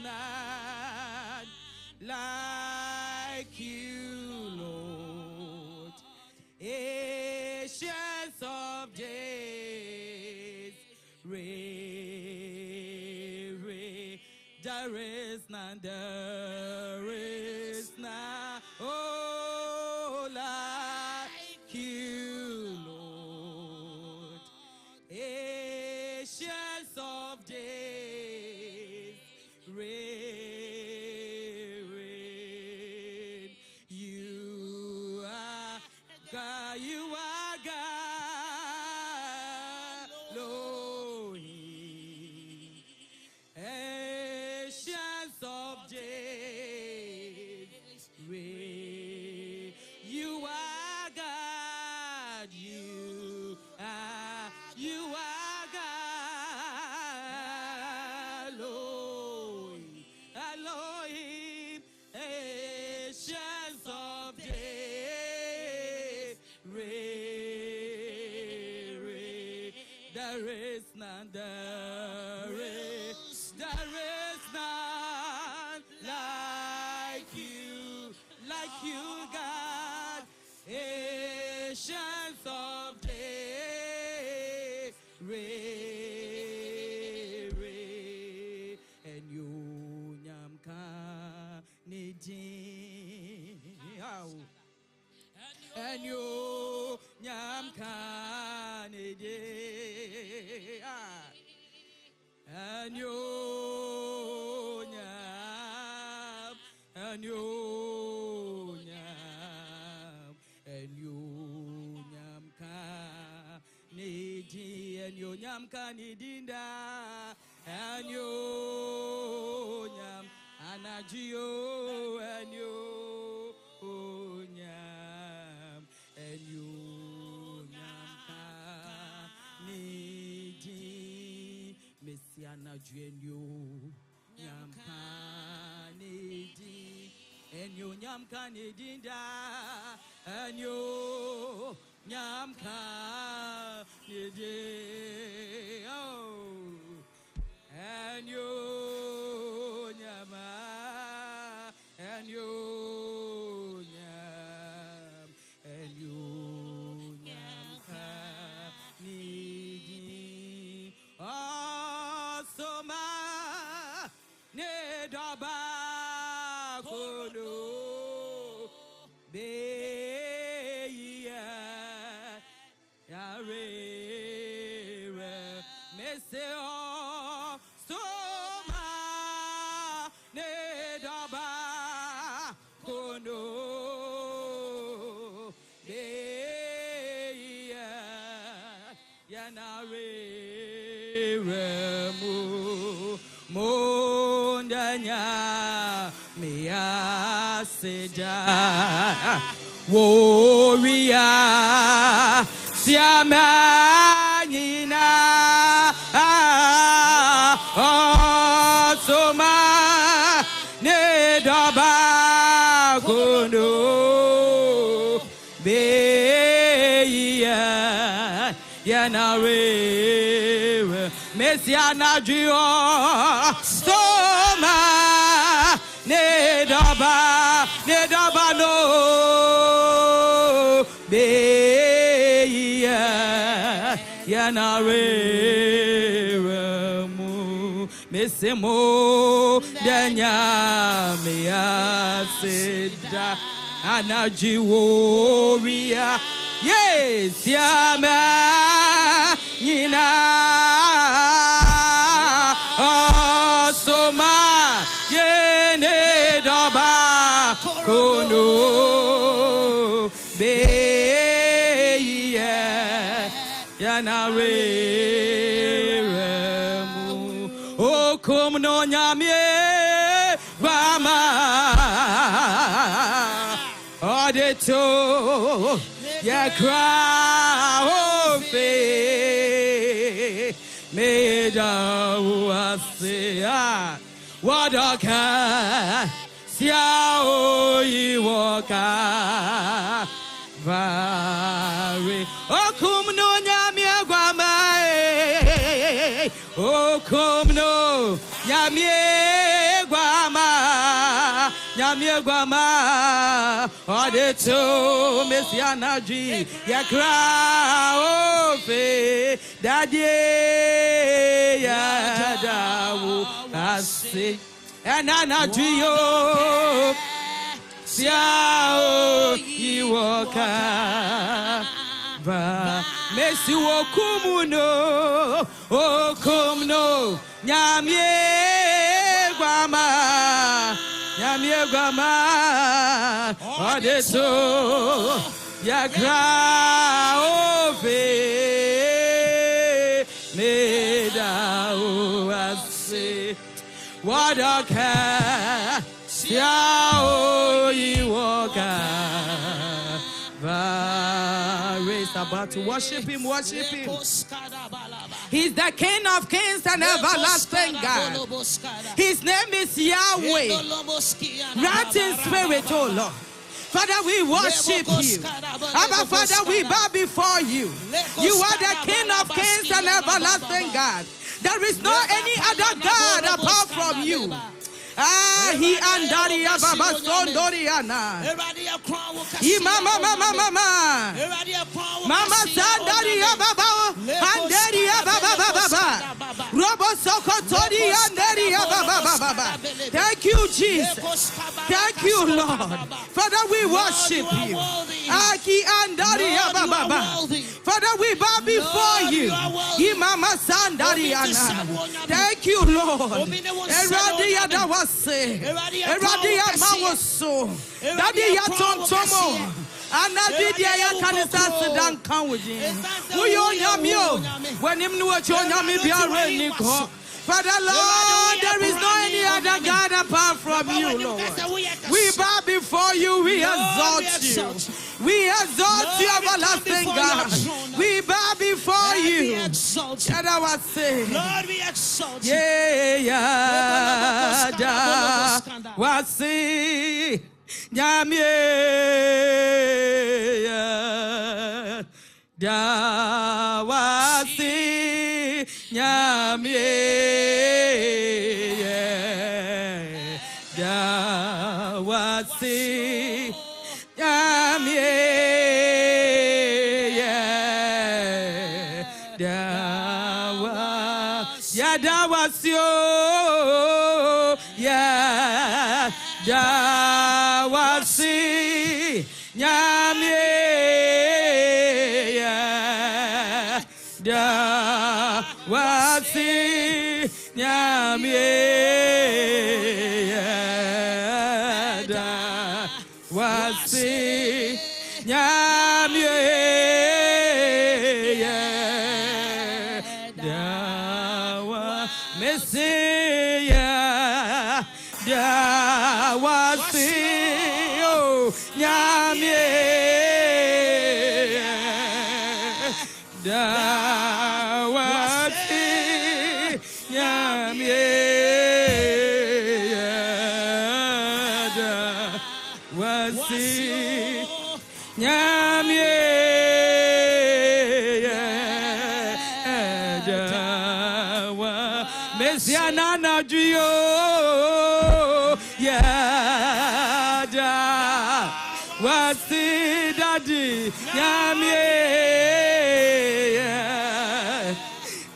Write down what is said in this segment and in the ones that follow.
none like you, Lord. Ancients of days, there is none, there is none, oh, like you, Lord. Ancients of days, you are God, you are God, Lord. Ancients of days, you are God, you are God, Lord, Elohim. Ancients of days, there is none, there is none like you, God. Ancients of days, and you nyamka nidin, and you nyamka nidin, and you nyam, and you nyam, and you nyamka nidin, and you nyamka nidinda, and you nyam anagio, and you nyam, and you nyamka nidin, Messiana Juenyo nyamka nidin, and you nyamka nidinda, and you nyamka nidin, oh, and you nyama, and you nyam, and you nyamka nidin, asoma ne daba kono be yare meseo soma ne daba kono be yanare mu mondanya mea seda warrior siamanyina soma ne daba kono be yanare mesiana jio soma ne daba no be yanare mu mesemo danya mea seda anaji warrior yes yama nina soma yene daba kono be yanare mu okum no nyamie bama odeto ya cry fe me da wasea wadaka sia o iwoka vari okum no nyamie gwama okum no nyamie Nyamie Guama, Odeto, Messiana G, Yakra, Ofe, Daddy, Yadawu, Ase, and Anadrio, Siao, Iwoka, Va, Messi Okumuno, Okumno, Nyamie Guama. Nyamie Guama, Odeto, Yakra, Ofe, Meda, Oase, Wadaka, Siao, Iwoka, Race about to worship him, worship him. He's the King of Kings and everlasting God. His name is Yahweh. Right in spirit, oh Lord. Father, we worship you. Abba, Father, we bow before you. You are the King of Kings and everlasting God. There is no any other God apart from you. He andari ababa sondoriana. Mama sandari ababa andari ababa. Robo sokotori andari ababa. Thank you, Jesus. Thank you, Lord. Father, we worship you. Aki andari ababa. Father, we bow before you. Mama sandari ana. Thank you, Lord. Eradi adawa. Eradia Mawoso, Daddy Yatontomo, and Nadia Yakanisa Sedan Kawji. We on Yamio, when him knew what you Yami Biarenico. Father Lord, there is no any other God apart from you, Lord. We bow before you, we exalt you. We exalt you, everlasting God. We bow before you. And I was saying, Lord, we exalt you. Yeah, wasi, Yamie, wasi, Yamie, wasi, Yamie. Yadawasio, Yadawasi, Nyamie, Yadawasi, Nyamie, Yadawasi, Nyamie. Messiah, Dawasi, oh, Nyamie, Dawasi, Nyamie, Dawasi, Nyamie. Messiana Dio, yeah, what's it, Daddy? Yamie,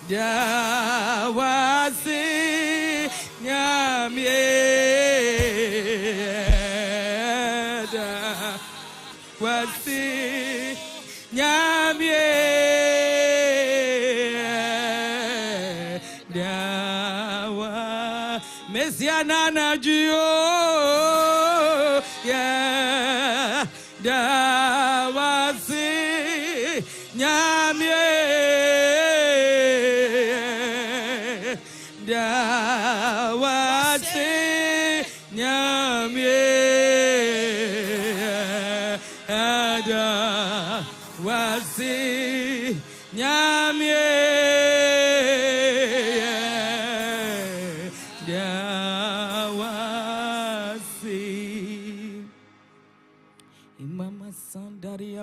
yeah, what's it? Yamie, what's it? Yamie. Messiana Dio, yeah, Dawasi, Nyamie, Dawasi, Nyamie, Dawasi, Nyamie.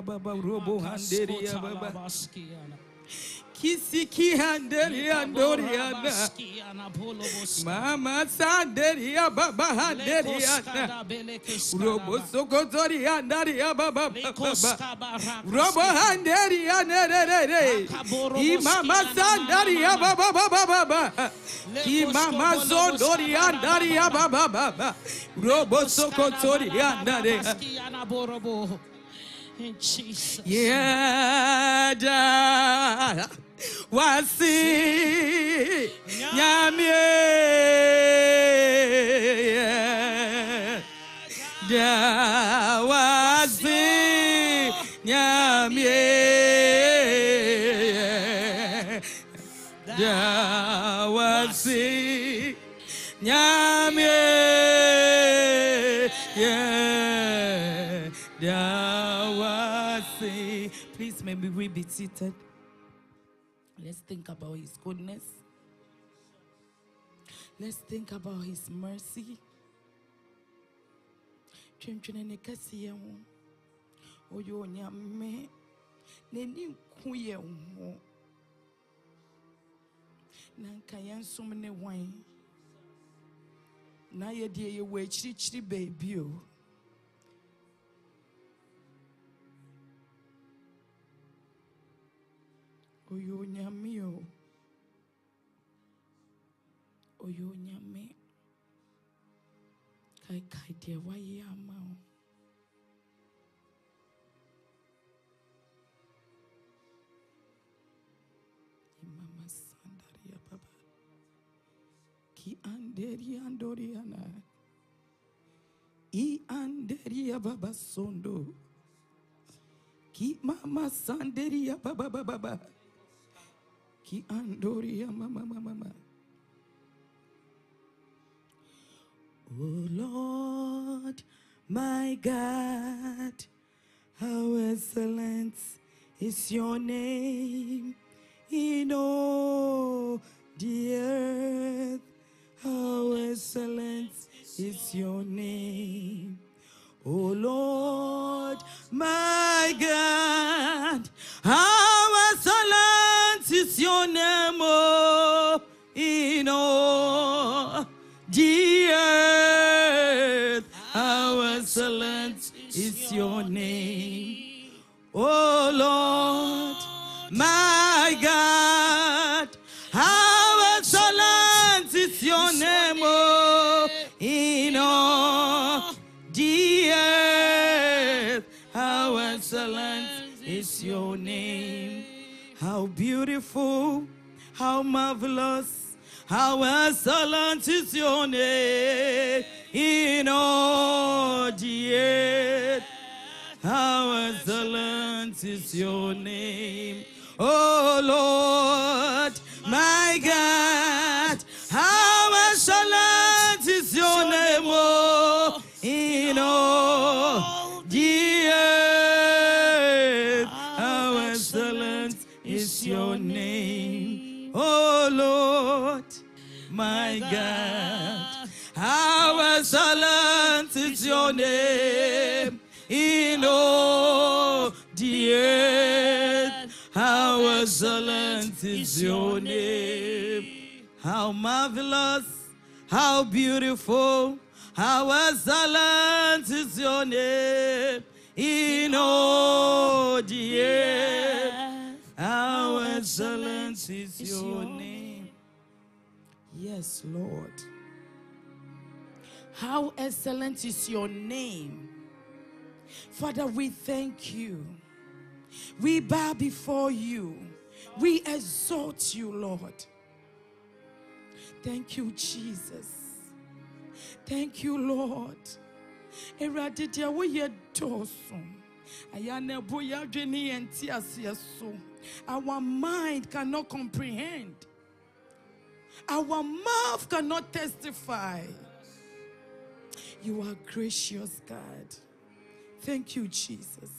Baba robo handeria baba Kisiki handeri andoriana. Mama sanderi ababa handeri ana. Robo sokotori andari ababa. Robo handeri anerere. Imama sandari ababa. Imama zondori andari ababa. Robo sokotori andare. In Jesus. Yeah, wasi nyamie. Yeah, wasi nyamie. Yeah, wasi nyamie. Please, maybe we be seated. Let's think about his goodness. Let's think about his mercy. Oyo nyame neni kuye wo nanka yansum ne wan na ye de ye we chiri baby o. Oyo nyame o. Oyo nyame kai de wa ye ama o. Mama sandaria baba ki anderi andoriana I anderia baba sondo ki mama sanderia baba ki andoria mama. Oh Lord, my God, how excellent is your name in all the earth. How excellent is your name. Oh Lord, my God, how excellent is your name, oh, in all the earth. How excellent is your name. Oh Lord, my God, how excellent is your name, oh, in all the earth. How excellent is your name. How beautiful, how marvelous, how excellent is your name in all the earth. How excellent is your name, oh Lord, my God. How excellent is your name, oh, in all the earth. How excellent is your name, oh Lord, my God. How excellent is your name in all the earth. How excellent is your name. How marvelous, how beautiful, how excellent is your name in all the earth. How excellent is your name. Yes, Lord. How excellent is your name. Father, we thank you. We bow before you. We exalt you, Lord. Thank you, Jesus. Thank you, Lord. Our mind cannot comprehend. Our mouth cannot testify. You are gracious, God. Thank you, Jesus.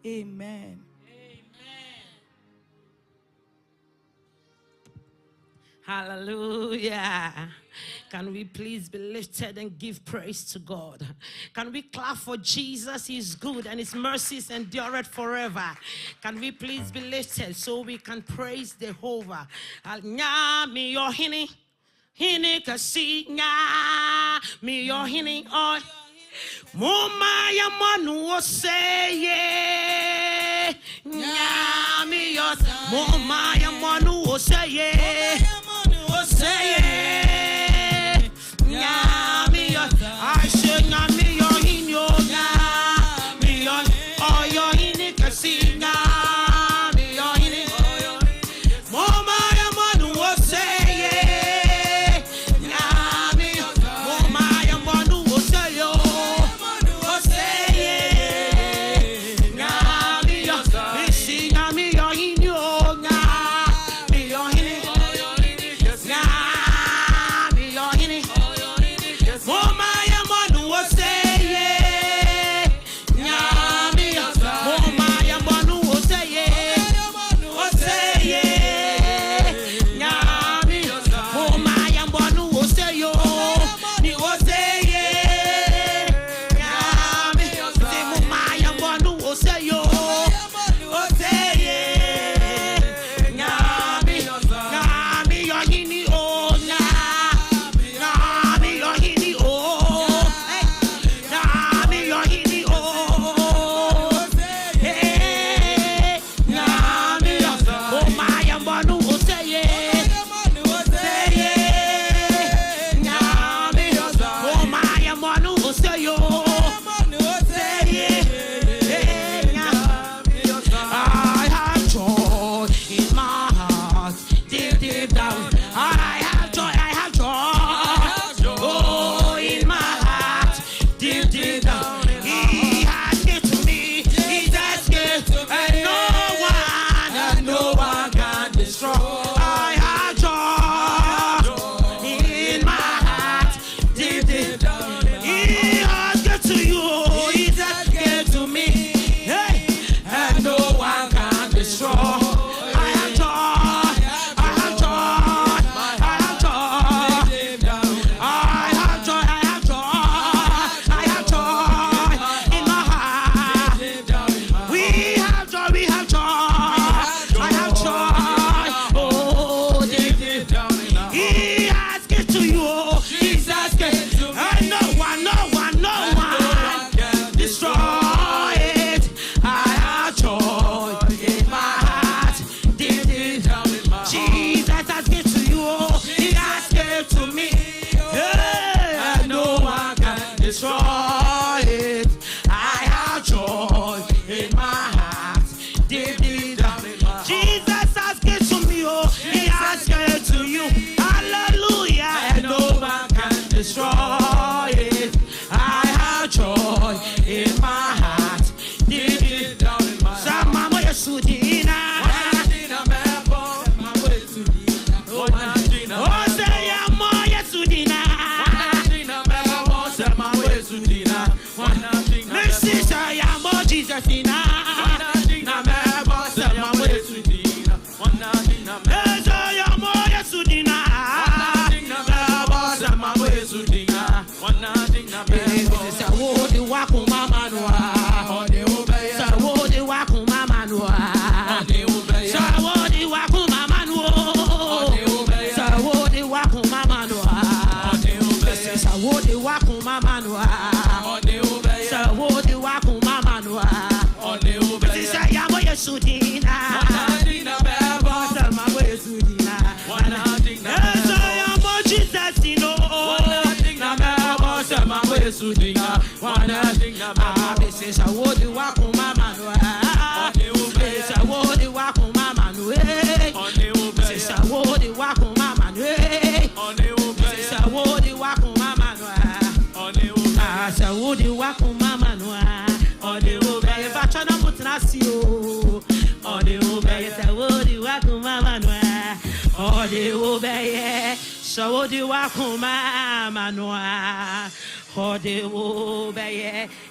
Amen. Hallelujah. Can we please be lifted and give praise to God? Can we clap for Jesus? He is good and his mercies endure forever. Can we please be lifted so we can praise Jehovah? Nyami yo hini kasi nya mi yo hini oi Moma ya manu oseye Nyami yo Moma ya manu oseye Nyami yo I say nyami yo hini o nyami yo oyo hini kasi nyami yo hini Moma ya manu oseye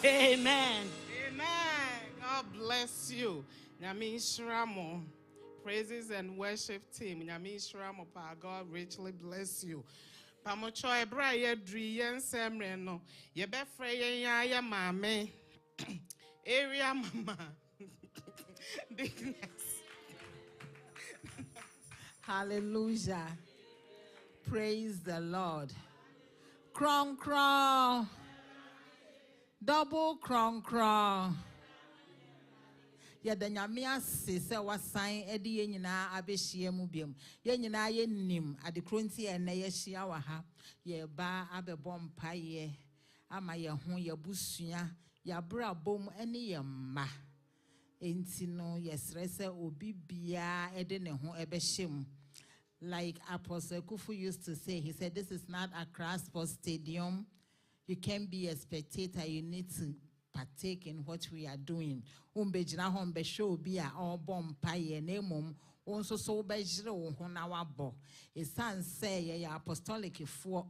Amen. God bless you. praises and worship team. Nyamishra Mopa, God richly bless you. Pamocho ebra ye dri yen semre no. Ye be frey ya mame. Area mama. Hallelujah. Praise the Lord. Krong krong. Double krong krong. Yada nyame ase se wasan ede ye nyina abehia mu biam ye nyina ye nim ade kronti ene ye hia wa ha ye ba abebo mpaye ama ye ho ye busua ya bra bom ene ye ma enti no yesre se obi bia ede ne ho ebehiem. Like Apostle Kufu used to say, he said, this is not a Sports Stadium. You can't be a spectator. You need to partake in what we are doing. Umbejina hombe show be a all bomb pie nemum. Also so bejro honawabo. His son say ye apostolic for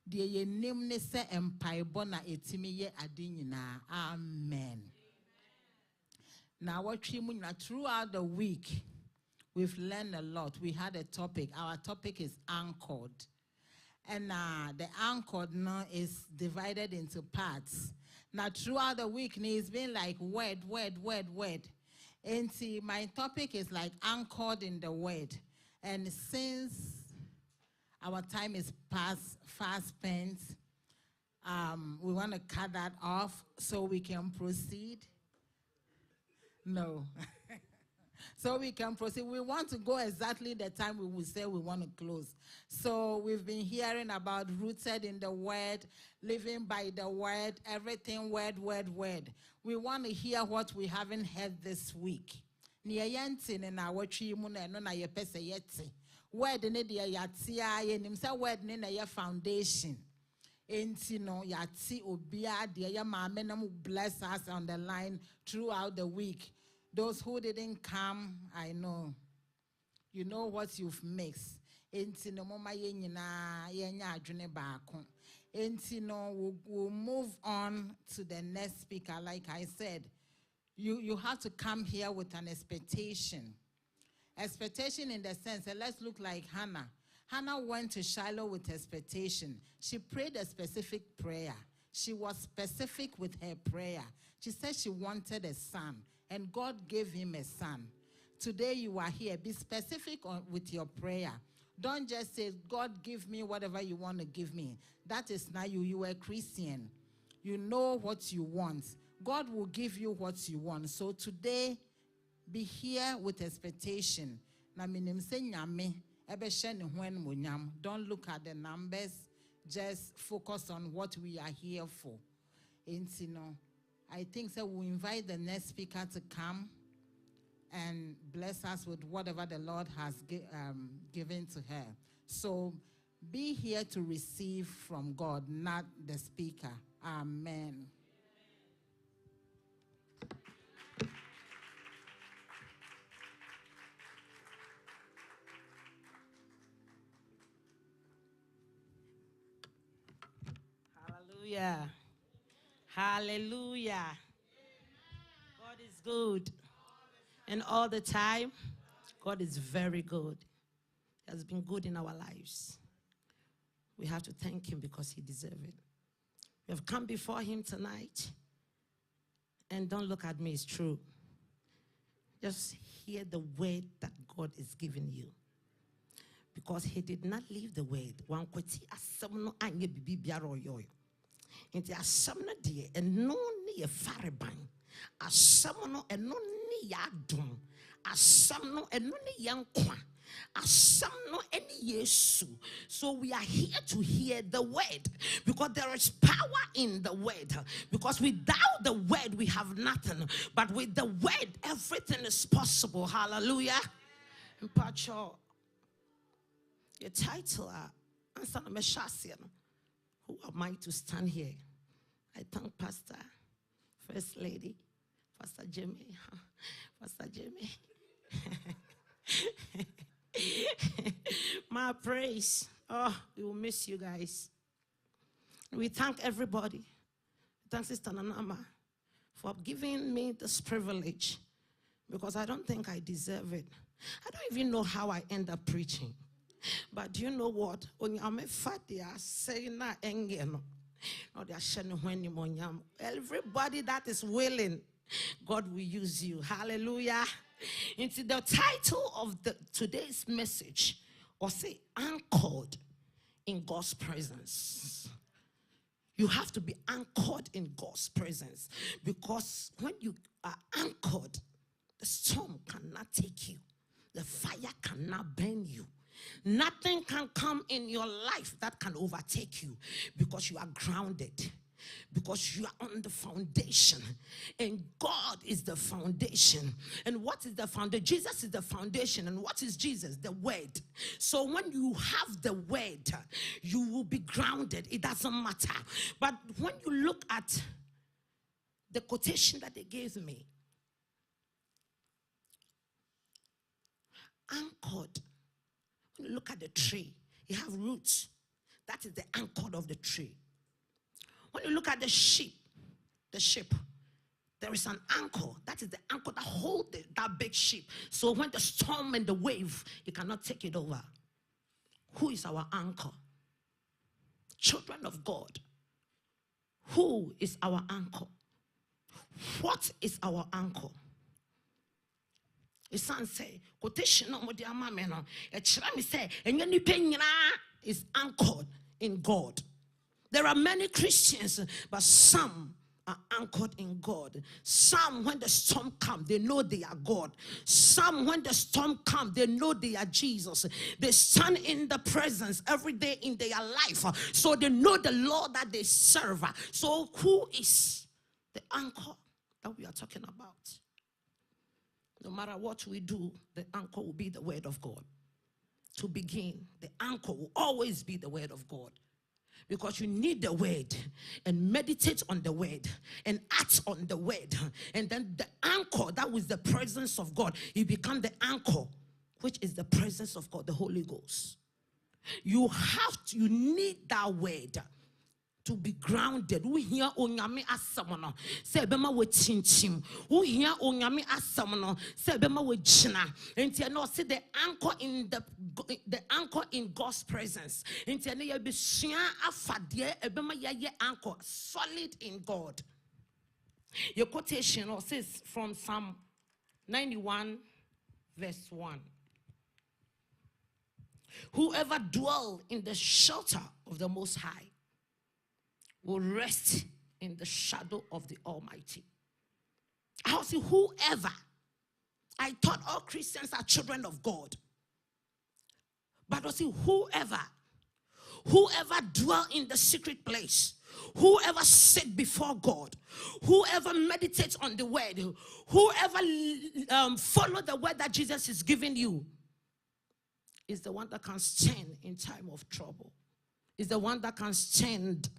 the ye name se empire bona etimi ye adinina. Amen. Now what throughout the week we've learned a lot. We had a topic. Our topic is anchored. And the anchored now is divided into parts. Now, throughout the week, it's been like word. And see, my topic is like anchored in the word. And since our time is fast spent, we want to cut that off so we can proceed. No. So we can proceed. We want to go exactly the time we will say we want to close. So we've been hearing about rooted in the word, living by the word, everything word. We want to hear what we haven't heard this week. Word ne dia yatia ye nimsa word ne na ye foundation. Enti no yati obia dia ya maame na bless us on the line throughout the week. Those who didn't come, I know. You know what you've mixed. Enti no mama ye nyina ye nya adwene baako. Enti no we'll move on to the next speaker. Like I said, you have to come here with an expectation. Expectation in the sense that let's look like Hannah. Hannah went to Shiloh with expectation. She prayed a specific prayer. She was specific with her prayer. She said she wanted a son. And God gave him a son. Today you are here. Be specific with your prayer. Don't just say, God, give me whatever you want to give me. That is not you. You are a Christian. You know what you want. God will give you what you want. So today, be here with expectation. Don't look at the numbers. Just focus on what we are here for. I think so we'll invite the next speaker to come and bless us with whatever the Lord has given to her. So be here to receive from God, not the speaker. Amen. Hallelujah. Hallelujah. God is good. And all the time, God is very good. He has been good in our lives. We have to thank him because he deserves it. We have come before him tonight. And don't look at me, it's true. Just hear the word that God is giving you. Because he did not leave the word. One kwati asamno anye bibi biaro yoyo. Inti asamno die eno ni ye fareban. Asamno eno ni yadum. Asamno eno ni yankwa. Asamno eni Yesu. So we are here to hear the word. Because there is power in the word. Because without the word we have nothing. But with the word everything is possible. Hallelujah. Pacho. Your title, who am I to stand here? I thank Pastor, First Lady, Pastor Jimmy, My praise. Oh, we will miss you guys. We thank everybody. Thank Sister Nanama for giving me this privilege because I don't think I deserve it. I don't even know how I end up preaching. But do you know what? They are saying that everybody that is willing, God will use you. Hallelujah. Into the title of today's message, or say anchored in God's presence. You have to be anchored in God's presence, because when you are anchored, the storm cannot take you. The fire cannot burn you. Nothing can come in your life that can overtake you, because you are grounded, because you are on the foundation, and God is the foundation. And what is the foundation? Jesus is the foundation. And what is Jesus? The word. So when you have the word, you will be grounded. It doesn't matter. But when you look at the quotation that they gave me, anchored. When you look at the tree, you have roots. That is the anchor of the tree. When you look at the ship, there is an anchor. That is the anchor that holds that big ship. So when the storm and the wave, you cannot take it over. Who is our anchor? Children of God. Who is our anchor? What is our anchor? His son say, quotation no modi amame no. E kira me say, enye nipa nyina is anchored in God. There are many Christians, but some are anchored in God. Some, when the storm comes, they know they are God. Some, when the storm comes, they know they are Jesus. They stand in the presence every day in their life, so they know the Lord that they serve. So who is the anchor that we are talking about? No matter what we do, the anchor will be the word of God. To begin, the anchor will always be the word of God. Because you need the word, and meditate on the word, and act on the word. And then the anchor, that was the presence of God, you become the anchor, which is the presence of God, the Holy Ghost. You need that word to be grounded. We hear onyame asamono say bema we chinchim. We hear onyame asamono say bema we china. Enti no see the anchor in the anchor in God's presence. Enti no ye be sua afade e bema ye anchor solid in God. Your quotation says from Psalm 91 verse 1. Whoever dwell in the shelter of the Most High will rest in the shadow of the Almighty. I'll say whoever. I thought all Christians are children of God. But I'll say whoever dwell in the secret place, whoever sit before God, whoever meditates on the word, whoever follow the word that Jesus is giving you, is the one that can stand in time of trouble. Is the one that can stand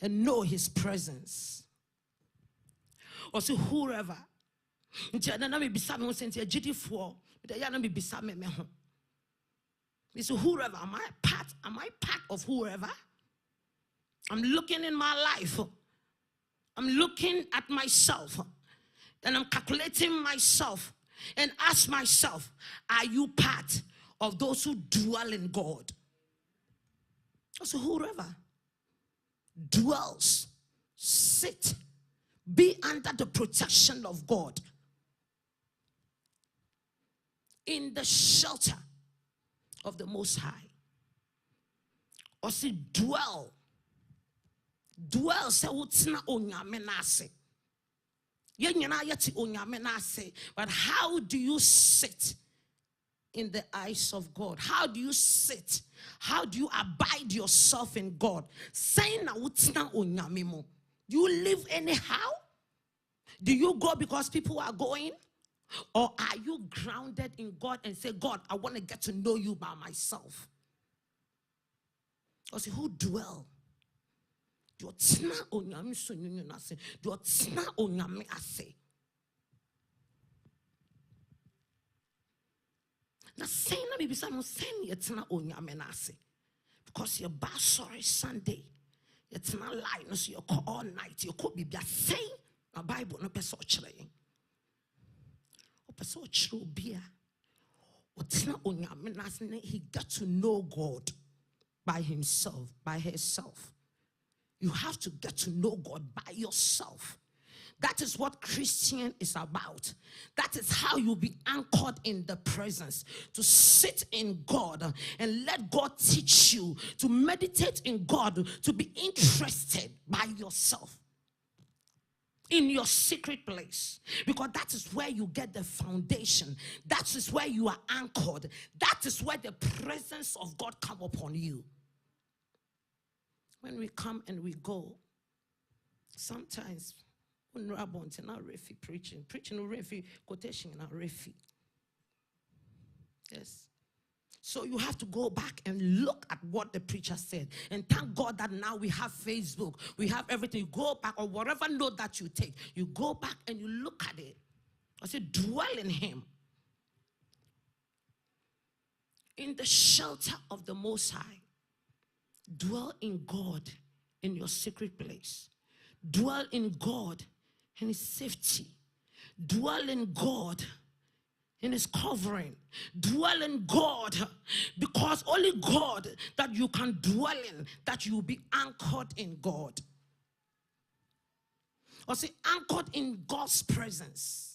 and know his presence. Or say whoever. Whoever, am I part of whoever? I'm looking in my life. I'm looking at myself. And I'm calculating myself and ask myself, are you part of those who dwell in God? So whoever dwells, sit, be under the protection of God, in the shelter of the Most High. Or see, dwell, say utina onyame nase. Yenyana yeti onyame nase. But how do you sit in the eyes of God? How do you sit? How do you abide yourself in God? Saying na utina onyame mo. Do you live anyhow? Do you go because people are going? Or are you grounded in God and say, God, I want to get to know you by myself? Or say, who dwell? Do you tina onyame so nyunyu nase? Do you tina onyame ase? Now saying na maybe someone saying you tina onyame nase. Because you're bad sorry Sunday. It's not lying, so you call all night. You could be saying a Bible no person chilling. Person chill beer. he got to know God by himself, by herself. You have to get to know God by yourself. That is what Christian is about. That is how you'll be anchored in the presence. To sit in God and let God teach you. To meditate in God. To be interested by yourself. In your secret place. Because that is where you get the foundation. That is where you are anchored. That is where the presence of God comes upon you. When we come and we go, sometimes when we're preaching quotation in our refi. Yes. So you have to go back and look at what the preacher said. And thank God that now we have Facebook. We have everything. You go back, or whatever note that you take, you go back and you look at it. I say, dwell in him. In the shelter of the Most High. Dwell in God in your secret place. Dwell in God in his safety. Dwell in God in his covering. Dwell in God, because only God that you can dwell in, that you will be anchored in God. Or say, anchored in God's presence.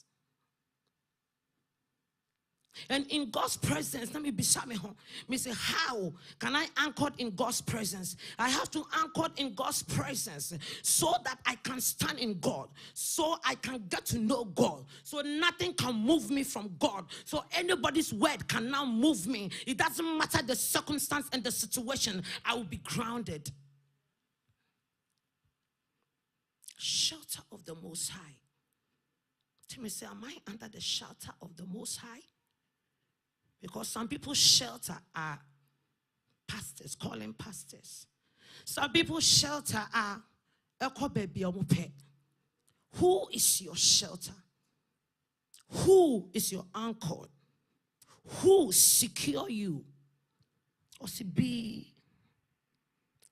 And in God's presence, let me be home. Me say, how can I anchor in God's presence? I have to anchor in God's presence so that I can stand in God, so I can get to know God, so nothing can move me from God, so anybody's word can now move me. It doesn't matter the circumstance and the situation, I will be grounded. Shelter of the Most High. Timmy say, am I under the shelter of the Most High? Because some people's shelter are pastors, calling pastors. Some people's shelter are Eko baby omupe. Who is your shelter? Who is your anchor? Who secure you? Or to be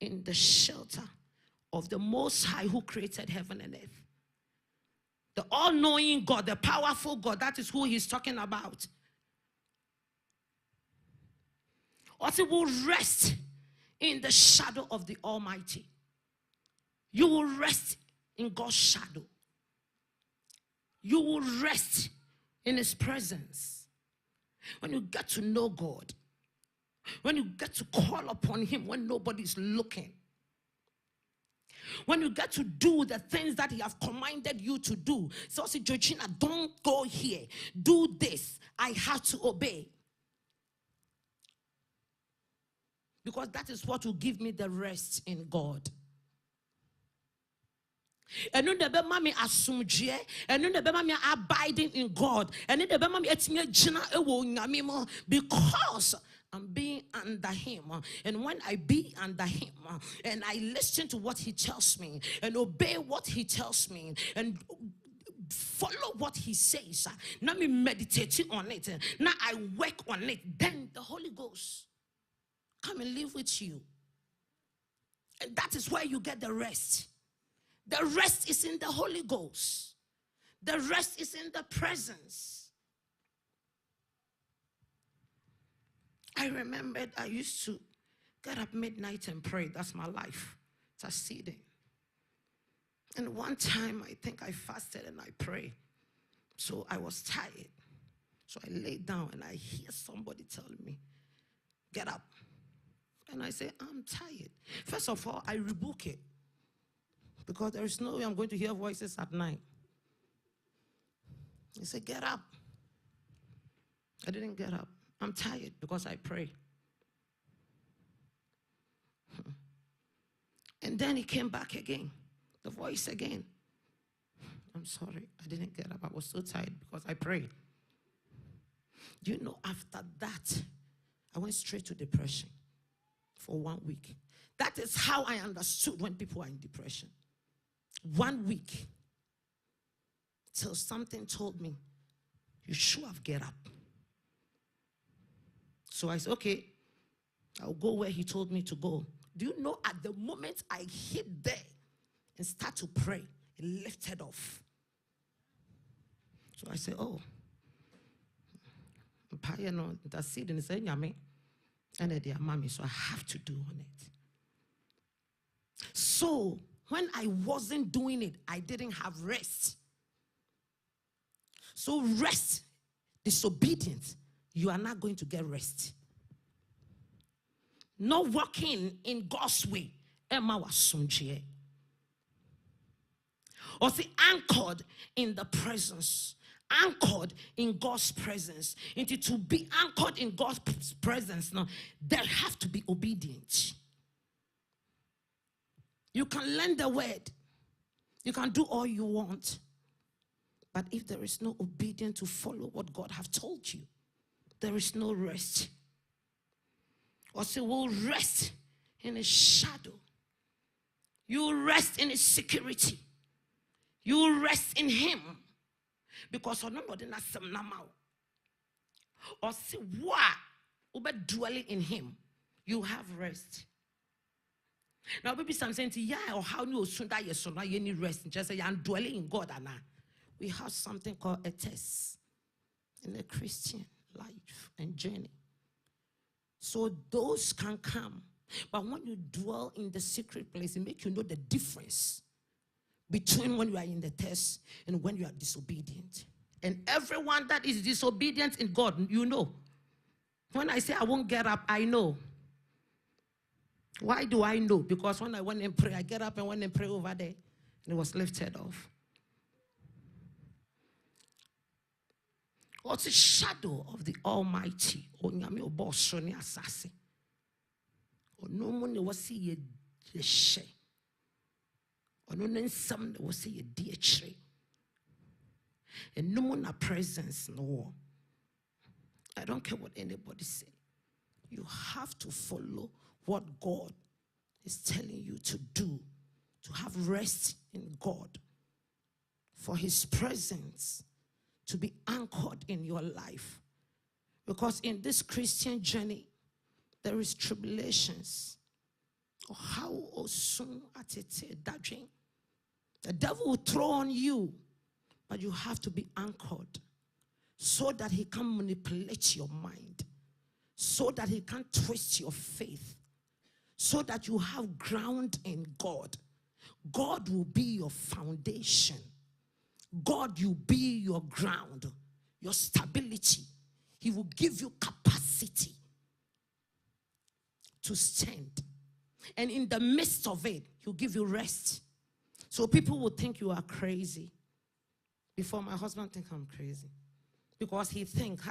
in the shelter of the Most High who created heaven and earth. The all-knowing God, the powerful God, that is who he's talking about. Also will rest in the shadow of the Almighty. You will rest in God's shadow. You will rest in his presence. When you get to know God, when you get to call upon him when nobody's looking, when you get to do the things that he has commanded you to do. So say, Georgina, don't go here. Do this. I have to obey. Because that is what will give me the rest in God. And then the mami asumje, and then the mami abiding in God, and then the mami etimye jina ewo nyamimo, because I'm being under him. And when I be under him and I listen to what he tells me and obey what he tells me and follow what he says, now me meditating on it, now I work on it, then the Holy Ghost come and live with you. And that is where you get the rest. The rest is in the Holy Ghost. The rest is in the presence. I remembered I used to get up midnight and pray. That's my life. Interceding. And one time I think I fasted and I prayed. So I was tired. So I laid down and I hear somebody telling me, get up. And I say, I'm tired. First of all, I rebuke it. Because there is no way I'm going to hear voices at night. He said, get up. I didn't get up. I'm tired because I pray. And then he came back again. The voice again. I'm sorry, I didn't get up. I was so tired because I prayed. Do you know, after that, I went straight to depression for 1 week. That is how I understood when people are in depression. 1 week. Till something told me, you should have get up. So I said, okay, I'll go where he told me to go. Do you know, at the moment I hit there and start to pray, it lifted off. So I said, oh, Paya no intercede and say nyame and their mommy, so I have to do on it. So when I wasn't doing it, I didn't have rest. So rest, disobedience, you are not going to get rest. Not walking in God's way. Emma was sunjie. Or see, anchored in the presence. Anchored in God's presence. Into to be anchored in God's presence now, there have to be obedient. You can learn the word. You can do all you want. But if there is no obedience to follow what God have told you, there is no rest. Or say, we'll rest in His shadow. You will rest in His security. You will rest in Him. Because or say, what? Dwelling in Him, you have rest. Now, maybe some saying, yeah, or how you soon that you need rest. Just say, I'm dwelling in God. And we have something called a test in the Christian life and journey. So those can come. But when you dwell in the secret place, it makes you know the difference between when you are in the test and when you are disobedient. And everyone that is disobedient in God, you know. When I say I won't get up, I know. Why do I know? Because when I went and pray, I get up and went and pray over there, and it was lifted off. What's the shadow of the Almighty? Onyame oboso ni asase. Onomo ne wasi ye she. Ono ne nsam ne wasi ye di echire. Enomo na presence no. I don't care what anybody say. You have to follow what God is telling you to do, to have rest in God, for His presence to be anchored in your life. Because in this Christian journey, there is tribulations. How soon at it the devil will throw on you, but you have to be anchored so that he can manipulate your mind, so that he can twist your faith, so that you have ground in God. God will be your foundation. God will be your ground, your stability. He will give you capacity to stand. And in the midst of it, He'll give you rest. So people will think you are crazy. Before my husband think I'm crazy. Because he think,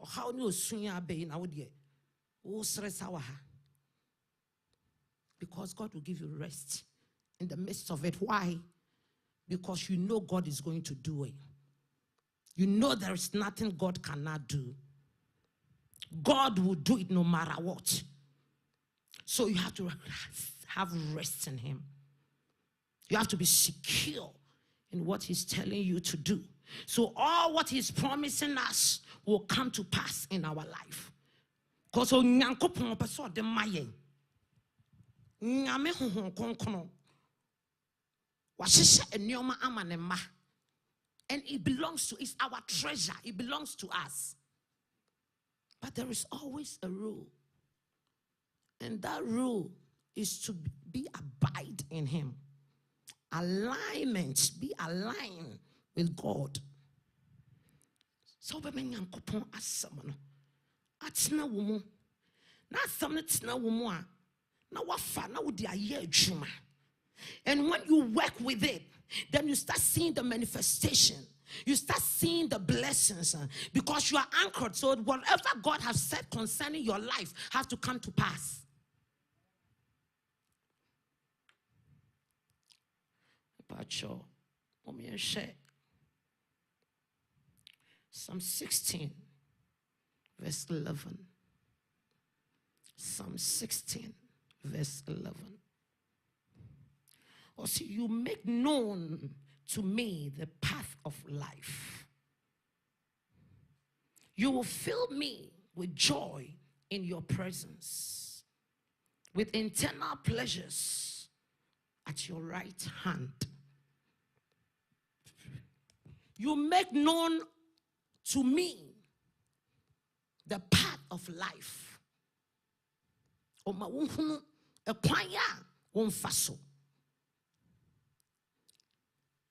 how do you be in our day? Because God will give you rest in the midst of it. Why? Because you know God is going to do it. You know there is nothing God cannot do. God will do it no matter what. So you have to have rest in Him. You have to be secure in what He's telling you to do. So all what He's promising us will come to pass in our life. Because and it belongs to, it's our treasure. It belongs to us. But there is always a rule. And that rule is to be abide in Him. Alignment, be aligned with God. So when you come as someone, atina wumu, na someone tina wumu a, na wafa na wudi aye juma. And when you work with it, then you start seeing the manifestation. You start seeing the blessings because you are anchored. So whatever God has said concerning your life has to come to pass. Psalm 16, verse 11. Psalm 16, verse 11. Or see, you make known to me the path of life. You will fill me with joy in your presence, with eternal pleasures at your right hand. You make known to me the path of life. Oma wunhunu ekwanya wonfaso.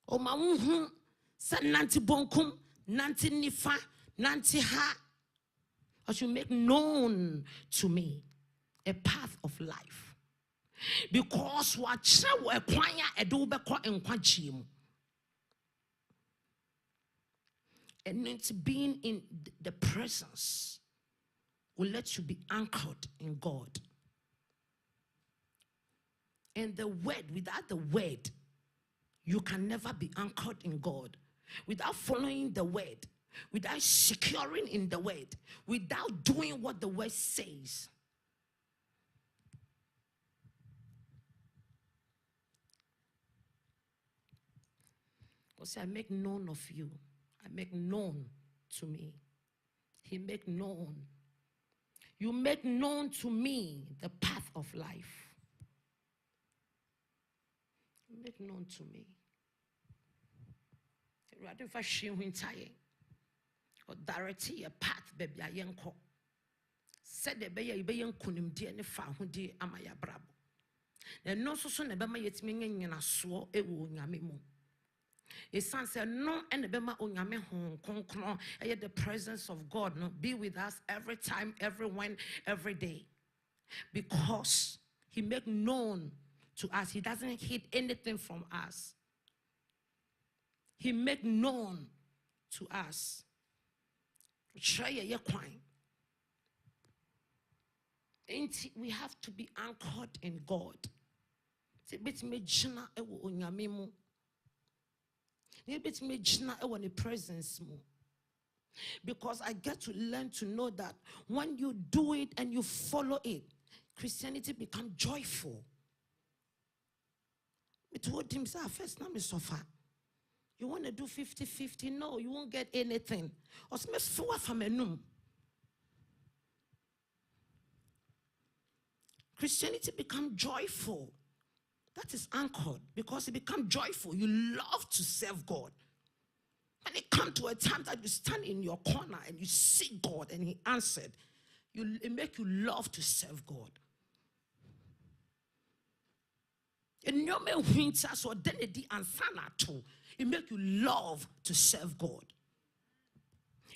Oma wunhunu sa nanti bonkum, nanti nifa, nanti ha. As you make known to me a path of life. Because what we ekwanya edubeko enkwachimu. And it's being in the presence will let you be anchored in God. And the word, without the word, you can never be anchored in God. Without following the word, without securing in the word, without doing what the word says. Because I make known of you. I make known to me. He make known. You make known to me the path of life. You make known to me. Rather if I share or direct a path, baby, I yanko. Said the baby, you couldn't dear any found amaya brabo. And no so soon about my yet meaning and I swore a wound yamimo. His son said, no, and the bema onyame hon konkron, the presence of God no be with us every time, everyone, every day. Because he make known to us. He doesn't hide anything from us. He make known to us. We have to be anchored in God. The presence more. Because I get to learn to know that when you do it and you follow it, Christianity becomes joyful. I told him, sir, first name is suffer. You want to do 50-50? No, you won't get anything. Christianity becomes joyful. That is anchored because it becomes joyful. You love to serve God. When it comes to a time that you stand in your corner and you see God and he answered, it makes you love to serve God. And no matter winter or identity and sana too, it makes you love to serve God.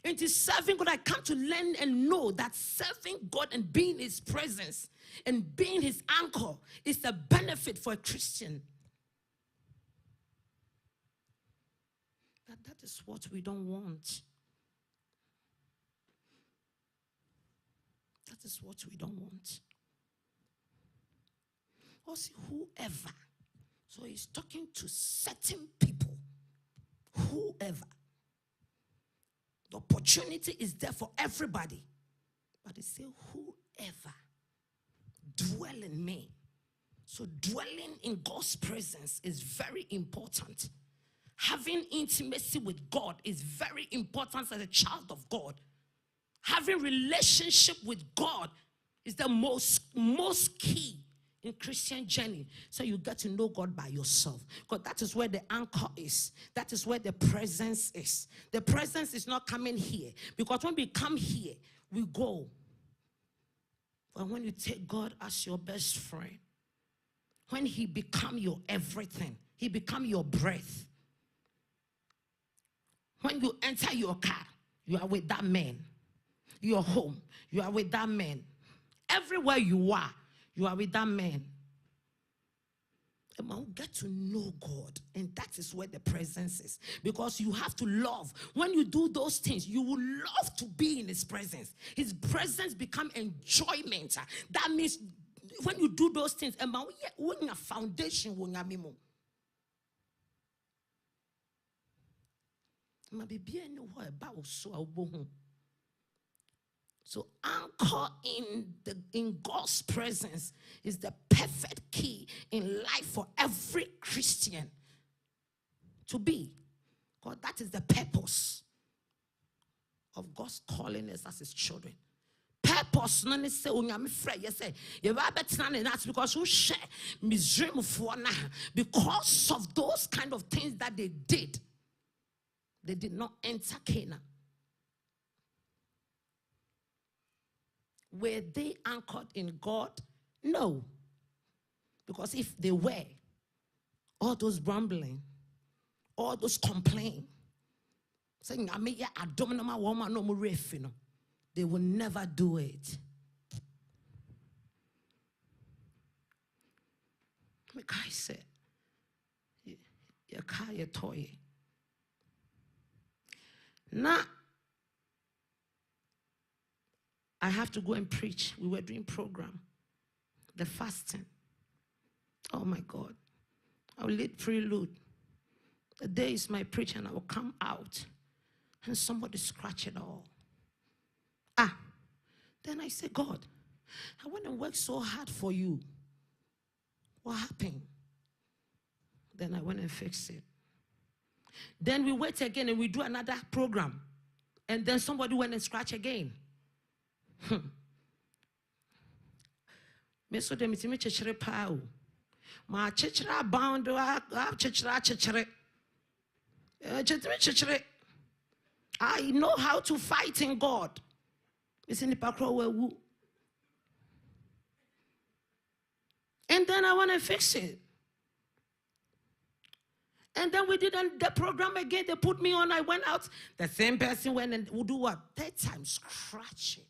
And to serving God, I come to learn and know that serving God and being his presence and being his anchor is a benefit for a Christian. That is what we don't want. That is what we don't want. Also, whoever. So he's talking to certain people. Whoever. The opportunity is there for everybody. But he said, whoever dwell in me. So dwelling in God's presence is very important. Having intimacy with God is very important as a child of God. Having relationship with God is the most key in Christian journey. So you get to know God by yourself. Because that is where the anchor is. That is where the presence is. The presence is not coming here. Because when we come here, we go. But when you take God as your best friend, when he become your everything, he become your breath. When you enter your car, you are with that man. Your home, you are with that man. Everywhere you are with that man. And man will get to know God. And that is where the presence is. Because you have to love. When you do those things, you will love to be in his presence. His presence become enjoyment. That means when you do those things, and man, when your foundation will not be more. So anchor in God's presence is the perfect key in life for every Christian to be. God, that is the purpose of God's calling us as his children. Purpose, none say onyame frɛ yɛ sɛ yɛ ba betena ne nase because who share Misraimfoɔ na because of those kind of things that they did not enter Canaan. Were they anchored in God? No. Because if they were, all those grumbling, all those complaining, saying, they will never do it. I said, your car, your toy. Now, I have to go and preach. We were doing program, the fasting. Oh my God. I will lead prelude. The day is my preaching, and I will come out and somebody scratch it all. Then I say, God, I went and worked so hard for you. What happened? Then I went and fixed it. Then we wait again and we do another program. And then somebody went and scratch again. Me so dem itimi chechere pa o. Ma chechere bound chechere. I know how to fight in God. And then I want to fix it. And then we did the program again. They put me on. I went out. The same person went and would do what? Third time, scratch it.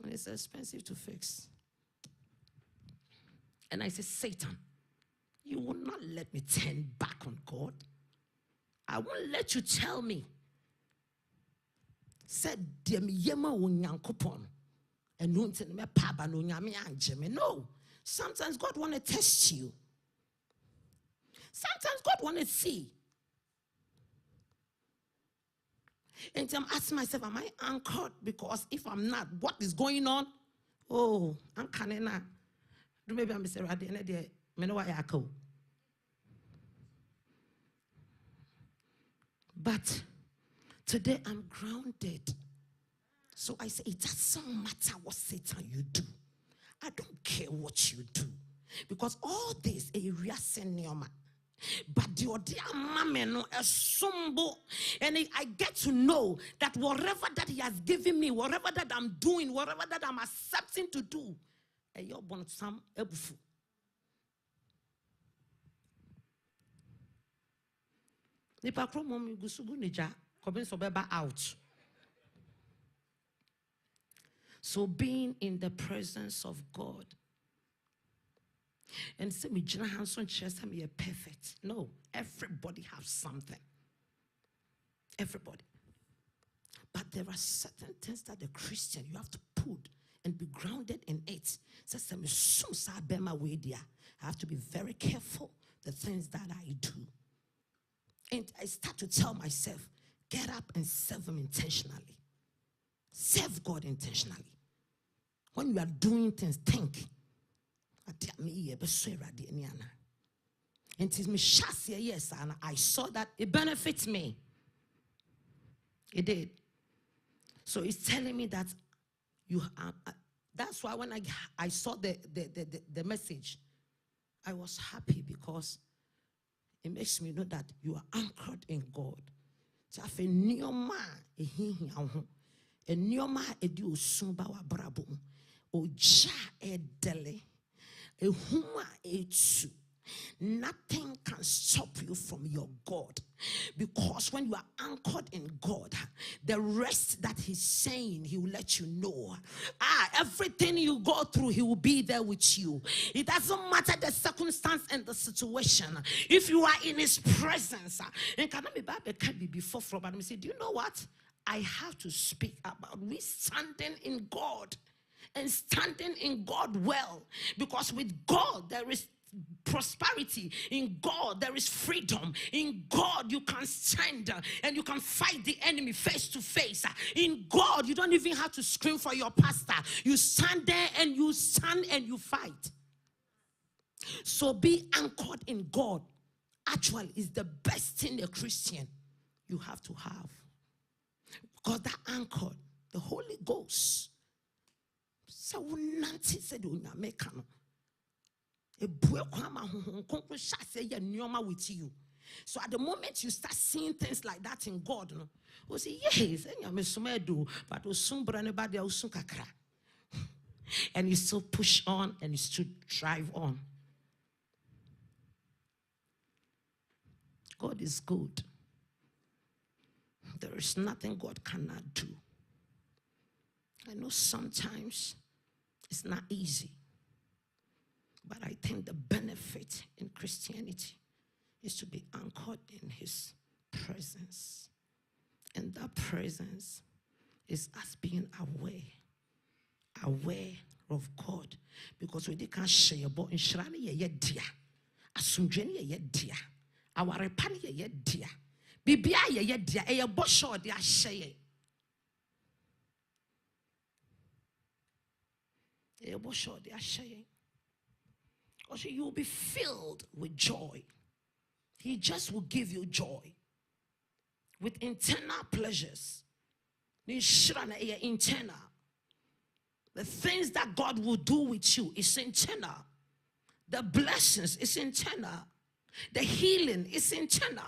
And it's expensive to fix. And I said, Satan, you will not let me turn back on God. I won't let you tell me. Said, no. Sometimes God want to test you. Sometimes God want to see. And I'm asking myself, am I anchored? Because if I'm not, what is going on? Oh, I'm canina. Maybe I'm Mr. Radina there. I know why I go. But today I'm grounded. So I say, it doesn't matter what Satan you do. I don't care what you do. Because all this areas in your man. But the dear mama no a sumbo. And I get to know that whatever that he has given me, whatever that I'm doing, whatever that I'm accepting to do, you're born some ebufu. Nipa kromo mi gusugu nija kobe so beba out. So being in the presence of God. And say me jina hanson chest me a perfect. No, everybody has something. Everybody. But there are certain things that the Christian you have to put and be grounded in it. I have to be very careful the things that I do. And I start to tell myself, get up and serve him intentionally. Serve God intentionally. When you are doing things, think. And it is yes, and I saw that it benefits me. It did. So it's telling me that you that's why when I saw the message, I was happy because it makes me know that you are anchored in God. Nothing can stop you from your God. Because when you are anchored in God, the rest that he's saying, he will let you know. Everything you go through, he will be there with you. It doesn't matter the circumstance and the situation. If you are in his presence, and can be before from and say, do you know what? I have to speak about we standing in God and standing in God well. Because with God, there is prosperity. In God there is freedom. In God you can stand and you can fight the enemy face to face. In God you don't even have to scream for your pastor. You stand there and you stand and you fight. So be anchored in God actually is the best thing a Christian you have to have. Because that anchor, the Holy Ghost, so Nancy said with you. So at the moment you start seeing things like that in God, no, you say, yes, but and you still push on and you still drive on. God is good. There is nothing God cannot do. I know sometimes it's not easy, but I think the benefit in Christianity is to be anchored in his presence. And that presence is us being aware of God. Because we can't share about in Shrani ye dear. Asumjeni ye dear. Our repani ye dear. Bibia ye dear. A bosho de share. A bosho de share. Also, you will be filled with joy. He just will give you joy with internal pleasures. Internal. The things that God will do with you is internal. The blessings is internal. The healing is internal.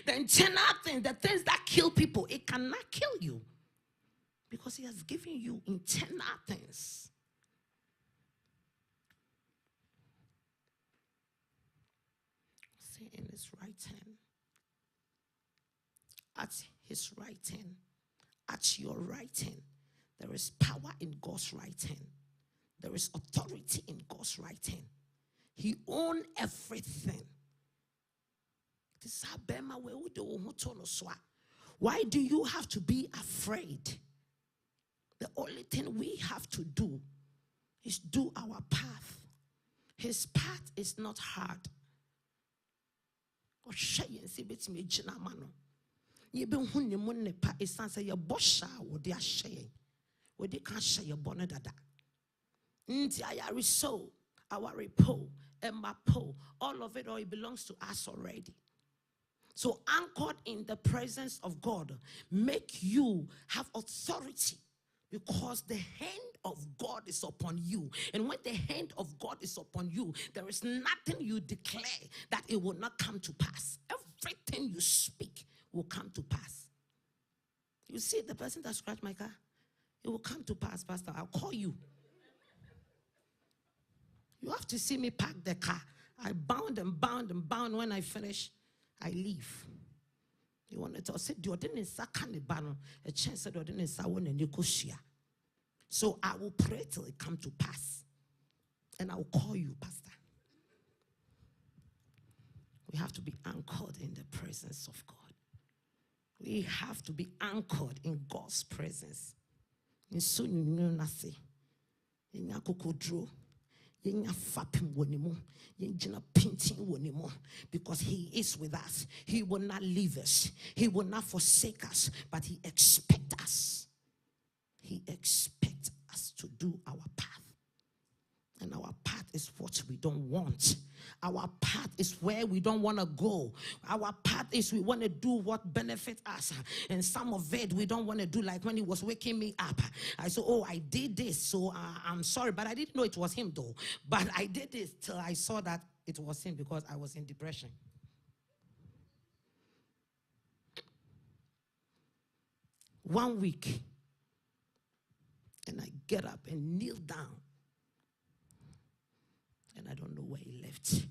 The internal thing, the things that kill people, it cannot kill you. Because he has given you internal things. Say in his right hand. At his right hand. At your right hand. There is power in God's right hand. There is authority in God's right hand. He owns everything. Why do you have to be afraid? The only thing we have to do is do our path. His path is not hard. Our repo, emapo, all of it, or it belongs to us already. So anchored in the presence of God, make you have authority because the hand of God is upon you. And when the hand of God is upon you, there is nothing you declare that it will not come to pass. Everything you speak will come to pass. You see the person that scratched my car? It will come to pass, Pastor. I'll call you. You have to see me park the car. I bound and bound and bound. When I finish, I leave. You want to say, a chance that so I will pray till it come to pass. And I will call you, Pastor. We have to be anchored in the presence of God. We have to be anchored in God's presence. Because he is with us. He will not leave us. He will not forsake us. But he expects us. He expects us to do our path. And our path is what we don't want. Our path is where we don't want to go. Our path is we want to do what benefits us. And some of it we don't want to do. Like when he was waking me up, I said, oh, I did this, so I'm sorry. But I didn't know it was him though. But I did this till I saw that it was him because I was in depression. One week. And I get up and kneel down. And I don't know where he left.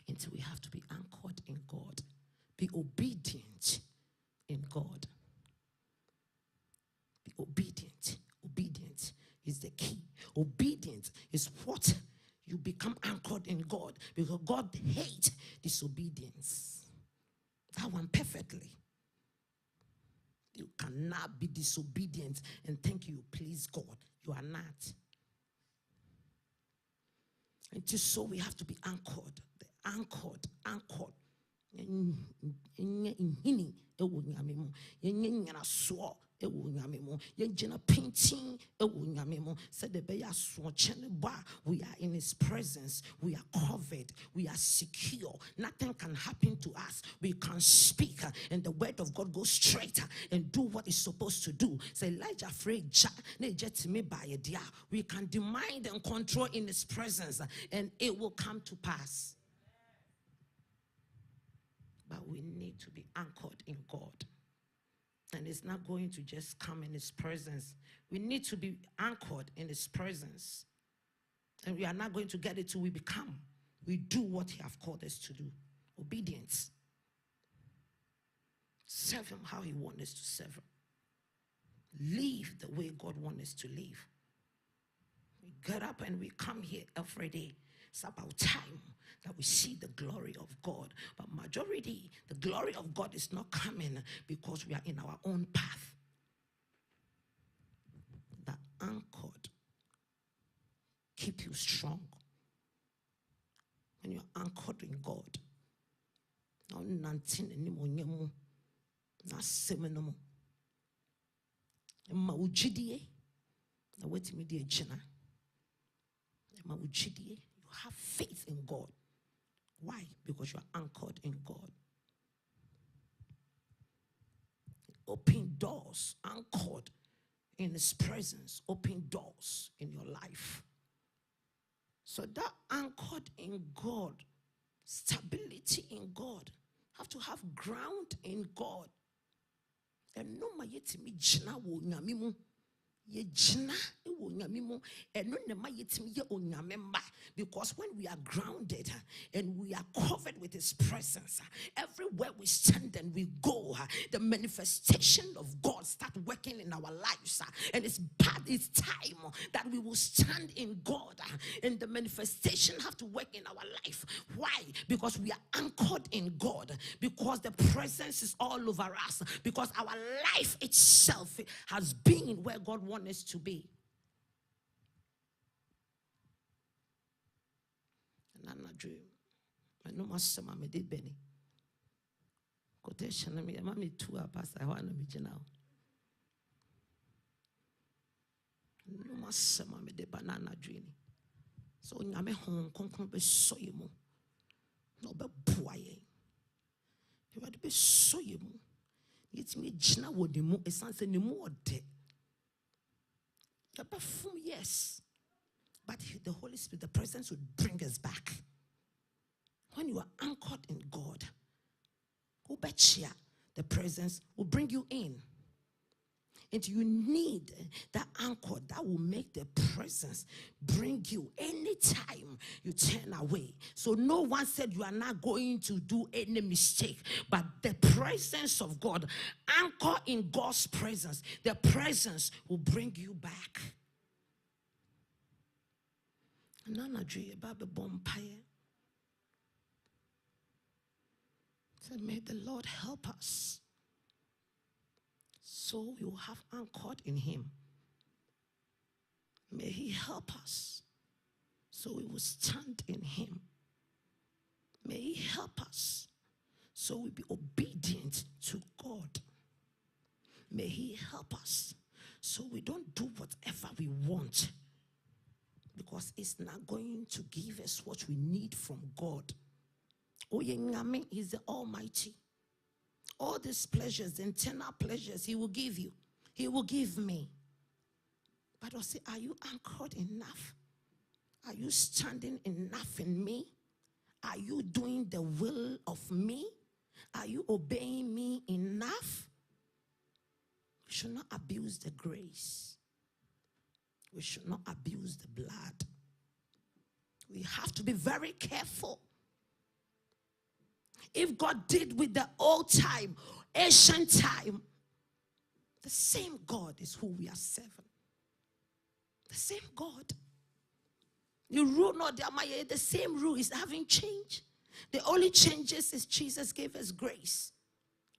Until we have to be anchored in God. Be obedient in God. Be obedient. Obedient is the key. Obedience is what you become anchored in God. Because God hates disobedience. That one perfectly. You cannot be disobedient and think you please God. You are not. And just so we have to be anchored. Anchored. We are in his presence. We are covered. We are secure. Nothing can happen to us. We can speak and the word of God goes straight and do what it's supposed to do. Say Elijah afraid we can demand and control in his presence and it will come to pass. But we need to be anchored in God. And it's not going to just come in his presence. We need to be anchored in his presence. And we are not going to get it till we become. We do what he has called us to do. Obedience. Serve him how he wants us to serve him. Live the way God wants us to live. We get up and we come here every day. It's about time that we see the glory of God. But majority, the glory of God is not coming because we are in our own path. That anchored keep you strong. When you're anchored in God, you have faith in God. Why? Because you are anchored in God. Open doors, anchored in his presence. Open doors in your life. So that anchored in God, stability in God, have to have ground in God. And no ma yetimi jina wo nyame mu. Ye jina e wo nyame mu. And no ne ma yetimi ye onyame mba. Because when we are grounded and we are covered with his presence, everywhere we stand and we go, the manifestation of God start working in our lives. And it's time that we will stand in God. And the manifestation have to work in our life. Why? Because we are anchored in God. Because the presence is all over us. Because our life itself has been where God wants us to be. Nana dream. I know my son, I did Benny. Quotation, I mean, mammy 2 hours. I want to be general. No, my son, I did banana dream. So, Yame home, concrete be so you mo. No, but boy, you had to be so you mo. It's me, Jina would the mo, a sense any more dead. Yes. But the Holy Spirit, the presence would bring us back. When you are anchored in God, the presence will bring you in. And you need that anchor that will make the presence bring you anytime you turn away. So no one said you are not going to do any mistake. But the presence of God, anchor in God's presence, the presence will bring you back. Nana Dre Baba Bompire. So may the Lord help us. So we will have anchored in him. May he help us. So we will stand in him. May he help us. So we be obedient to God. May he help us. So we don't do whatever we want. Because it's not going to give us what we need from God. Oyengame is the Almighty. All these pleasures, the internal pleasures, he will give you. He will give me. But I say, are you anchored enough? Are you standing enough in me? Are you doing the will of me? Are you obeying me enough? We should not abuse the grace. We should not abuse the blood. We have to be very careful. If God did with the old time, ancient time, the same God is who we are serving. The same God. The rule, not the same rule is having changed. The only changes is Jesus gave us grace.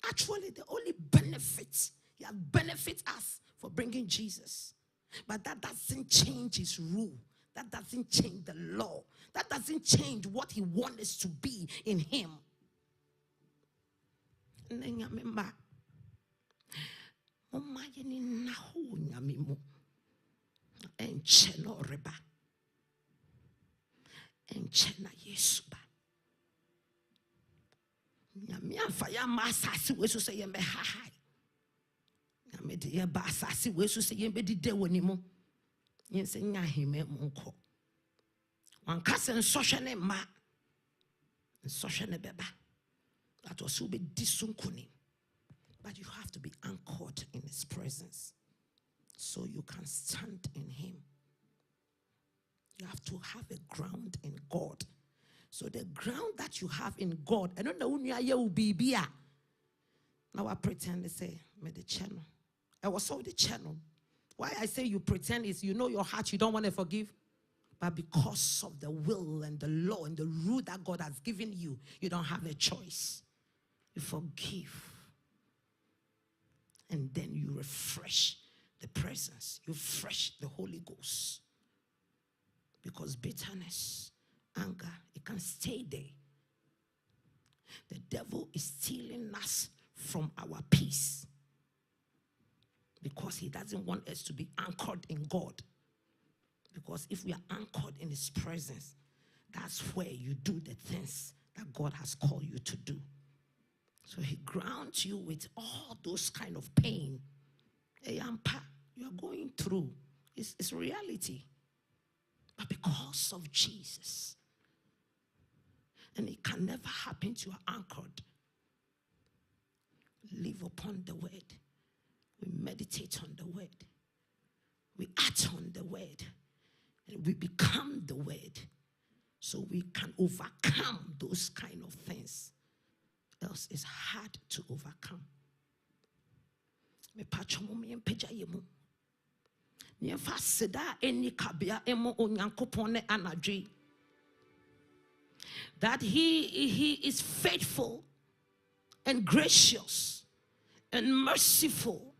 Actually, the only benefit, he has benefited us for bringing Jesus. But that doesn't change his rule. That doesn't change the law. That doesn't change what he wants us to be in him. That was will be disunkuni. But you have to be anchored in his presence so you can stand in him. You have to have a ground in God. So the ground that you have in God, I don't know when you will be here. Now I pretend to say, me the channel. I was so the channel. Why I say you pretend is you know your heart, you don't want to forgive. But because of the will and the law and the rule that God has given you, you don't have a choice. You forgive. And then you refresh the presence. You refresh the Holy Ghost. Because bitterness, anger, it can stay there. The devil is stealing us from our peace. Because he doesn't want us to be anchored in God. Because if we are anchored in his presence, that's where you do the things that God has called you to do. So he grounds you with all those kind of pain. You are going through. It's reality. But because of Jesus, and it can never happen to you are anchored. Live upon the word. We meditate on the word. We act on the word. And we become the word. So we can overcome those kind of things. Else it's hard to overcome. That he is faithful and gracious and merciful.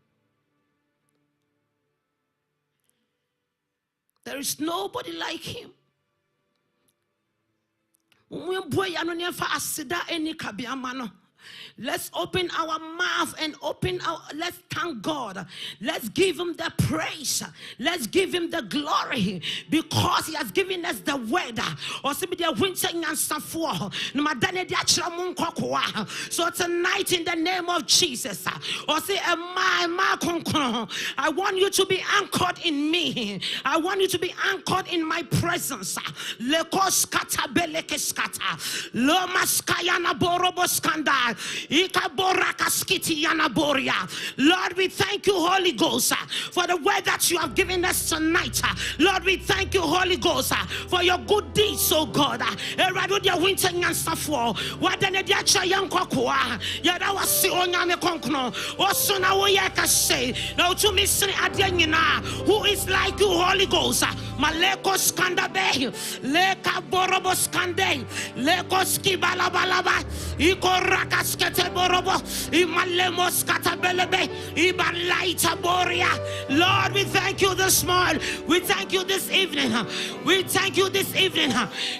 There is nobody like him. Let's open our mouth and let's thank God. Let's give him the praise. Let's give him the glory because he has given us the word. So tonight in the name of Jesus, I want you to be anchored in me. I want you to be anchored in my presence. Lord, we thank you, Holy Ghost, for the word that you have given us tonight. Lord, we thank you, Holy Ghost, for your good deeds, oh God. Who is like you, Holy Ghost? Malekos Kandabe, Leka Borobos Kande, Lekos Kibalabalaba, Ikorakasket Borobo, Imalemos Katabelebe, Ibalaita Boria. Lord, we thank you this morning. We thank you this evening. We thank you this evening.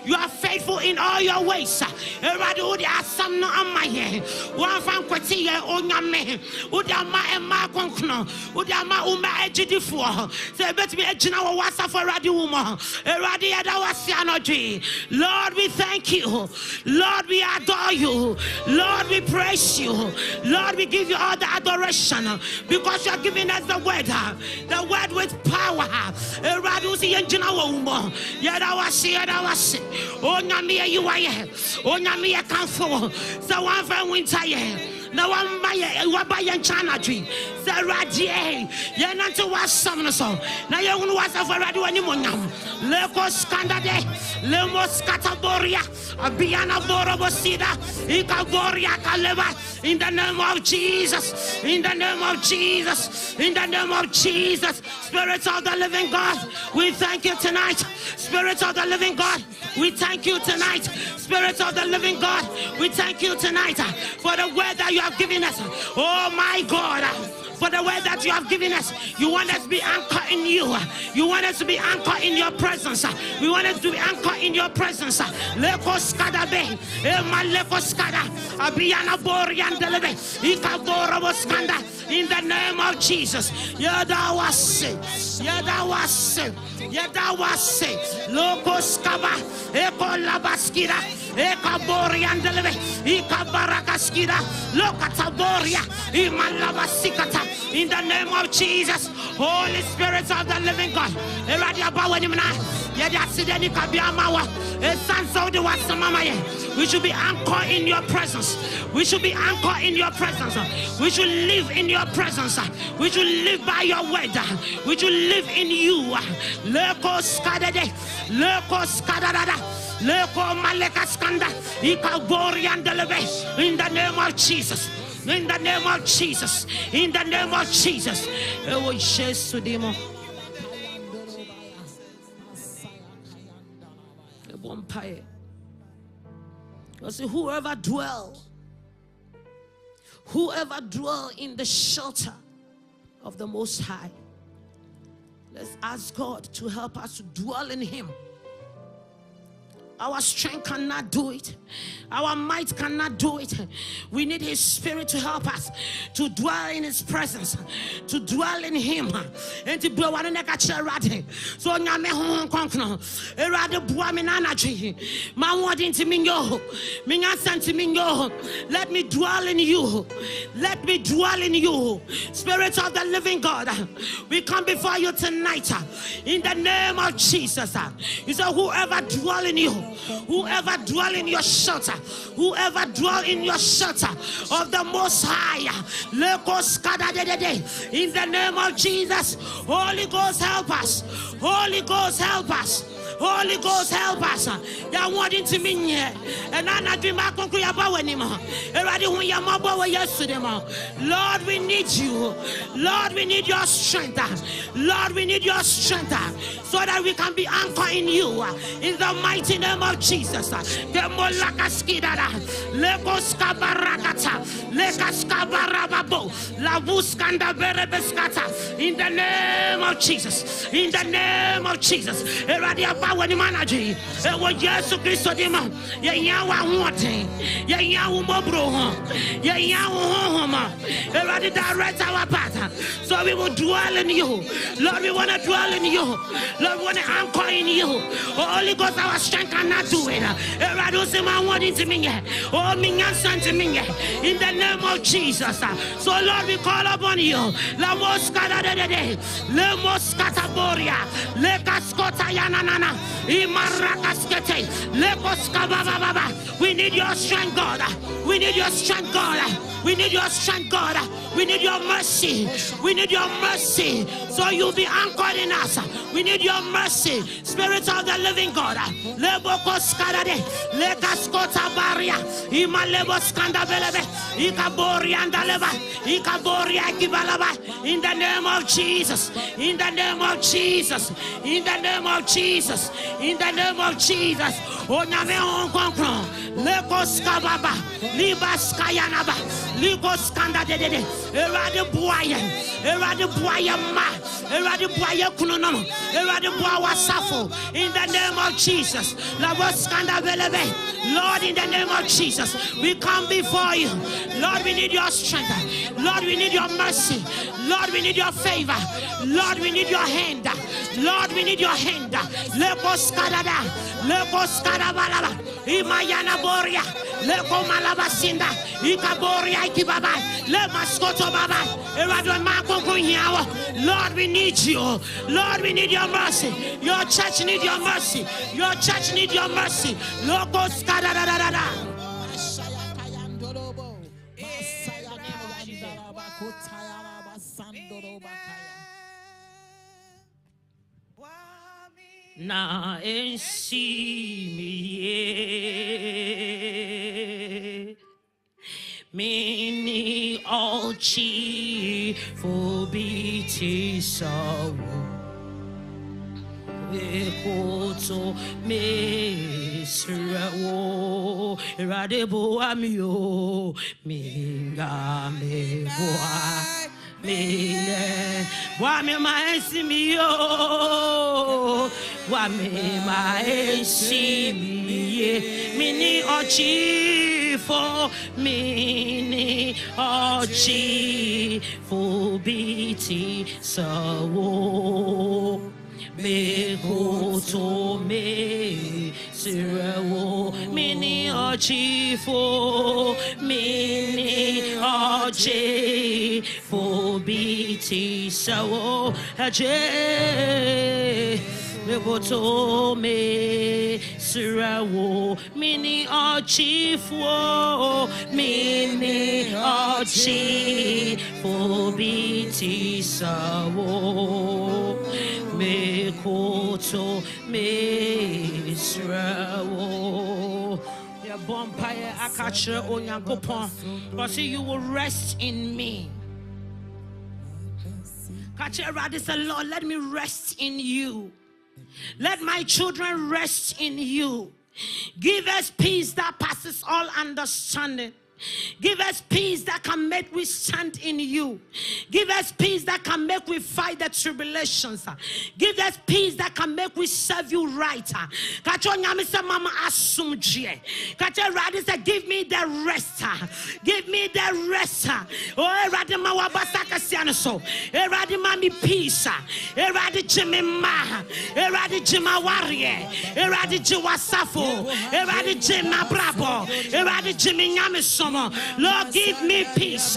You are faithful in all your ways. Everybody, some no amaye. One from Quatia, Onyame, Udama and Marconkno, Udama Uma Ejidifo. Say, bet me Ejina Wasa for Radiuma, Eradia Dawasianoji. Lord, we thank you. Lord, we adore you. Lord, we praise you. Lord, we give you all the adoration because you are giving us the word with power. Eradusi Enjina Wumbo, Yadawasi, Yadawasi. Onyamia, you are here. Onyamia can't fall. So one from winter. Now I'm buying China tree. Saradie, Yananto was some so. Now you was of a radio anymore. Lekos Kandade, Lemos Cataboria, Abiana Borobosida, Ikaboria Kaleva, in the name of Jesus, in the name of Jesus, in the name of Jesus, Spirit of the living God, we thank you tonight. Spirit of the living God, we thank you tonight. Spirit of the living God, we thank you tonight for the word that you have given us. Oh my God, for the word that you have given us. You want us to be anchored in you. You want us to be anchored in your presence. We want us to be anchored in your presence. Lekoskada be, Lekoskada, Abiana Borian Delebe, Ikaboroboskanda, in the name of Jesus. Yadawase, Yadawase, Yadawase, Lokoskaba, Ekolabaskida, Ekaborian Delebe, Ikabarakaskida, Lokataboria, Imalabasikata. In the name of Jesus, Holy Spirit of the living God, We should be anchored in your presence. We should be anchored in your presence. We should live in your presence. We should live by your word. We should live in you. Leko skadade, leko skadada, leko malekaskanda, ikaboriandelebe. In the name of Jesus. In the name of Jesus. In the name of Jesus. Whoever dwell in the shelter of the Most High, let's ask God to help us to dwell in Him. Our strength cannot do it. Our might cannot do it. We need His Spirit to help us to dwell in His presence, to dwell in Him. And to blow one neck at your radi. So Name Hong Kong, Erade Buaminanaji, Mawadi to Mingo, Mingasan to Mingo. Let me dwell in you. Let me dwell in you. Spirit of the living God, we come before you tonight in the name of Jesus. You say, whoever dwell in you, whoever dwell in your shelter, whoever dwell in your shelter of the Most High, in the name of Jesus, Holy Ghost help us, Holy Ghost help us, Holy Ghost help us. Ya wanting to mean here, and I dream I can create about anymore. Lord, we need you. Lord, we need your strength. Lord, we need your strength so that we can be anchored in you. In the mighty name of Jesus. In the name of Jesus. In the name of Jesus. When you manage it, was Jesus Christ, direct our path. So we will dwell in you. Lord, we want to dwell in you. Lord, we want to anchor in you. Holy Ghost, our strength cannot do it. In the name of Jesus. So Lord, we call upon you. We need your strength, God. We need your strength, God. We need your strength, God. We need your mercy. We need your mercy. So you'll be anchored in us. We need your mercy. Spirit of the living God. In the name of Jesus. In the name of Jesus. In the name of Jesus. In the name of Jesus. Lekos kababa, libas kayanaba, likos kanda de erade buaya ma, erade buaya kunono, erade buawa safo. In the name of Jesus, labos kanda belebe. Lord, in the name of Jesus, we come before you. Lord, we need your strength. Lord, we need your mercy. Lord, we need your favor. Lord, we need your hand. Lord, we need your hand. Lekos kadada, lekos kadabalaba. Imayana boria, leko malabasinda, ikaboria ikibaba, le maskoto baba, eradwa mako kunyawo. Lord, we need you. Lord, we need your mercy. Your church need your mercy. Your church need your mercy. Loko skada da da da da. Na ensi mini ochi fobiti sawo ekoto mesrawo radebo amio minga meboa Mine, wame maesimiyo, wame maesimiye, mini ochifo, mini ochifo biti sawo. Me koto me sirewo mini ochifo mini ochi fo biti sawo aje Megoto me sirawo mini ochifo mini ochifo biti sawo mekoto me sirawo ya bompire akache onyankopon because you will rest in me. Kache say, Lord, let me rest in you. Let my children rest in you. Give us peace that passes all understanding. Give us peace that can make we stand in you. Give us peace that can make we fight the tribulations. Give us peace that can make we serve you right. Mama asumje. Give me the rest. Give me the rest. Oh, Radima wabasaka sianaso. Radima mi peace. Radi jimima. Radi jimawarie. Radi jiwasafo. Radi jimabrabo. Radi jiminyamiso. Lord, give me peace.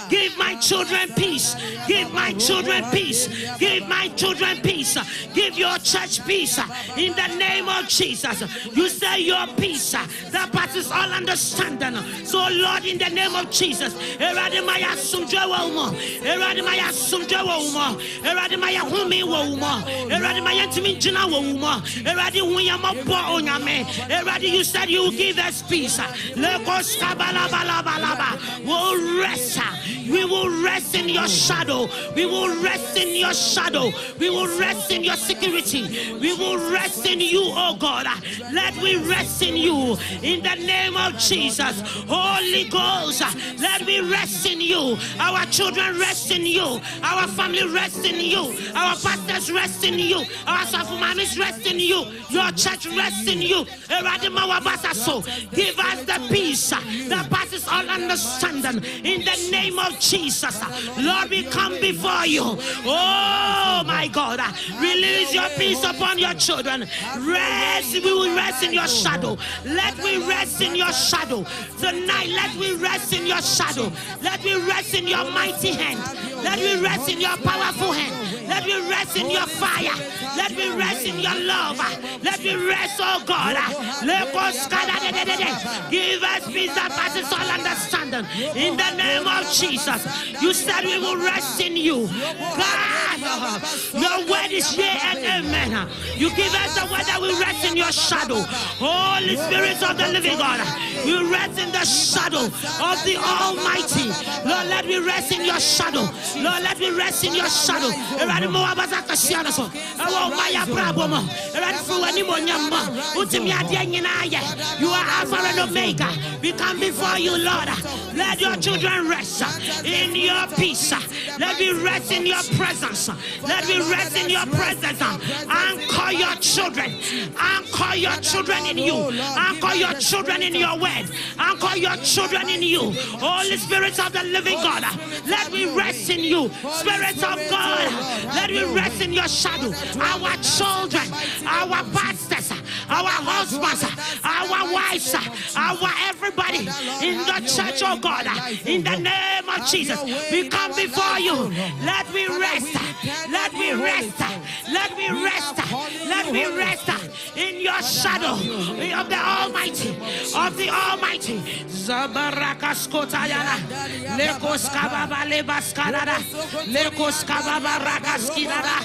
Give my children peace. Give my children peace. Give my children peace. Give my children peace. Give your church peace. In the name of Jesus. You say your peace that passes all understanding. So Lord, in the name of Jesus. Eradimaya sumjawa umo. Eradimaya sumjawa umo. Eradimaya humi wa umo. Eradimaya timinjina wa umo. You said you will give us peace. We'll rest. We will rest in your shadow. We will rest in your shadow. We will rest in your security. We will rest in you, oh God. Let we rest in you in the name of Jesus. Holy Ghost, let me rest in you. Our children rest in you. Our family rest in you. Our pastors rest in you. Our mamas rest in you. Your church rests in you. Give us the peace that passes all understanding in the name of Jesus. Lord, we come before you. Oh my God, release your peace upon your children. Rest, we will rest in your shadow. Let me rest in your shadow. Tonight, let me rest in your shadow. Let me rest in your mighty hand. Let me rest in your powerful hand. Let me rest in your fire. Let me rest in your love. Let me rest, oh God. Give us peace that passes all understanding. In the name of Jesus. You said we will rest in you. God, your word is yea and amen. You give us the word that we rest in your shadow. Holy Spirit of the living God, we rest in the shadow of the Almighty. Lord, let me rest in your shadow. Lord, let me rest in your shadow. You are Alpha and Omega. We come before you, Lord. Let your children rest in your peace. Let me rest in your presence. Let me rest in your presence. Anchor your children. Anchor your children in you. Anchor your children in your word. Anchor your children in you. Holy Spirit of the living God, let me rest in you. Spirit of God, let me rest in your shadow. Our children, our pastors, our husbands, our wives, our everybody in the church, oh God, in the name of Jesus, we come before you. Let me rest. Let me rest. Let me rest. Let me rest in your shadow of the Almighty. Of the Almighty. Zabarakas Kotayana. Lekos Kababa Lebaskanada. Lekos Kababa Rakaskidada.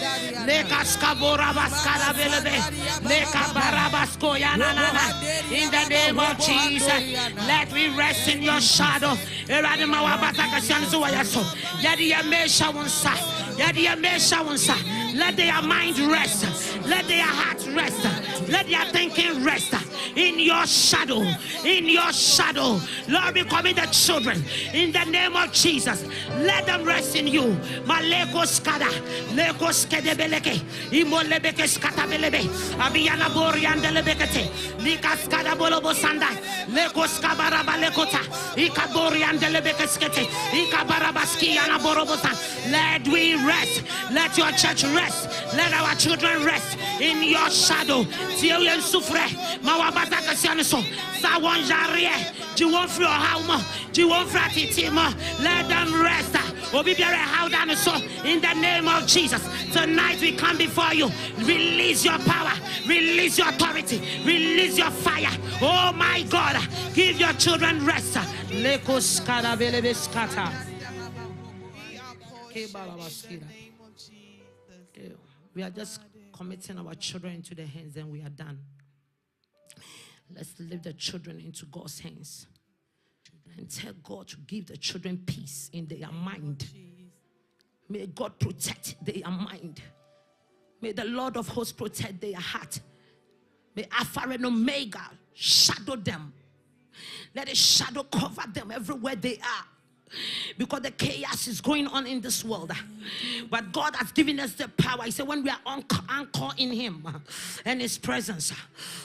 Lekas Kabora Baskada Belebe. Lekabarabas Koyanana. In the name of Jesus, let me rest in your shadow. Let their mind rest. Let their heart rest. Let their thinking rest in your shadow. In your shadow. Lord, we commit the children in the name of Jesus. Let them rest in you. Maleko skada, leko skedebeleke, imolebeke skatabelebe, abiyana boriandelebekete, lika skada bolobo sanda, leko skabaraba lekota, ikaboriandelebeke skete, ikabarabaski yana borobosa. Let we rest. Let your church rest. Let our children rest in your shadow. Tiyan sufre, mawabata kasianiso, sawon jarie, jiwon fro hauma, jiwon fratitima. Let them rest. Obi biara how down so in the name of Jesus. Tonight we come before you. Release your power, release your authority, release your fire. Oh my God, give your children rest. We are just committing our children into the hands and we are done. Let's leave the children into God's hands and tell God to give the children peace in their mind. May God protect their mind. May the Lord of hosts protect their heart. May Alpha and Omega shadow them. Let a shadow cover them everywhere they are. Because the chaos is going on in this world, but God has given us the power. He said when we are anchored in Him and His presence,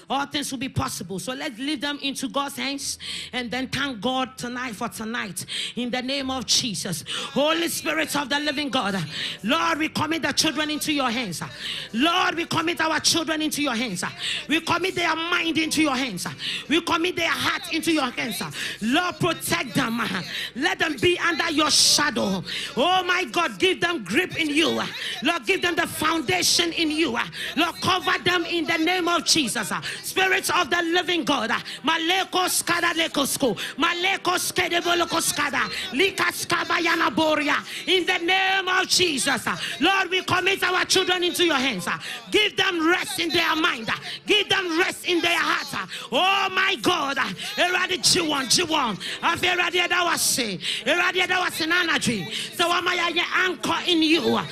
all things will be possible. So let's leave them into God's hands and then thank God tonight for tonight in the name of Jesus. Holy Spirit of the living God, Lord, we commit the children into your hands. Lord, we commit our children into your hands. We commit their mind into your hands. We commit their heart into your hands. Lord, protect them. Let them be under your shadow. Oh my God, give them grip in you. Lord, give them the foundation in you. Lord, cover them in the name of Jesus. Spirits of the living God, Maleko skada lekosko, Maleko skedeboloko skada, Likaskaba yana boria. In the name of Jesus, Lord, we commit our children into your hands. Give them rest in their mind. Give them rest in their heart. Oh my God, Eradi Jiwon, Aferadi Adawase. That was an energy. So am I anchor in you, Lord?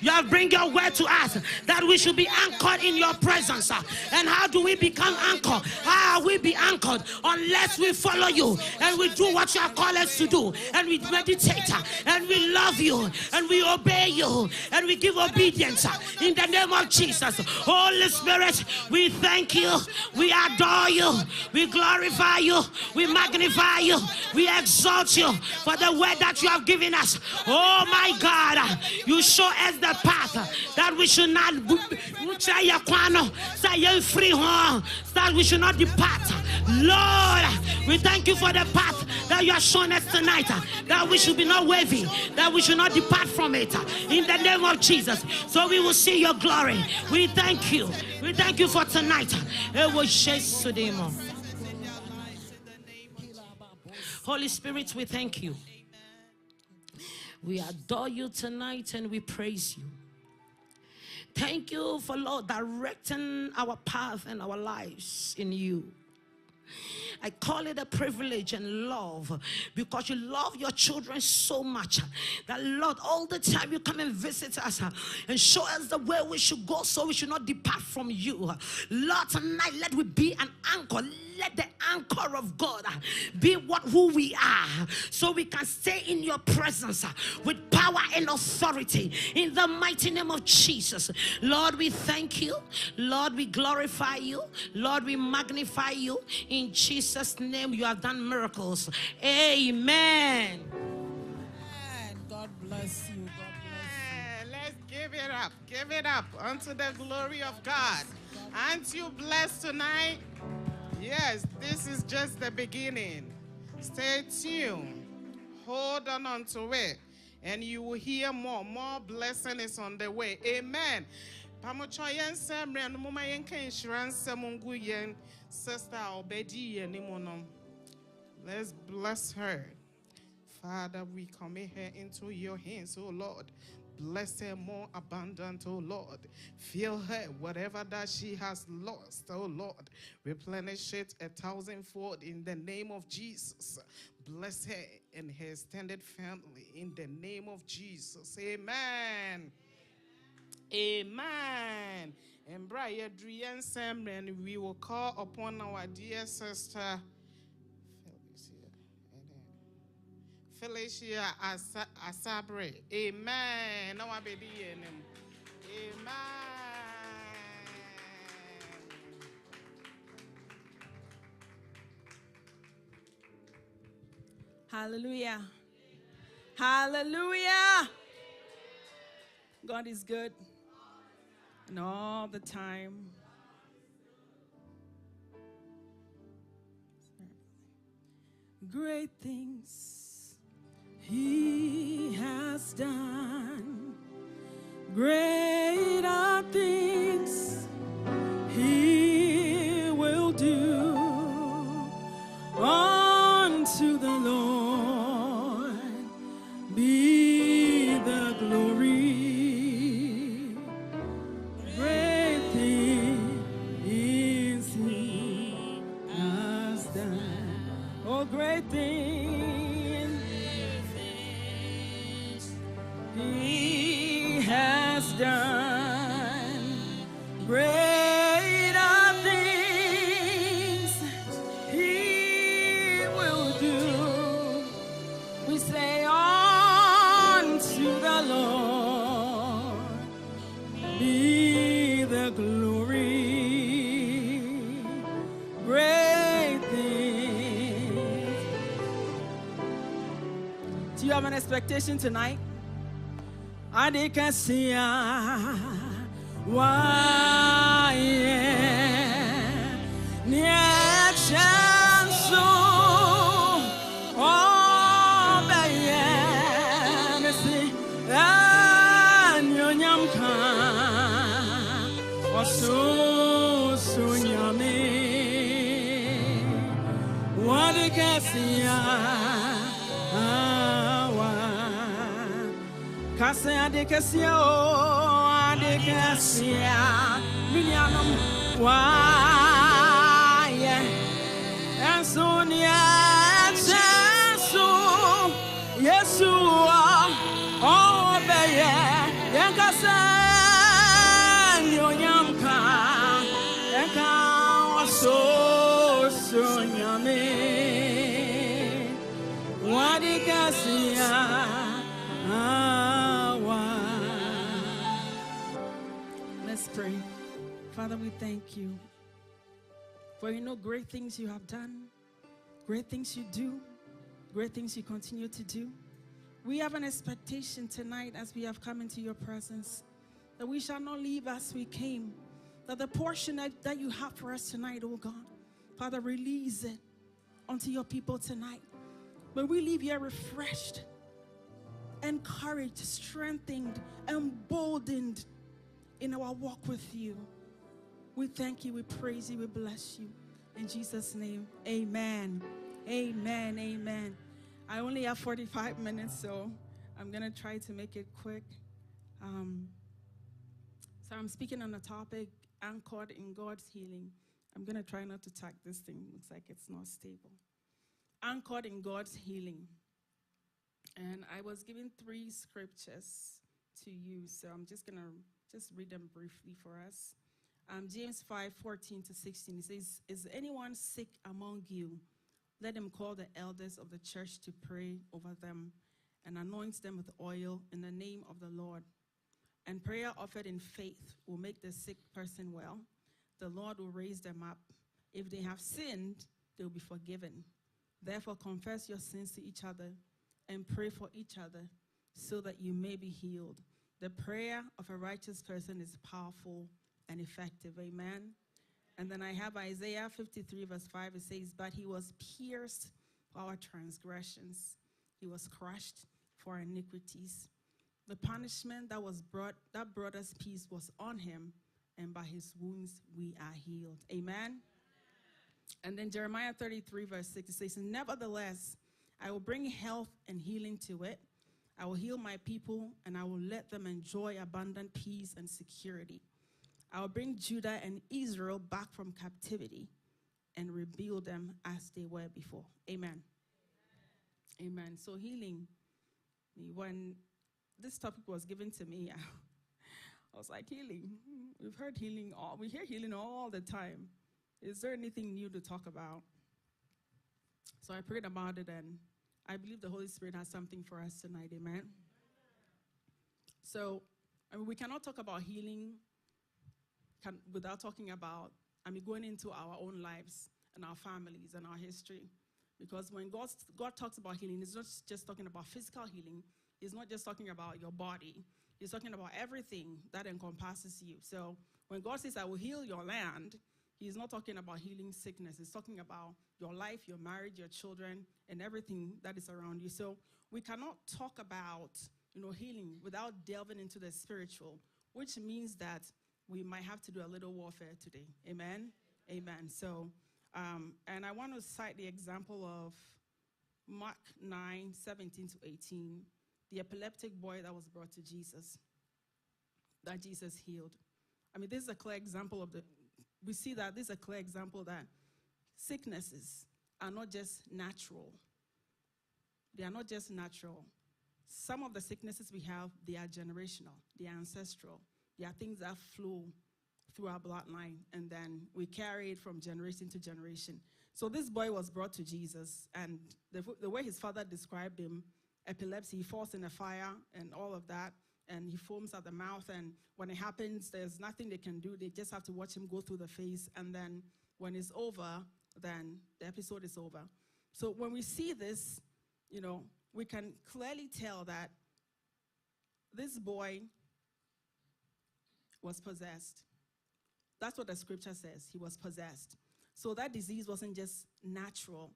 You have bring your word to us that we should be anchored in your presence. And how do we become anchored? How we be anchored unless we follow you and we do what you have called us to do, and we meditate and we love you and we obey you and we give obedience in the name of Jesus. Holy Spirit, we thank you, we adore you, we glorify you, we magnify you, we exalt you for the word that you have given us. Oh my God, you show us the path that we should not that we should not depart. Lord, we thank you for the path that you have shown us tonight, that we should be not wavy, that we should not depart from it in the name of Jesus, so we will see your glory. We thank you for tonight. Holy Spirit, we thank you. We adore you tonight and we praise you. Thank you for, Lord, directing our path and our lives in you. I call it a privilege and love, because you love your children so much that, Lord, all the time you come and visit us and show us the way we should go, so we should not depart from you. Lord, tonight let we be an anchor. Let the anchor of God be who we are, so we can stay in your presence with power and authority in the mighty name of Jesus. Lord, we thank you. Lord, we glorify you. Lord, we magnify you. In Jesus' name, you have done miracles. Amen. God bless you. God bless you. Let's give it up unto the glory of God. Aren't you blessed tonight? Yes, this is just the beginning. Stay tuned. Hold on onto it, and you will hear more. More blessing is on the way. Amen. Pamochoyen semre no mama yenka insurance mungu yen sister obedi yenimono. Let's bless her. Father, we commit her into your hands, oh Lord. Bless her more abundant, oh Lord. Fill her, whatever that she has lost, oh Lord. Replenish it 1,000-fold in the name of Jesus. Bless her and her extended family in the name of Jesus. Amen. Amen. And Brian Drian Samren, we will call upon our dear sister Felicia Asabre. Amen. No one be Amen. Hallelujah. Hallelujah. God is good. And all the time. Great things He has done greater things. He will do unto the Lord be the glory. Great things He has done. Oh, great things He has done. Greater things He will do. We say unto the Lord be the glory. Great things. Do you have an expectation tonight? I can see why near chance oh baby see and yonyam kan so nyame what can see Kase adekasia o adekasia minianum waye ensonia chesu Yesu o beye yankasa nyonyamka yanka so nyame wadekasia Let's pray. Father, we thank you for you know great things you have done, great things you do, great things you continue to do. We have an expectation tonight as we have come into your presence that we shall not leave as we came, that the portion that you have for us tonight, oh God, Father, release it unto your people tonight. But we leave here refreshed, encouraged, strengthened, emboldened in our walk with you. We thank you, we praise you, we bless you. In Jesus' name, amen. Amen, amen. I only have 45 minutes, so I'm going to try to make it quick. So I'm speaking on a topic, anchored in God's healing. I'm going to try not to tag this thing. Looks like it's not stable. Anchored in God's healing. And I was given 3 scriptures to use, so I'm just going to read them briefly for us. James 5:14-16, it says, is anyone sick among you? Let him call the elders of the church to pray over them and anoint them with oil in the name of the Lord. And prayer offered in faith will make the sick person well. The Lord will raise them up. If they have sinned, they will be forgiven. Therefore, confess your sins to each other and pray for each other so that you may be healed. The prayer of a righteous person is powerful and effective. Amen. And then I have Isaiah 53:5. It says, but he was pierced for our transgressions. He was crushed for our iniquities. The punishment that brought us peace was on him, and by his wounds we are healed. Amen. And then Jeremiah 33:6, it says, nevertheless, I will bring health and healing to it. I will heal my people, and I will let them enjoy abundant peace and security. I will bring Judah and Israel back from captivity and rebuild them as they were before. Amen. Amen. So healing. When this topic was given to me, I was like, healing. We've heard healing. We hear healing all the time. Is there anything new to talk about? So I prayed about it, and I believe the Holy Spirit has something for us tonight. Amen. So we cannot talk about healing without talking about, going into our own lives and our families and our history. Because when God talks about healing, He's not just talking about physical healing. He's not just talking about your body. He's talking about everything that encompasses you. So when God says, I will heal your land, He's not talking about healing sickness. He's talking about your life, your marriage, your children, and everything that is around you. So we cannot talk about, healing without delving into the spiritual, which means that we might have to do a little warfare today. Amen? Amen. So, and I want to cite the example of Mark 9:17 to 18, the epileptic boy that was brought to Jesus, that Jesus healed. I mean, this is a clear example we see that this is a clear example that sicknesses are not just natural. They are not just natural. Some of the sicknesses we have, they are generational, they are ancestral. They are things that flow through our bloodline, and then we carry it from generation to generation. So this boy was brought to Jesus, and the way his father described him, epilepsy, he falls in a fire and all of that, and he foams at the mouth, and when it happens, there's nothing they can do. They just have to watch him go through the face, and then when it's over, then the episode is over. So when we see this, we can clearly tell that this boy was possessed. That's what the scripture says. He was possessed. So that disease wasn't just natural.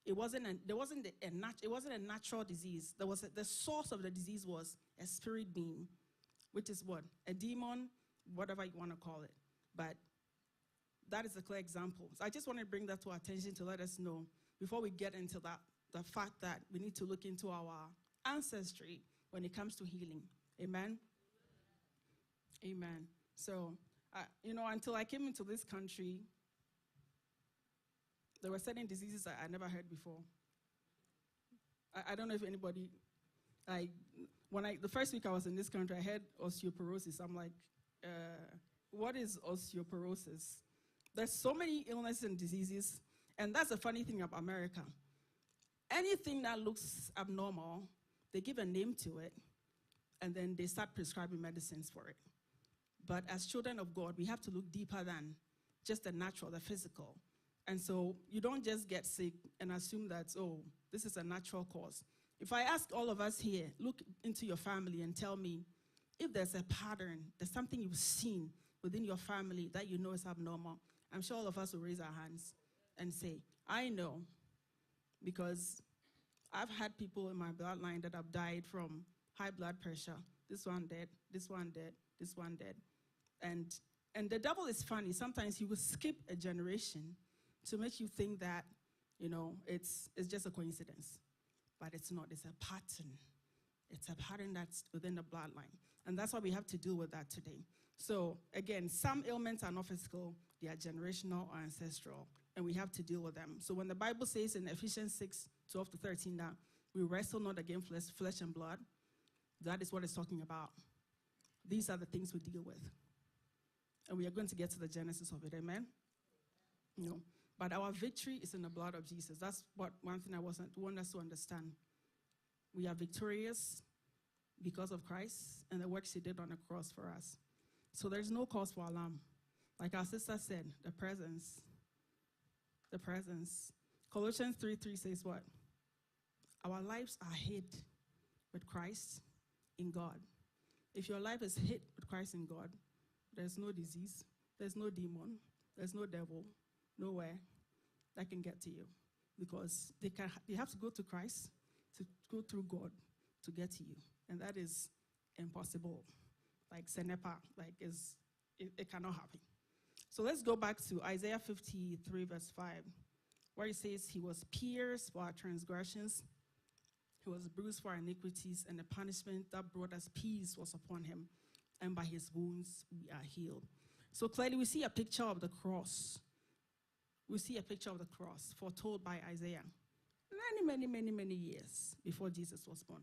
It wasn't a natural disease. The source of the disease was a spirit being, which is what? A demon, whatever you want to call it. But that is a clear example. So I just want to bring that to our attention to let us know, before we get into that, the fact that we need to look into our ancestry when it comes to healing. Amen? Amen. So, until I came into this country, there were certain diseases I never heard before. I don't know if anybody, the first week I was in this country, I heard osteoporosis. I'm like, what is osteoporosis? There's so many illnesses and diseases, and that's the funny thing about America. Anything that looks abnormal, they give a name to it, and then they start prescribing medicines for it. But as children of God, we have to look deeper than just the natural, the physical. And so you don't just get sick and assume that, this is a natural cause. If I ask all of us here, look into your family and tell me if there's a pattern, there's something you've seen within your family that you know is abnormal, I'm sure all of us will raise our hands and say, I know, because I've had people in my bloodline that have died from high blood pressure. This one dead, this one dead, this one dead. And the devil is funny. Sometimes he will skip a generation to make you think that, it's just a coincidence. But it's not. It's a pattern. It's a pattern that's within the bloodline. And that's why we have to deal with that today. So, again, some ailments are not physical. They are generational or ancestral. And we have to deal with them. So when the Bible says in Ephesians 6:12 to 13 that we wrestle not against flesh and blood, that is what it's talking about. These are the things we deal with. And we are going to get to the genesis of it. Amen? But our victory is in the blood of Jesus. That's one thing I want us to understand. We are victorious because of Christ and the works he did on the cross for us. So there's no cause for alarm. Like our sister said, the presence. Colossians 3:3 says what? Our lives are hid with Christ in God. If your life is hid with Christ in God, there's no disease, there's no demon, there's no devil, nowhere that can get to you. Because they have to go to Christ, to go through God to get to you. And that is impossible. Like Senepa, it cannot happen. So let's go back to Isaiah 53 verse 5, where it says, he was pierced for our transgressions, he was bruised for our iniquities, and the punishment that brought us peace was upon him, and by his wounds we are healed. So clearly we see a picture of the cross. We see a picture of the cross foretold by Isaiah many years before Jesus was born.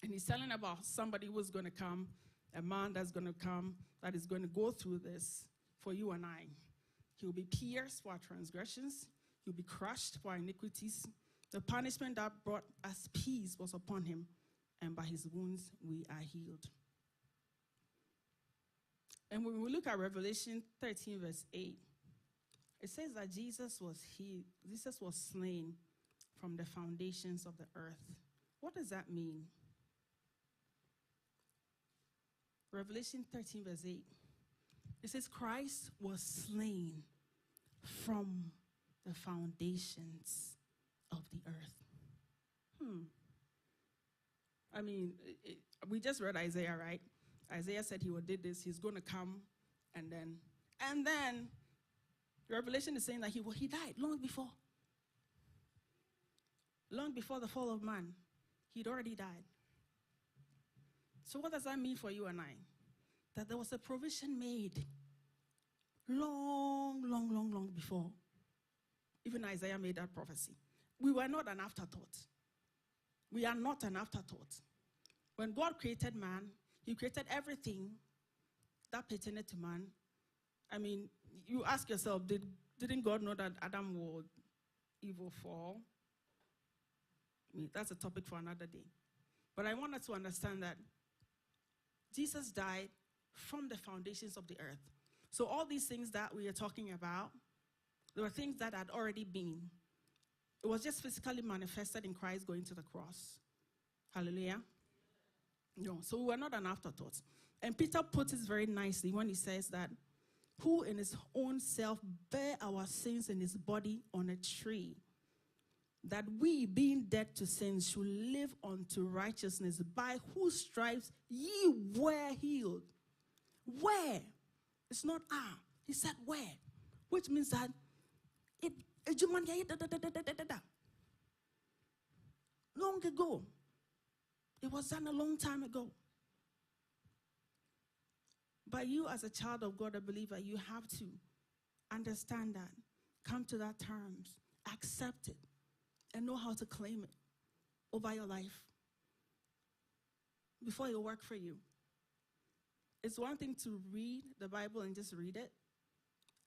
And he's telling about somebody who's going to come, a man that's going to come, that is going to go through this for you and I. He will be pierced for our transgressions. He will be crushed for our iniquities. The punishment that brought us peace was upon him, and by his wounds we are healed. And when we look at Revelation 13 verse 8, it says that Jesus was slain from the foundations of the earth. What does that mean? Revelation 13 verse 8. It says Christ was slain from the foundations of the earth. I mean, we just read Isaiah, right? Isaiah said he would do this, he's going to come, and then Revelation is saying that he died long before. Long before the fall of man, he'd already died. So what does that mean for you and I? That there was a provision made long before even Isaiah made that prophecy. We were not an afterthought. We are not an afterthought. When God created man, he created everything that pertained to man. I mean, you ask yourself, didn't God know that Adam would evil fall? I mean, that's a topic for another day. But I want us to understand that Jesus died from the foundations of the earth. So all these things that we are talking about, there were things that had already been. It was just physically manifested in Christ going to the cross. Hallelujah. No, so we were not an afterthought. And Peter puts it very nicely when he says that, who in his own self bare our sins in his body on a tree, that we, being dead to sins, should live unto righteousness, by whose stripes ye were healed. Where? It's not he said where, which means that long ago. It was done a long time ago. But you as a child of God, a believer, you have to understand that, come to that terms, accept it, and know how to claim it over your life before it will work for you. It's one thing to read the Bible and just read it.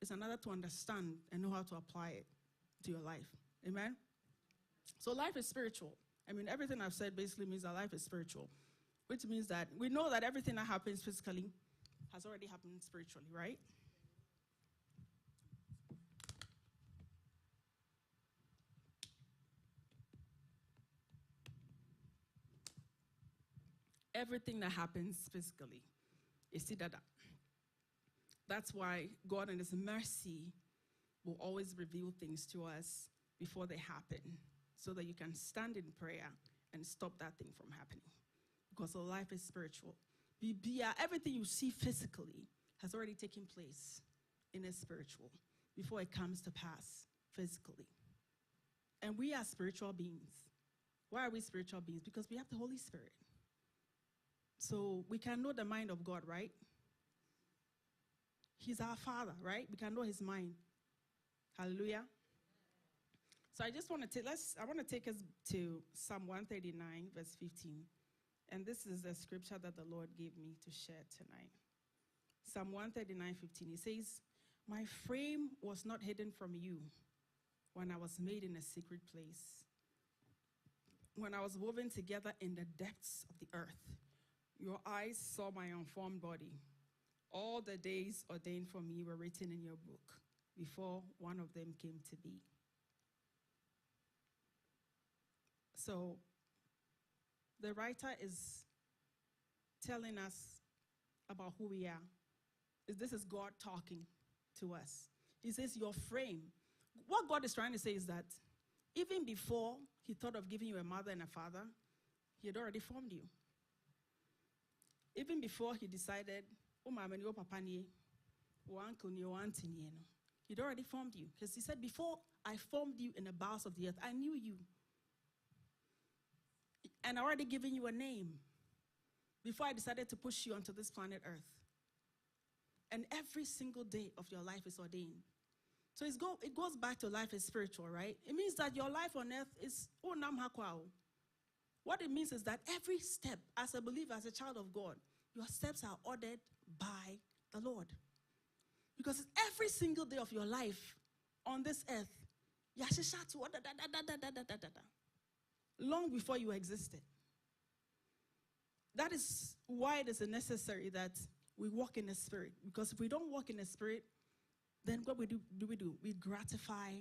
It's another to understand and know how to apply it to your life. Amen? So life is spiritual. I mean, everything I've said basically means that life is spiritual, which means that we know that everything that happens physically has already happened spiritually, right? Everything that happens physically is that. That's why God in his mercy will always reveal things to us before they happen, so that you can stand in prayer and stop that thing from happening. Because our life is spiritual. Everything you see physically has already taken place in a spiritual before it comes to pass physically. And we are spiritual beings. Why are we spiritual beings? Because we have the Holy Spirit. So we can know the mind of God, right? He's our Father, right? We can know his mind. Hallelujah. So I just want to take us to Psalm 139, verse 15. And this is the scripture that the Lord gave me to share tonight. Psalm 139, 15. It says, my frame was not hidden from you when I was made in a secret place, when I was woven together in the depths of the earth. Your eyes saw my unformed body. All the days ordained for me were written in your book before one of them came to be. So the writer is telling us about who we are. This is God talking to us. He says, your frame. What God is trying to say is that even before he thought of giving you a mother and a father, he had already formed you. Even before he decided, oh, mama, your papa, your uncle, your auntie, he'd already formed you. Because he said, before I formed you in the bowels of the earth, I knew you. And I already given you a name before I decided to push you onto this planet Earth. And every single day of your life is ordained. So it goes back to life is spiritual, right? It means that your life on earth is what it means is that every step as a believer, as a child of God, your steps are ordered by the Lord. Because every single day of your life on this earth, long before you existed. That is why it is necessary that we walk in the Spirit. Because if we don't walk in the Spirit, then what do? We gratify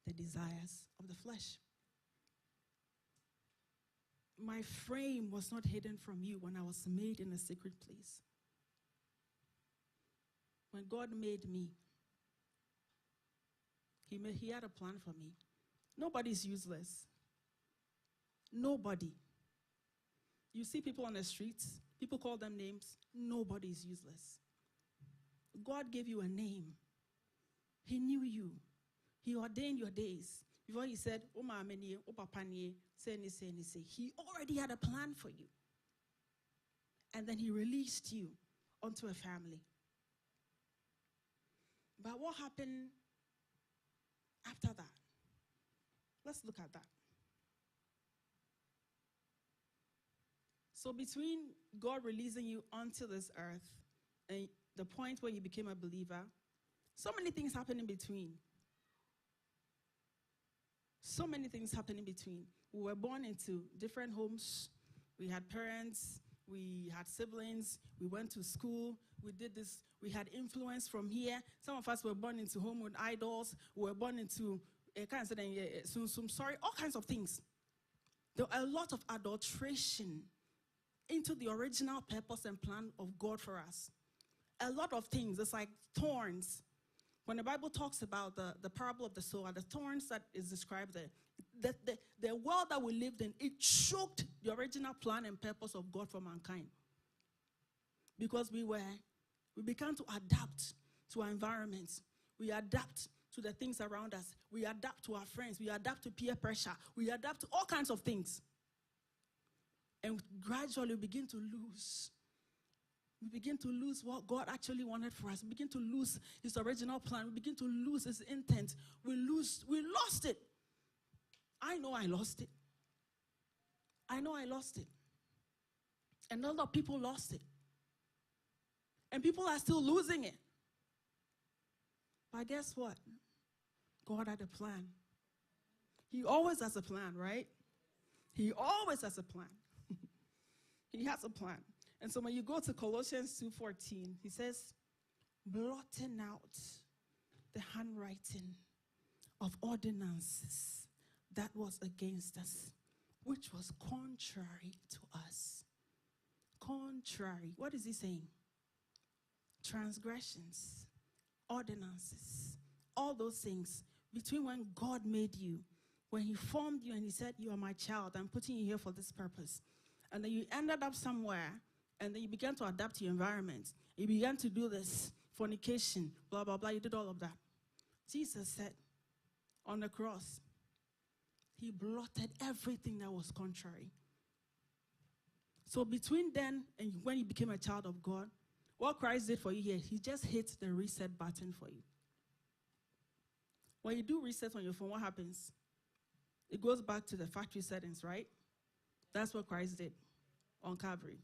the desires of the flesh. My frame was not hidden from you when I was made in a secret place. When God made me, He had a plan for me. Nobody's useless. Nobody. You see people on the streets, people call them names. Nobody's useless. God gave you a name. He knew you. He ordained your days. Before he said, "Oh, my many, oh, papa, say. He already had a plan for you. And then he released you onto a family. But what happened after that? Let's look at that. So between God releasing you onto this earth and the point where you became a believer, so many things happened in between. So many things happened in between. We were born into different homes. We had parents. We had siblings. We went to school. We did this. We had influence from here. Some of us were born into home with idols. We were born into all kinds of things. There were a lot of adulteration into the original purpose and plan of God for us. A lot of things. It's like thorns. When the Bible talks about the parable of the sower, the thorns that is described there, the world that we lived in, it choked the original plan and purpose of God for mankind. Because we began to adapt to our environments. We adapt to the things around us. We adapt to our friends. We adapt to peer pressure. We adapt to all kinds of things. And gradually we begin to lose. We begin to lose what God actually wanted for us. We begin to lose his original plan. We begin to lose his intent. We lost it. I know I lost it. I know I lost it. And a lot of people lost it. And people are still losing it. But guess what? God had a plan. He always has a plan, right? He always has a plan. He has a plan. And so when you go to Colossians 2:14, he says, blotting out the handwriting of ordinances that was against us, which was contrary to us. Contrary. What is he saying? Transgressions, ordinances, all those things between when God made you, when he formed you and he said, you are my child, I'm putting you here for this purpose. And then you ended up somewhere, and then you began to adapt to your environment. You began to do this, fornication, blah, blah, blah. You did all of that. Jesus said on the cross, he blotted everything that was contrary. So between then and when you became a child of God, what Christ did for you here, he just hit the reset button for you. When you do reset on your phone, what happens? It goes back to the factory settings, right? That's what Christ did on Calvary.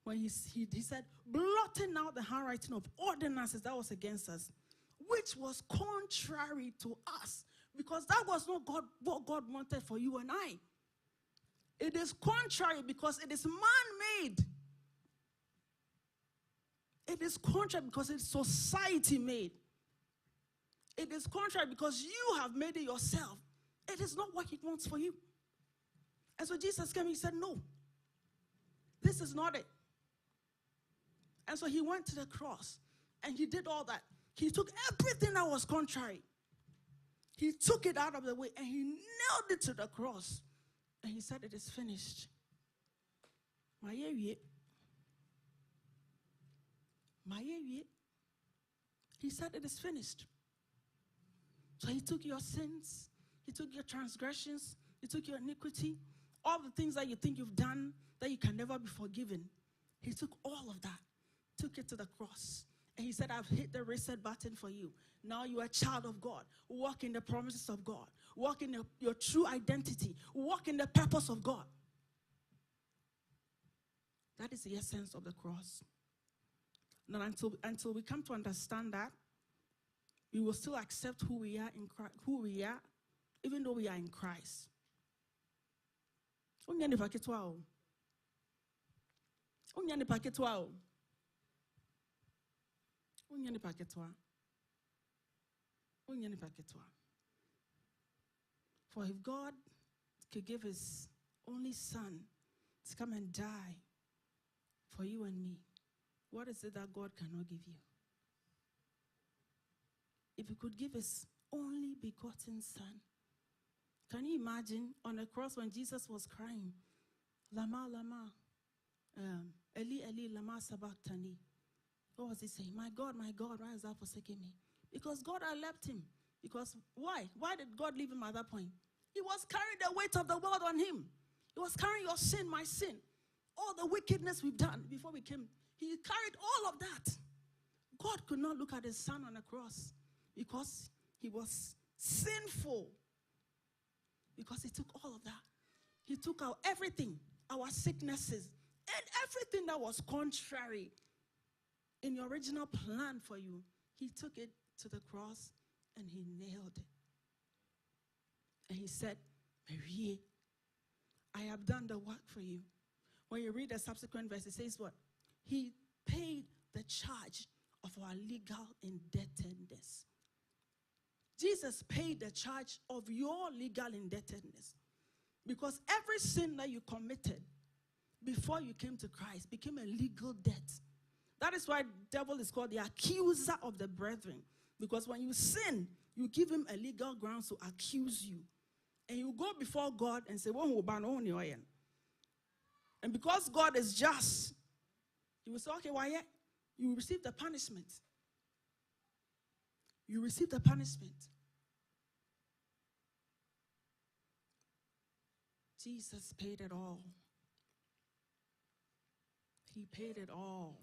When he said, blotting out the handwriting of ordinances that was against us, which was contrary to us, because that was not what God wanted for you and I. It is contrary because it is man-made. It is contrary because it's society-made. It is contrary because you have made it yourself. It is not what he wants for you. And so Jesus came and he said, no, this is not it. And so he went to the cross and he did all that. He took everything that was contrary. He took it out of the way and he nailed it to the cross. And he said, it is finished. He said, it is finished. So he took your sins, he took your transgressions, he took your iniquity, all the things that you think you've done that you can never be forgiven. He took all of that, took it to the cross. And he said, I've hit the reset button for you. Now you are a child of God. Walk in the promises of God. Walk in your true identity. Walk in the purpose of God. That is the essence of the cross. Now, until we come to understand that, we will still accept who we are in Christ, even though we are in Christ. For if God could give his only son to come and die for you and me, what is it that God cannot give you? If he could give his only begotten Son. Can you imagine on the cross when Jesus was crying, Lama, Lama, Eli, Eli, Lama Sabachthani. What was he saying? My God, why has thou forsaken me? Because God had left him. Because why? Why did God leave him at that point? He was carrying the weight of the world on him. He was carrying your sin, my sin. All the wickedness we've done before we came. He carried all of that. God could not look at his son on the cross because he was sinful. Because he took all of that. He took out everything, our sicknesses, and everything that was contrary in your original plan for you. He took it to the cross and he nailed it. And he said, Marie, I have done the work for you. When you read the subsequent verse, it says what? He paid the charge of our legal indebtedness. Jesus paid the charge of your legal indebtedness. Because every sin that you committed before you came to Christ became a legal debt. That is why the devil is called the accuser of the brethren. Because when you sin, you give him a legal grounds to accuse you. And you go before God and say, and because God is just, he will say, okay, why yet? You receive the punishment. You receive the punishment. Jesus paid it all. He paid it all.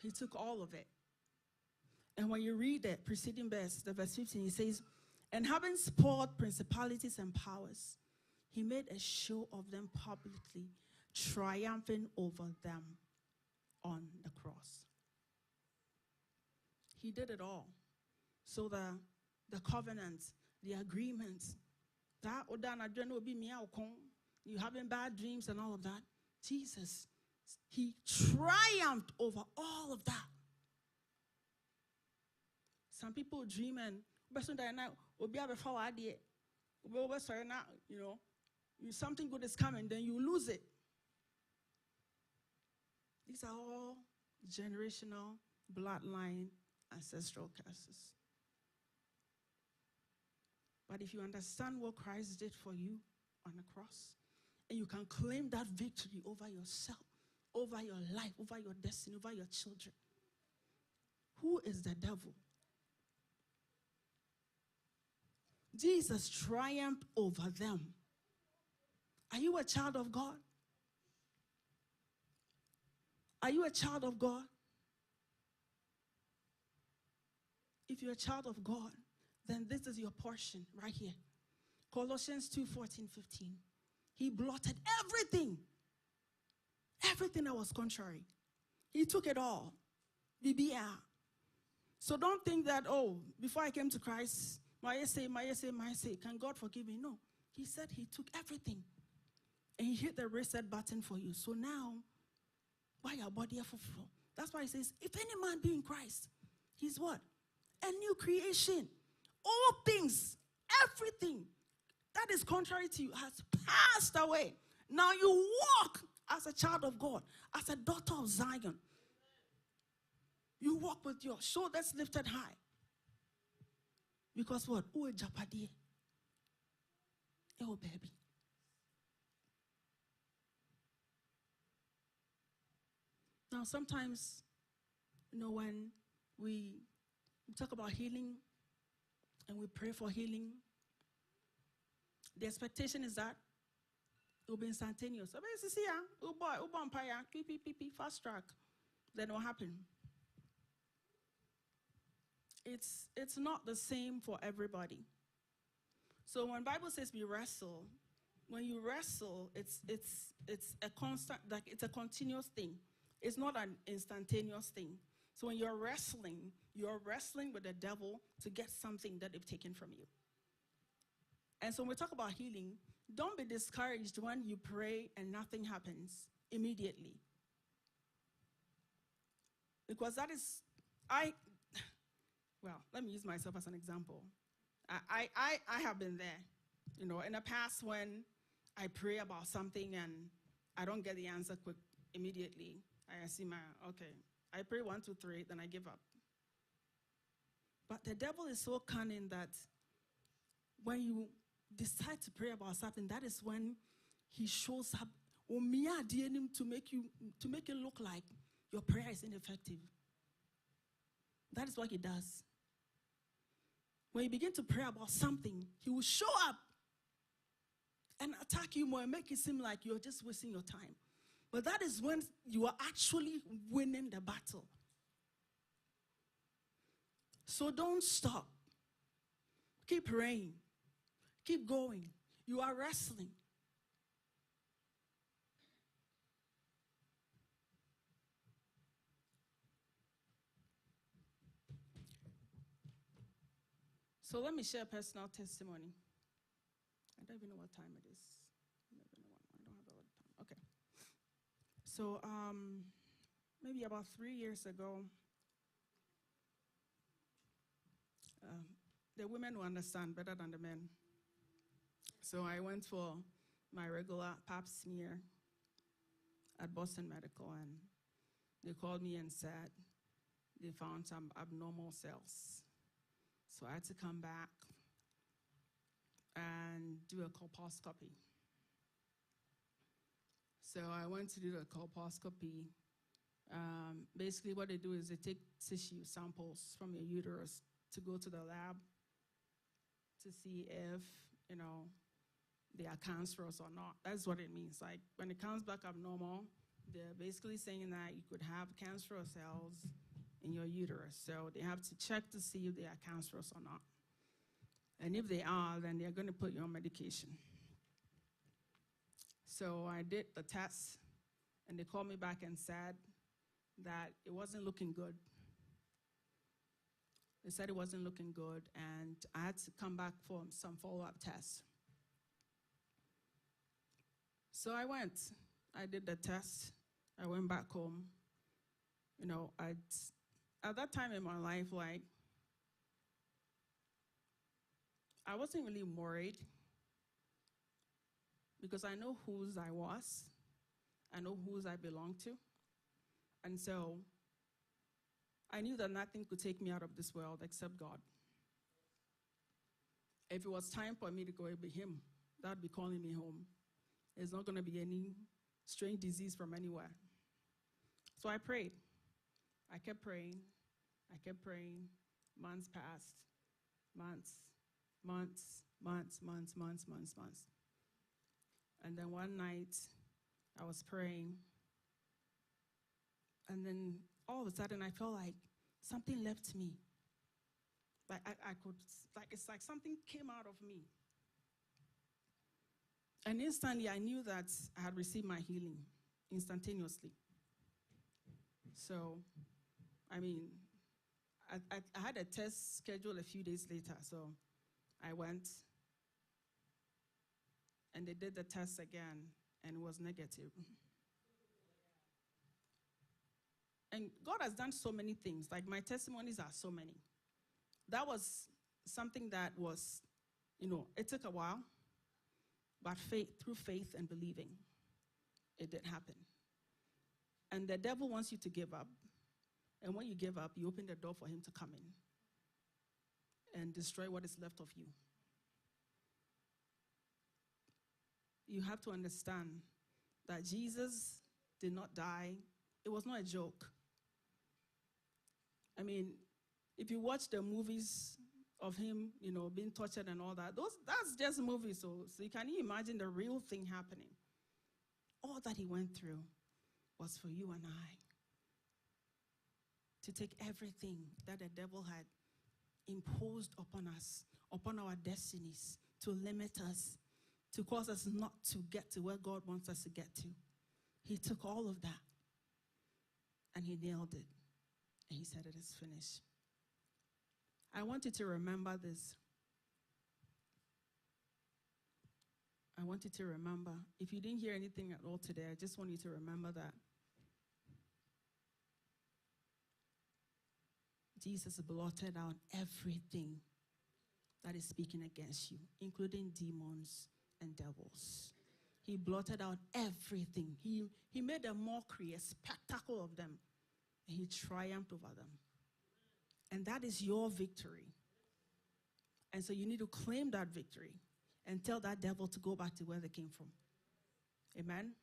He took all of it. And when you read the preceding verse, the verse 15, he says, and having spoiled principalities and powers, he made a show of them publicly, triumphing over them on the cross. He did it all. So the covenants, the agreements, that you having bad dreams and all of that, Jesus, he triumphed over all of that. Some people dream and something good is coming, then you lose it. These are all generational, bloodline, ancestral curses. But if you understand what Christ did for you on the cross, and you can claim that victory over yourself, over your life, over your destiny, over your children, who is the devil? Jesus triumphed over them. Are you a child of God? Are you a child of God? If you're a child of God, then this is your portion right here. Colossians 2:14-15. He blotted everything that was contrary. He took it all. BBR. So don't think that, before I came to Christ, my say, can God forgive me? No. He said he took everything. And he hit the reset button for you. So now, why your body for flow? That's why he says, if any man be in Christ, he's what? A new creation. All things, everything that is contrary to you has passed away. Now you walk as a child of God, as a daughter of Zion. You walk with your shoulders lifted high. Because what? Oh, Japadi. Oh, baby. Now, sometimes, when we talk about healing and we pray for healing, the expectation is that it will be instantaneous. Fast track. Then what happened? It's not the same for everybody. So when Bible says we wrestle, when you wrestle, it's a constant, like it's a continuous thing. It's not an instantaneous thing. So when you're wrestling with the devil to get something that they've taken from you. And so when we talk about healing, don't be discouraged when you pray and nothing happens immediately. Because that is, let me use myself as an example. I have been there, in the past when I pray about something and I don't get the answer quick immediately. I see I pray 1, 2, 3, then I give up. But the devil is so cunning that when you decide to pray about something, that is when he shows up to make it look like your prayer is ineffective. That is what he does. When you begin to pray about something, he will show up and attack you more and make it seem like you're just wasting your time. But that is when you are actually winning the battle. So don't stop. Keep praying. Keep going. You are wrestling. So let me share a personal testimony. I don't even know what time it is. I don't have a lot of time. Okay. So maybe about 3 years ago, the women will understand better than the men. So I went for my regular pap smear at Boston Medical, and they called me and said they found some abnormal cells. So I had to come back and do a colposcopy. So I went to do the colposcopy. Basically what they do is they take tissue samples from your uterus to go to the lab to see if, they are cancerous or not. That's what it means. Like when it comes back abnormal, they're basically saying that you could have cancerous cells in your uterus. So they have to check to see if they are cancerous or not. And if they are, then they're going to put you on medication. So I did the test, and they called me back and said that it wasn't looking good. They said it wasn't looking good, and I had to come back for some follow-up tests. So I went. I did the test. I went back home. At that time in my life, I wasn't really worried because I know whose I was. I know whose I belong to. And so I knew that nothing could take me out of this world except God. If it was time for me to go, it would be him. That would be calling me home. There's not going to be any strange disease from anywhere. So I prayed. I kept praying. I kept praying. Months passed. Months. And then one night, I was praying. And then all of a sudden, I felt like something left me. It's like something came out of me. And instantly, I knew that I had received my healing instantaneously. So, I had a test scheduled a few days later, so I went, and they did the test again, and it was negative. And God has done so many things. Like, my testimonies are so many. That was something that was, it took a while, but through faith and believing, it did happen. And the devil wants you to give up. And when you give up, you open the door for him to come in and destroy what is left of you. You have to understand that Jesus did not die. It was not a joke. If you watch the movies of him, being tortured and all that, that's just movies. So you can imagine the real thing happening. All that he went through was for you and I. To take everything that the devil had imposed upon us, upon our destinies, to limit us, to cause us not to get to where God wants us to get to. He took all of that, and he nailed it, and he said it is finished. I want you to remember this. I want you to remember, if you didn't hear anything at all today, I just want you to remember that Jesus blotted out everything that is speaking against you, including demons and devils. He blotted out everything. He made a mockery, a spectacle of them, and he triumphed over them. And that is your victory. And so you need to claim that victory and tell that devil to go back to where they came from. Amen?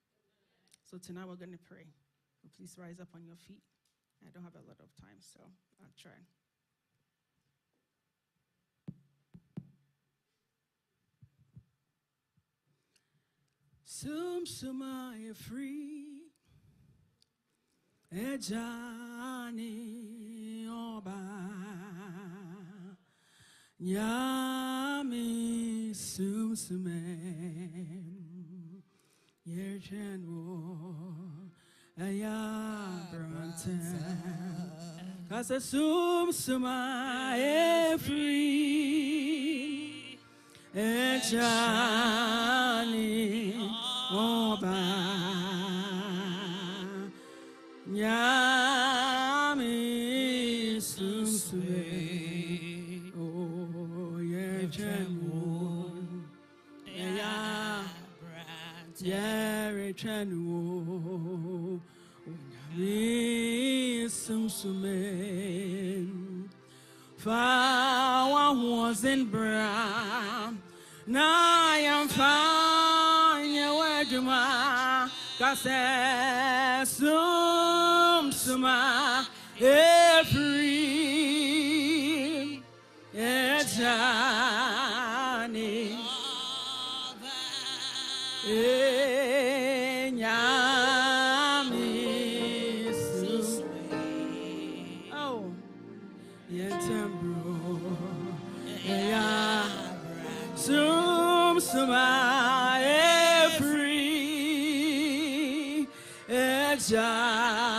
So tonight we're going to pray. So please rise up on your feet. I don't have a lot of time, so I'll try. Sum I free, Ejani oba, Nyami sumsumen, Yerchenwo, Aya branten, Kasa sumsuma free, Ejani oba, Nyami sumsume, oh Yerchenwo, Aya Yerchenwo, Nyami sumsume, Fa was in Bram, now I am fine, Yeweduma, Kase sumsuma, free, Ejani, Nyami sumsume, oh, Yentembro, sumsuma, free, Ejani,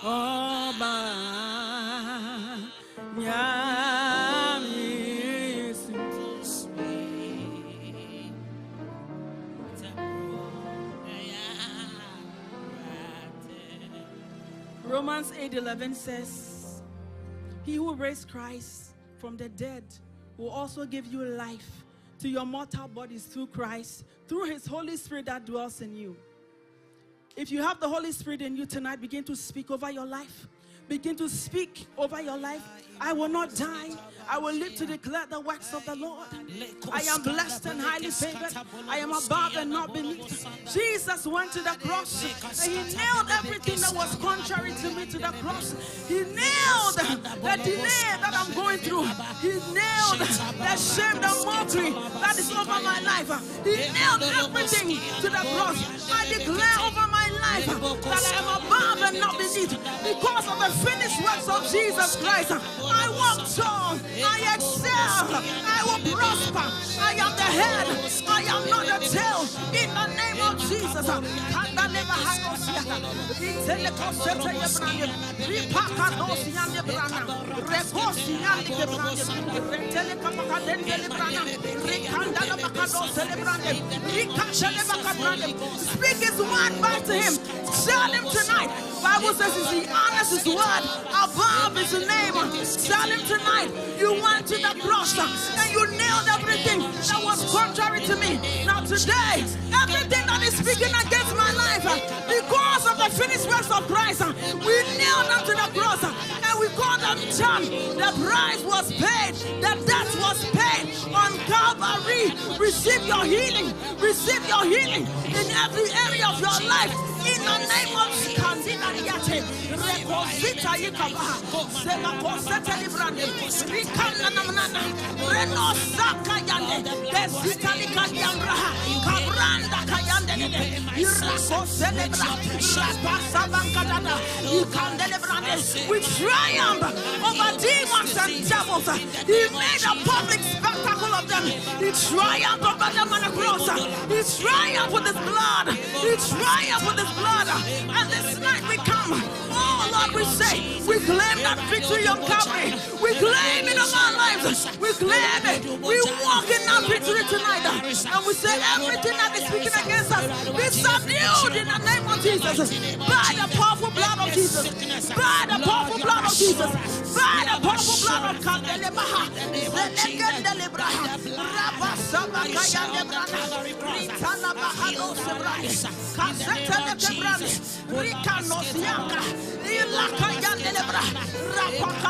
oba, Nyami sumsume. Romans 8:11 says, He who raised Christ from the dead will also give you life to your mortal bodies through Christ, through his Holy Spirit that dwells in you. If you have the Holy Spirit in you tonight, begin to speak over your life. Begin to speak over your life. I will not die. I will live to declare the works of the Lord. I am blessed and highly favored. I am above and not beneath. Jesus went to the cross and he nailed everything that was contrary to me to the cross. He nailed the delay that I'm going through. He nailed the shame, the mockery that is over my life. He nailed everything to the cross. I declare over my life that I am above and not beneath because of the finished works of Jesus Christ. I walk tall. I excel. I will prosper. I am the head. I am not the tail. In the name of Jesus. Speak his word back to him. Tell him tonight. Bible says he honors his word above his name. Tell him tonight, you went to the cross and you nailed everything that was contrary to me. Now today, everything that is speaking against my life, because of the finished works of Christ, we nailed them to the cross and we call them done. The price was paid. The debt was paid on Calvary. Receive your healing. Receive your healing in every area of your life. In the name of Scandinariate, Recosita Yikaba, Semacoseta Librande, Ricananamana, Renosaka Yande, Desitanica Yambraha, Cabranda Kayande, Iraco Celebra, Rapasa Bancadana, Icandelebrande. We triumph over demons and devils. He made a public spectacle of them. He triumphed over them on the cross. He triumphed with his blood. He triumphed with his blood. And this night we come. Oh Lord, we say, we claim that victory on Calvary. We claim it on our lives. We claim it. We walk in that victory tonight. And we say everything that is speaking against us be subdued in the name of Jesus. By the powerful blood of Jesus. By the powerful blood of Jesus. By the powerful blood of Kandelebaha. Zelekendelebraha. Rabasabakayandebrana. Ritanabahado Sebrani. Kazetelekebrani. Rikanosiaka. Ilakayandelebra. Rapaka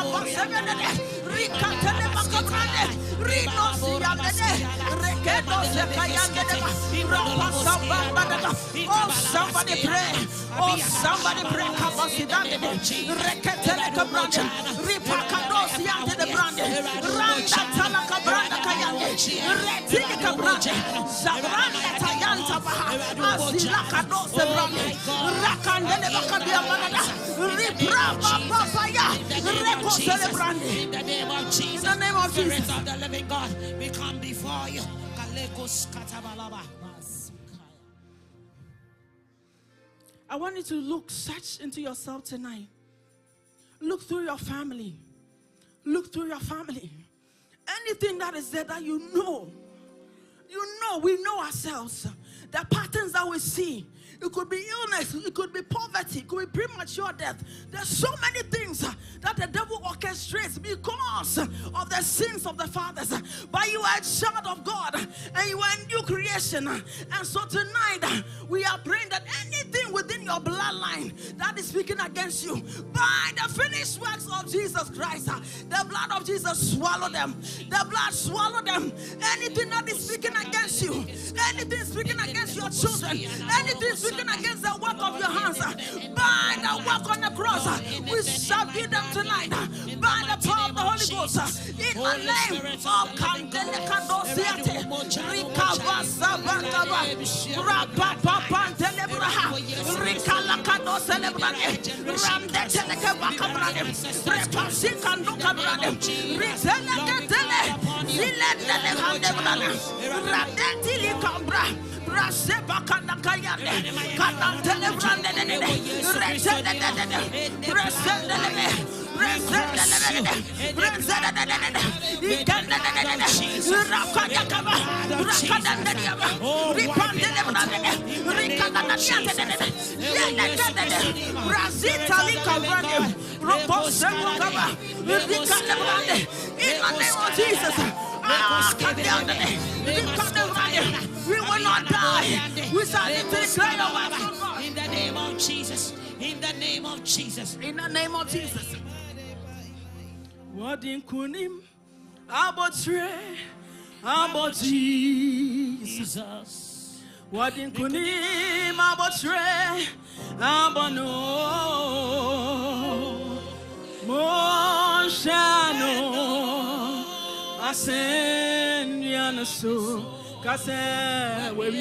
Oh, somebody pray. Oh, somebody pray. Capacidade. Reketele cabrande. Ripacados yante de brande. Randa tala cabranda cayande. Retili cabrande. Zabranda tayanta baha. Azila cados de brande. Rakandele bacadia manada. Riprava papaya. Reko celebrande. In the name of Jesus. In the name of Jesus. Spirit of the living God, we come before you. I want you to search into yourself tonight. Look through your family. Look through your family. Anything that is there that we know ourselves. The patterns that we see. It could be illness, it could be poverty, it could be premature death. There's so many things that the devil orchestrates because of the sins of the fathers. But you are a child of God and you are a new creation. And so tonight we are praying that anything within your bloodline that is speaking against you, by the finished works of Jesus Christ, the blood of Jesus swallow them. The blood swallow them. Anything that is speaking against you, anything speaking against your children, anything speaking against the work of your hands, by the work on the cross, we subdue them tonight by the power of the Holy Ghost. In the name of Kandelekadosiate, Rikavasabakaba, Rapapapantelebraha, Rikalakadoselebrane, Ramdetelekabakabrane, Repasikandukabrane, Rizelekatele, Ziletelehandebrane, Radetilikambra. Raseba kana kayane kana telebrande ne resende we will not die. We shall live to declare the word of God. In the name of Jesus. In the name of Jesus. In the name of Jesus. What in kunim about Jesus. What in kunim about no Moshano Asenianaso Kase where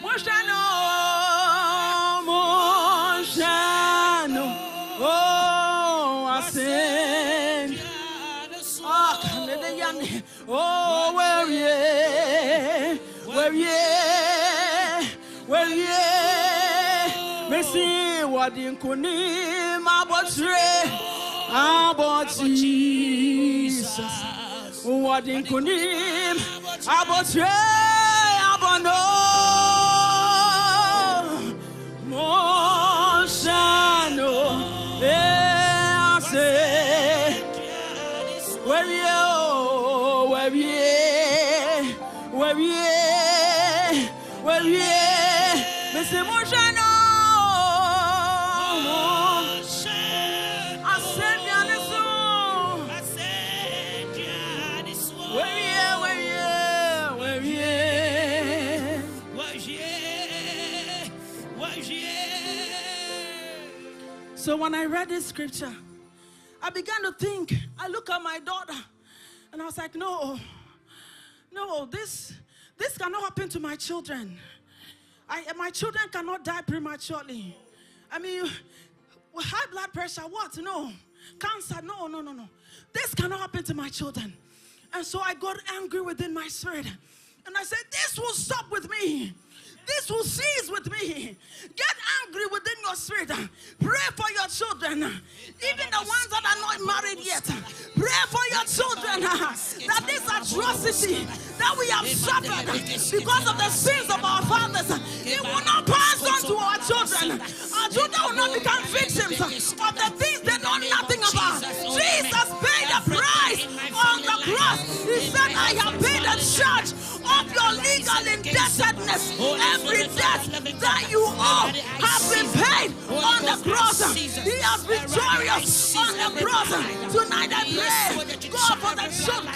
Moshano oh Asen oh where Messi wadin kunim about Jesus. Wadin kunim about no Moshano Messi Moshano So when I read this scripture, I began to think, I look at my daughter, and I was like, no, this cannot happen to my children. My children cannot die prematurely. I mean, high blood pressure, what? No. Cancer, no. This cannot happen to my children. And so I got angry within my spirit. And I said, this will stop with me. This will cease with me. Get angry within your spirit. Pray for your children. Even the ones that are not married yet. Pray for your children. That this atrocity that we have suffered because of the sins of our fathers, it will not pass on to our children. Our children will not become victims of the things they know nothing about. Jesus paid the price on the cross. He said, I have paid the charge of your legal indebtedness. Every debt that you owe has been paid. died on the cross. He has victorious on the cross. Tonight I pray, God, for the children.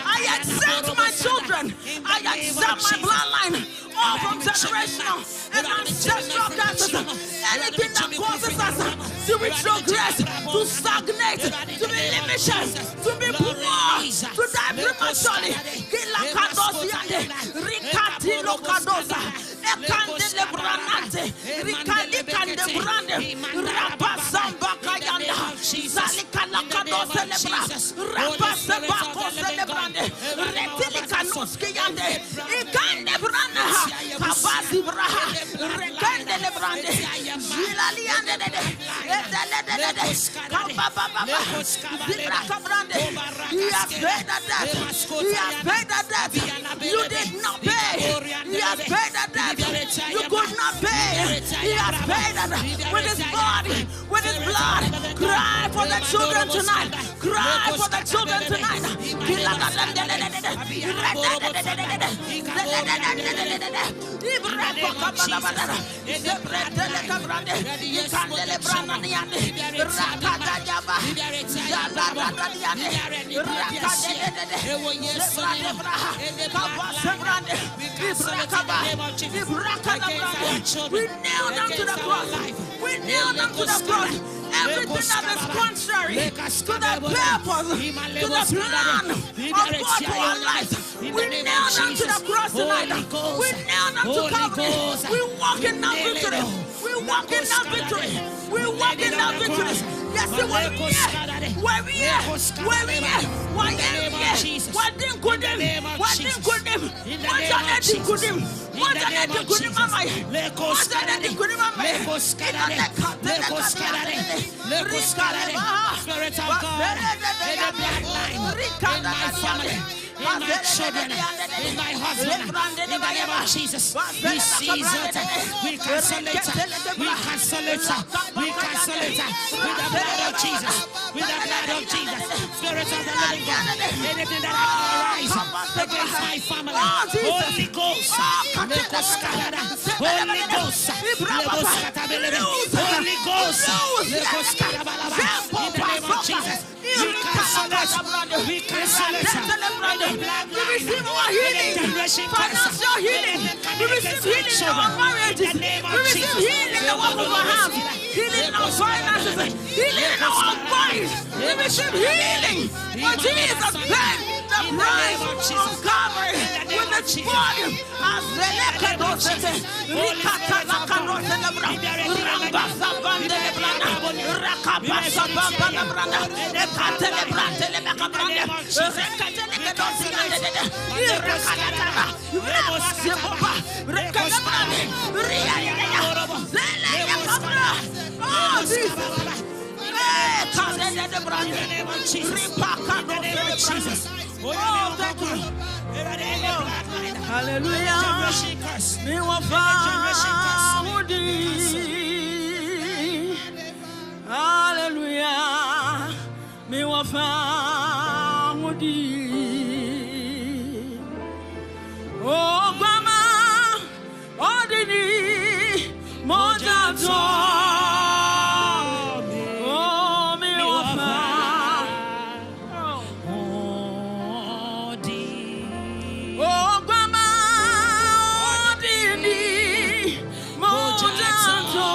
I accept my children. I accept my bloodline. All from generational and ancestral curses. Anything that causes us to retrogress, to stagnate, to be limited, to be poor, to die prematurely. He has paid the debt. He has paid the debt. You did not pay. He has paid the debt. You could not pay. He has paid it with his body, with his blood. Cry for the children tonight. Cry for the children tonight. We kneel down to the cross. We kneel down to the cross. Everything that is contrary to the purpose, to the plan of God for our lives. We kneel down to the cross tonight. We kneel down to Calvary. We walk in that victory. We walk in that victory. We walk in that victory. Yes, we're here. We're here. We're here. We're here. What didn't good him? What didn't good him? What didn't good him? What didn't good him? What didn't good him? Spirit of God, in the bloodline, in my family, in my children, in my husband, in the name of Jesus. We seize it, we cancel it, we cancel it, we cancel it with the blood of Jesus, with the blood of Jesus. Spirit of the living God, anything that will arise against my family, Holy Ghost, Holy Ghost, Holy Ghost, in the name of Jesus. We cancel it. We cancel it. We receive our healing, financial healing. We receive healing in our marriages. We receive healing in the work of our hands, healing in our finances, healing in our bodies. We receive healing. For Jesus paid the price of Calvary with His body. Hallelujah. Hallelujah. Me wa famudi. Oh grandma, odini mojato. Oh me wa famudi. Oh grandma, odini mojato.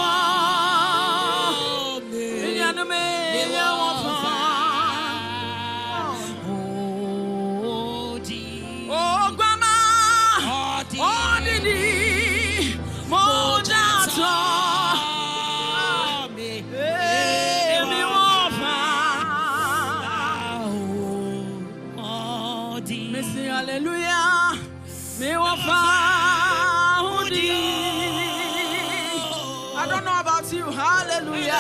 Hallelujah. Me wa found. I don't know about you. Hallelujah.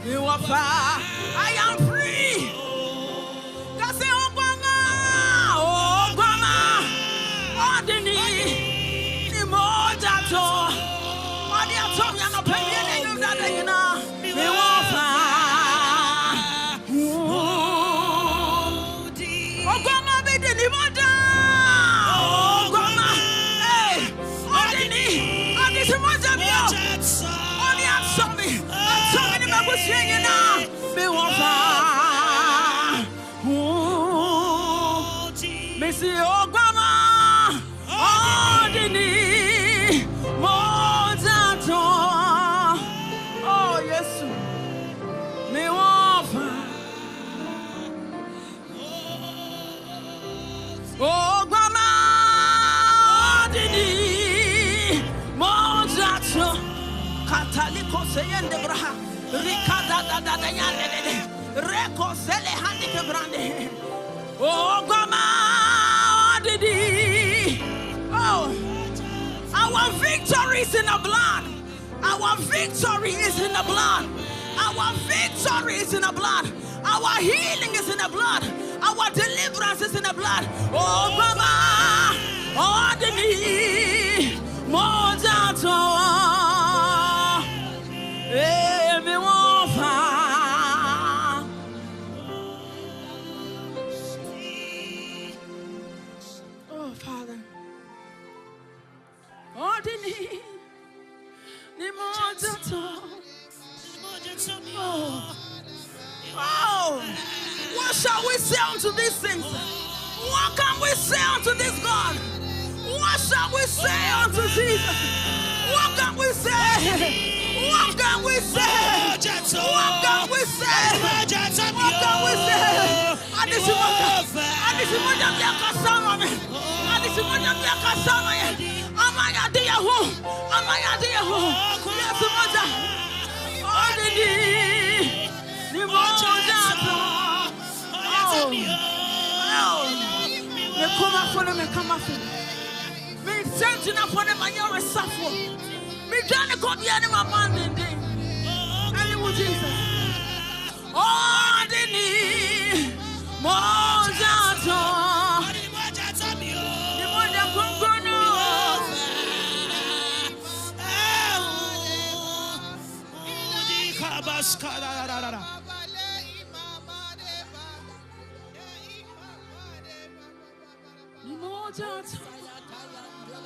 Me wa found. I am free. Kasi Obama. Obama. Odini. Ni moja to. Odi ato mi ano penye ni nda you know. Me wa found. Obama. Missy Obama, Ordini, Mozato. Oh, yes, me wafa. Obama, Ordini, Mozato. Kataliko seyende braha, Rikada da yande, Reko sele handike brande. Oh, Grandma, oh, our victory is in the blood. Our victory is in the blood. Our victory is in the blood. Our healing is in the blood. Our deliverance is in the blood. Oh, Grandma, oh, Didi, Mojato, everyone. Father, ordinary, oh, what shall we say unto these things? What can we say unto this God? What shall we say unto Jesus? What can we say? What can we say? What can we say? What can we say?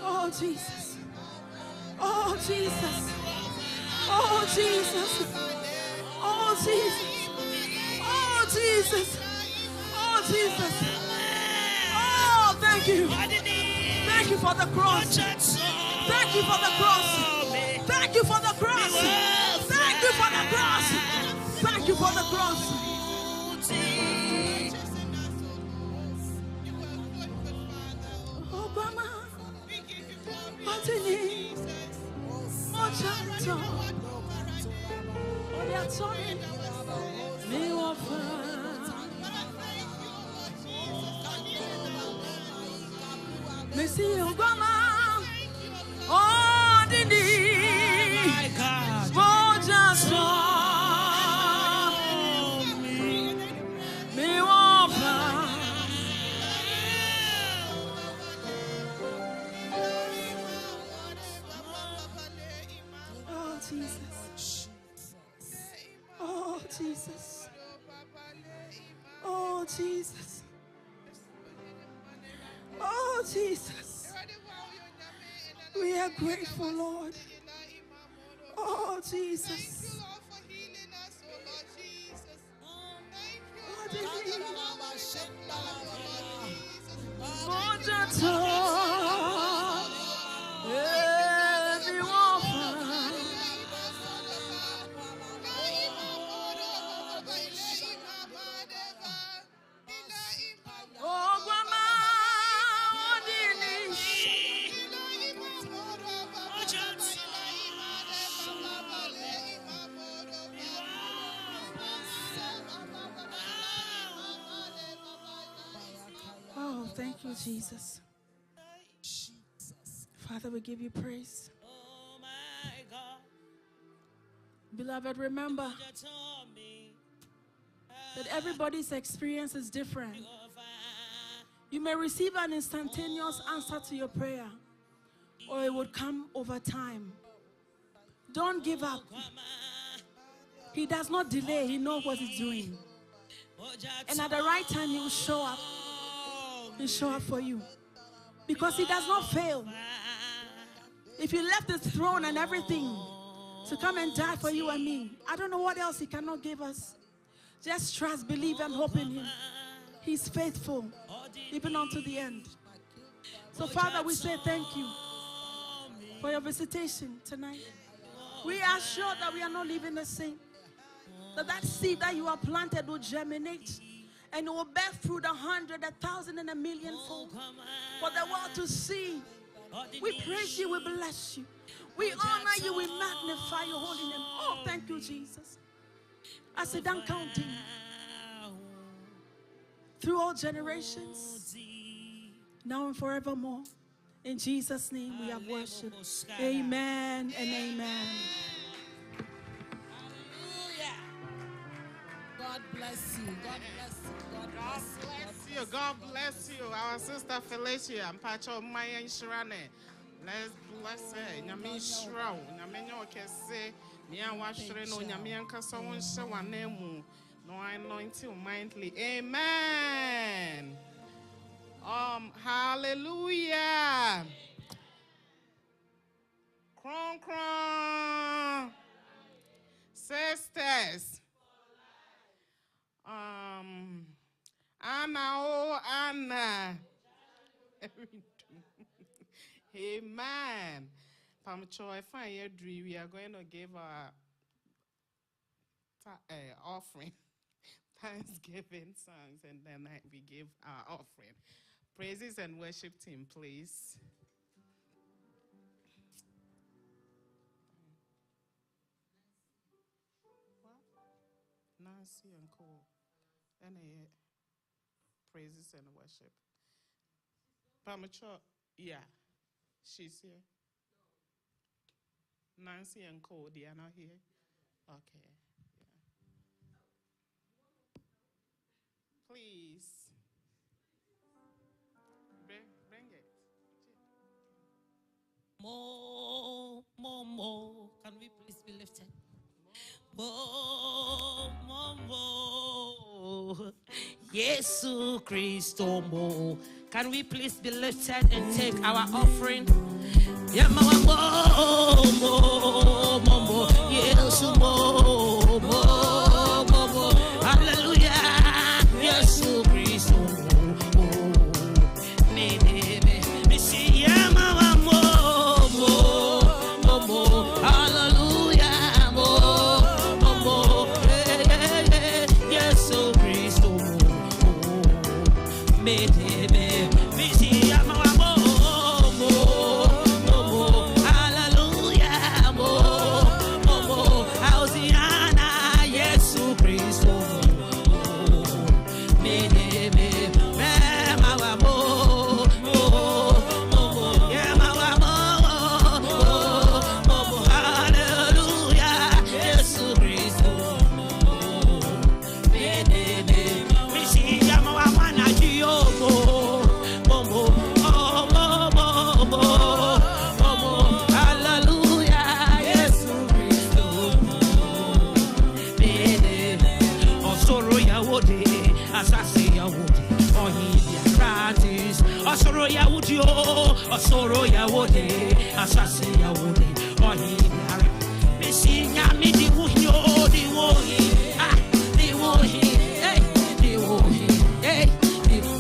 Oh Jesus. Oh Jesus. Oh Jesus. Oh Jesus. Oh Jesus. Oh Jesus. Oh, thank you. Thank you for the cross. Thank you for the cross. Thank you for the cross. Thank you for the cross. Thank you for the cross. Obama. Messi Obama, oh Didi, Jesus. Oh, Jesus. Oh, Jesus. Oh, Jesus. We are grateful, Lord. Oh, Jesus. Oh, thank you, Jesus. Father, we give you praise. Beloved, remember that everybody's experience is different. You may receive an instantaneous answer to your prayer, or it would come over time. Don't give up. He does not delay. He knows what he's doing. And at the right time, he will show up. He'll show up for you. Because he does not fail. If he left his throne and everything to come and die for you and me, I don't know what else he cannot give us. Just trust, believe, and hope in him. He's faithful, even unto the end. So, Father, we say thank you for your visitation tonight. We are sure that we are not living the same. That seed that you have planted will germinate and it will bear fruit 100, 1,000, and 1,000,000 fold for the world to see. We praise you, we bless you, we honor you, we magnify your holy name. Oh, thank you, Jesus. I sit down counting through all generations, now and forevermore. In Jesus' name we have worshipped. Amen and amen. God bless you. God bless you. God bless you. God bless you. Our sister Felicia and Pacho Maya Shrane. Let's bless her. Nyami Shrow. Nyamenyo Kese. Nia Washreno. Nyamian Kasawon Shawanemu. No anointing mindly. Amen. Hallelujah. Cron cron. Sisters. Anna, oh Anna. Amen. Pamcho, if I hear dream, we are going to give our offering, Thanksgiving songs, and then we give our offering. Praises and worship team, please. Nancy and Cole. And praises and worship. Pamacho, yeah, she's here. Nancy and Cole, they are not here. Okay, yeah. Please, bring it. More. Can we please be lifted? More. Jesus Christo more. Can we please be lifted and take our offering? Yeah, more. Yes, more. Hallelujah. Yes, Christo more. Me see yeah, more. Hallelujah. More. Yes, Christo more. Me see yeah, more. Hallelujah. More. Hausiana. Yes, Christo me Osoro ya wode, asasi ya wode, ohi biara. Mesi nyami di wohi, ah, di wohi, di wohi,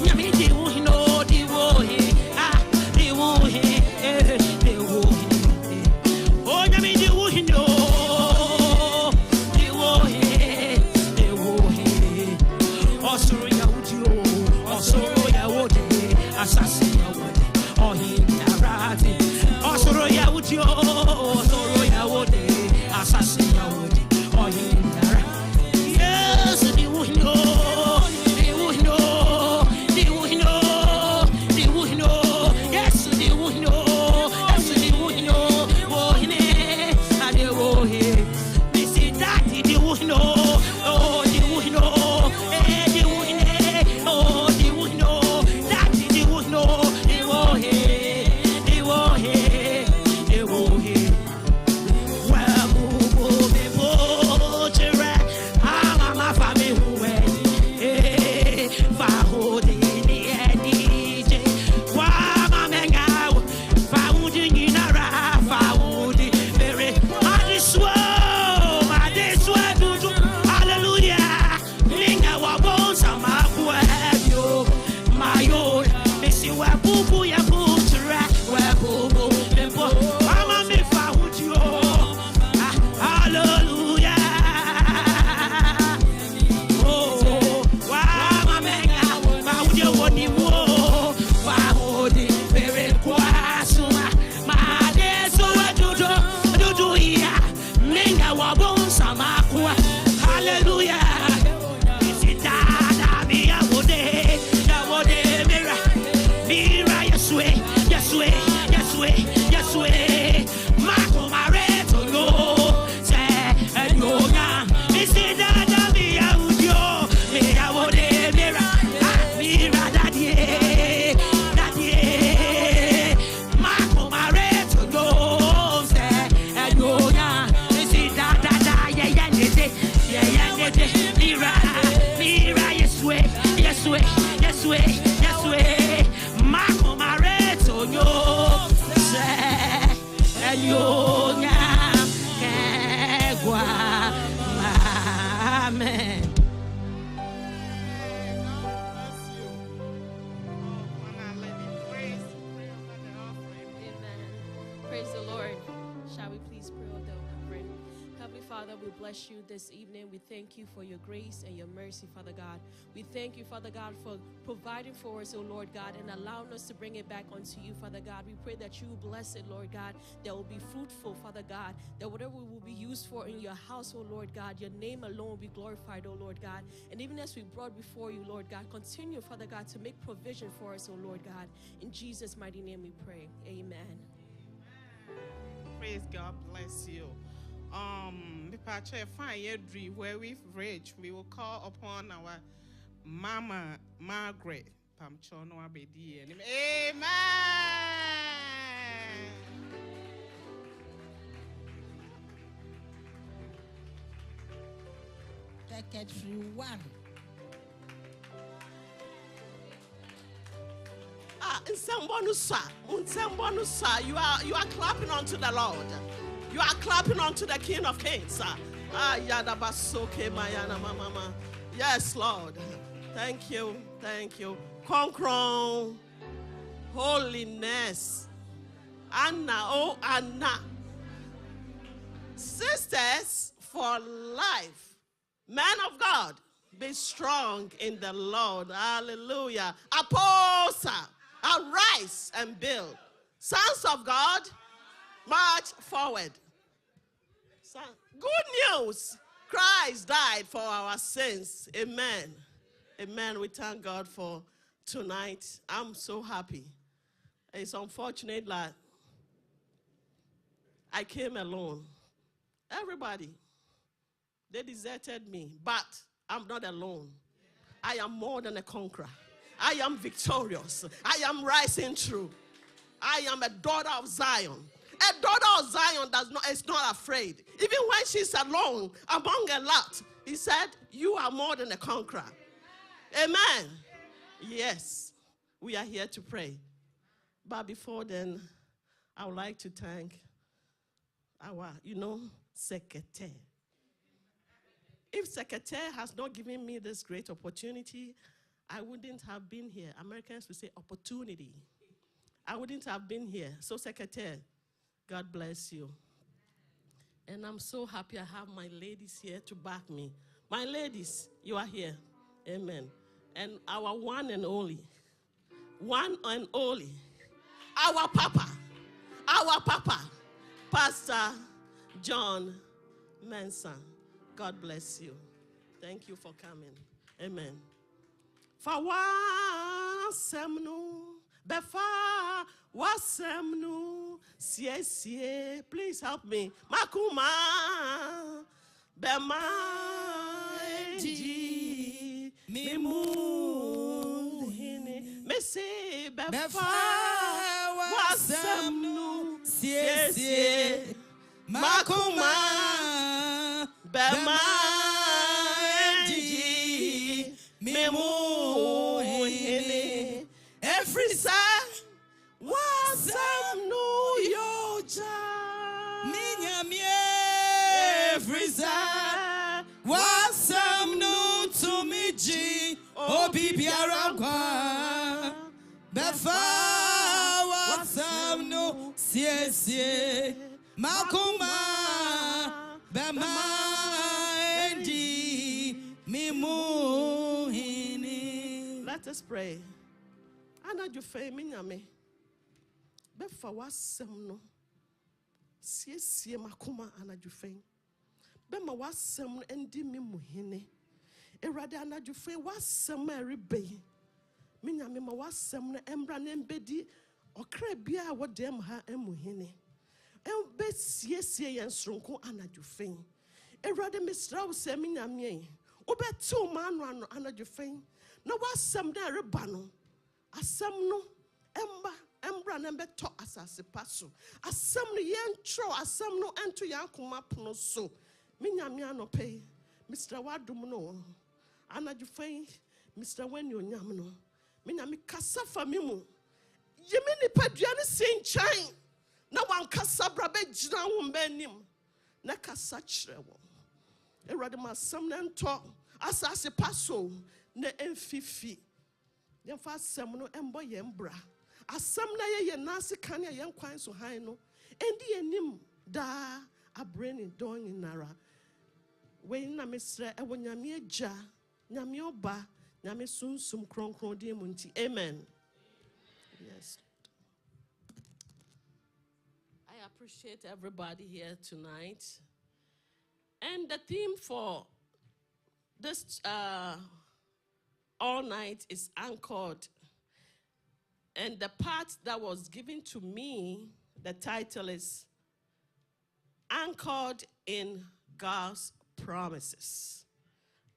nyami di wohi, no, di wohi, ah, di wohi, di wohi, oh, nyami di wohi, no, di wohi, osoro ya wode, asasi ya wode. Osoro ya wode, asasi ya wode, yes way. Mako mareto nyo se enyo nya kegwa. Amen. Praise the Lord. Shall we please pray over the offering? Heavenly Father, we bless you this evening. We thank you for your grace and your mercy, Father God. We thank you, Father God, for providing for us, oh Lord God, and allowing us to bring it back unto you, Father God. We pray that you will bless it, Lord God, that will be fruitful, Father God, that whatever we will be used for in your house, oh Lord God, your name alone will be glorified, oh Lord God. And even as we brought before you, Lord God, continue, Father God, to make provision for us, oh Lord God. In Jesus' mighty name we pray. Amen. Praise God, bless you. Where we've reached, we will call upon our Mama Margaret. Amen. Secretary 1. You are clapping unto the Lord. You are clapping unto the King of Kings. Yes, Lord. Thank you. Thank you. Concron. Holiness. Anna. Oh, Anna. Sisters for life. Men of God. Be strong in the Lord. Hallelujah. Apostle. Arise and build. Sons of God. March forward. Good news. Christ died for our sins. Amen. Amen. We thank God for tonight. I'm so happy. It's unfortunate that I came alone. Everybody, they deserted me, but I'm not alone. I am more than a conqueror. I am victorious. I am rising through. I am a daughter of Zion. A daughter of Zion is not afraid. Even when she's alone among a lot, he said, you are more than a conqueror. Amen. Yes, we are here to pray. But before then, I would like to thank our, secretary. If secretary has not given me this great opportunity, I wouldn't have been here. Americans would say opportunity. I wouldn't have been here. So secretary, God bless you. And I'm so happy I have my ladies here to back me. My ladies, you are here. Amen. And our one and only, our Papa, Pastor John Manson. God bless you. Thank you for coming. Amen. Please help me. Makuma Bema Eji Mimu Mese Befa Wasamnu Sie Makuma Bema Eji Mimu every side Wasamnu Yoja Minyamie every side Wasamnu Tumiji Obibiaragwa Befa Wasamnu Sie Makuma Bema Endi Mimuhini. Let us pray. Ana jufe minyame. Befa wasamno. Sie makuma ana jufe. Bema wasam endi mimuhini. Erade ana jufe wasam eribe. Minyame ma wasam na embra na embedi okra bia wodem ha emuhini. Embe sie yen sronko ana jufe. Erade misra wo se minyame. Obetu manu ana jufe. Na wasam na reba no. Asam no embra na beto asase paso. Asam no yentro asam no ento yankoma pono so. Minyame anope. Mr. Wadum no. Ana jufe Mr. When you nyam no. Minyami kasa famimu. Yemini paduane senchai. Na wan kasa brabe jina wo mbanim. Na kasa kyerɛ wo. Erade ma asɛm na ntɔ asase paso na emfifi. Yɛmfa asɛm no ɛmbɔ yɛn bra. Asɛm na yɛ nase kan yɛn kwan so han no. Endi enim da abreni don nyinara. We na mesrɛ ɛwɔ nyame agya, nyame oba, nyame sunsum kronkron di mu nti. Amen. Yes. I appreciate everybody here tonight. And the theme for this all night is anchored. And the part that was given to me, the title is Anchored in God's Promises.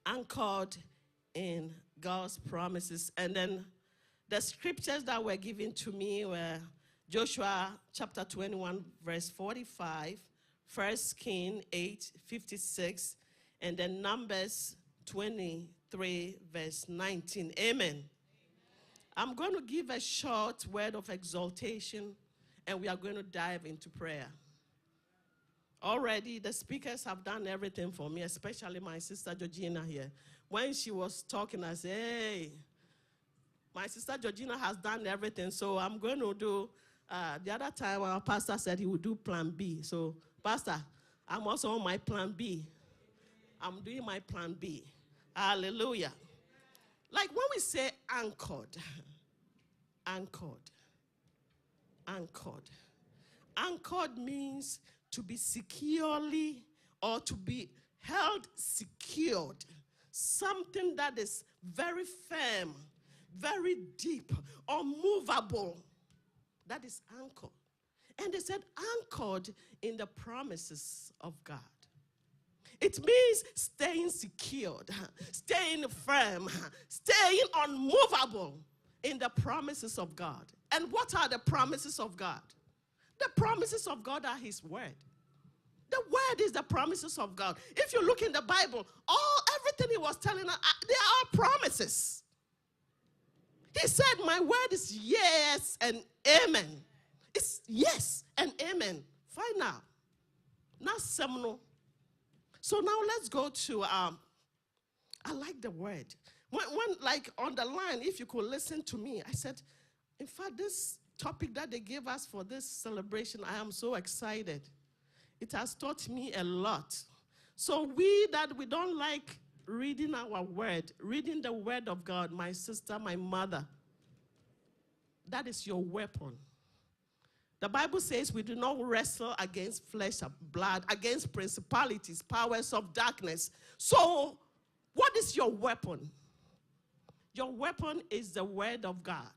Anchored in God's promises. And then the scriptures that were given to me were Joshua chapter 21, verse 45, 1 Kings 8:56, and then Numbers 23, verse 19. Amen. I'm going to give a short word of exaltation, and we are going to dive into prayer. Already, the speakers have done everything for me, especially my sister Georgina here. When she was talking, I said, hey, my sister Georgina has done everything, so I'm going to do, the other time our pastor said he would do plan B. So, Pastor, I'm also on my plan B. I'm doing my plan B. Hallelujah. Like when we say anchored, anchored means to be securely or to be held secured. Something that is very firm, very deep, unmovable. That is anchored. And they said anchored in the promises of God. It means staying secured, staying firm, staying unmovable in the promises of God. And what are the promises of God? The promises of God are his word. The word is the promises of God. If you look in the Bible, everything he was telling us, they are promises. He said, my word is yes and amen. It's yes and amen. Fine now. Not seminal. So now let's go to, I like the word. When like on the line, if you could listen to me, I said, in fact, this topic that they gave us for this celebration, I am so excited. It has taught me a lot. So we don't like reading our word, reading the word of God, my sister, my mother, that is your weapon. The Bible says we do not wrestle against flesh and blood, against principalities, powers of darkness. So what is your weapon? Your weapon is the word of God.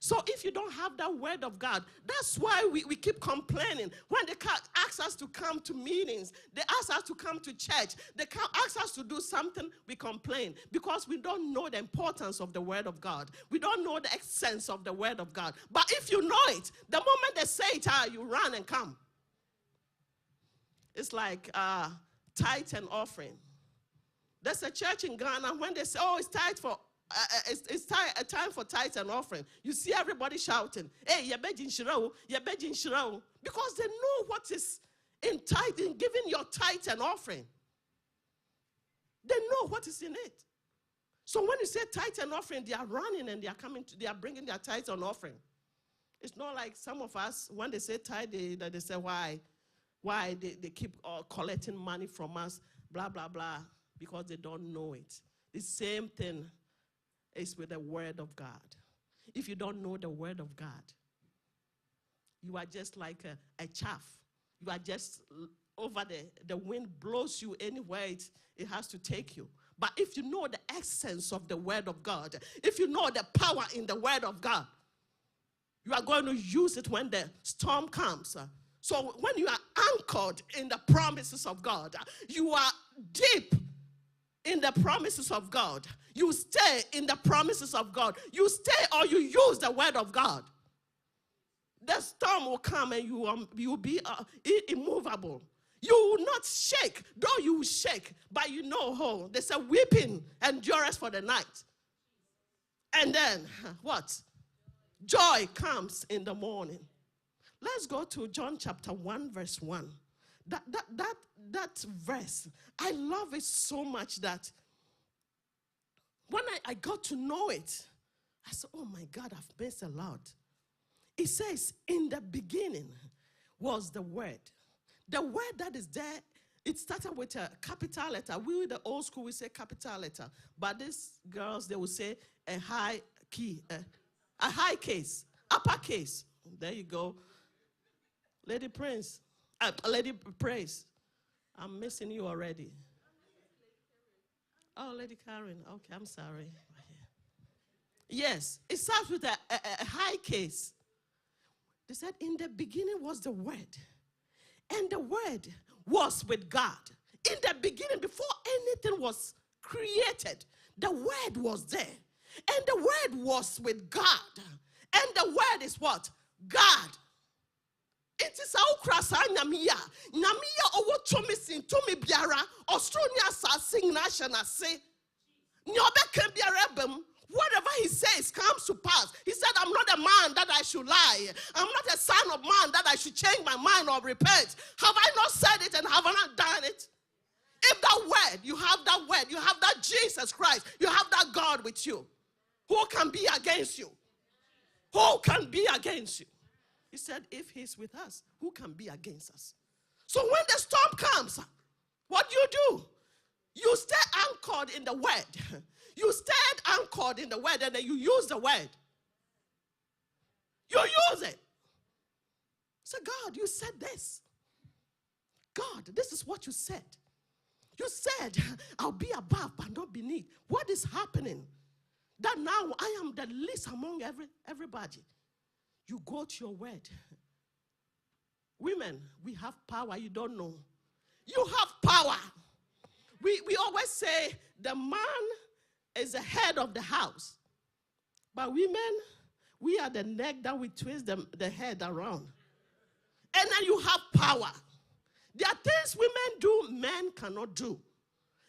So if you don't have that word of God, that's why we keep complaining. When they ask us to come to meetings, they ask us to come to church, they ask us to do something, we complain. Because we don't know the importance of the word of God. We don't know the essence of the word of God. But if you know it, the moment they say it, you run and come. It's like tithe and offering. There's a church in Ghana, when they say, oh, it's tithe for it's time for tithe and offering. You see everybody shouting, hey, you're begging Shirao, you're begging Shirao. Because they know what is in tithe, in giving your tithe and offering. They know what is in it. So when you say tithe and offering, they are running and they are bringing their tithe and offering. It's not like some of us, when they say tithe, they say why they keep collecting money from us, blah, blah, blah, because they don't know it. The same thing is with the word of God. If you don't know the word of God, you are just like a chaff. You are just over the wind blows you anywhere it has to take you. But if you know the essence of the word of God, if you know the power in the word of God, you are going to use it when the storm comes. So when you are anchored in the promises of God, you are deep in the promises of God. You stay in the promises of God. You stay or you use the word of God. The storm will come and you will be immovable. You will not shake, though you will shake, but you know, there's a weeping endurance for the night. And then what? Joy comes in the morning. Let's go to John chapter 1, verse 1. That verse, I love it so much that when I got to know it, I said, oh my God, I've missed a lot. It says, in the beginning was the Word. The word that is there, it started with a capital letter. We in the old school, we say capital letter. But these girls, they will say a high key, a high case, upper case. There you go. Lady Prince, Lady Praise. I'm missing you already. Oh, Lady Karen. Okay, I'm sorry. Yes, it starts with a high case. They said, in the beginning was the Word. And the Word was with God. In the beginning, before anything was created, the Word was there. And the Word was with God. And the Word is what? God. It is our krasa nyamiya. Nyamiya owo tumi sin tumi biara. Australia sa sing nation ase. Nyobe ken biara bem. Whatever he says comes to pass. He said, I'm not a man that I should lie. I'm not a son of man that I should change my mind or repent. Have I not said it and have I not done it? If that word, you have that Jesus Christ, you have that God with you, who can be against you? Who can be against you? He said, if he's with us, who can be against us? So when the storm comes, what do? You stay anchored in the word. You stayed anchored in the word, and then you use the word. You use it. So God, you said this. God, this is what you said. You said, I'll be above but not beneath. What is happening? That now I am the least among everybody. You go to your word. Women, we have power you don't know. You have power. We always say the man is the head of the house. But women, we are the neck that we twist the head around. And then you have power. There are things women do, men cannot do.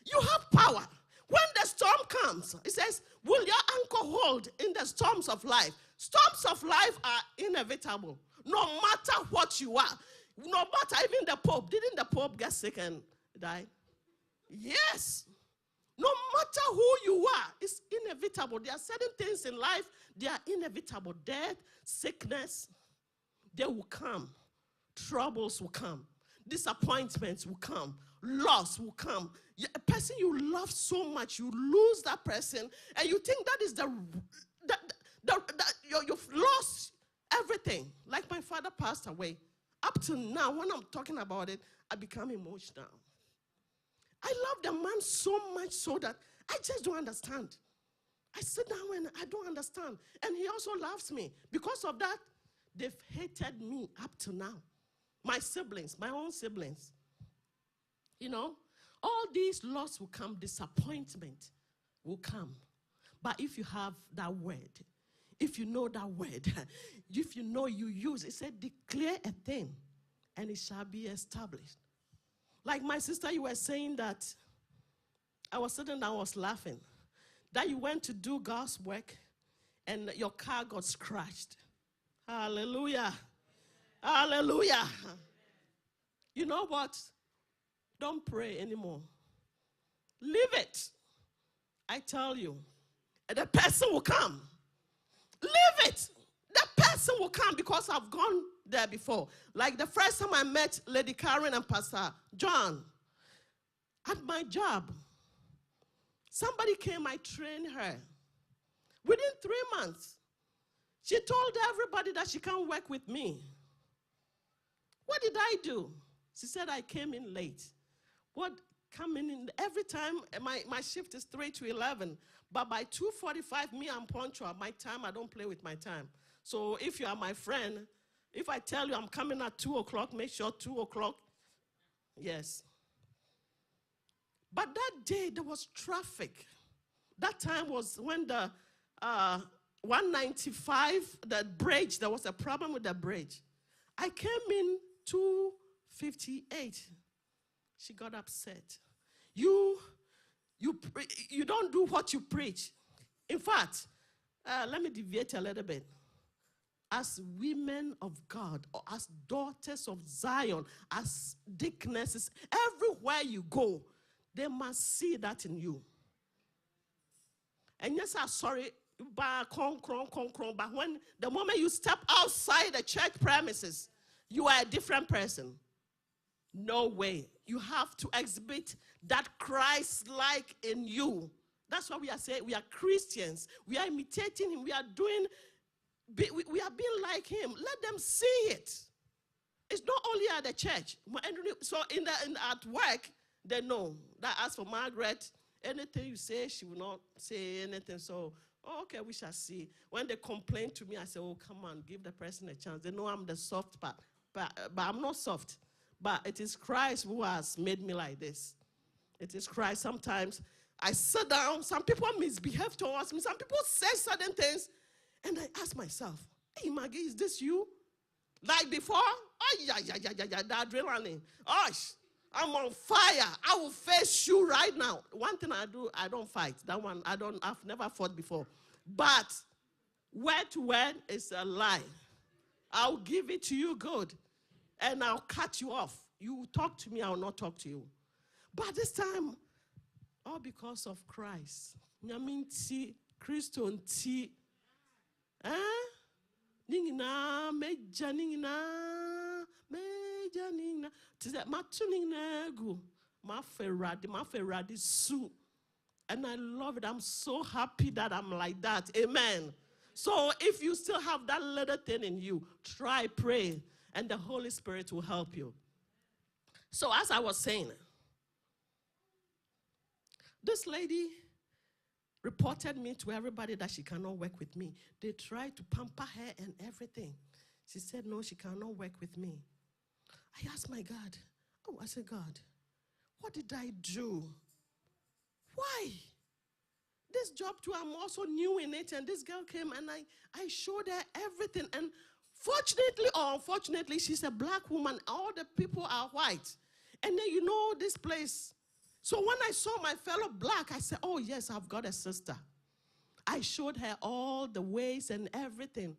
You have power. When the storm comes, it says, will your anchor hold in the storms of life? Storms of life are inevitable. No matter what you are. No matter even the Pope. Didn't the Pope get sick and die? Yes. No matter who you are, it's inevitable. There are certain things in life, they are inevitable. Death, sickness, they will come. Troubles will come. Disappointments will come. Loss will come. A person you love so much, you lose that person, and you think that is you've lost everything. Like my father passed away. Up to now, when I'm talking about it, I become emotional. I love the man so much so that I just don't understand. I sit down and I don't understand. And he also loves me. Because of that, they've hated me up to now. My siblings, my own siblings. You know, all these loss will come, disappointment will come. But if you have that word, if you know that word, if you know you use it, said declare a thing and it shall be established. Like my sister, you were saying that, I was sitting down, I was laughing, that you went to do God's work and your car got scratched. Hallelujah. Hallelujah. You know what? Don't pray anymore. Leave it. I tell you. The person will come. Leave it. The person will come because I've gone there before. Like the first time I met Lady Karen and Pastor John at my job. Somebody came, I trained her. Within 3 months, she told everybody that she can't work with me. What did I do? She said I came in late. What coming in? Every time, my shift is 3 to 11. But by 2:45, me, I'm punctual. My time, I don't play with my time. So if you are my friend, if I tell you I'm coming at 2 o'clock, make sure 2 o'clock. Yes. But that day, there was traffic. That time was when the 195, the bridge, there was a problem with the bridge. I came in 2:58. She got upset. You don't do what you preach. In fact, let me deviate a little bit. As women of God, or as daughters of Zion, as deaconesses, everywhere you go, they must see that in you. And yes, I'm sorry, but when the moment you step outside the church premises, you are a different person. No way. You have to exhibit that Christ-like in you. That's why we are saying we are Christians. We are imitating him. We are being like him. Let them see it. It's not only at the church. So at work, they know that as for Margaret, anything you say, she will not say anything. So, okay, we shall see. When they complain to me, I say, oh, come on, give the person a chance. They know I'm the soft part. But I'm not soft. But it is Christ who has made me like this. It is Christ. Sometimes I sit down. Some people misbehave towards me. Some people say certain things. And I ask myself, hey, Maggie, is this you? Like before? Oh, yeah, the adrenaline. Oh, I'm on fire. I will face you right now. One thing I do, I don't fight. That one, I've never fought before. But word to word is a lie. I'll give it to you good. And I'll cut you off. You talk to me, I will not talk to you. But this time, all because of Christ. Nyaminti, Christo nti. Ningina, meja ningina. Tize matu ningina gu. Ma ferradi su. And I love it. I'm so happy that I'm like that. Amen. So if you still have that little thing in you, try, pray, and the Holy Spirit will help you. So as I was saying, this lady reported me to everybody that she cannot work with me. They tried to pamper her and everything. She said, no, she cannot work with me. I asked my God, I said, God, what did I do? Why? This job too, I'm also new in it, and this girl came and I showed her everything. And fortunately or unfortunately, she's a black woman. All the people are white. And then this place. So when I saw my fellow black, I said, oh yes, I've got a sister. I showed her all the ways and everything.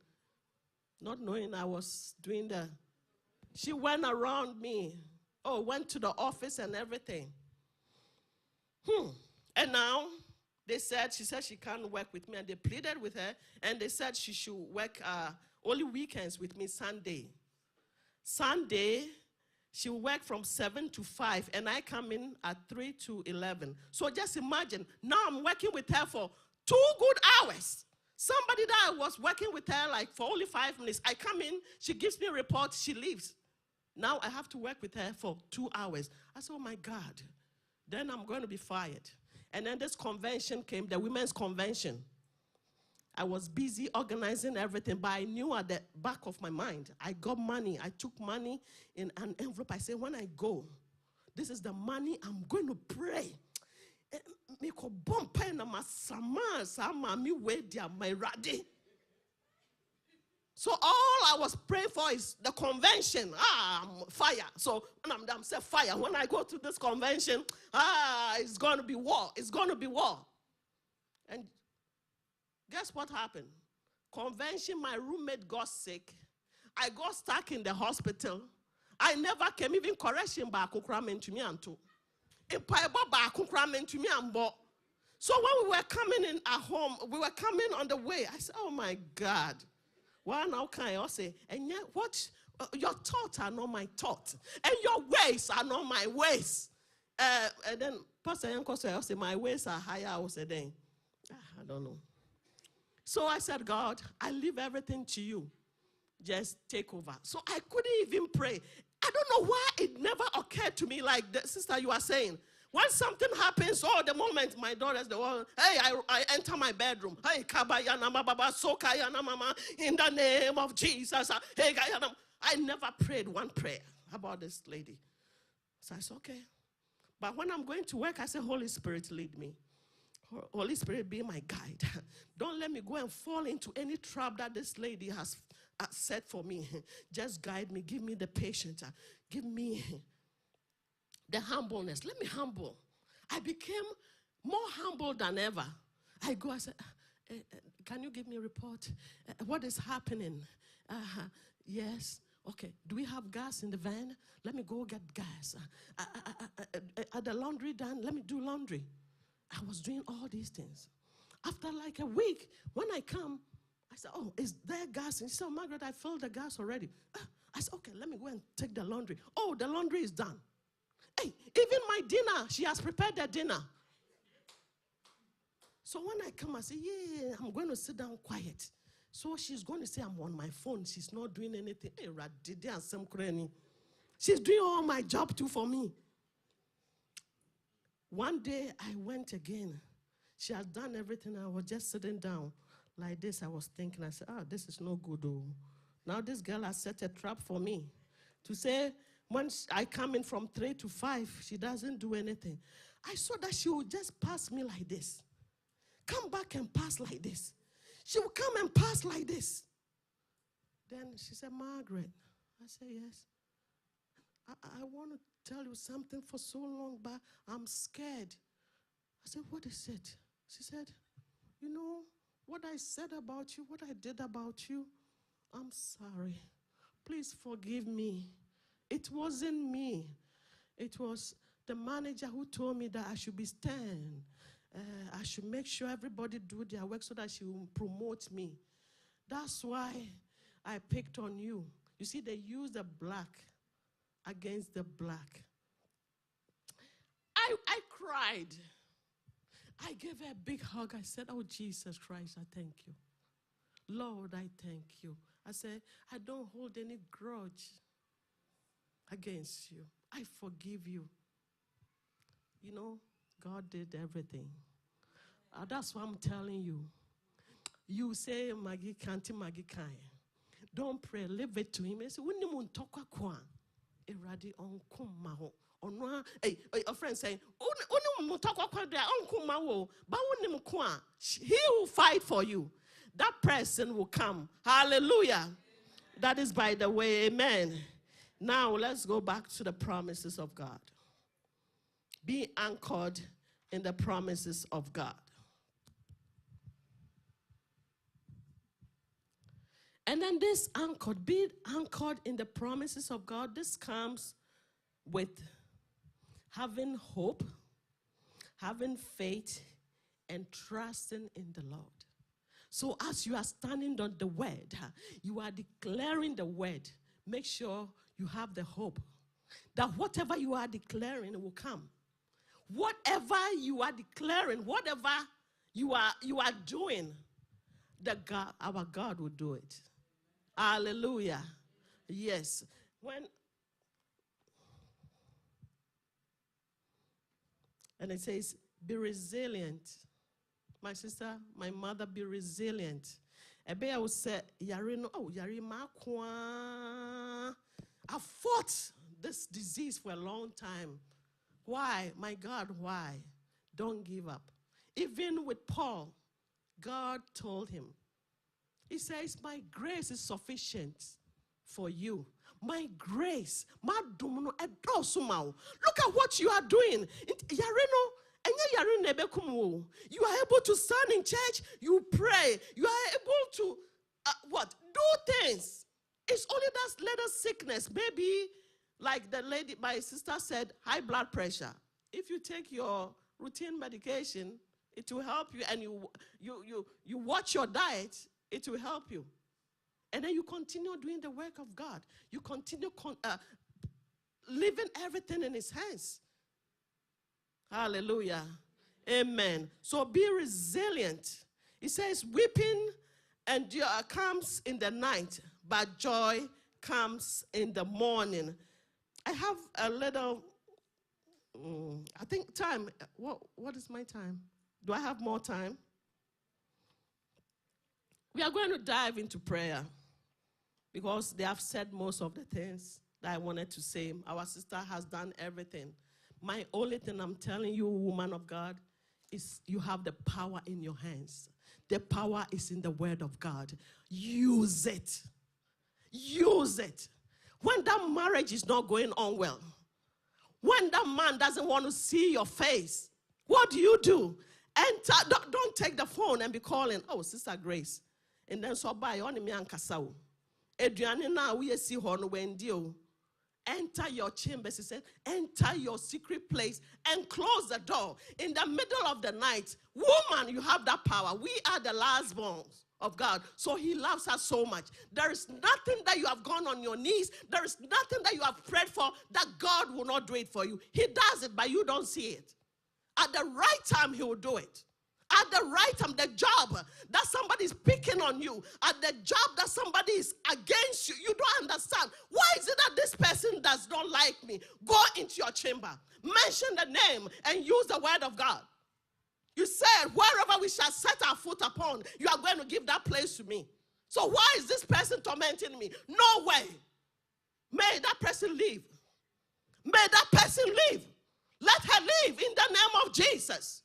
Not knowing I was doing she went around me. Went to the office and everything. And now, she said she can't work with me, and they pleaded with her, and they said she should work only weekends with me Sunday. Sunday, she will work from 7 to 5, and I come in at 3 to 11. So just imagine, now I'm working with her for 2 good hours. Somebody that I was working with her like for only 5 minutes, I come in, she gives me a report, she leaves. Now I have to work with her for 2 hours. I said, oh my God, then I'm going to be fired. And then this convention came, the women's convention. I was busy organizing everything, but I knew at the back of my mind, I got money. I took money in an envelope. I said, when I go, this is the money I'm going to pray. So all I was praying for is the convention. Fire. So when I'm saying fire, when I go to this convention, it's going to be war. It's going to be war. And guess what happened? Convention, my roommate got sick. I got stuck in the hospital. I never came even correction back to me and to. So when we were coming in at home, we were coming on the way. I said, oh my God. Why now can I say, and yet what? Your thoughts are not my thoughts, and your ways are not my ways. And then Pastor Yanko said, my ways are higher. I was saying, I don't know. So I said, God, I leave everything to you. Just take over. So I couldn't even pray. I don't know why it never occurred to me like the sister you are saying. When something happens, the moment my daughter's the one, hey, I enter my bedroom. Hey, kabayana baba, sokayana mama, in the name of Jesus. Hey, I never prayed one prayer about this lady. So I said, okay. But when I'm going to work, I say, Holy Spirit, lead me. Holy Spirit, be my guide. Don't let me go and fall into any trap that this lady has set for me. Just guide me. Give me the patience. Give me the humbleness. Let me humble. I became more humble than ever. I go, I said, Can you give me a report? What is happening? Yes. Okay. Do we have gas in the van? Let me go get gas. At the laundry done, let me do laundry. I was doing all these things. After like a week, when I come, I said, oh, is there gas? And she said, Margaret, I filled the gas already. I said, okay, let me go and take the laundry. Oh, the laundry is done. Hey, even my dinner, she has prepared the dinner. So when I come, I say, yeah, I'm going to sit down quiet. So she's going to say, I'm on my phone. She's not doing anything. Hey, she's doing all my job too for me. One day, I went again. She had done everything. I was just sitting down like this. I was thinking, I said, this is no good. Oh. Now this girl has set a trap for me to say, when I come in from 3 to 5, she doesn't do anything. I saw that she would just pass me like this. Come back and pass like this. She would come and pass like this. Then she said, Margaret. I said, yes. I want to tell you something for so long, but I'm scared. I said, what is it? She said, you know, what I said about you, what I did about you, I'm sorry. Please forgive me. It wasn't me. It was the manager who told me that I should be stern. I should make sure everybody do their work so that she will promote me. That's why I picked on you. You see, they use the black against the black. I cried. I gave her a big hug. I said, oh, Jesus Christ, I thank you. Lord, I thank you. I said, I don't hold any grudge against you. I forgive you. You know, God did everything. That's what I'm telling you. You say, Maggie can't, Maggie can't. Don't pray, leave it to him. I say, when you want to talk about Eradi on kumaho. Hey, a friend saying, he will fight for you. That person will come. Hallelujah. That is by the way, amen. Now let's go back to the promises of God. Be anchored in the promises of God. And then this anchored, be anchored in the promises of God. This comes with having hope, having faith, and trusting in the Lord. So as you are standing on the word, you are declaring the word. Make sure you have the hope that whatever you are declaring will come. Whatever you are declaring, whatever you are doing, our God will do it. Hallelujah. Yes. And it says, be resilient. My sister, my mother, be resilient. Ebe I will say, Yarino, oh, Yarima kwa. I fought this disease for a long time. Why? My God, why? Don't give up. Even with Paul, God told him, he says, my grace is sufficient for you. My grace. Look at what you are doing. You are able to stand in church, you pray, you are able to do things. It's only that little sickness, maybe like the lady, my sister said, high blood pressure. If you take your routine medication, it will help you, and you watch your diet, it will help you. And then you continue doing the work of God. You continue leaving everything in his hands. Hallelujah. Amen. So be resilient. He says, weeping comes in the night, but joy comes in the morning. I have a little, I think time. What is my time? Do I have more time? We are going to dive into prayer because they have said most of the things that I wanted to say. Our sister has done everything. My only thing I'm telling you, woman of God, is you have the power in your hands. The power is in the word of God. Use it. Use it. When that marriage is not going on well, when that man doesn't want to see your face, what do? enter. Don't take the phone and be calling, oh, Sister Grace. And then so by on me and Kasao. Adriana now we see horn when deal. Enter your chambers, he said, enter your secret place and close the door. In the middle of the night, woman, you have that power. We are the last ones of God. So he loves us so much. There is nothing that you have gone on your knees. There is nothing that you have prayed for that God will not do it for you. He does it, but you don't see it. At the right time, he will do it. At the right time, the job that somebody is picking on you, at the job that somebody is against you, you don't understand. Why is it that this person does not like me? Go into your chamber, mention the name, and use the word of God. You said, wherever we shall set our foot upon, you are going to give that place to me. So why is this person tormenting me? No way. May that person leave. May that person leave. Let her leave in the name of Jesus.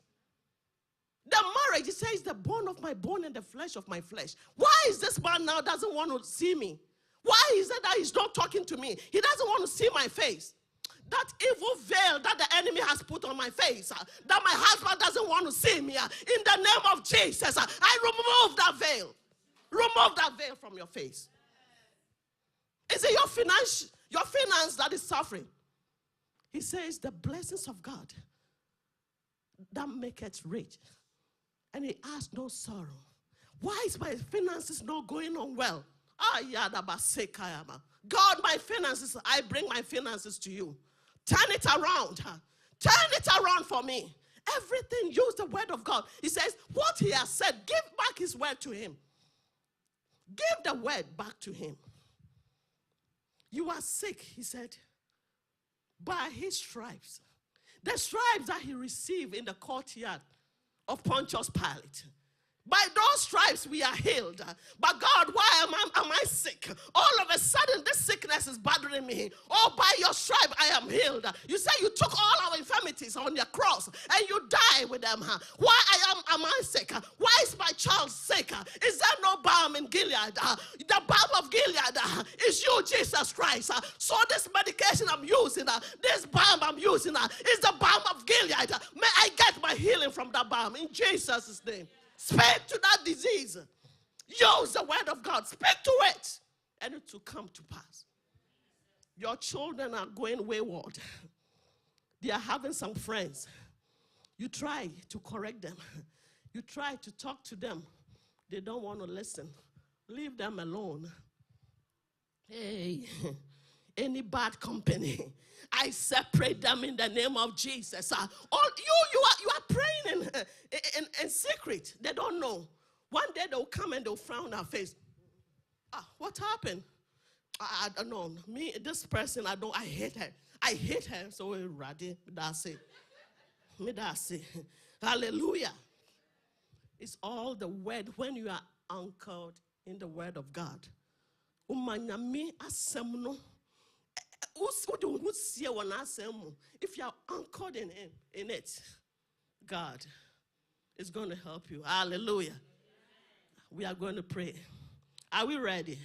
The marriage, it says, the bone of my bone and the flesh of my flesh. Why is this man now doesn't want to see me? Why is it that he's not talking to me? He doesn't want to see my face. That evil veil that the enemy has put on my face, that my husband doesn't want to see me, in the name of Jesus, I remove that veil. Remove that veil from your face. Is it your finance that is suffering? He says, the blessings of God that maketh rich, and he has no sorrow. Why is my finances not going on well? God, my finances, I bring my finances to you. Turn it around. Turn it around for me. Everything, use the word of God. He says, what he has said, give back his word to him. Give the word back to him. You are sick, he said, by his stripes. The stripes that he received in the courtyard of Pontius Pilate. By those stripes we are healed. But God, why am I sick? All of a sudden this sickness is bothering me. Oh, by your stripe I am healed. You say you took all our infirmities on your cross and you die with them. Why am I sick? Why is my child sick? Is there no balm in Gilead? The balm of Gilead is you, Jesus Christ. So this medication I'm using, this balm I'm using is the balm of Gilead. May I get my healing from that balm in Jesus' name. Speak to that disease. Use the word of God. Speak to it. And it will come to pass. Your children are going wayward. They are having some friends. You try to correct them. You try to talk to them. They don't want to listen. Leave them alone. Hey, any bad company, I separate them in the name of Jesus. You are praying in secret. They don't know. One day they'll come and they'll frown our face. What happened? I don't know. Me, this person, I hate her. I hate her. So ready. That's it. Hallelujah. It's all the word. When you are anchored in the word of God. If you are anchored in it, God is going to help you. Hallelujah. We are going to pray. Are we ready?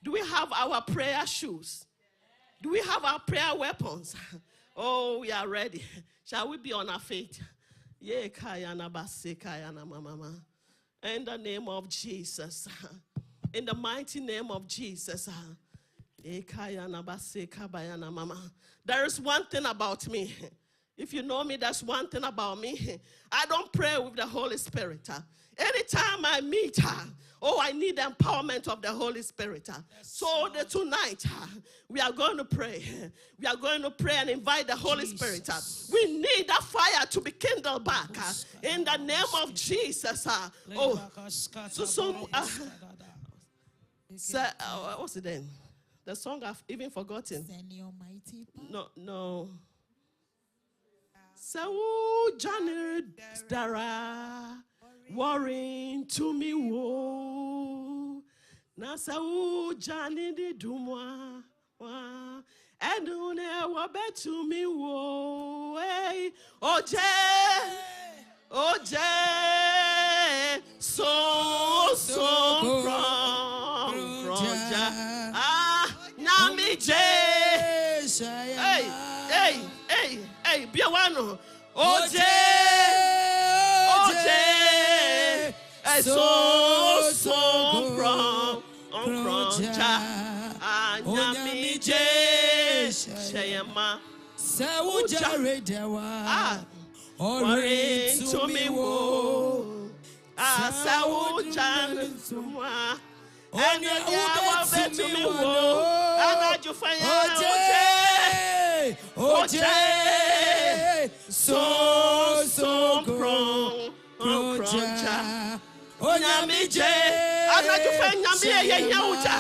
Do we have our prayer shoes? Do we have our prayer weapons? Oh, we are ready. Shall we be on our feet? In the name of Jesus. In the mighty name of Jesus. There is one thing about me. If you know me, that's one thing about me. I don't pray with the Holy Spirit. Anytime I meet her, I need the empowerment of the Holy Spirit. So tonight, we are going to pray. We are going to pray and invite the Holy Spirit. We need that fire to be kindled back. In the name of Jesus. What's it then? The song I've even forgotten. No. So Janet Dara worrying to me wo. Na so Janet de Dumwa and one to me wo. Oje so from Nami J. Hey, Biawano. Oje, I so from Anyami je Shayama Sawujare dewa Ori to me wo Sawujare sumwa Anya to me wo Anaju fanya Oje so kroncha Onyami je Anaju fanya me yauja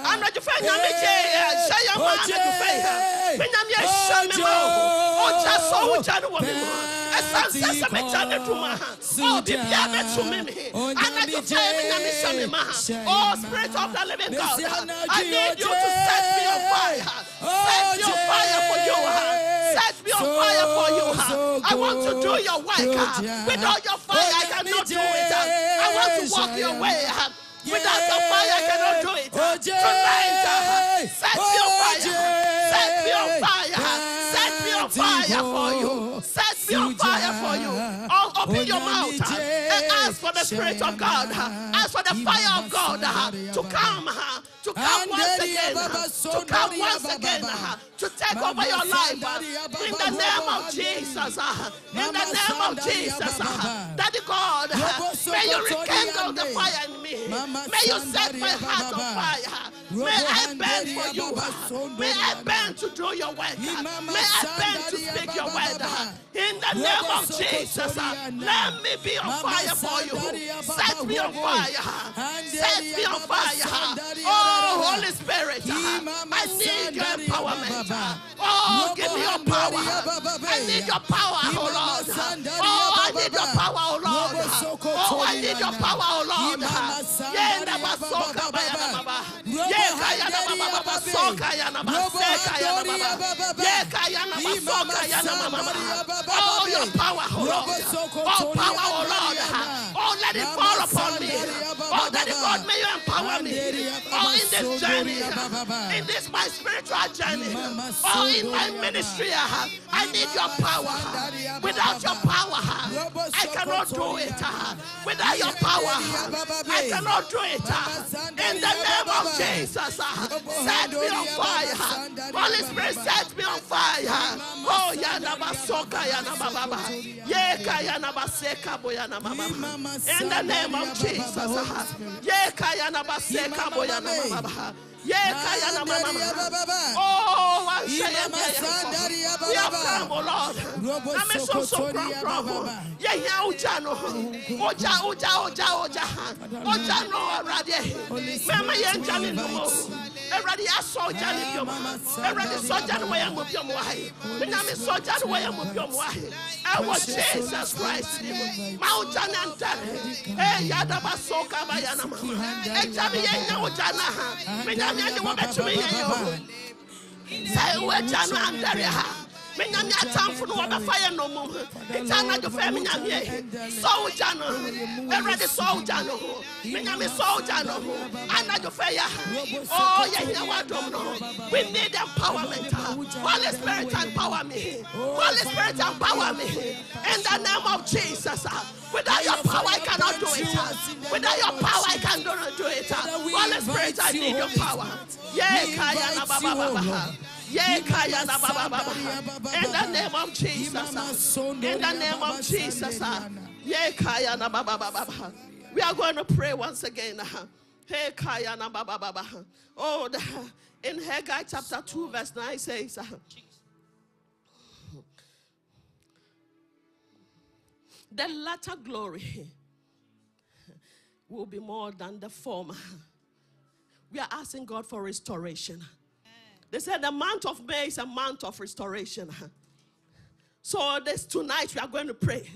I'm not defending me, say I'm not defending. When I'm here, show me more. Just so general. As I says, I'm a to my oh, be able to me. I'm not defending me. Oh, Spirit of the living God, I need you to set me on fire. Set me on fire for you. Set me on fire for you. I want to do your work. Without your fire, I cannot do it. I want to walk your way. Without your fire, I cannot do it. Tonight, set me on fire. Set me on fire. Set me on fire for you. Set me on fire for you. Oh, open your mouth and ask for the Spirit of God. Ask for the fire of God to come once again. To come once again. To take over your life. In the name of Jesus. In the name of Jesus. Daddy God, may you rekindle the fire in me. May you set my heart on fire. May I burn for you. May I burn to do your work. May I burn to speak your word. In the name of Jesus, let me be on fire for you. Set me on fire. Set me on fire. Oh, Holy Spirit, I need your empowerment. Oh, give me your power. I need your power, oh Lord. Oh, I need your power, oh Lord. Oh, I need your power, oh Lord. Yeah, never so oh, your power, oh Lord. Oh, power, oh Lord. Oh, let it fall upon me. Oh, that God, may you empower me. Oh, in this journey, in this my spiritual journey. Oh, in my ministry, I need your power. Without your power, I cannot do it. Without your power, I cannot do it. In the name of Jesus, set me on fire. Holy Spirit, set me on fire. Oh, Yanabasoka Yanababa. Yeka Yanabaseka Boyanababa. In the name of Jesus. Yeka Yanabaseka Boyanababa. Oh, I say, we have come, oh Lord. I'm so proud. Yeah, Oja no already. Mama Yanjani no. Everybody I saw Johnny Yoma. Everybody saw Johnny way of your way. When I saw Johnny way of your way, I was Jesus Christ. Mount Johnny and Johnny. Hey, Yadaba Soka Bayanama. And Johnny Yanjana. When I'm the woman to me, say, where Johnny and Daria. When I'm not time for no fire no more. It's not the family. So, Jano, already so, Jano. When I'm a soldier, I'm not the fire. Oh, yeah, you know what? We need empowerment. Holy Spirit, empower me. Holy Spirit, empower me. In the name of Jesus. Without your power, I cannot do it. Without your power, I cannot do it. Holy Spirit, I need your power. Yeah, Kaya Baba. In the name of Jesus. In the name of Jesus. We are going to pray once again. Oh, in Haggai chapter 2, verse 9 says, the latter glory will be more than the former. We are asking God for restoration. They said the month of May is a month of restoration. So tonight we are going to pray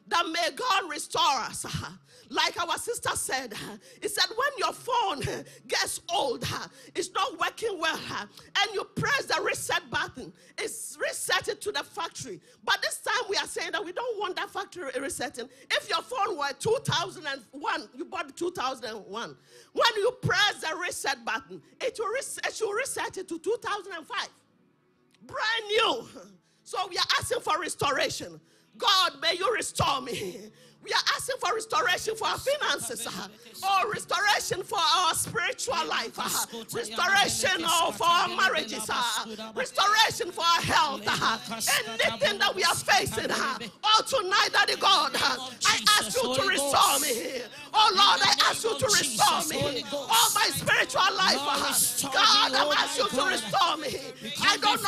that may God restore us. Like our sister said, he said when your phone gets old, it's not working well, and you press the reset button, it's resetting to the factory. But this time we are saying that we don't want that factory resetting. If your phone were 2001, you bought 2001. When you press the reset button, it will reset it to 2005. Brand new. So we are asking for restoration. God, may you restore me. We are asking for restoration for our finances, or restoration for our spiritual life, restoration for our marriages, restoration for our health, anything that we are facing. Oh, tonight, Daddy God, I ask you to restore me. Oh Lord, I ask you to restore me. Oh, my spiritual life, God, I ask you to restore me. I don't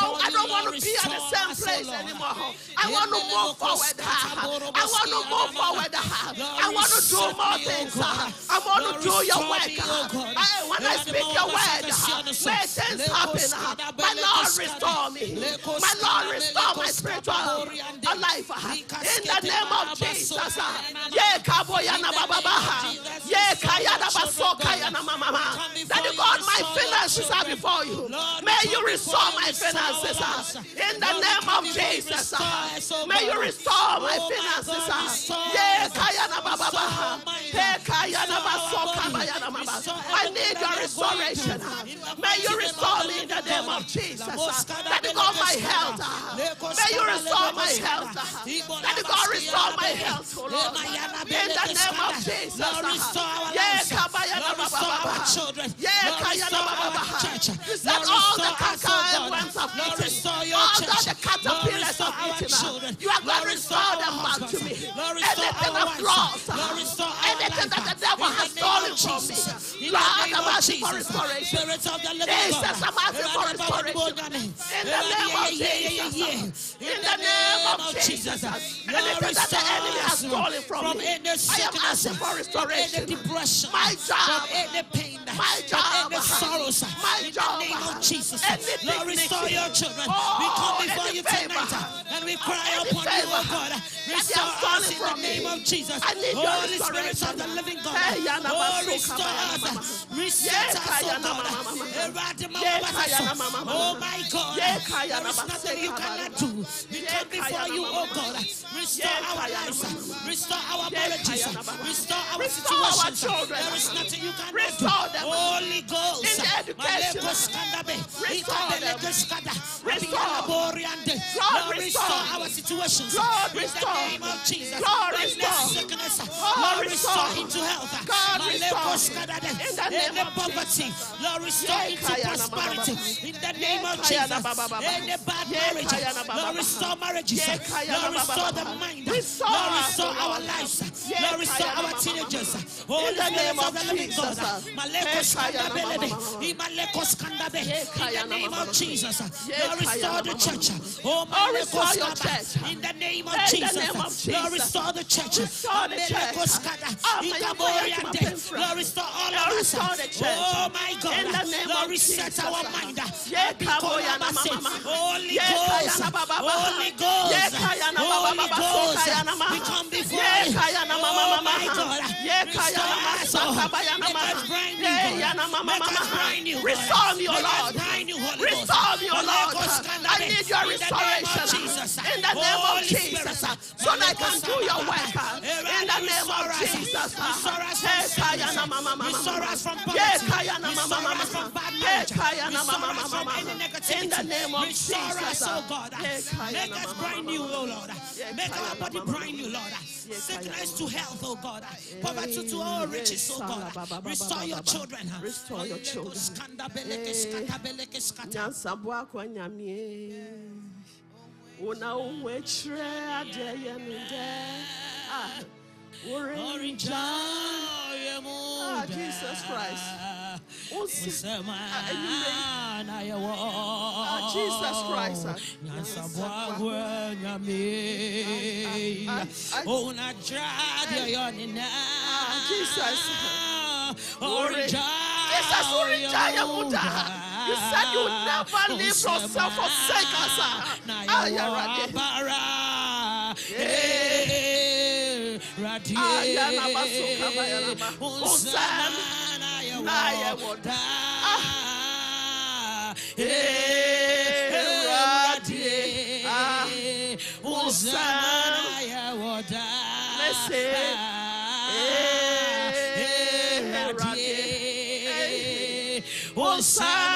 want to be at the same place anymore. I want to move forward. I want to move forward. I want to do more things. I want to do your work. When I speak your word, may things happen. My Lord, restore me. My Lord, restore my spiritual life. In the name of Jesus. Daddy God, my finances are before you. May you restore my finances. In the name of Jesus. May you restore my finances. I need your restoration. May you restore me in the name of Jesus. Daddy God, my health. May you restore my health. Daddy God, restore my health, oh Lord. In the name of Jesus. You said all the cankerworms of eating, all the caterpillars of eating, you are going to restore them back to me. Anything I've lost, anything that the devil has stolen from me, God, I'm asking for restoration. Jesus, I'm asking for restoration. In the name of Jesus. In the name of Jesus. Anything that the enemy has stolen from me, I am asking for restoration. My job, my job, my job, name of Jesus. anything, Lord, restore your children. We come before you tonight and we cry upon you, oh God. Restore us in the name of Jesus. Holy Spirit of the living God. Oh, restore us. Reset us, oh God. Oh my God. There is nothing you cannot do. We come before you, oh God. Restore our lives. Restore our marriages. Restore our situations. There is nothing you cannot do. Holy Ghost. In the education. Restore them. Lord, restore our situations. Lord, In the restore. name of Jesus. Lord, Any restore. sickness. Lord, Lord, restore restore. into health. God, restore. In the name Any of poverty. Lord, restore into prosperity. In the name of Jesus. Any bad marriage. Lord, restore marriages. Lord, restore the mind. Lord, restore our lives. Lord, restore our teenagers. Holy Spirit of the living God. In the name of Jesus. Lord, restore the church. Oh, restore your church. In the name of In the Jesus. name of Lord, Jesus. restore the church. Restore the church. Lord, restore all of us. Restore the church. Oh my God. In the name Lord, of reset Jesus. our mind. Holy Yeah, Ghost. Holy Ghost. Holy Ghost. We come before you. Oh my God. Restore us. Make us brand new. Make us brand new. Restore me, O Make us Lord. brand new, Holy Ghost. Restore me, O Lord. I need your restoration. In the name of Jesus. So that I can do your work. In the name of Jesus. Restore us from sickness. Restore us from poverty. Restore us from bad marriage. Restore us from any negativity. In the name of Restore us, Jesus. oh God. Make us brand new, oh Lord. Make our body brand new, Lord. Sickness to health, oh God. Poverty to all riches, oh God. Restore your children. Restore your children. Nyansabwa kwa nyamie. Una umwechre adeye ninde. Jesus Christ. Jesus Christ. You said you would never leave yourself forsake us. Hosanna,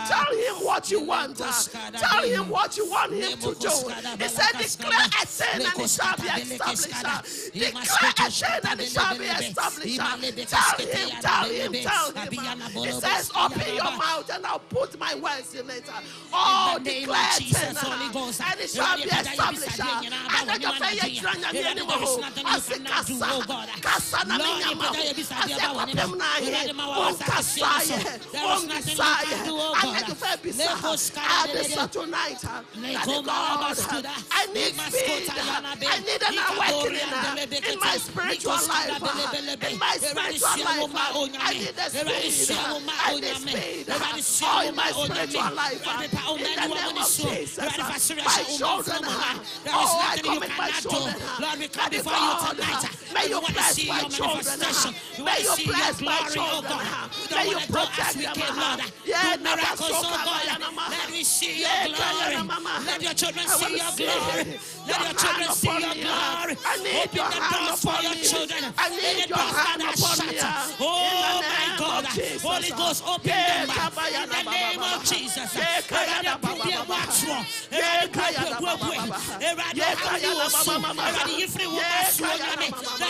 tell him what you want. Tell him what you want him to do. He said, declare a thing and it shall be established. Declare a thing and it shall be established. Tell him. He says, open your mouth and I'll put my words in it. Oh, declare a thing and it shall be established. And then you say, tonight, God, I need speed. I need an awakening in my spiritual life. In my spiritual life, I need a speed. I need speed. Oh, in my spiritual life, in the name of Jesus, my children, oh, I commit my children. God, may you bless my children. May you bless my children. May you protect them. Yeah, miracles, oh God. Let me see your glory. Let your children see your glory. Let your children see your glory. Open the doors for your children. I need your hand upon me. Oh my God. Holy Ghost, open them in the name of Jesus. There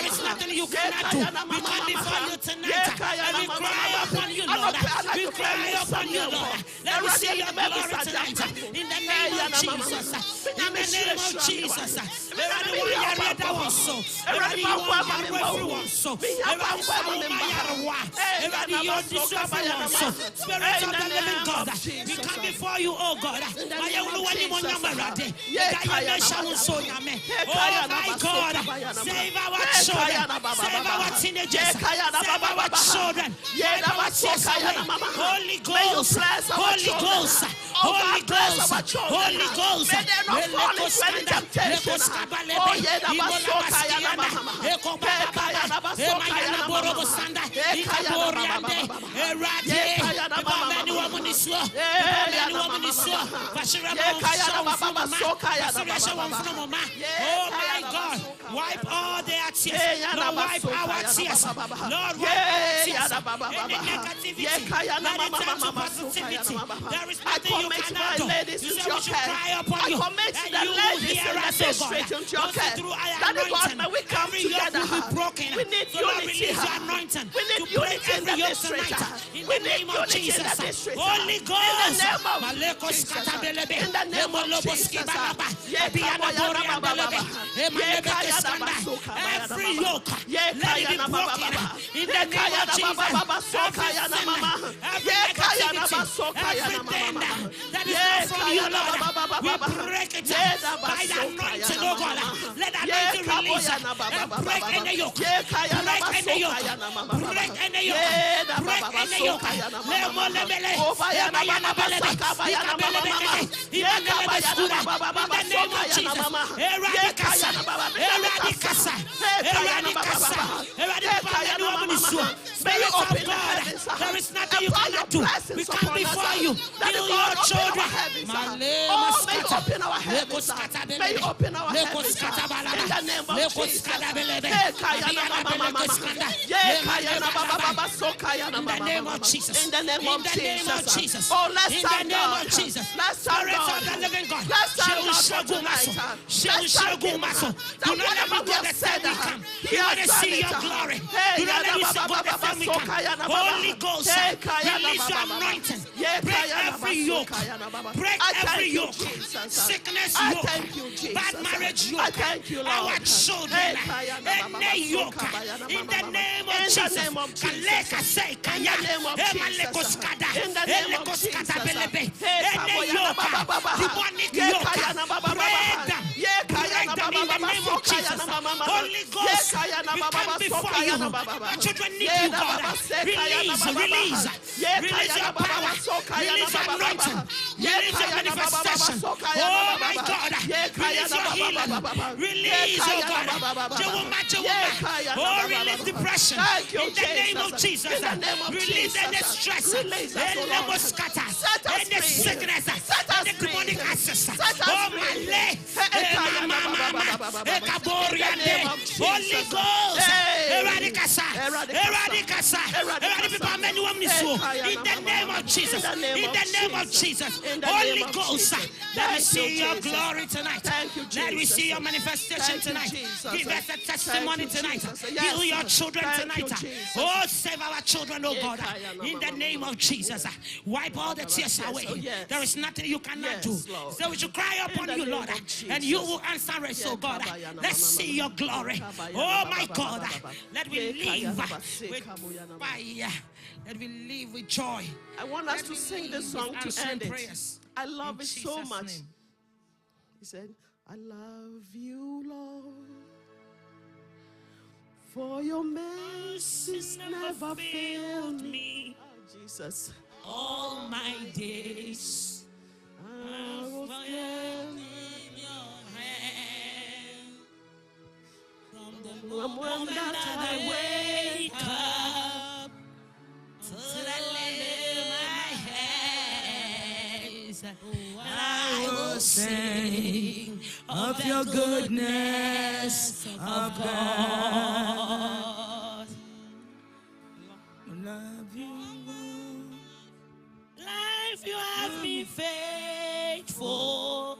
is nothing you cannot do. We come before you tonight and we cry upon you, Lord. We cry upon you, Lord. Let me see your glory tonight in the name of Jesus. In the name of Jesus. Spirit of the living God, we come before you, oh God. Oh my God, save our children, save our teenagers, save our children, save our children. Holy Ghost, Holy Ghost, Holy Ghost, Holy Ghost. May they not fall into any temptation. Oh, yeah, oh my God, wipe all their tears. Lord, wipe our tears. Lord, wipe our tears. Any negativity, let it turn to positivity. There is nothing you cannot do. You say we should cry upon you, and you will hear us, oh God. Through our anointing, we come every yoke together. will be broken. We need So Lord, unity. release your anointing We need to break unity in every the yoke district. tonight. In We the need name of unity in Jesus. the district. Holy Ghost. In the name of Jesus. In the name of Jesus. Every yoke, let it be broken. In the name of Jesus. Everything that is not from you, Lord, we break it by the anointing, oh God. Let the anointing release and break any yoke. Break any yoke. Break any yoke. Break any yoke. Spirit of God, there is nothing you cannot do. We come before you. Heal your children. Oh, may you open our heavens. May you open our heavens. In the name of Jesus. In the name of Jesus. In the name of Jesus. Oh, let's stand up. Let's stand up. The living God. Let's stand up tonight. Let's stand up. Do not let me go the same we come. You want to see your glory. Do not let me go the same we come. Holy Ghost, release your anointing. Break every yoke. Break every yoke. Sickness yoke. Bad marriage yoke. Our children. Any yoke. In the name of Jesus. In the name of Jesus. In the name of Jesus. Any yoke. Demonic yoke. Break them. Break them in the name of Jesus. Holy Ghost, we come before you. Our children need you, God. Release your power. Release your anointing. Release your manifestation. Oh my God. Release your healing. Release, oh God. Jehovah. Oh, release depression. In the name of Jesus. Release any stress. Any scatter. Any sickness. Any demonic access. Oh my leg. Holy Ghost. Eradicasa. In the name of Jesus. In the name of Jesus. In the Holy name of Ghost, Jesus. let me Thank see you, your Jesus. glory tonight. Thank you, Let me Jesus. see your manifestation Thank you, tonight. Jesus. Give us a testimony Thank you, tonight. Jesus. Heal Yes. your children Thank you, tonight. Jesus. Oh, save our children, oh God. In the name of Jesus. Wipe all the tears Yes. away. Oh, yes. There is nothing you cannot Yes, do. Lord. So we should cry In upon the you, name Lord, of Jesus. and you will answer us, oh God. Let's see your glory. Oh my God. Let me live with fire. Let me live with joy. I want us to sing this song to end it. Prayers. I love In it so Jesus' much. name. He said, I love you, Lord, for your mercies never failed me. Oh, Jesus. All my days I was in your hand. From the moment that I wake up till I lay my eyes, I will sing of your goodness of God. Love you. Life, you have been faithful.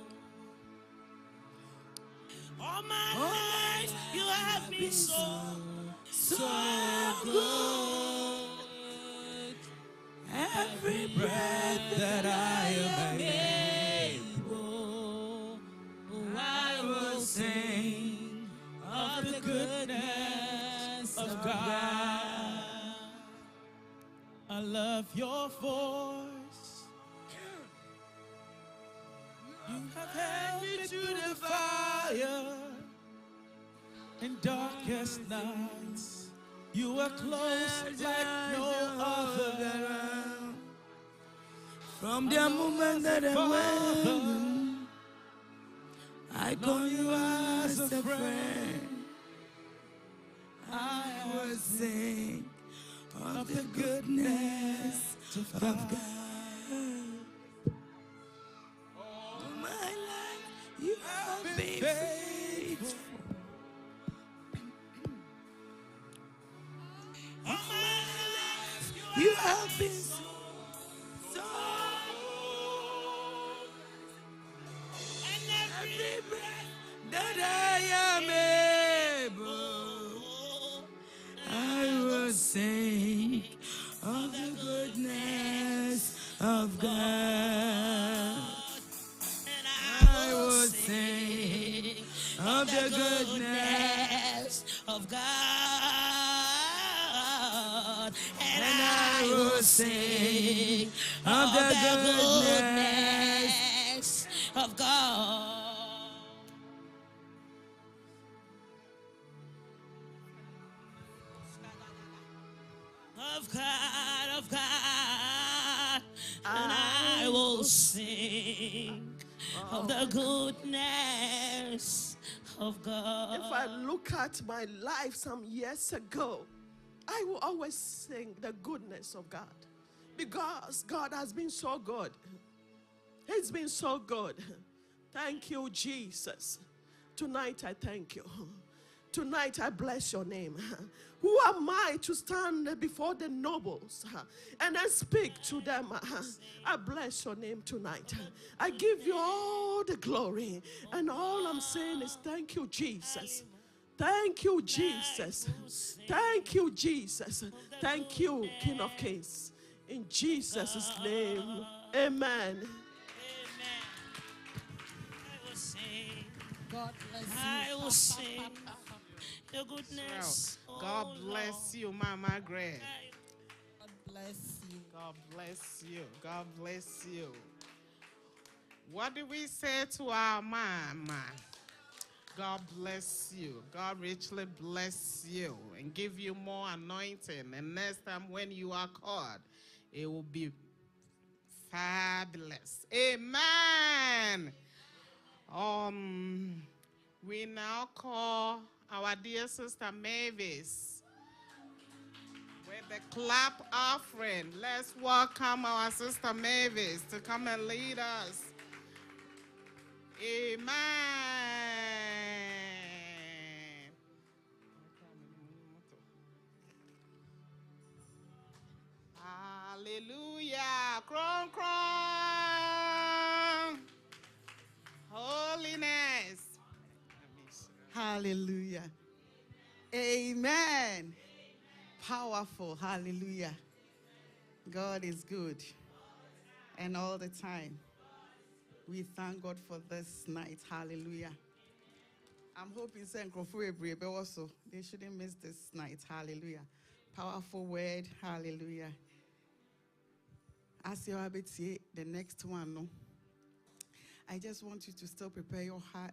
All my life, you have been so good. Every breath that I am able, I will sing of the goodness of God. I love your voice. You have held me through the fire in darkest nights. You are close like no other. From the moment that I went, I call you as a friend. I will sing of the goodness of God. All my life, you have been faithful. All my life, you have been so and every breath that I am able, I will sing of the goodness of God. And I will sing of the goodness of God. And I will sing of the goodness of God. Of God, of God. And I will sing of the goodness of God. If I look at my life some years ago, I will always sing the goodness of God. Because God has been so good. He's been so good. Thank you, Jesus. Tonight I thank you. Tonight I bless your name. Who am I to stand before the nobles and then speak to them? I bless your name tonight. I give you all the glory. And all I'm saying is thank you, Jesus. Thank you, Jesus. Thank you, Jesus. Thank you, King of Kings. In Jesus' name, amen. God bless you. I will sing your goodness. God bless you, Mama Greg. God bless you. God bless you. God bless you. What do we say to our mama? God bless you. God richly bless you and give you more anointing. And next time when you are called, it will be fabulous. Amen. We now call our dear sister Mavis with the clap offering. Let's welcome our sister Mavis to come and lead us. Amen. Hallelujah. Kron, kron. Holiness. Hallelujah. Amen. Powerful. Hallelujah. God is good. And all the time. We thank God for this night. Hallelujah. I'm hoping also they shouldn't miss this night. Hallelujah. Powerful word. Hallelujah. As you have it, the next one, no? I just want you to still prepare your heart.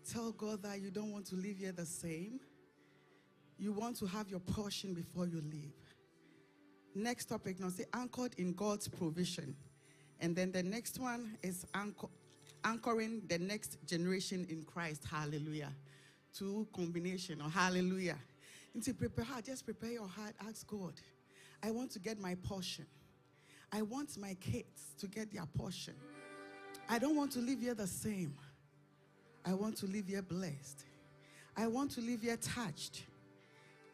Tell God that you don't want to live here the same. You want to have your portion before you leave. Next topic, now say anchored in God's provision. And then the next one is anchoring the next generation in Christ. Hallelujah. Two combination or hallelujah. And to prepare heart, just prepare your heart. Ask God, I want to get my portion. I want my kids to get their portion. I don't want to live here the same. I want to live here blessed. I want to live here touched.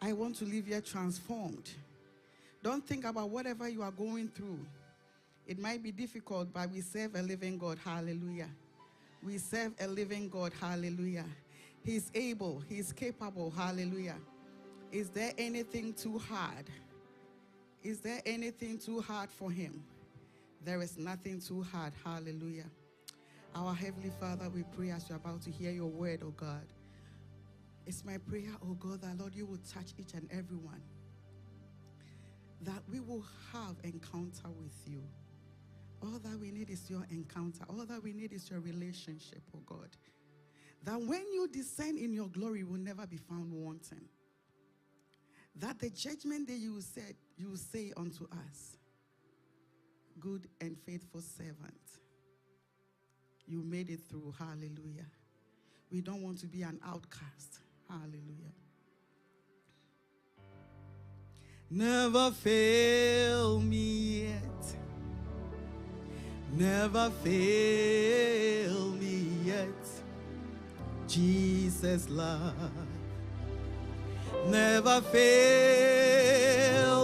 I want to live here transformed. Don't think about whatever you are going through. It might be difficult, but we serve a living God. Hallelujah. We serve a living God. Hallelujah. He's able. He's capable. Hallelujah. Is there anything too hard? Is there anything too hard for him? There is nothing too hard. Hallelujah. Our Heavenly Father, we pray as you're about to hear your word, oh God. It's my prayer, oh God, that Lord, you will touch each and every one. That we will have encounter with you. All that we need is your encounter. All that we need is your relationship, oh God. That when you descend in your glory, will never be found wanting. That the judgment that you will say unto us, good and faithful servant, you made it through. Hallelujah. We don't want to be an outcast. Hallelujah. Never fail me yet. Never fail me yet. Jesus' love. Never fail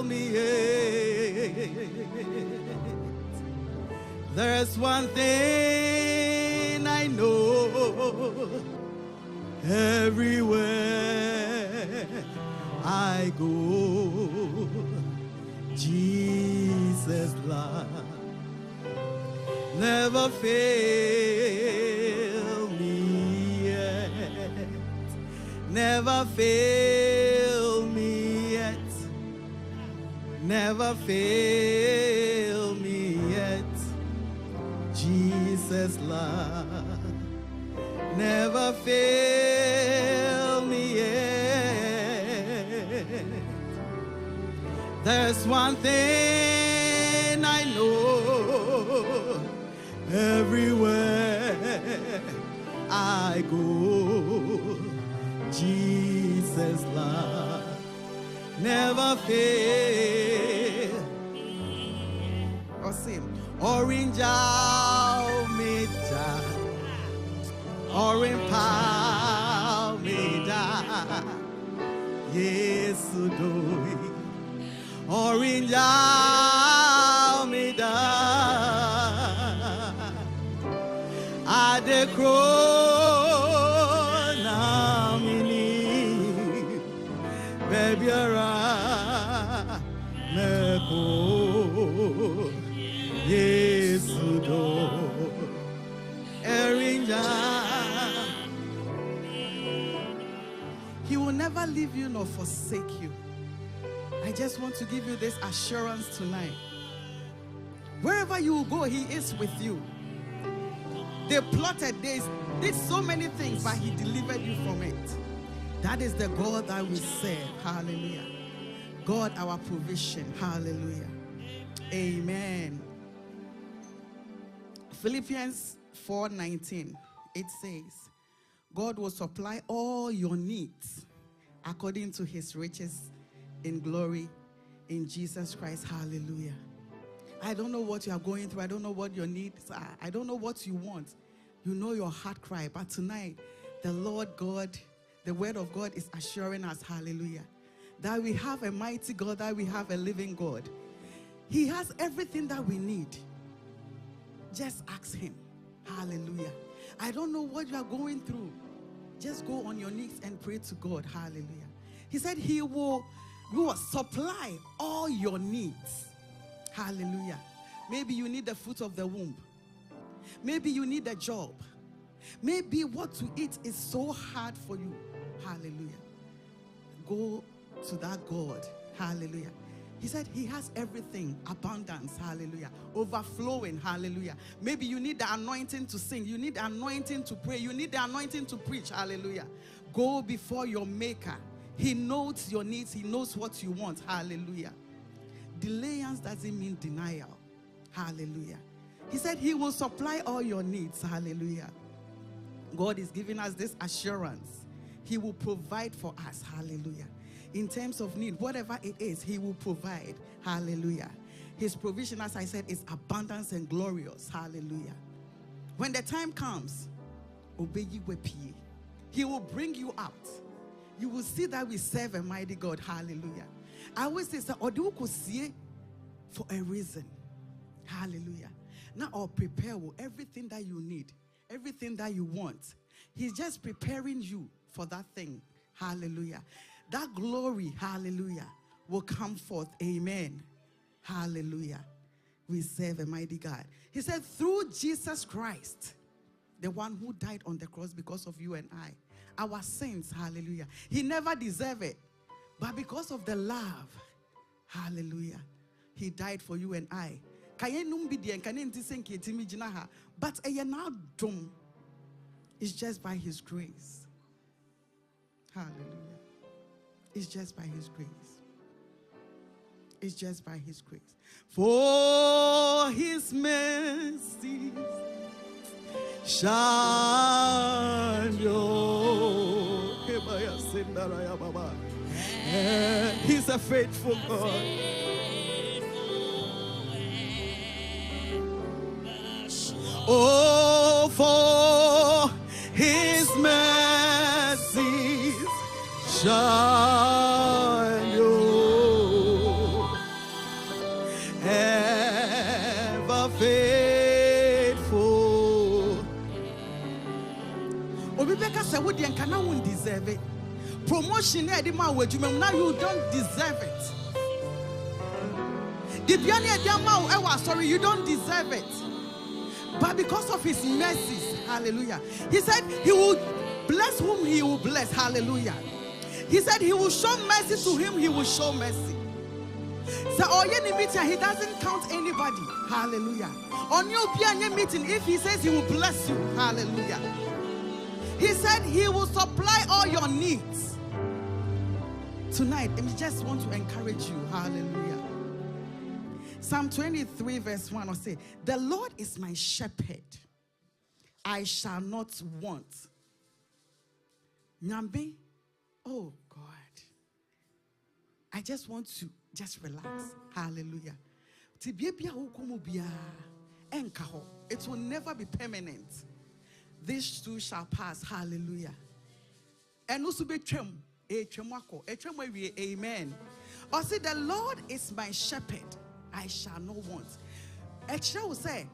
me yet. There's one thing I know. Everywhere I go, Jesus' love never fail me yet. Never fail me yet. Never fail me yet. Jesus' love never fail me yet. There's one thing I know. Everywhere I go, Jesus' love never fail. Or sing. Orange Almeida, Orange Palmeida, yes, do. Orange Almeida, at the crowd, baby, yes, do. He will never leave you nor forsake you. I just want to give you this assurance tonight. Wherever you will go, he is with you. They plotted, they did so many things, but he delivered you from it. That is the God that we serve. Hallelujah. God, our provision. Hallelujah. Amen. Philippians 4:19, it says, God will supply all your needs according to his riches in glory in Jesus Christ. Hallelujah. I don't know what you are going through. I don't know what your needs are. I don't know what you want. You know your heart cry. But tonight, the Lord God, the word of God is assuring us, hallelujah, that we have a mighty God, that we have a living God. He has everything that we need. Just ask him. Hallelujah. I don't know what you are going through. Just go on your knees and pray to God. Hallelujah. He said he will supply all your needs. Hallelujah. Maybe you need the fruit of the womb. Maybe you need a job. Maybe what to eat is so hard for you. Hallelujah. Go to that God. Hallelujah. He said he has everything, abundance, hallelujah, overflowing, hallelujah. Maybe you need the anointing to sing, you need the anointing to pray, you need the anointing to preach, hallelujah. Go before your maker. He knows your needs, he knows what you want, hallelujah. Delayance doesn't mean denial, hallelujah. He said he will supply all your needs, hallelujah. God is giving us this assurance. He will provide for us, hallelujah. In terms of need, whatever it is, he will provide. Hallelujah. His provision, as I said, is abundance and glorious. Hallelujah. When the time comes, obey you. He will bring you out. You will see that we serve a mighty God. Hallelujah. I always say, for a reason. Hallelujah. Now I'll prepare everything that you need, everything that you want. He's just preparing you for that thing. Hallelujah. That glory, hallelujah, will come forth. Amen. Hallelujah. We serve a mighty God. He said, through Jesus Christ, the one who died on the cross because of you and I, our sins, hallelujah. He never deserved it. But because of the love, hallelujah, he died for you and I. But it's just by his grace. Hallelujah. It's just by his grace. It's just by his grace. For his mercy shine your. He's a faithful God. Oh, for his mercies shine you ever faithful. Obibeka said, "What you cannot deserve it. Promotion now you don't deserve it. The sorry, you don't deserve it. But because of his mercies, hallelujah. He said he will bless whom he will bless, hallelujah. He said he will show mercy to him, he will show mercy. So he doesn't count anybody, hallelujah. On your meeting, if he says he will bless you, hallelujah. He said he will supply all your needs. Tonight, I just want to encourage you, hallelujah. Psalm 23 verse 1 will say, the Lord is my shepherd, I shall not want. Nyambe, oh God, I just want to just relax, hallelujah. It will never be permanent. This too shall pass, hallelujah. And also be amen. Or say, the Lord is my shepherd, I shall not want. Extra will say,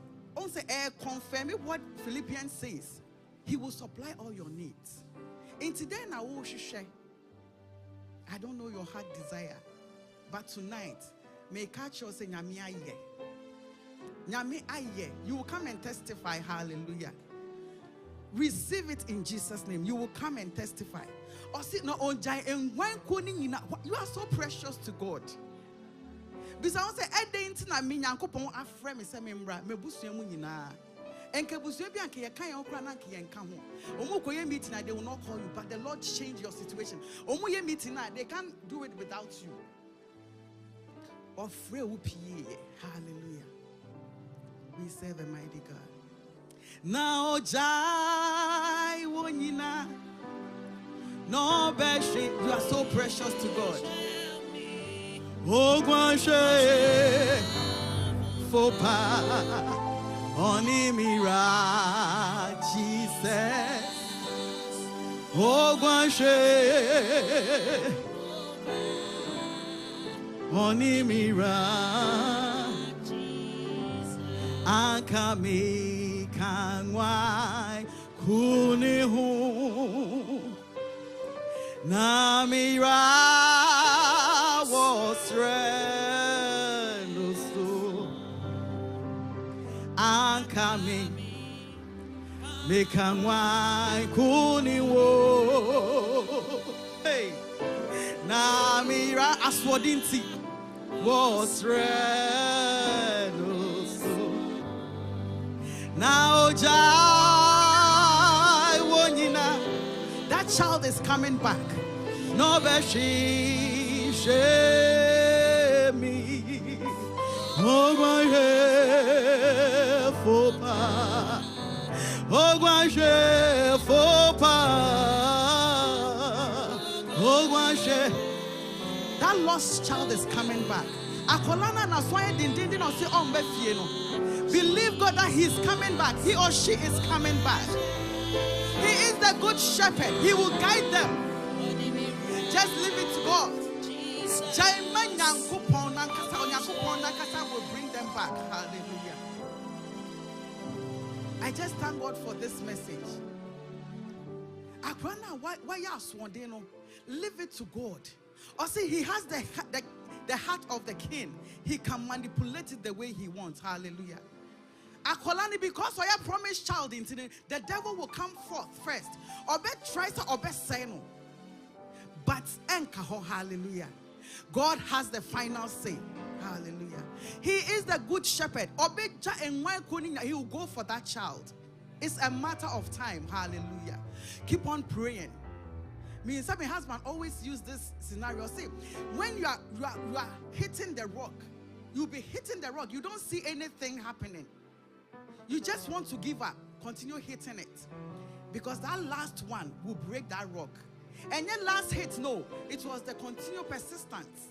confirm what Philippians says. He will supply all your needs. And today, I will share. I don't know your heart desire, but tonight, may catch you say, you will come and testify, hallelujah. Receive it in Jesus' name. You will come and testify. Or sit no on jai and when you are so precious to God. Because I say, I didn't know me yankopon afre me se membra me busuamu nyina. Enke busua bi anke ye kan okra na anke ye nka ho. Omo koye meeting they will not call you, but the Lord changed your situation. Omo ye meeting they can't do it without you. Ofre wo pie. Hallelujah. We serve a mighty God. Now jai wonyina. No beshi, you are so precious to God. Oh, guanche, fopa, onimira, Jesus. Oh, guanche, onimira. Ankami kanwai kunihu namira was renusu Ankami mekanwai kuniwo hey namira aswodinti was renusu now jai wonina that child is coming back no beshi shemi ogwaje fopa ogwaje fopa ogwaje that lost child is coming back akolana na so dindindi na say on be fie no believe God that he is coming back. He or she is coming back. He is the good shepherd. He will guide them. Just leave it to God. Will bring them back. Hallelujah. I just thank God for this message. Why you swan? Leave it to God. Or see, he has the heart of the king. He can manipulate it the way he wants. Hallelujah. Akolani, because I have promised child into the devil will come forth first. Obe tries to obey say no. But enkaho, hallelujah. God has the final say. Hallelujah. He is the good shepherd. Obe ja and he will go for that child. It's a matter of time. Hallelujah. Keep on praying. Me and my husband always use this scenario. See, when you are hitting the rock, you'll be hitting the rock. You don't see anything happening. You just want to give up. Continue hitting it. Because that last one will break that rock. And then last hit, no. It was the continual persistence.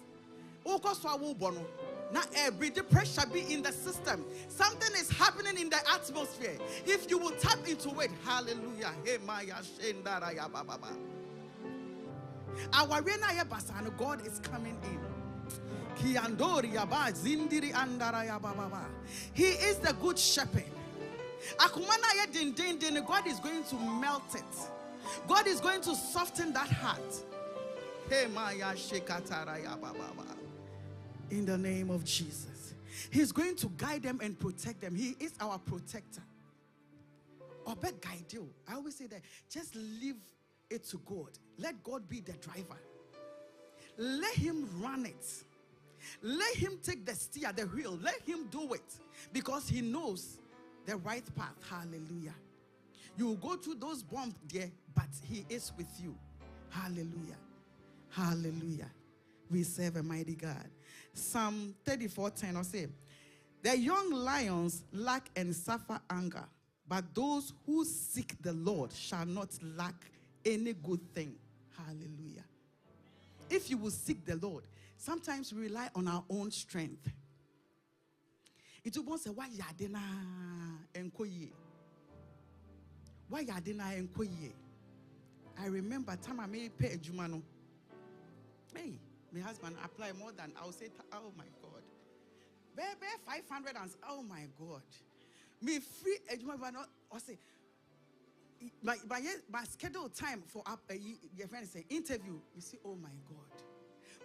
Now every pressure be in the system. Something is happening in the atmosphere. If you will tap into it, hallelujah. Hey, Maya Shendaraya Baba. Our basano, God is coming in. He is the good shepherd. God is going to melt it. God is going to soften that heart. In the name of Jesus. He's going to guide them and protect them. He is our protector. Obed guide you. I always say that just leave it to God. Let God be the driver. Let him run it. Let him take the steer, the wheel. Let him do it. Because he knows the right path. Hallelujah. You will go through those bumps there, but he is with you. Hallelujah. Hallelujah. We serve a mighty God. Psalm 34:10 will say, the young lions lack and suffer anger, but those who seek the Lord shall not lack any good thing. Hallelujah. If you will seek the Lord, sometimes we rely on our own strength. It will say, why yadena enkoye? Why yadena enkoye? I remember time I made pay a jumano. Hey, my husband apply more than I'll say, oh my God. Baby, 500 and oh my God. Me free a jumano or say, my scheduled time for your friend say interview, you see, oh my God.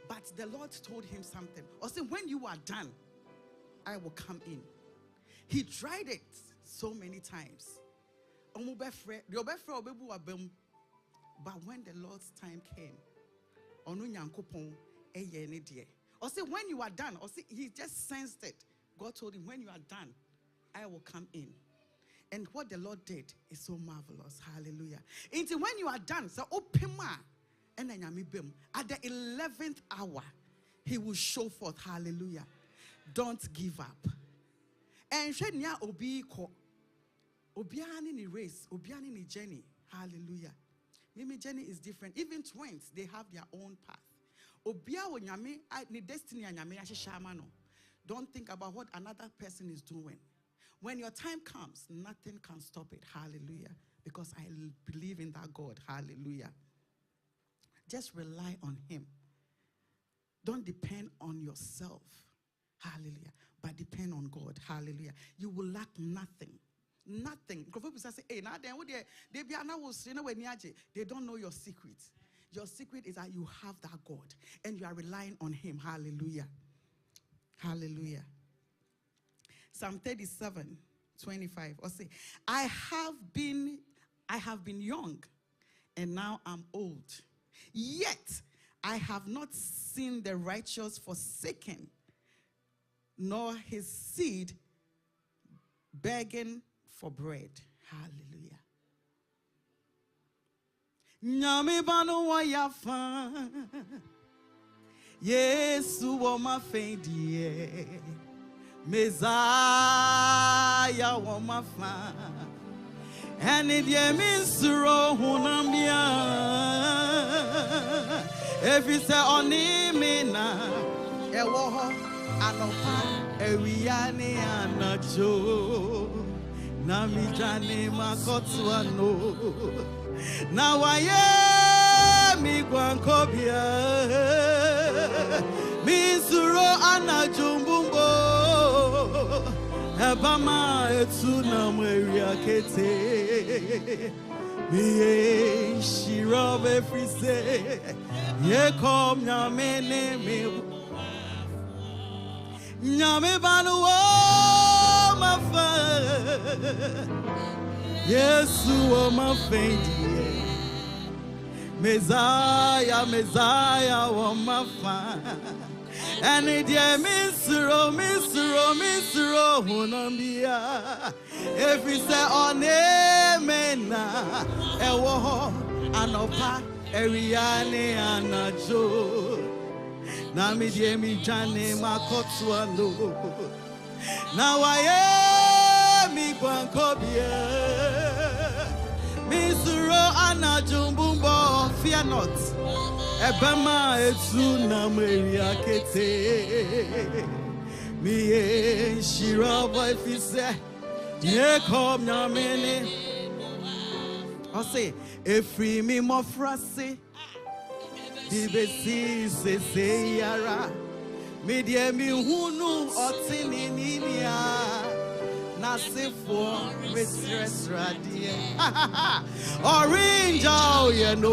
But the Lord told him something. Or say, when you are done, I will come in. He tried it so many times. But when the Lord's time came, or say, when you are done, or say, he just sensed it. God told him, when you are done, I will come in. And what the Lord did is so marvelous. Hallelujah. Until when you are done, so open and then at the 11th hour, he will show forth. Hallelujah. Don't give up. And shenya obi ko obiani ni race, obiani ni journey. Hallelujah. Maybe journey is different. Even twins, they have their own path. Obia wo nyame ni destiny nyame ahihama no. Don't think about what another person is doing. When your time comes, nothing can stop it. Hallelujah. Because I believe in that God. Hallelujah. Just rely on him. Don't depend on yourself. Hallelujah. but depend on God. Hallelujah. You will lack nothing. Nothing. Hey, now they don't know your secret. Your secret is that you have that God and you are relying on him. Hallelujah. Hallelujah. Psalm 37:25. Or say, I have been young and now I'm old. Yet I have not seen the righteous forsaken, nor his seed begging for bread. Hallelujah. Nyame bano wa yafa Yesu wa mafendie Messiah wa mafa and it means hunambia if you say onimina ewo anopa ewiane anacho namijane makotwano na waye mi kwankobia mi suro anajumbumbo ebama etuna mweria kete mi shiro efrise ye kom nyamene mi nyame banu mafa Yesu o mafendi Messiah o mafa and it misro hunambia if we say onemena ewo anopa eriane anajo na mi die mi jane makotwano na waye mi kwankobia mi suro anajumbumbo fear not ebama etu na meria kete mi shira boy fi say ye come na mene I say efri mi mofrase di besi se yara me die mi hunu otini ninia na se for mistress radie orange oh you know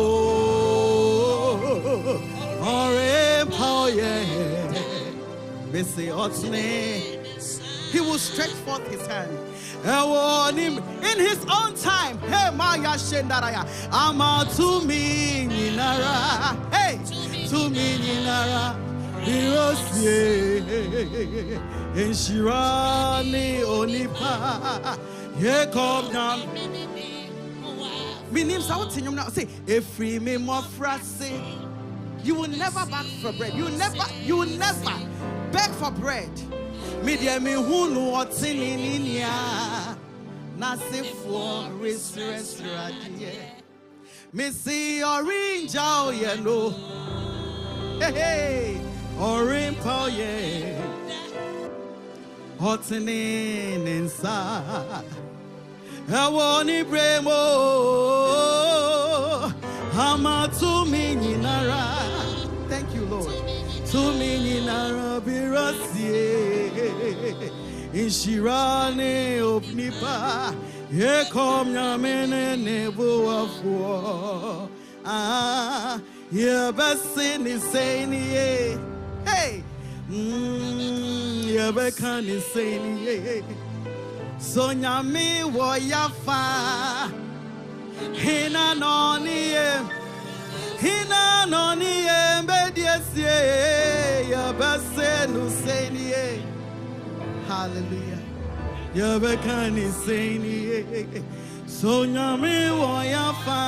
orange oh yeah me say otini he will stretch forth his hand in his own time. Hey, Maya Shendaraya. Ama to me, Ninara. Hey, to me, Ninara. Hirosye. And Shirani Onipa. Here come down. Me name Sautin, you now say, if free me more frase. You will never beg for bread. You will never beg for bread. Media me hunu otini ninia na se for restaurant me see orange oh you know hey orange oh yeah otini inside I want bremo hama to me ninara. Thank you, Lord. To me ninara birasie inshirane opnipa ye kom nyamene nebo afo ye basini sayni hey ye bekani sayni so nyame wo yafa hina noni mbediesie ya basenu sayni hallelujah ya bekani sayni so nyame wo yafa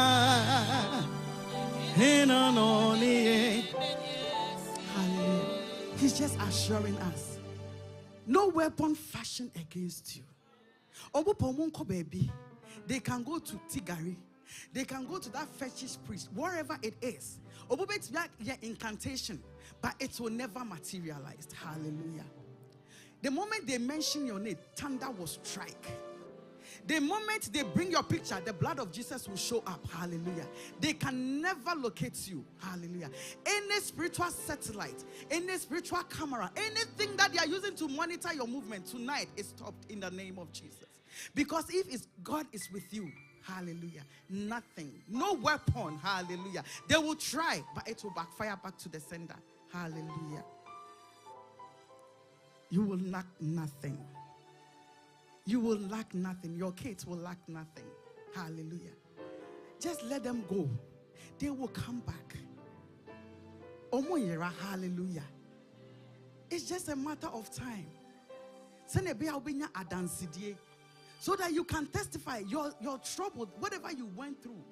hina noni hallelujah. He's just assuring us no weapon fashioned against you. Baby, they can go to Tigari, they can go to that fetish priest, wherever it is. Incantation, but it will never materialize. Hallelujah. The moment they mention your name, thunder will strike. The moment they bring your picture, the blood of Jesus will show up. Hallelujah. They can never locate you. Hallelujah. Any spiritual satellite, any spiritual camera, anything that they are using to monitor your movement tonight is stopped in the name of Jesus. Because if God is with you, hallelujah, nothing, no weapon, hallelujah. They will try, but it will backfire back to the sender. Hallelujah. You will lack nothing. You will lack nothing. Your kids will lack nothing. Hallelujah. Just let them go. They will come back. Omoyera, hallelujah. It's just a matter of time. So that you can testify your trouble, whatever you went through,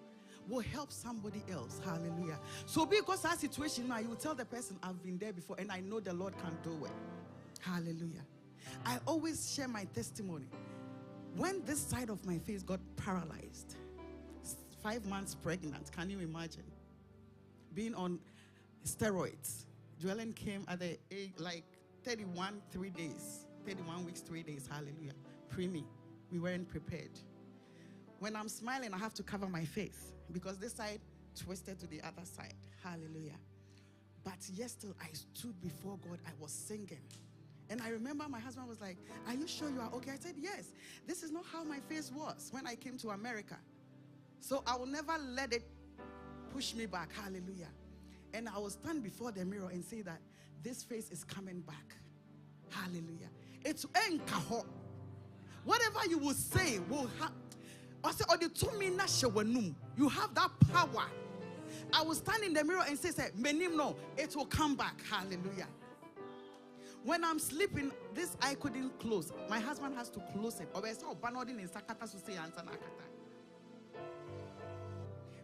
will help somebody else. Hallelujah. So because that situation now, you will tell the person, I've been there before and I know the Lord can do it. Hallelujah. I always share my testimony. When this side of my face got paralyzed, 5 months pregnant, can you imagine? Being on steroids. Joellen came at the age like 31 weeks, 3 days. Hallelujah. Preemie. We weren't prepared. When I'm smiling, I have to cover my face because this side twisted to the other side. Hallelujah. But yet still, I stood before God. I was singing. And I remember my husband was like, are you sure you are okay? I said, yes. This is not how my face was when I came to America. So I will never let it push me back. Hallelujah. And I will stand before the mirror and say that this face is coming back. Hallelujah. It's enkaho. Whatever you will say will have. You have that power. I will stand in the mirror and say, Menim, no, it will come back. Hallelujah. When I'm sleeping, this eye couldn't close. My husband has to close it.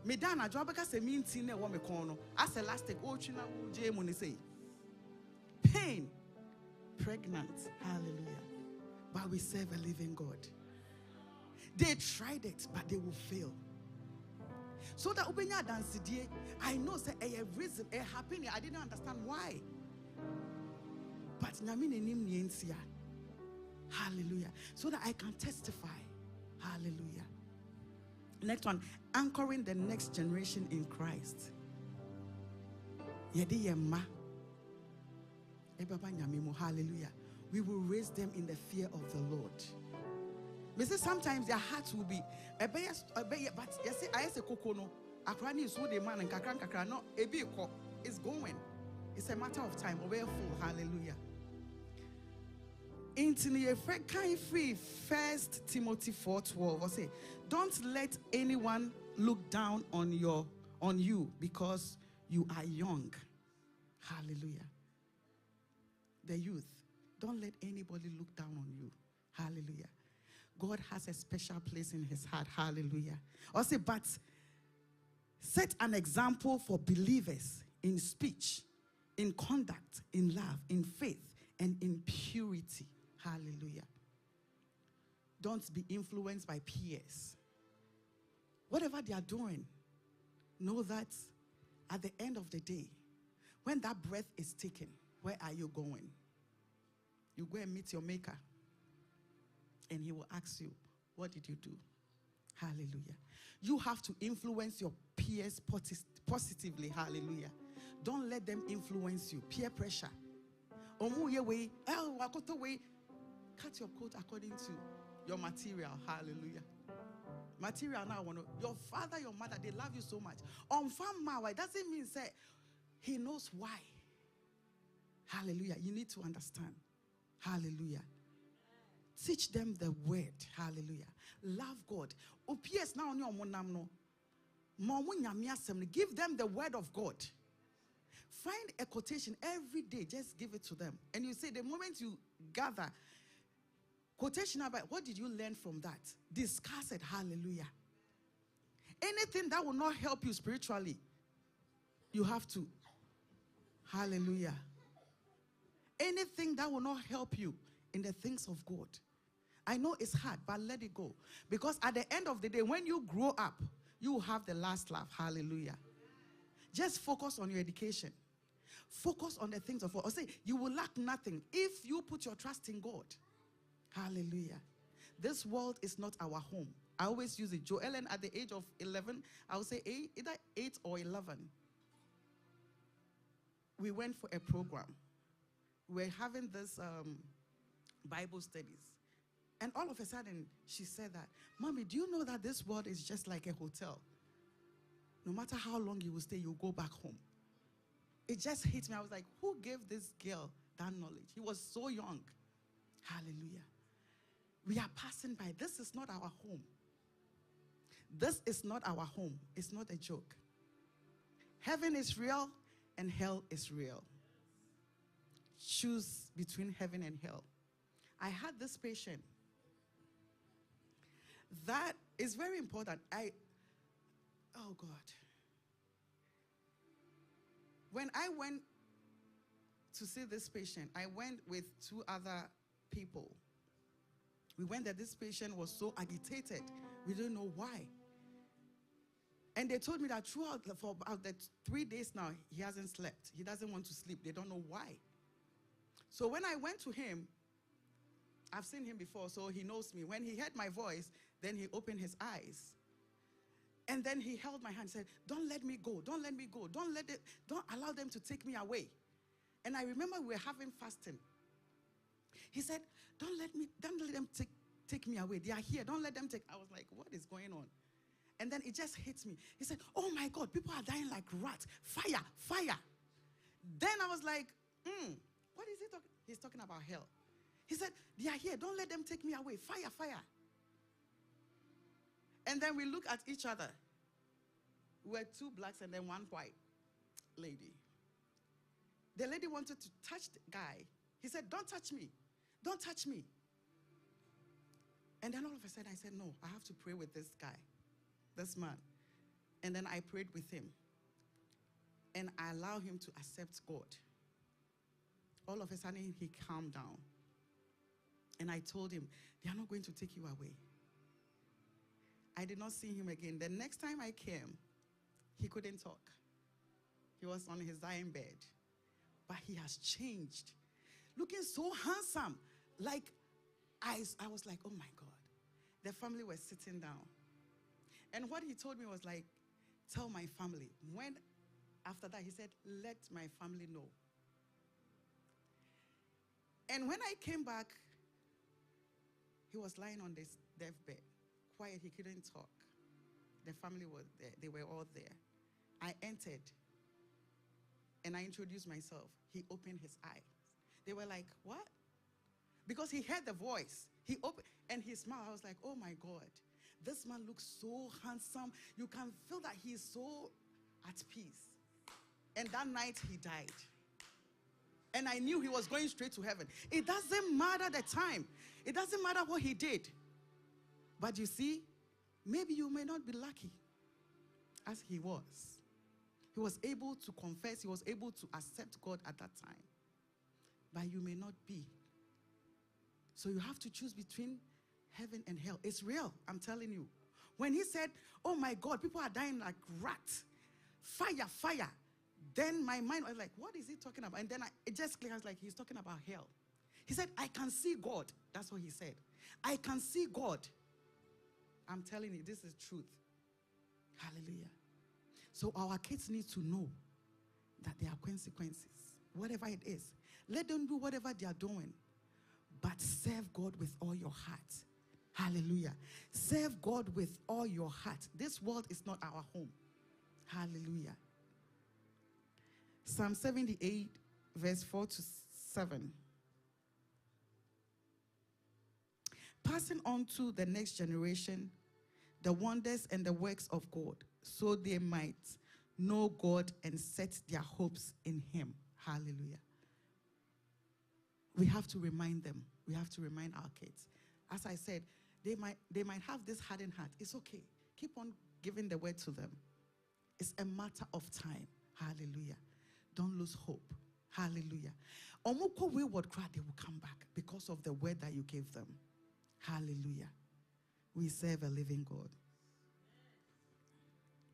Medana Jobaka se mean tine wome kono. As elastic, ochina uje say. Pain. Pregnant. Hallelujah. But we serve a living God. They tried it, but they will fail. So that Ubenya dance, I know say a reason, a happening. I didn't understand why. But Namine Nimniensia. Hallelujah. So that I can testify. Hallelujah. Next one, anchoring the next generation in Christ. Hallelujah. We will raise them in the fear of the Lord. Because sometimes their hearts will be but yes, I say kokono. Akrani is who the man and kakran no ebiko is going. It's a matter of time. Hallelujah. Intinie kind free 1 Timothy 4:12. Say, don't let anyone look down on you because you are young. Hallelujah. The youth. Don't let anybody look down on you. Hallelujah. God has a special place in his heart. Hallelujah. Also, but set an example for believers in speech, in conduct, in love, in faith, and in purity. Hallelujah. Don't be influenced by peers. Whatever they are doing, know that at the end of the day, when that breath is taken, where are you going? You go and meet your maker. And he will ask you, what did you do? Hallelujah. You have to influence your peers positively. Hallelujah. Don't let them influence you. Peer pressure. Cut your coat according to your material. Hallelujah. Material now, your father, your mother, they love you so much. On farm, it doesn't mean say he knows why. Hallelujah. You need to understand. Hallelujah. Teach them the word. Hallelujah. Love God. Give them the word of God. Find a quotation every day. Just give it to them. And you say, the moment you gather, quotation about what did you learn from that? Discuss it. Hallelujah. Anything that will not help you spiritually, you have to. Hallelujah. Anything that will not help you in the things of God. I know it's hard, but let it go. Because at the end of the day, when you grow up, you will have the last laugh. Hallelujah. Just focus on your education. Focus on the things of God. Or say, you will lack nothing if you put your trust in God. Hallelujah. This world is not our home. I always use it. Joellen, at the age of 11, I would say either 8 or 11, we went for a program. We're having this Bible studies. And all of a sudden, she said that, Mommy, do you know that this world is just like a hotel? No matter how long you will stay, you'll go back home. It just hit me. I was like, who gave this girl that knowledge? He was so young. Hallelujah. We are passing by. This is not our home. This is not our home. It's not a joke. Heaven is real and hell is real. Choose between heaven and hell. I had this patient. That is very important. Oh God. When I went to see this patient, I went with 2 other people. We went there. This patient was so agitated. We don't know why. And they told me that for about the 3 days now, he hasn't slept. He doesn't want to sleep. They don't know why. So when I went to him, I've seen him before, so he knows me. When he heard my voice, then he opened his eyes. And then he held my hand and said, don't let me go. Don't let me go. Don't allow them to take me away. And I remember we were having fasting. He said, don't let them take me away. They are here. Don't let them take. I was like, what is going on? And then it just hit me. He said, oh my God, people are dying like rats. Fire, fire. Then I was like, what is he talking? He's talking about hell. He said, they are here. Don't let them take me away. Fire, fire. And then we look at each other. We were 2 blacks and then 1 white lady. The lady wanted to touch the guy. He said, don't touch me. Don't touch me. And then all of a sudden I said, no, I have to pray with this guy, this man. And then I prayed with him. And I allowed him to accept God. All of a sudden he calmed down. And I told him, they are not going to take you away. I did not see him again. The next time I came, he couldn't talk. He was on his dying bed. But he has changed. Looking so handsome. Like, I was like, oh my God. The family was sitting down. And what he told me was like, tell my family. After that, he said, let my family know. And when I came back, he was lying on this deathbed. Quiet, he couldn't talk. The family was there. They were all there. I entered, and I introduced myself. He opened his eyes. They were like, what? Because he heard the voice. He opened, and he smiled. I was like, oh my God. This man looks so handsome. You can feel that he's so at peace. And that night, he died. And I knew he was going straight to heaven. It doesn't matter the time. It doesn't matter what he did. But you see, maybe you may not be lucky as he was. He was able to confess. He was able to accept God at that time. But you may not be. So you have to choose between heaven and hell. It's real, I'm telling you. When he said, oh my God, people are dying like rats. Fire, fire. Then my mind was like, what is he talking about? And then it just clicked. I was like, he's talking about hell. He said, I can see God. That's what he said. I can see God. I'm telling you, this is truth. Hallelujah. So our kids need to know that there are consequences. Whatever it is. Let them do whatever they are doing. But serve God with all your heart. Hallelujah. Serve God with all your heart. This world is not our home. Hallelujah. Psalm 78, verse 4 to 7. Passing on to the next generation, the wonders and the works of God, so they might know God and set their hopes in him. Hallelujah. We have to remind them. We have to remind our kids. As I said, they might have this hardened heart. It's okay. Keep on giving the word to them. It's a matter of time. Hallelujah. Don't lose hope. Hallelujah. Omoko wayward cry, they will come back because of the word that you gave them. Hallelujah. We serve a living God.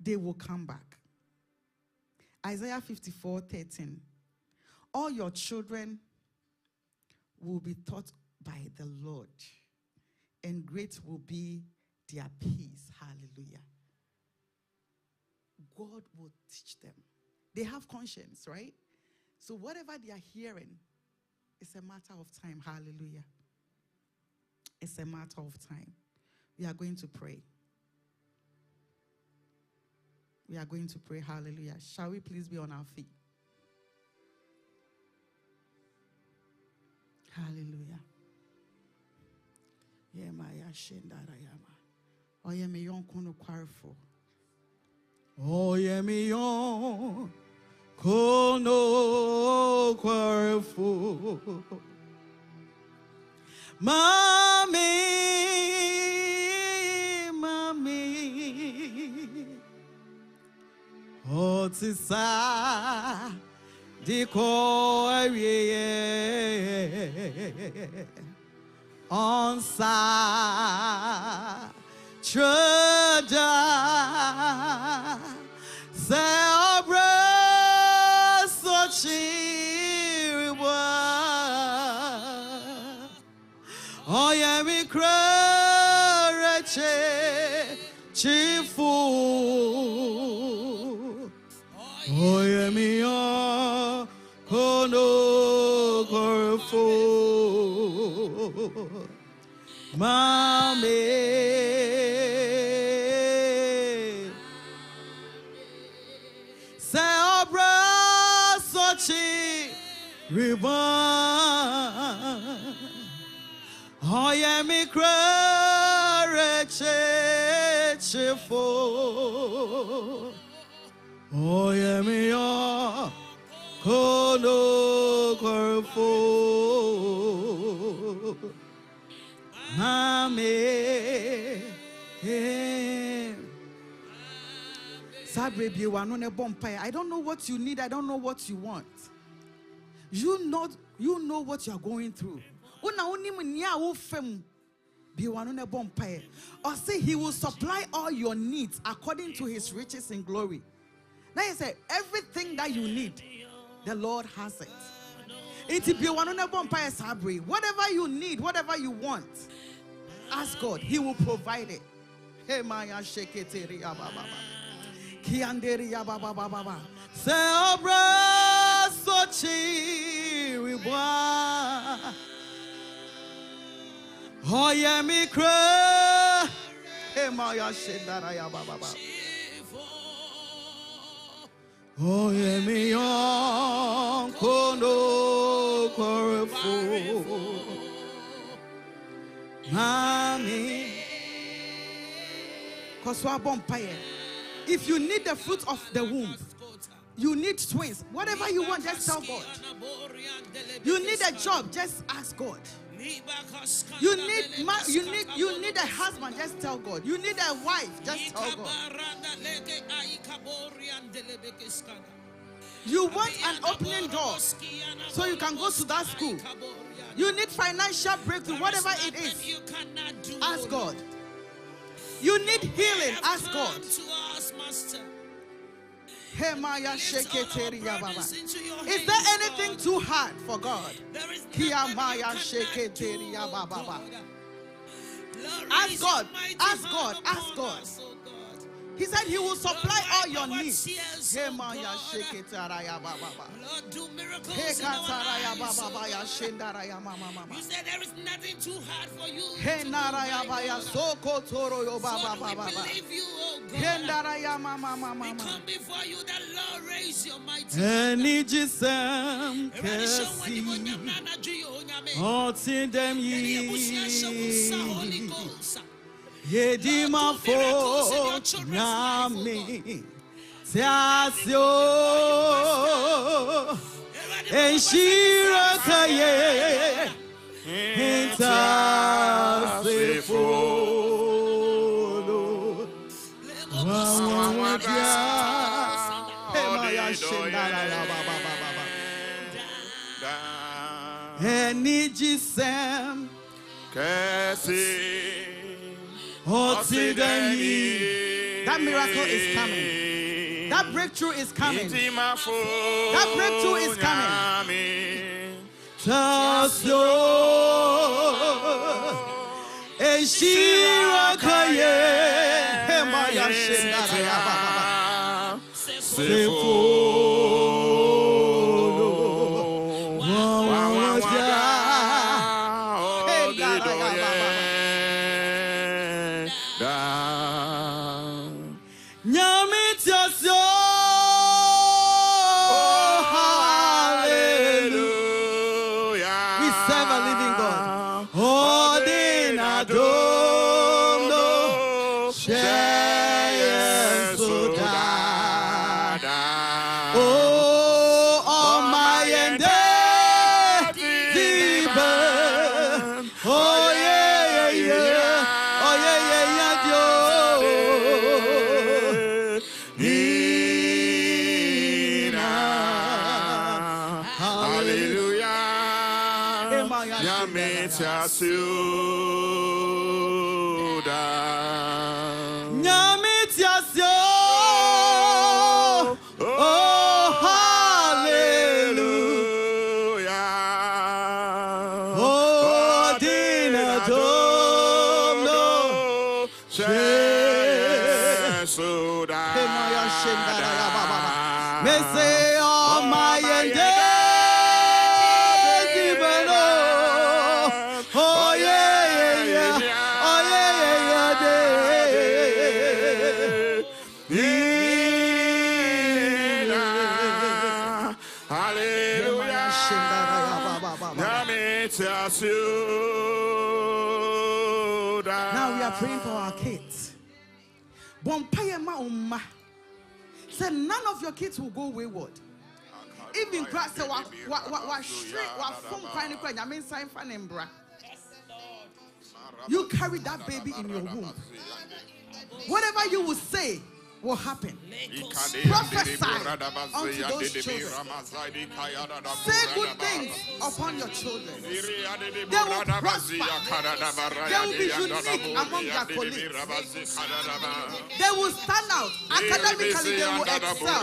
They will come back. Isaiah 54:13. All your children will be taught by the Lord. and great will be their peace. Hallelujah. God will teach them. They have conscience, right? So whatever they are hearing, it's a matter of time. Hallelujah. It's a matter of time. We are going to pray. We are going to pray. Hallelujah. Shall we please be on our feet? Hallelujah. Oye mi yon kono kwarfo. Oye mi yon kono kwarfo. Mami, otisa di ko onsa trada se obra so chiriwa oye mi krereche chifu oye mi yo kono korfo Mami, se obra sochi riban, oye mi krereche chifo, oye mi yo kono korfo. Amen. I don't know what you need. I don't know what you want. You know what you are going through. Or say he will supply all your needs according to his riches in glory. Now he said, everything that you need, the Lord has it. Whatever you need, whatever you want, ask God, he will provide it. Hey, Maya, shake it. Kianderi Baba. Se obra sochi riwa. Oye mi kre. Hey, Maya, shake that Baba. Oye mi yon kono korfo. Mami. If you need the fruit of the womb, you need twins, whatever you want, just tell God. You need a job, just ask God. You need a husband, just tell God. You need a wife, just tell God. You want an opening door so you can go to that school. You need financial breakthrough, whatever it is. Ask God. You need healing, ask God. Is there anything too hard for God? Ask God, ask God, ask God. He said he will supply all your needs. Lord, do miracles in our lives. You said there is nothing too hard for you. So we believe you, oh God. We come before you that Lord raise your mighty hand. Yedima fo nami tiasio enshira kaye intasefo wawadia emaya shindara ya baba enijisem kasi. That miracle is coming. That breakthrough is coming. That breakthrough is coming. Shira Kaye, Hemaya Shendara Baba. Sefo. Now we are praying for our kids. Said none of your kids will go wayward. Even grass you carry that baby in your womb. Whatever you will say will happen. Prophesy unto those children. Say good things upon your children. They will prosper. They will be unique among their colleagues. They will stand out. Academically, they will excel.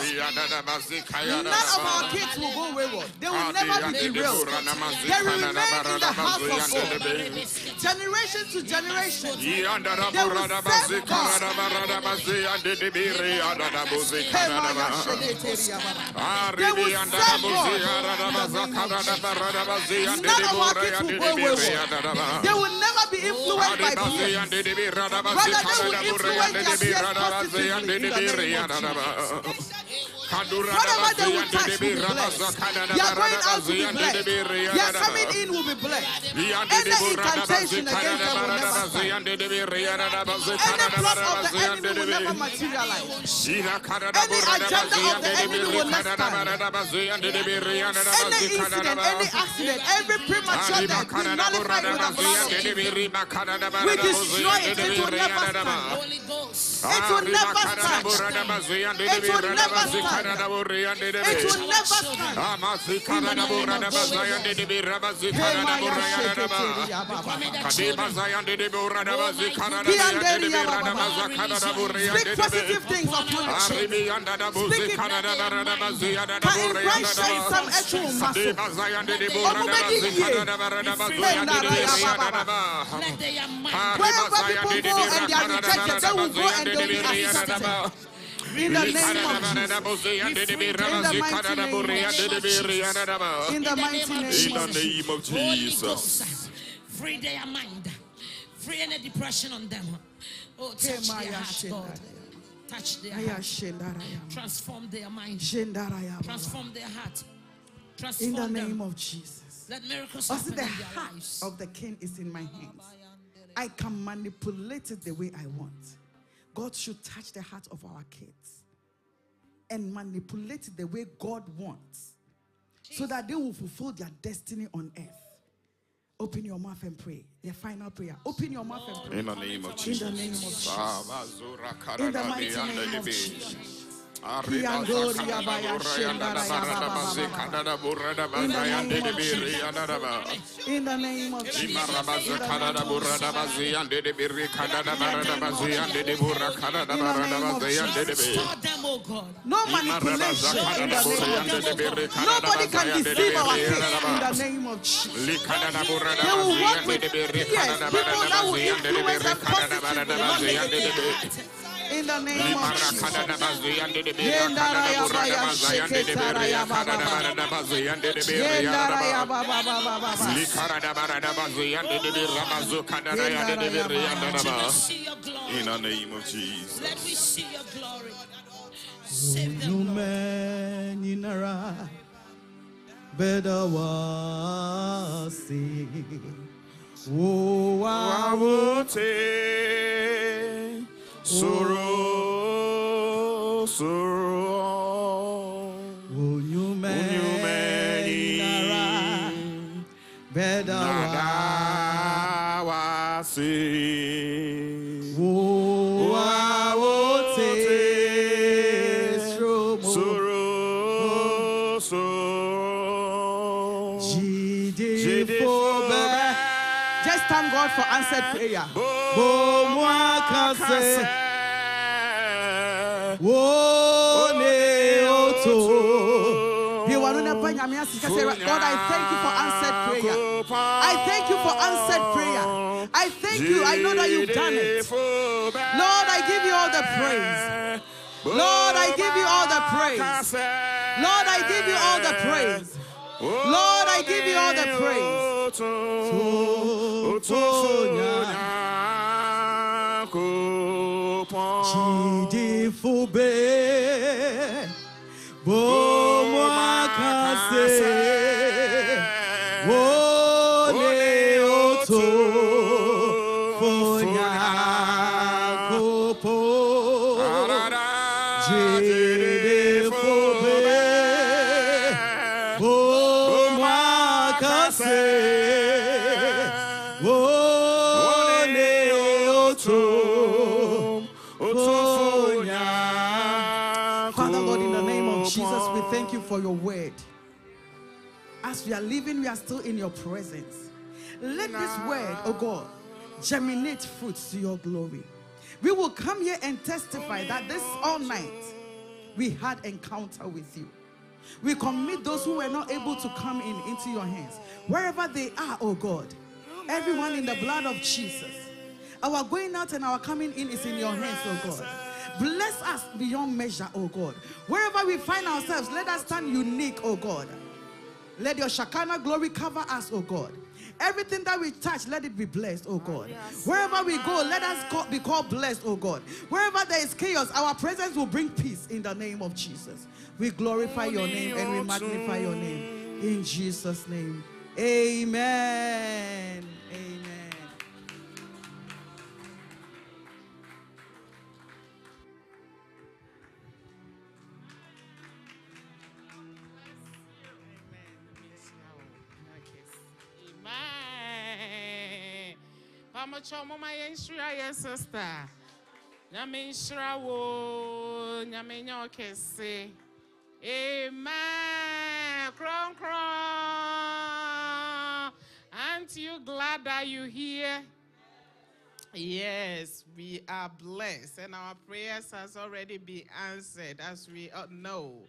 None of our kids will go wayward. They will never be derailed. They will remain in the house of God. Generation to generation. They will serve God. They will serve God. None of our kids will go wayward. They will never be influenced by peers. Rather, they will influence their peers positively in the name of Jesus. Whatever they will touch will be blessed. They are going out to be blessed. They are coming in will be blessed. Any incantation against them will never stand. Any plot of the enemy will never materialize. Any agenda of the enemy will not stand. Any incident, any accident, every premature death, we nullify with the blood of Jesus. We destroy it. It will never stand. It will never stand. It will never stand. It will never stand. Speak positive things upon your children. Speak it. Can embrace some actual muscle. Wherever people go and they are rejected, they will go and they will be accepted. In the name of Jesus. In the mighty name of Jesus. Free their mind. Free any depression on them. Oh, touch their heart, God. Touch their heart. Transform their mind. Transform their heart. Transform in the name of Jesus. Let miracles also, happen the in their heart lives. of the king is in my hands. I can manipulate it the way I want. God should touch the heart of our kids and manipulate it the way God wants, so that they will fulfill their destiny on earth. Open your mouth and pray. The final prayer. Open your mouth and pray. In the name of Jesus. In the name of Jesus. In the mighty name of Jesus. Kiandoria baya shendara ya baba. In the name of Jesus. No manipulation in the name of Jesus. Nobody can deceive our kids in the name of Jesus. They will work with people that will influence them positively, not negatively. In the name of Jesus. In the name of Jesus. Let me see your glory. Save them, Lord. Oh, I will take sorrow, sorrow. Just thank God for answered prayer. God, I thank you for answered prayer. I thank you for answered prayer. I thank you. I know that you've done it. Lord, I give you all the praise. Lord, I give you all the praise. Lord, I give you all the praise. Lord, I give you all the praise. Father Lord, in the name of Jesus, we thank you for your word. As we are living, we are still in your presence. Let this word, oh God, germinate fruits to your glory. We will come here and testify that this all night we had encounter with you. We commit those who were not able to come into your hands. Wherever they are, oh God, everyone in the blood of Jesus. Our going out and our coming in is in your hands, oh God. Bless us beyond measure, oh God. Wherever we find ourselves, let us stand unique, oh God. Let your Shekinah glory cover us, oh God. Everything that we touch, let it be blessed, oh God. Wherever we go, let us be called blessed, oh God. Wherever there is chaos, our presence will bring peace in the name of Jesus. We glorify your name and we magnify your name. In Jesus' name. Amen. Amen. Pamacho mama yenshira ye sister. Nyame nshira wo, nyame nyokese. Amen. Kron kron. Aren't you glad that you're here? Yes, we are blessed and our prayers has already been answered, as we all know.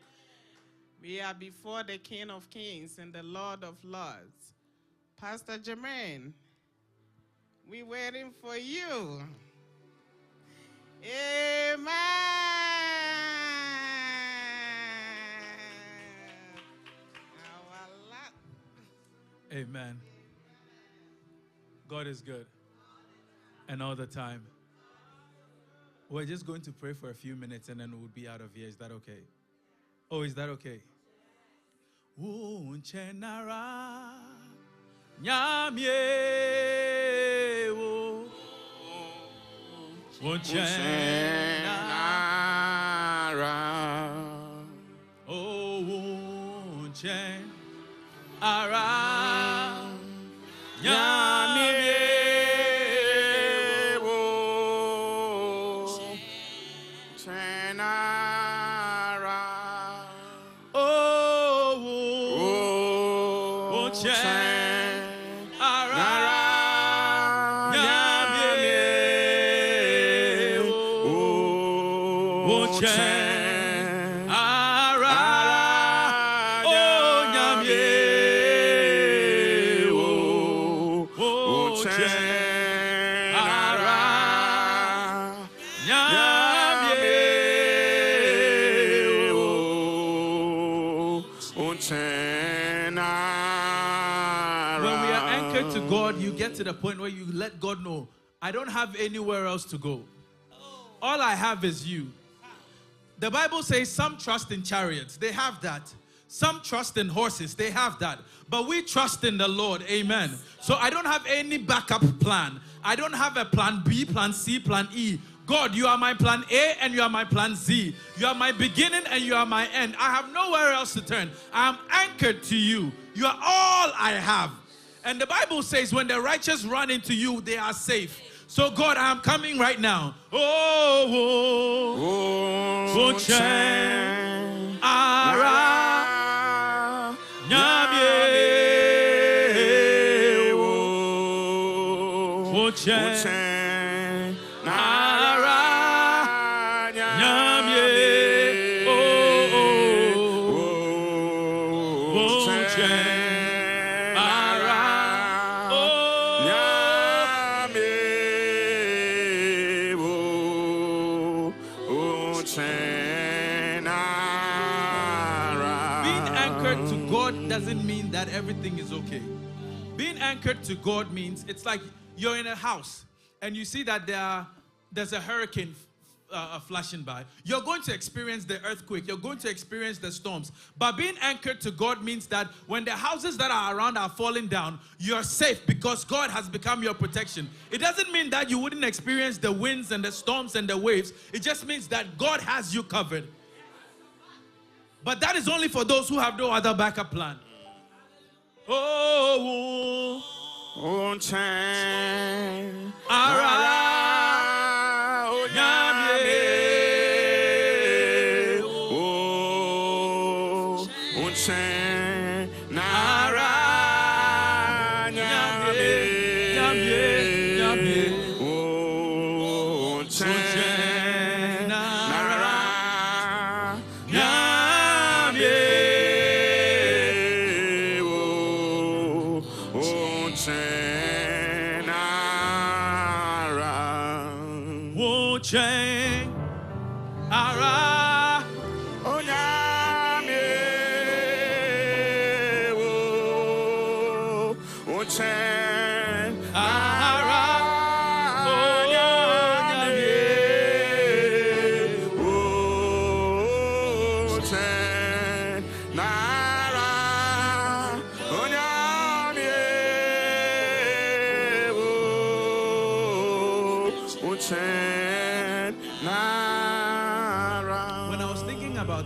We are before the King of Kings and the Lord of Lords. Pastor Jermaine, we're waiting for you. Amen. Amen. God is good. And all the time. We're just going to pray for a few minutes and then we'll be out of here. Is that okay? Oh, is that okay? To God, you get to the point where you let God know, I don't have anywhere else to go. All I have is you. The Bible says some trust in chariots. They have that. Some trust in horses. They have that. But we trust in the Lord. Amen. So I don't have any backup plan. I don't have a plan B, plan C, plan E. God, you are my plan A and you are my plan Z. You are my beginning and you are my end. I have nowhere else to turn. I am anchored to you. You are all I have. And the Bible says when the righteous run into you, they are safe. So God, I am coming right now. Doesn't mean that everything is okay. Being anchored to God means it's like you're in a house and you see that there's a hurricane flashing by. You're going to experience the earthquake. You're going to experience the storms. But being anchored to God means that when the houses that are around are falling down, you're safe because God has become your protection. It doesn't mean that you wouldn't experience the winds and the storms and the waves. It just means that God has you covered. But that is only for those who have no other backup plan.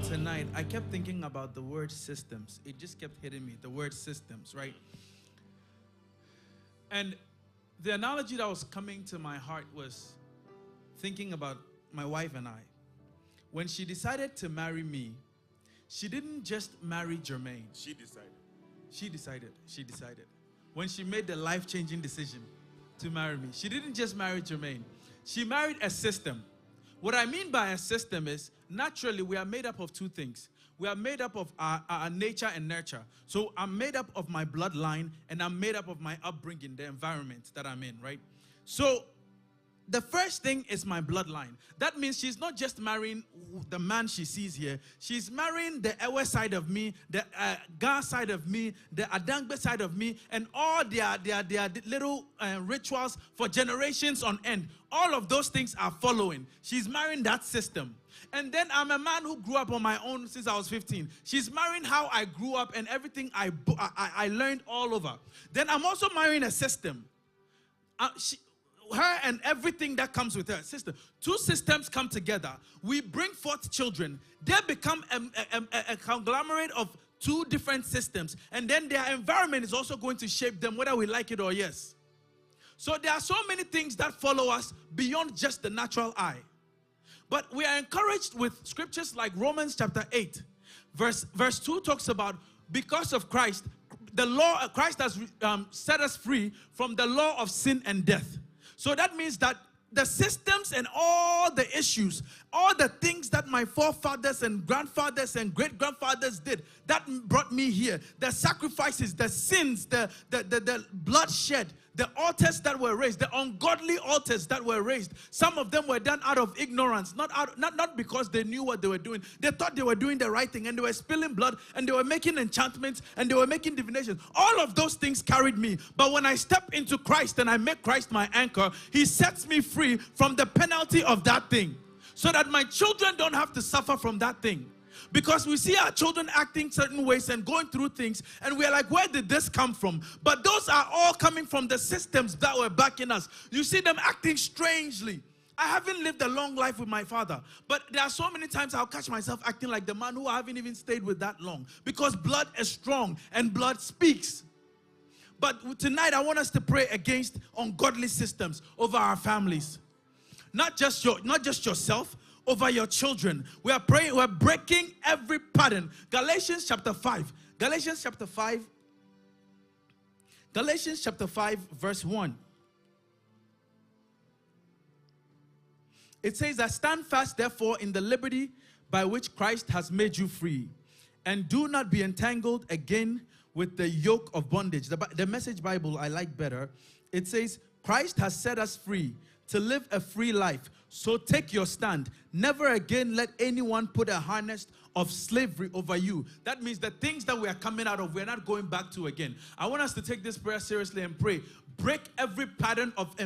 Tonight, I kept thinking about the word systems. It just kept hitting me, the word systems, right? And the analogy that was coming to my heart was thinking about my wife and I. When she decided to marry me, she didn't just marry Jermaine. She decided. When she made the life-changing decision to marry me, she didn't just marry Jermaine. She married a system. What I mean by a system is, naturally, we are made up of two things. We are made up of our nature and nurture. So I'm made up of my bloodline, and I'm made up of my upbringing, the environment that I'm in, right? So the first thing is my bloodline. That means she's not just marrying the man she sees here. She's marrying the Ewe side of me, the Ga side of me, the Adangbe side of me, and all their little rituals for generations on end. All of those things are following. She's marrying that system. And then I'm a man who grew up on my own since I was 15. She's marrying how I grew up and everything I learned all over. Then I'm also marrying a system. Her and everything that comes with her system. Two systems come together. We bring forth children. They become a conglomerate of two different systems. And then their environment is also going to shape them, whether we like it or yes. So there are so many things that follow us beyond just the natural eye. But we are encouraged with scriptures like Romans chapter 8. Verse 2 talks about, because of Christ, Christ has set us free from the law of sin and death. So that means that the systems and all the issues, all the things that my forefathers and grandfathers and great-grandfathers did, that brought me here. The sacrifices, the sins, the bloodshed, the altars that were raised, the ungodly altars that were raised. Some of them were done out of ignorance, not because they knew what they were doing. They thought they were doing the right thing, and they were spilling blood, and they were making enchantments, and they were making divinations. All of those things carried me. But when I step into Christ and I make Christ my anchor, he sets me free from the penalty of that thing, so that my children don't have to suffer from that thing. Because we see our children acting certain ways and going through things, and we're like, where did this come from? But those are all coming from the systems that were backing us. You see them acting strangely. I haven't lived a long life with my father, but there are so many times I'll catch myself acting like the man who I haven't even stayed with that long, because blood is strong and blood speaks. But tonight I want us to pray against ungodly systems over our families. Not just yourself, over your children. We are praying, we're breaking every pattern. Galatians chapter 5 verse 1. It says that stand fast therefore in the liberty by which Christ has made you free, and do not be entangled again with the yoke of bondage. The Message Bible I like better. It says Christ has set us free to live a free life. So take your stand. Never again let anyone put a harness of slavery over you. That means the things that we are coming out of, we're not going back to again. I want us to take this prayer seriously and pray. Break every pattern of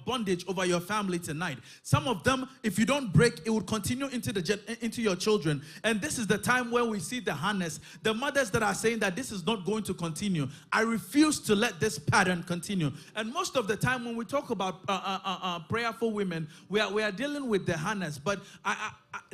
bondage over your family tonight. Some of them, if you don't break, it will continue into your children. And this is the time where we see the harness. The mothers that are saying that this is not going to continue. I refuse to let this pattern continue. And most of the time when we talk about prayerful women, we are dealing with the harness. But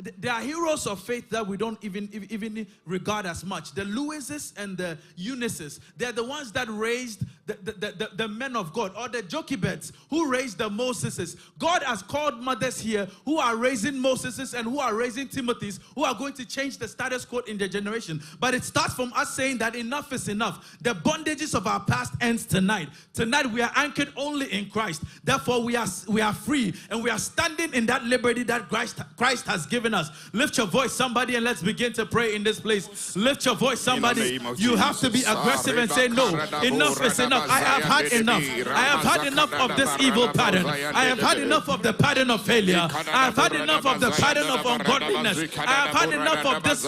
there are heroes of faith that we don't even regard as much. The Lewises and the Eunices, they're the ones that raised the men of God, or the Jochebeds who raised the Moseses. God has called mothers here who are raising Moseses and who are raising Timothys, who are going to change the status quo in their generation. But it starts from us saying that enough is enough. The bondages of our past ends tonight. Tonight we are anchored only in Christ. Therefore we are free, and we are standing in that liberty that Christ has given us. Lift your voice, somebody, and let's begin to pray in this place. Lift your voice, somebody. You have to be aggressive and say, no, enough is enough. I have had enough. I have had enough of this evil pattern. I have had enough of the pattern of failure. I have had enough of the pattern of ungodliness. I have had enough of this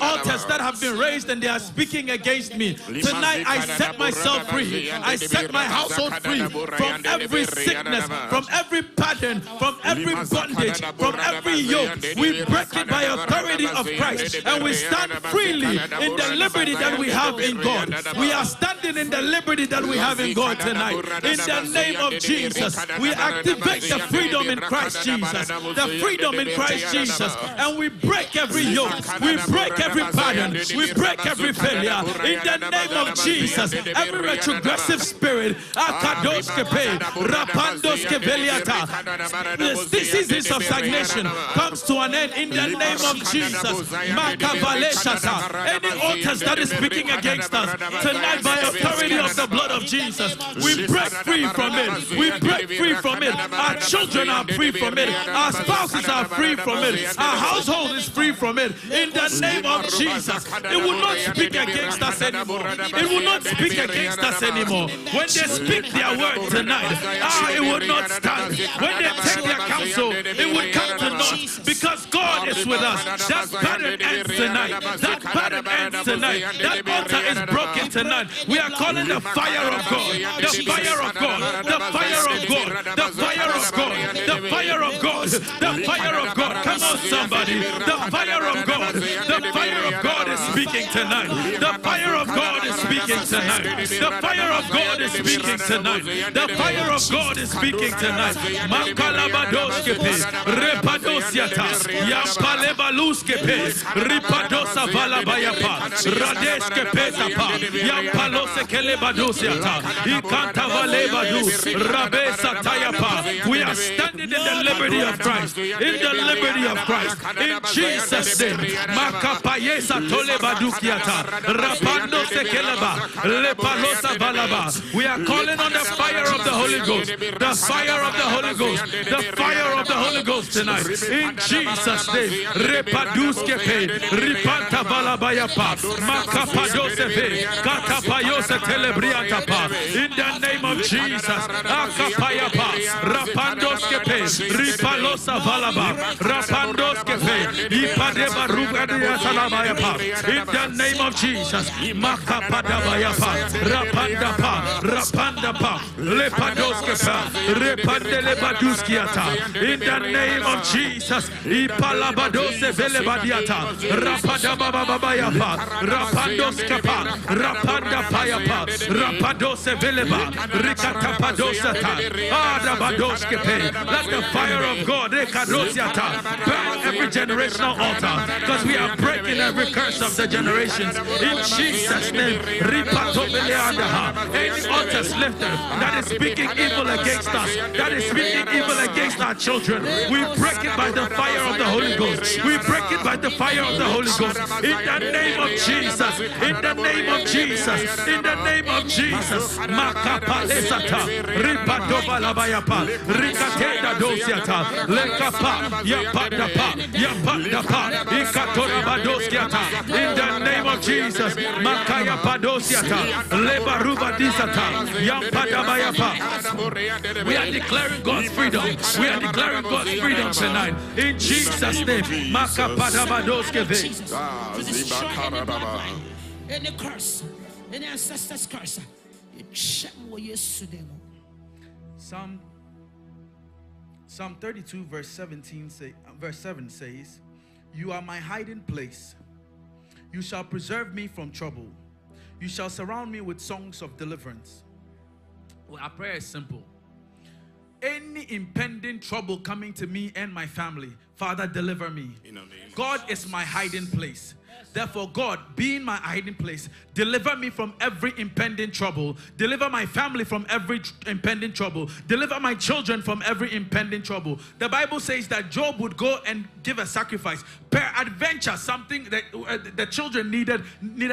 altars that have been raised and they are speaking against me. Tonight I set myself free. I set my household free from every sickness, from every pattern, from every bondage, from every yoke. We break it by authority of Christ, and we stand freely in the liberty that we have in God. We are standing in the liberty that we have in God tonight. In the name of Jesus, we activate the freedom in Christ Jesus. The freedom in Christ Jesus. And we break every yoke. We break every pattern. We break every failure. In the name of Jesus, every retrogressive spirit, the seasons of stagnation comes to an end in the name of Jesus. Any altars that is speaking against us tonight, by authority of the blood of Jesus, we break free from it. We break free from it. Our children are free from it. Our spouses are free from it. Our household is free from it. In the name of Jesus, it will not speak against us anymore. It will not speak against us anymore. When they speak their word tonight, it will not stand. When they take their counsel, it will come to naught, because God is with us. That pattern ends tonight. That pattern ends tonight. That altar is broken tonight. We are calling the fire of God. The fire of God. The fire of God. The fire of God. The fire of God. The fire of God. Come on, somebody. The fire of God. The fire of God is speaking tonight. The fire of God is speaking tonight. The fire of God is speaking tonight. The fire of God is speaking tonight. Makalabadoshkepe, Repadosiata, Yampalebaluskepe, Ripadosa Valabayapa, Radeskepe Tapa, Yampalose Kelebadosiata, Ikanta Valebadu, Rabesa Tayapa. We are standing in the liberty of Christ. In the liberty of Christ. In Jesus' name. Makapayesa Tolebadukiata, Rapando Sekeleba, Lepalosa Balaba. We are calling on the fire of the Holy Ghost. The fire of the Holy Ghost. The fire of the Holy Ghost tonight. In Jesus' name. Repaduskepe. Ripanta Balabayapa. Makapadosepe. Katapayose Telebriatapa. In the name of Jesus. Akapayapa. Rapandoskepe. Ripalosa Balaba. Rapandoskepe. Ipadeba Rugadia Salabayapa. In the name of Jesus. Makapadabayapa. Rapandapa. Rapandapa. Lepadoskepa. Repandelebaduskiata. In the name of Jesus. Ipalabadose Velebadiata. Rapadababayapa. Rapandoskapa. Rapandapayapa. Rapadose Veleba. Rikatapadosata. Adabadoskepe. Let the fire of God Rekadosiata, burn every generational altar, because we are breaking every curse of the generations. In Jesus' name. Any altars lifted that is speaking evil against us, that is speaking evil against our children, we break it by the fire of the Holy Ghost. We break it by the fire of the Holy Ghost. In the name of Jesus. In the name of Jesus. In the name of Jesus. Makapalesata. Ripadobalabayapa. Rikateda dosiata. Lekapa. Yapadapa. Yapadapa. Ikatorabadoskiata. In the name of Jesus. Makaya padosiata. Lebaruba disata. Yampadaba. We are declaring God's freedom. We are declaring God's freedom tonight. In Jesus' name. Makapadabadoskepe. Any curse, any ancestors' curse. Psalm 32 verse 7 says, "You are my hiding place. You shall preserve me from trouble. You shall surround me with songs of deliverance." Well, our prayer is simple. Any impending trouble coming to me and my family, Father, deliver me. God is my hiding place. Therefore, God, being my hiding place, deliver me from every impending trouble. Deliver my family from every impending trouble. Deliver my children from every impending trouble. The Bible says that Job would go and give a sacrifice. Peradventure, something that the children needed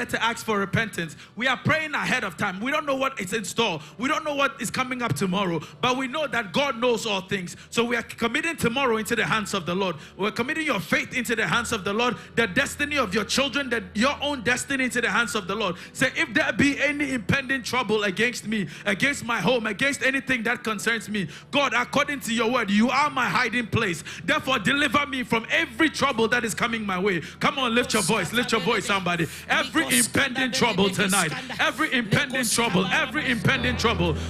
to ask for repentance. We are praying ahead of time. We don't know what is in store. We don't know what is coming up tomorrow. But we know that God knows all things. So we are committing tomorrow into the hands of the Lord. We're committing your faith into the hands of the Lord. The destiny of your children, that your own destiny into the hands of the Lord. Say, if there be any impending trouble against me, against my home, against anything that concerns me, God, according to your word, you are my hiding place. Therefore, deliver me from every trouble that is coming my way. Come on, lift your voice, somebody. Every impending trouble tonight, every impending trouble,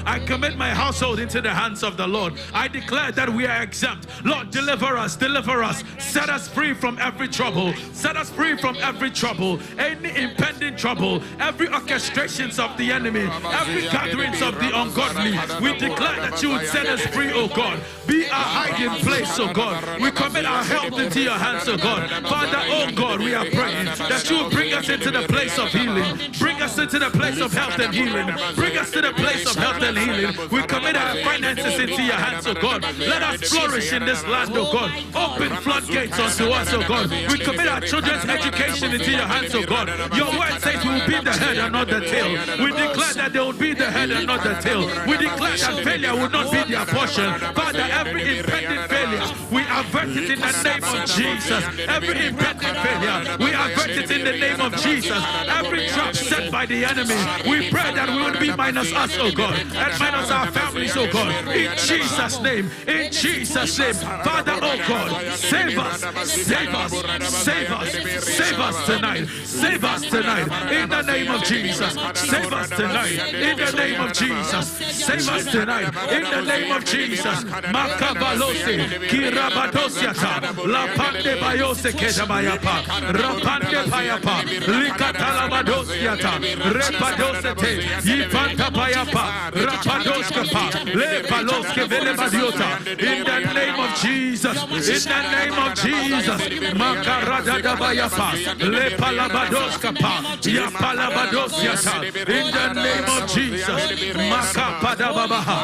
I commit my household into the hands of the Lord. I declare that we are exempt. Lord, deliver us, set us free from every trouble, set us free from every trouble, any impending trouble, every orchestrations of the enemy, every gatherings of the ungodly. We declare that you would set us free, oh God. Be our hiding place, oh God. We commit our health into your hands, oh God. Father, oh God, we are praying that you will bring us into the place of healing. Bring us into the place of health and healing. Bring us to the place of health and healing. We commit our finances into your hands, oh God. Let us flourish in this land, oh God. Open floodgates unto us, oh God. We commit our children's education into your hands, oh God. Your word says we will be the head and not the tail. We declare that they will be the head and not the tail. We declare that failure will not be their portion. Father, every impending failure, we avert it in the name of Jesus. Every impending failure, we avert it in the name of Jesus. Every trap set by the enemy, we pray that we will be minus us, oh God, and minus our families, oh God. In Jesus' name, in Jesus' name. Father, oh God, save us, save us, save us, save us tonight. Save us tonight in the name of Jesus. Save us tonight in the name of Jesus. Save us tonight in the name of Jesus. Makabalose, Kirabadosiata, La Pande Bayose Kedabayapa, Rapande Payapa, Likatalabadosiata, Repadosete, Yipanta Payapa, Rapadoskapa, Le Paloske Velebadiota, in the name of Jesus, in the name of Jesus, Makarada Bayapa, Le Palabadoskapa, Ya Palabadosiata, in the name of Jesus, Makapadabaha,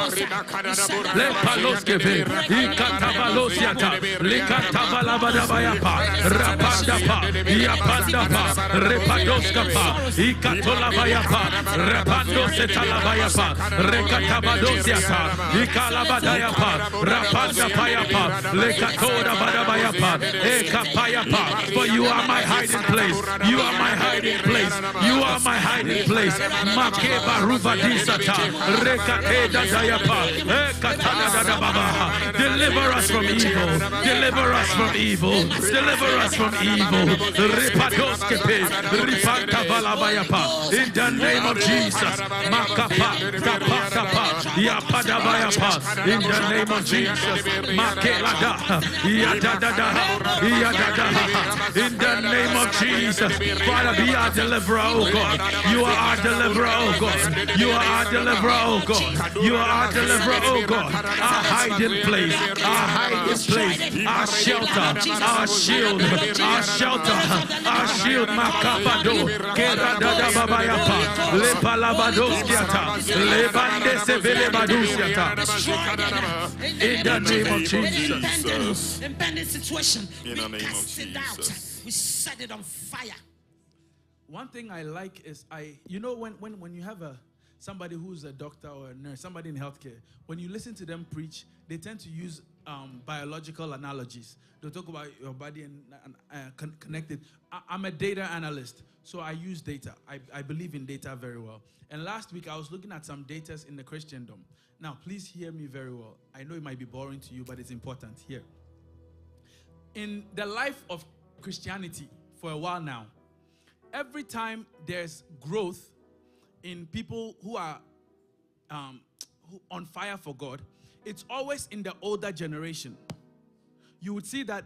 Le Paloskeve, Ikatabalosiata, Likatabalababayapa, Rapandapa, Yapandapa, Repadoskapa, Ikatolabayapa, Rapandosetalabayapa, Rekatabadosiata, Ikalabadayapa, Rapandapayapa, Lekatora Badabayapa, Ekapayapa, for you are my hiding place. You are my hiding place. You are my hiding place. Makeba Ruvadisata, Rekateda Dayapa, Ekatada Baba. Deliver us from evil. Deliver us from evil. Deliver us from evil. Ripadoskepe, Ripanta Valabayapa. In the name of Jesus. Makapa, Tapa, Tapa, Yapadabayapa. In the name of Jesus. Makelada, Yadada, Yadada. In the name of Jesus. Father, be our deliverer, oh God. You are our deliverer, oh God. You are our deliverer, oh God. You are our deliverer, oh God. Our hiding place, our hiding place, our shelter, our shield, our shelter, our shield. Makapado, Keradada Babayapa, Lepalabadoskiata, Lebande Sevelebadusiata. In the name of Jesus. In any situation, In the name of cast it out. Jesus. We set it on fire. One thing I like is when you have somebody who's a doctor or a nurse, somebody in healthcare, when you listen to them preach, they tend to use biological analogies. They'll talk about your body and connected. I'm a data analyst, so I use data. I believe in data very well. And last week I was looking at some data in the Christendom. Now, please hear me very well. I know it might be boring to you, but it's important. Here. In the life of Christianity for a while now, every time there's growth in people who are on fire for God, it's always in the older generation. You would see that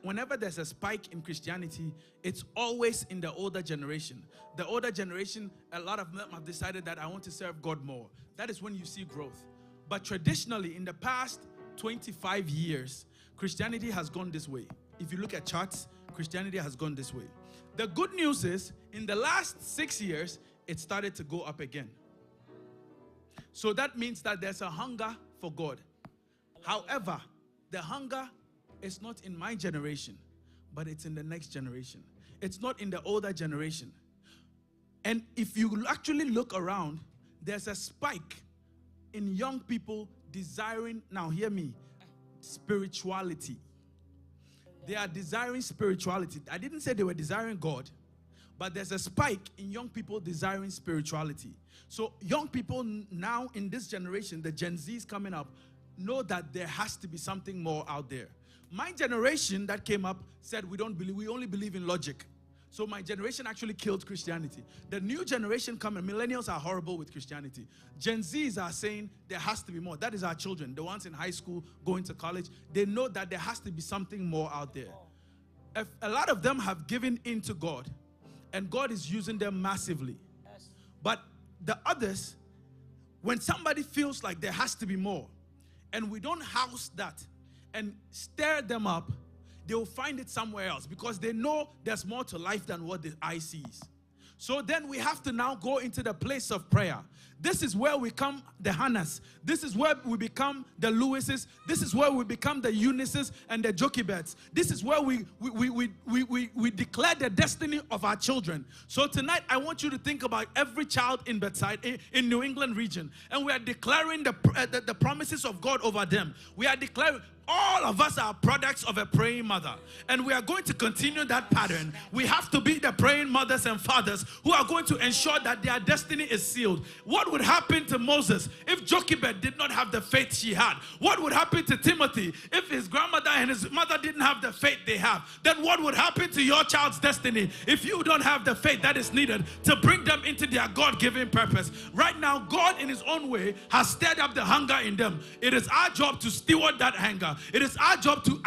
whenever there's a spike in Christianity, it's always in the older generation. The older generation, a lot of them have decided that I want to serve God more. That is when you see growth. But traditionally, in the past 25 years, Christianity has gone this way. If you look at charts, Christianity has gone this way. The good news is, in the last 6 years, it started to go up again. So that means that there's a hunger for God. However, the hunger is not in my generation, but it's in the next generation. It's not in the older generation. And if you actually look around, there's a spike in young people desiring, now hear me, spirituality. They are desiring spirituality. I didn't say they were desiring God, but there's a spike in young people desiring spirituality. So young people now in this generation, the Gen Zs coming up, know that there has to be something more out there. My generation that came up said we only believe in logic. So my generation actually killed Christianity. The new generation coming, millennials are horrible with Christianity. Gen Zs are saying there has to be more. That is our children, the ones in high school, going to college. They know that there has to be something more out there. A lot of them have given in to God, and God is using them massively. But the others, when somebody feels like there has to be more, and we don't house that and stir them up, they will find it somewhere else because they know there's more to life than what the eye sees. So then we have to now go into the place of prayer. This is where we become the Hannahs. This is where we become the Lewises. This is where we become the Eunices and the Jochebeds. This is where we declare the destiny of our children. So tonight I want you to think about every child in Bedside, in New England region. And we are declaring the promises of God over them. We are declaring all of us are products of a praying mother. And we are going to continue that pattern. We have to be the praying mothers and fathers who are going to ensure that their destiny is sealed. What would happen to Moses if Jochebed did not have the faith she had? What would happen to Timothy if his grandmother and his mother didn't have the faith they have? Then what would happen to your child's destiny if you don't have the faith that is needed to bring them into their God-given purpose? Right now, God in his own way has stirred up the hunger in them. It is our job to steward that hunger. fire. It is our job to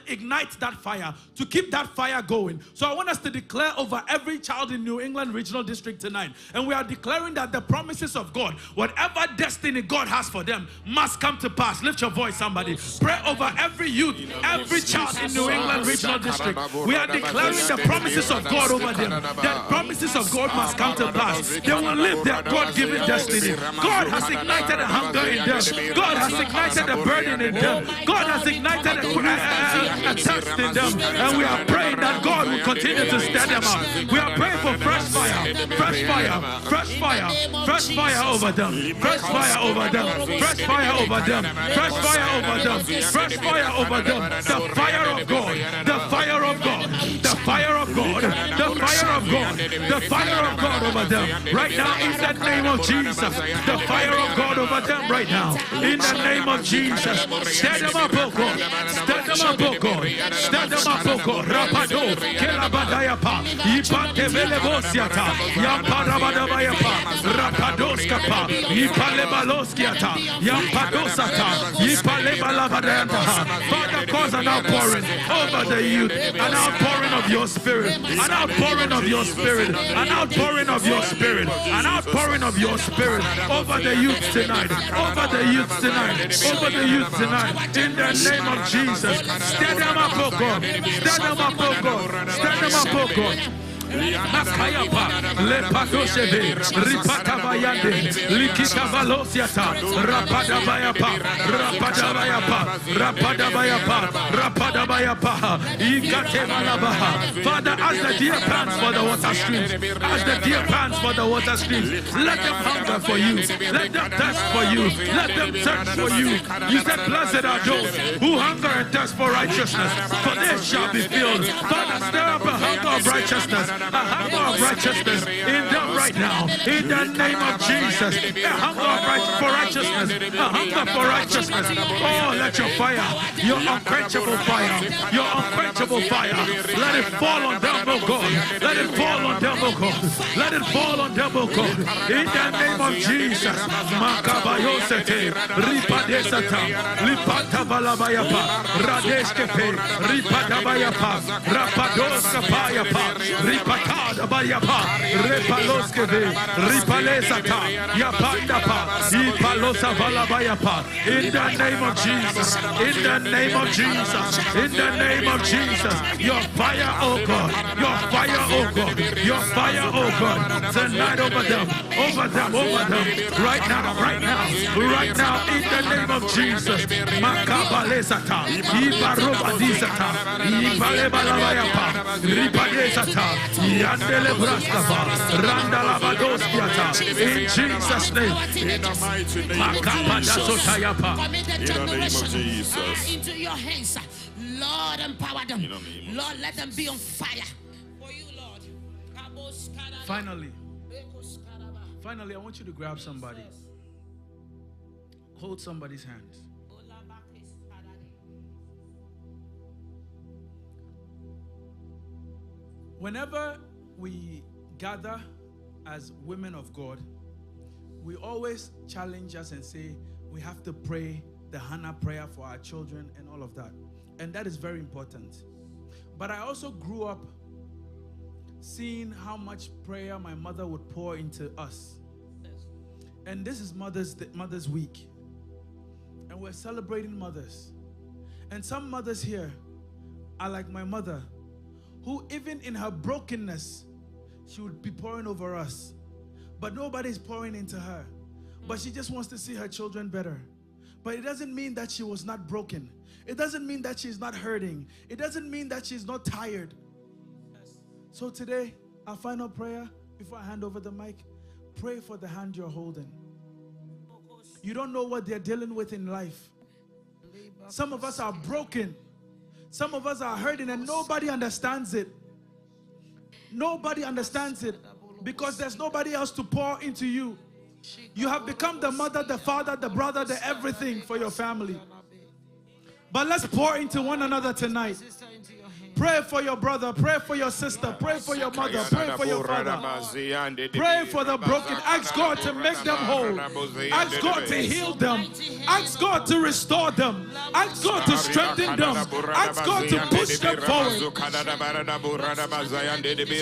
ignite that fire, to keep that fire going. So I want us to declare over every child in New England Regional District tonight. And we are declaring that the promises of God, whatever destiny God has for them, must come to pass. Lift your voice, somebody. Pray over every youth, every child in New England Regional District. We are declaring the promises of God over them. The promises of God must come to pass. They will live their God-given destiny. God has ignited a hunger in them. God has ignited a burden in them. God has ignited a thirst in them. And we are praying that God will continue to stir them up. We are praying for fresh fire, fresh fire, fresh fire, fresh fire over them, fresh fire over them, fresh fire over them, fresh fire over them, fresh fire over them. The fire of God, the fire of God, the fire of God, the fire of God, the fire of God over them. Right now, in the name of Jesus, the fire of God over them right now. In the name of Jesus, stir them up, oh God, stir them up, oh God, stir them up, oh God. Rapado, Kelabadayapa, Ipate Velevosiata, Yamparabadabayapa, Rapadoskapa, Ipalebaloskiata, Yampadosata, Ipalebalabadayanta. Father, cause an outpouring over the youth, an outpouring of your spirit, an outpouring of your spirit, an outpouring of your spirit, an outpouring of your spirit over the youth tonight, over the youth tonight, over the youth tonight. In the name of Jesus, stand them up, oh God, stand them up, oh God, stand them up, oh God. Makayapa, Lepadosheve, Ripatabayande, Likitavalosiata, Rapadabayapa, Rapadabayapa, Rapadabayapa, Rapadabayapa, Ikatemalabaha. Father, as the deer pants for the water streams, as the deer pants for the water streams, let them hunger for you, let them thirst for you, let them search for you. You said, blessed are those who hunger and thirst for righteousness, for they shall be filled. Father, stir up a hunger of righteousness, a hunger of righteousness in them right now, in the name of Jesus. A hunger for righteousness, a hunger for righteousness. Oh, let your fire, your unquenchable fire, your unquenchable fire, let it fall on them, oh God. Let it fall on them, oh God. Let it fall on them, oh God. In the name of Jesus. Makabayosete, Ripadesata, Lipatavalabayapa, Radeshkepe, Ripadabayapa, Rapadoskapayapa, Ripatadabayapa, Repaloskeve, Ripalesata, Yapandapa, Ipalosavalabayapa. In the name of Jesus, in the name of Jesus, in the name of Jesus, your fire, oh God, your fire, oh God, your fire, oh God, tonight over them, over them, over them, right now, right now, right now, in the name of Jesus. Makabalesata, Ibarobadisata, Ibalebalabayapa, Ripadesata, Yandele Braskava, Randalabadoskiata, in Jesus' name. In the mighty name of Jesus. In the name of Jesus. Into your hands, Lord, empower them. Lord, let them be on fire for you, Lord. Finally, I want you to grab somebody. Hold somebody's hands. Whenever we gather as women of God, we always challenge us and say we have to pray the Hannah prayer for our children and all of that. And that is very important. But I also grew up seeing how much prayer my mother would pour into us. And this is Mother's Week. And we're celebrating mothers. And some mothers here are like my mother, who even in her brokenness, she would be pouring over us. But nobody's pouring into her. But she just wants to see her children better. But it doesn't mean that she was not broken. It doesn't mean that she's not hurting. It doesn't mean that she's not tired. So today, our final prayer, before I hand over the mic, pray for the hand you're holding. You don't know what they're dealing with in life. Some of us are broken. Some of us are hurting and nobody understands it. Nobody understands it because there's nobody else to pour into you. You have become the mother, the father, the brother, the everything for your family. But let's pour into one another tonight. Pray for your brother. Pray for your sister. Pray for your mother. Pray for your father. Pray for the broken. Ask God to make them whole. Ask God to heal them. Ask God to restore them. Ask God to strengthen them. Ask God to push them forward.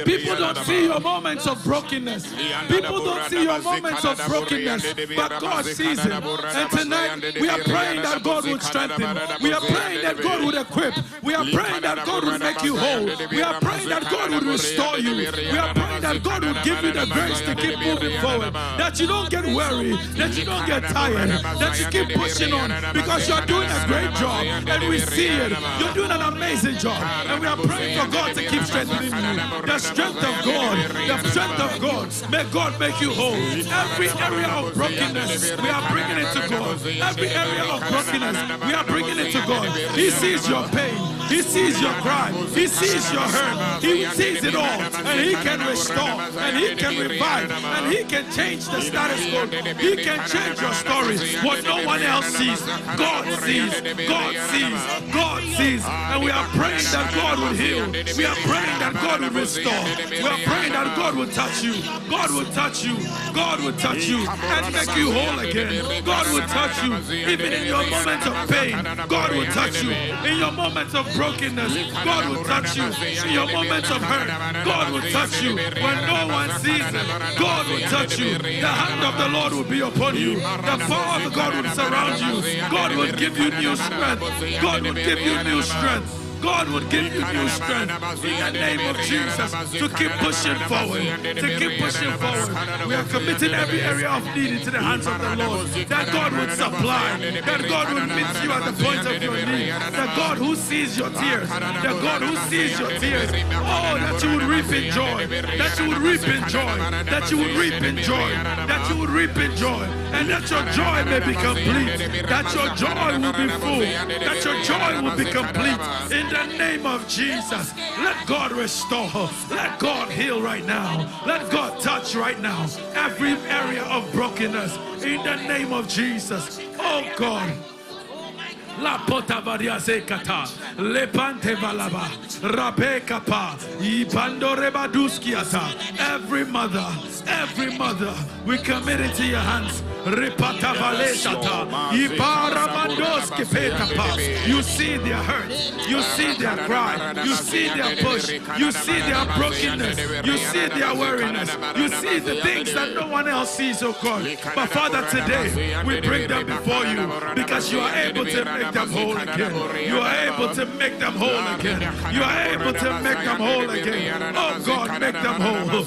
People don't see your moments of brokenness. People don't see your moments of brokenness, but God sees it. And tonight we are praying that God would strengthen. We are praying that God would equip. We are praying that God would make you whole. We are praying that God would restore you. We are praying that God would give you the grace to keep moving forward. That you don't get weary. That you don't get tired. That you keep pushing on, because you're doing a great job and we see it. You're doing an amazing job. And we are praying for God to keep strengthening you. The strength of God. The strength of God. May God make you whole. Every area of brokenness, we are bringing it to God. Every area of brokenness, we are bringing it to God. He sees your pain. He sees your cry. He sees your hurt. He sees it all. And He can restore. And He can revive. And He can change the status quo. He can change your story. What no one else sees, God sees. God sees. God sees. And we are praying that God will heal. We are praying that God will restore. We are praying that God will touch you. God will touch you. God will touch you and make you whole again. God will touch you even in your moments of pain. God will touch you in your moments of brokenness. God will touch you in your moments of hurt. God will touch you when no one sees it. God will touch you. The hand of the Lord will be upon you. The power of God will surround you. God will give you new strength. God will give you new strength. God would give you new strength in the name of Jesus to keep pushing forward, to keep pushing forward. We are committing every area of need into the hands of the Lord, that God would supply, that God would meet you at the point of your need, the God who sees your tears, the God who sees your tears. Oh, that you would reap in joy, that you would reap in joy, that you would reap in joy, that you would reap in joy, and that your joy may be complete, that your joy will be full, that your joy will be complete. In the name of Jesus, let God restore. Let God heal right now. Let God touch right now every area of brokenness. In the name of Jesus. Oh God. La pota varia sekata, lepante valaba, rape kapa, ibando rebaduskiata. Every mother, we commit it to your hands. Repata valeshata, ibara mandoski petapa. You see their hurt, you see their cry, you see their push, you see their brokenness, you see their weariness, you see the things that no one else sees, oh God. But Father, today we bring them before you because you are able to make them whole again. You are able to make them whole again. You are able to make them whole again. Oh God, make them whole.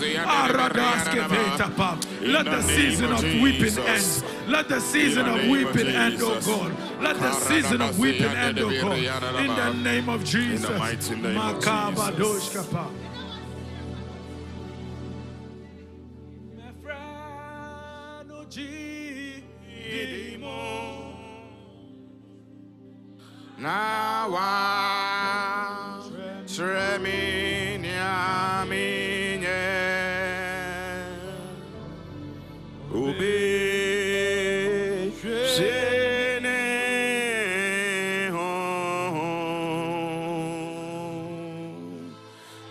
Let the season of weeping end. Let the season of weeping end, oh God. Let the season of weeping end, oh God. In the name of Jesus. Nawa Treminia Mine Ube Shene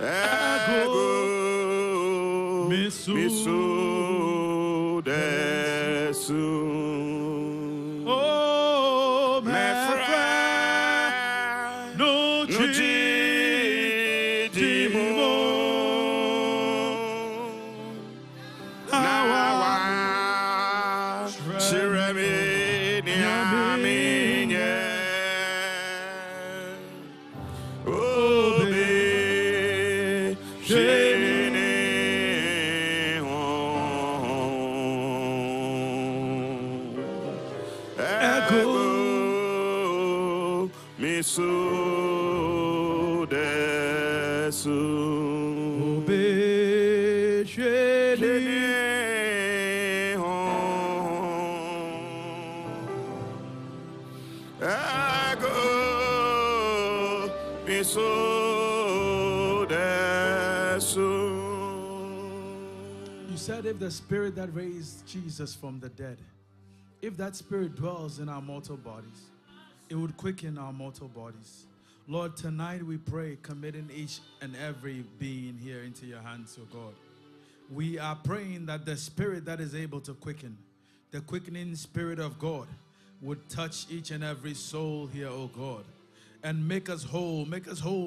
Ego Misu Desu. You said if the spirit that raised Jesus from the dead, if that spirit dwells in our mortal bodies, it would quicken our mortal bodies. Lord, tonight we pray, committing each and every being here into your hands, oh God. We are praying that the spirit that is able to quicken, the quickening spirit of God, would touch each and every soul here, oh God, and make us whole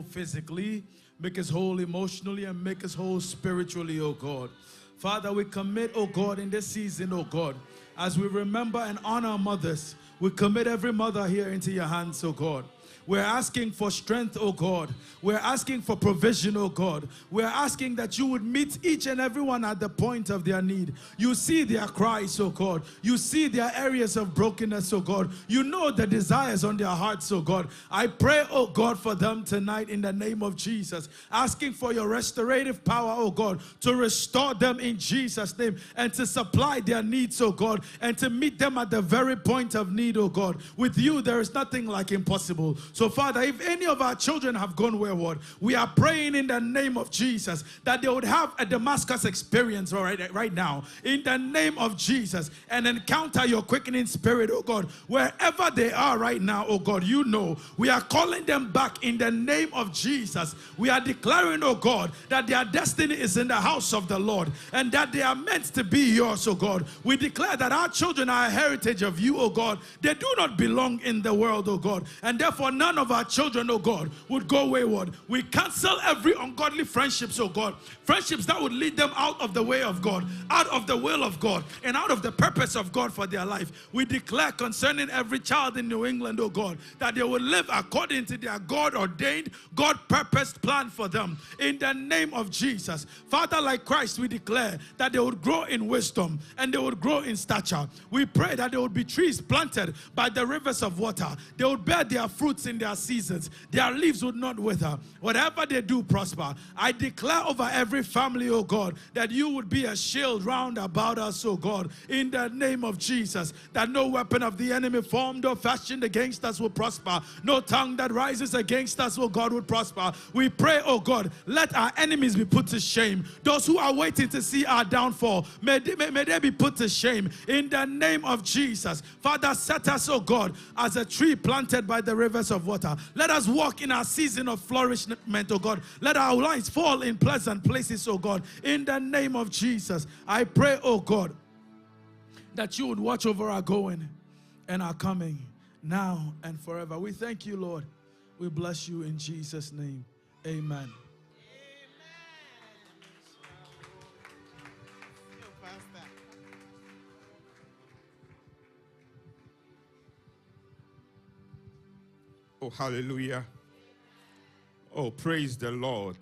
physically, make us whole emotionally, and make us whole spiritually, oh God. Father, we commit, oh God, in this season, oh God, as we remember and honor mothers, we commit every mother here into your hands, oh God. We're asking for strength, oh God. We're asking for provision, oh God. We're asking that you would meet each and everyone at the point of their need. You see their cries, oh God. You see their areas of brokenness, oh God. You know the desires on their hearts, oh God. I pray, oh God, for them tonight in the name of Jesus. Asking for your restorative power, oh God, to restore them in Jesus' name and to supply their needs, oh God, and to meet them at the very point of need, oh God. With you, there is nothing like impossible. So, Father, if any of our children have gone wayward, we are praying in the name of Jesus that they would have a Damascus experience right now, in the name of Jesus, and encounter your quickening spirit, oh God, wherever they are right now, oh God. You know, we are calling them back in the name of Jesus. We are declaring, oh God, that their destiny is in the house of the Lord and that they are meant to be yours, oh God. We declare that our children are a heritage of you, oh God. They do not belong in the world, oh God, and therefore none of our children, oh God, would go wayward. We cancel every ungodly friendships, oh God. Friendships that would lead them out of the way of God, out of the will of God, and out of the purpose of God for their life. We declare concerning every child in New England, oh God, that they will live according to their God-ordained, God-purposed plan for them. In the name of Jesus. Father, like Christ, we declare that they would grow in wisdom and they would grow in stature. We pray that they would be trees planted by the rivers of water. They would bear their fruits in their seasons. Their leaves would not wither. Whatever they do prosper. I declare over every family, oh God, that you would be a shield round about us, oh God, in the name of Jesus, that no weapon of the enemy formed or fashioned against us will prosper. No tongue that rises against us, oh God, would prosper. We pray, oh God, let our enemies be put to shame. Those who are waiting to see our downfall, may they be put to shame in the name of Jesus. Father, set us, oh God, as a tree planted by the rivers of water. Let us walk in our season of flourishment, oh God. Let our lives fall in pleasant places, oh God. In the name of Jesus, I pray, oh God, that you would watch over our going and our coming now and forever. We thank you, Lord. We bless you in Jesus' name. Amen. Oh, hallelujah. Oh, praise the Lord.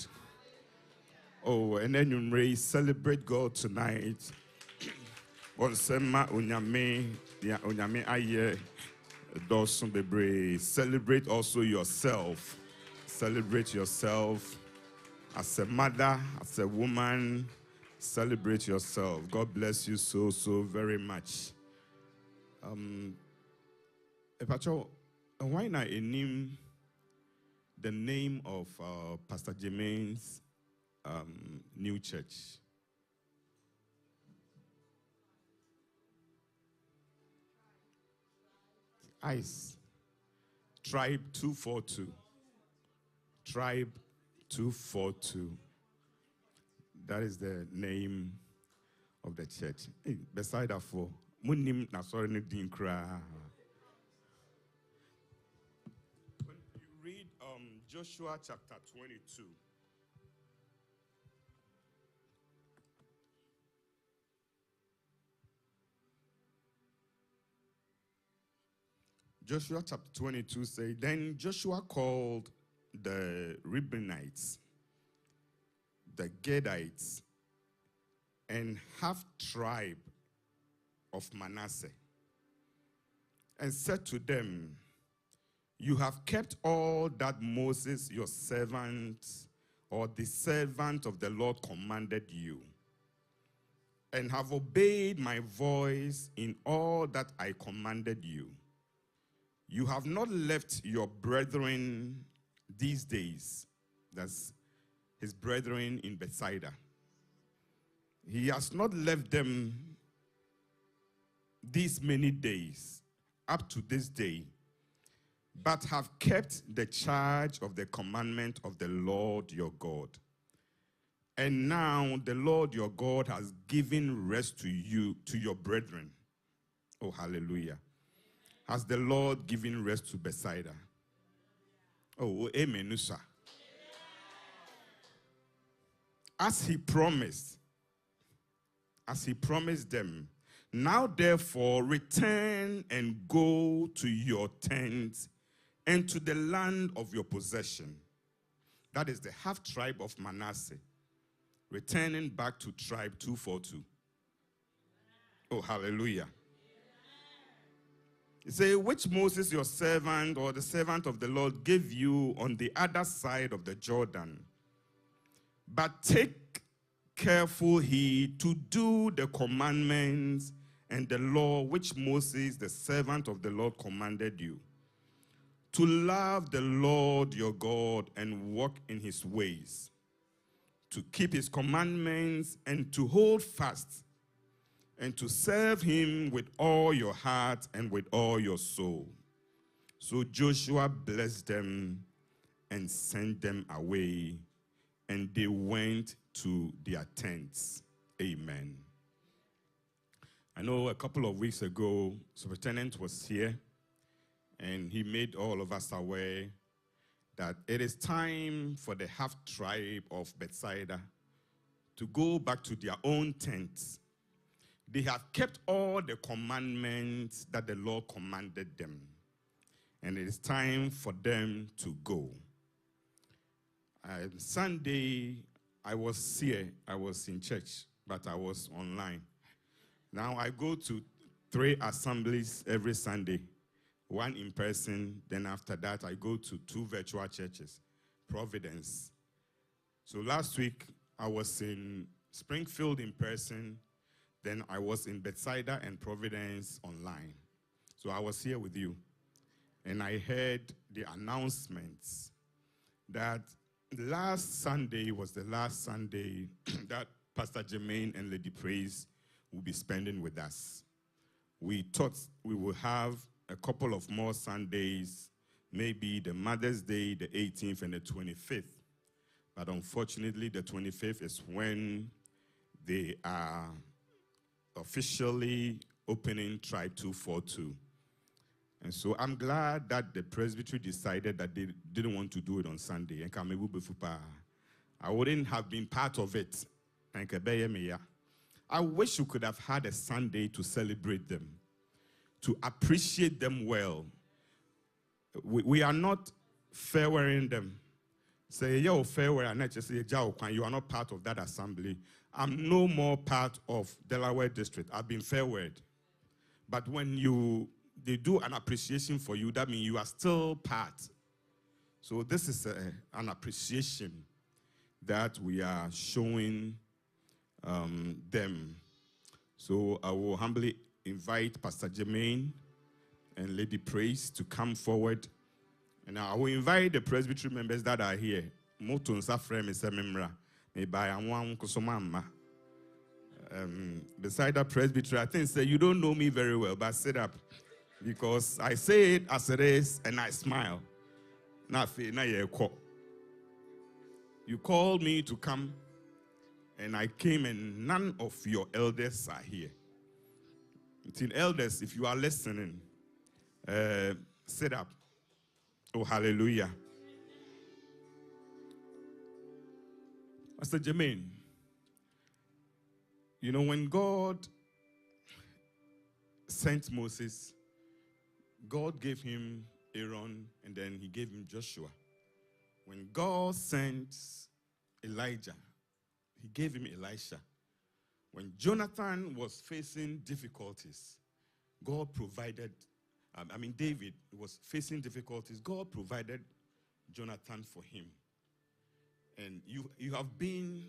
Oh, and then you may celebrate God tonight. Celebrate also yourself. Celebrate yourself. As a mother, as a woman, celebrate yourself. God bless you so very much. Why not name the name of Pastor Jermaine's new church? ICE. Tribe 242. Tribe 242. That is the name of the church. Hey, beside that for munim na sorry ne din kra. When you read Joshua chapter 22. Joshua chapter 22 says, then Joshua called the Reubenites, the Gadites, and half tribe of Manasseh, and said to them, you have kept all that Moses, your servant, or the servant of the Lord commanded you, and have obeyed my voice in all that I commanded you. You have not left your brethren these days. That's his brethren in Bethsaida. He has not left them these many days up to this day. but have kept the charge of the commandment of the Lord your God. And now the Lord your God has given rest to you, to your brethren. Oh, hallelujah. Has the Lord given rest to Bethsaida? Oh, amen, sir. As he promised them, now therefore return and go to your tents and to the land of your possession. That is the half tribe of Manasseh, returning back to tribe 242. Oh, hallelujah. He says, which Moses your servant, or the servant of the Lord, gave you on the other side of the Jordan. But take careful heed to do the commandments and the law which Moses, the servant of the Lord, commanded you, to love the Lord your God and walk in his ways, to keep his commandments and to hold fast, and to serve him with all your heart and with all your soul. So Joshua blessed them and sent them away, and they went to their tents. Amen. I know a couple of weeks ago, Superintendent was here, and he made all of us aware that it is time for the half tribe of Bethsaida to go back to their own tents. They have kept all the commandments that the Lord commanded them, and it is time for them to go. Sunday, I was here. I was in church, but I was online. Now I go to 3 assemblies every Sunday, 1 in person. Then after that, I go to 2 virtual churches, Providence. So last week, I was in Springfield in person. Then I was in Bethsaida and Providence online. So I was here with you. And I heard the announcements that last Sunday was the last Sunday that Pastor Jermaine and Lady Praise will be spending with us. We thought we would have a couple of more Sundays, maybe the Mother's Day, the 18th and the 25th. But unfortunately, the 25th is when they are officially opening Tribe 242. And so I'm glad that the presbytery decided that they didn't want to do it on Sunday. I wouldn't have been part of it. I wish you could have had a Sunday to celebrate them, to appreciate them well. We are not favoring them. Say, yo, fair and not just say, you are not part of that assembly. I'm no more part of Delaware District. I've been fair-weared. But when they do an appreciation for you, that means you are still part. So this is an appreciation that we are showing them. So I will humbly invite Pastor Jermaine and Lady Praise to come forward. And I will invite the presbytery members that are here. Beside that presbytery, I think say you don't know me very well, but sit up. Because I say it as it is and I smile. You called me to come, and I came, and none of your elders are here. Elders, if you are listening, sit up. Oh, hallelujah. Pastor Jermaine, you know, when God sent Moses, God gave him Aaron, and then he gave him Joshua. When God sent Elijah, he gave him Elisha. When Jonathan was facing difficulties, God provided, David was facing difficulties, God provided Jonathan for him. And you have been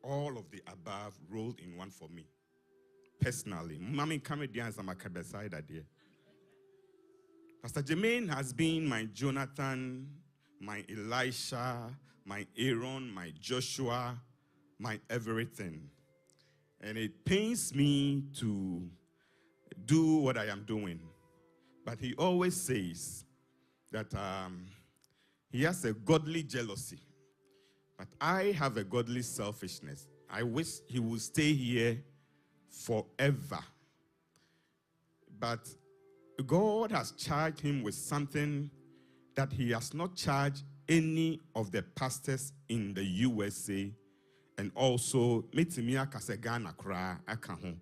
all of the above rolled in one for me, personally. Pastor Jermaine has been my Jonathan, my Elisha, my Aaron, my Joshua, my everything. And it pains me to do what I am doing. But he always says that he has a godly jealousy, but I have a godly selfishness. I wish he would stay here forever. But God has charged him with something that he has not charged any of the pastors in the USA, and also Metimia Kasegana Kra Akaho.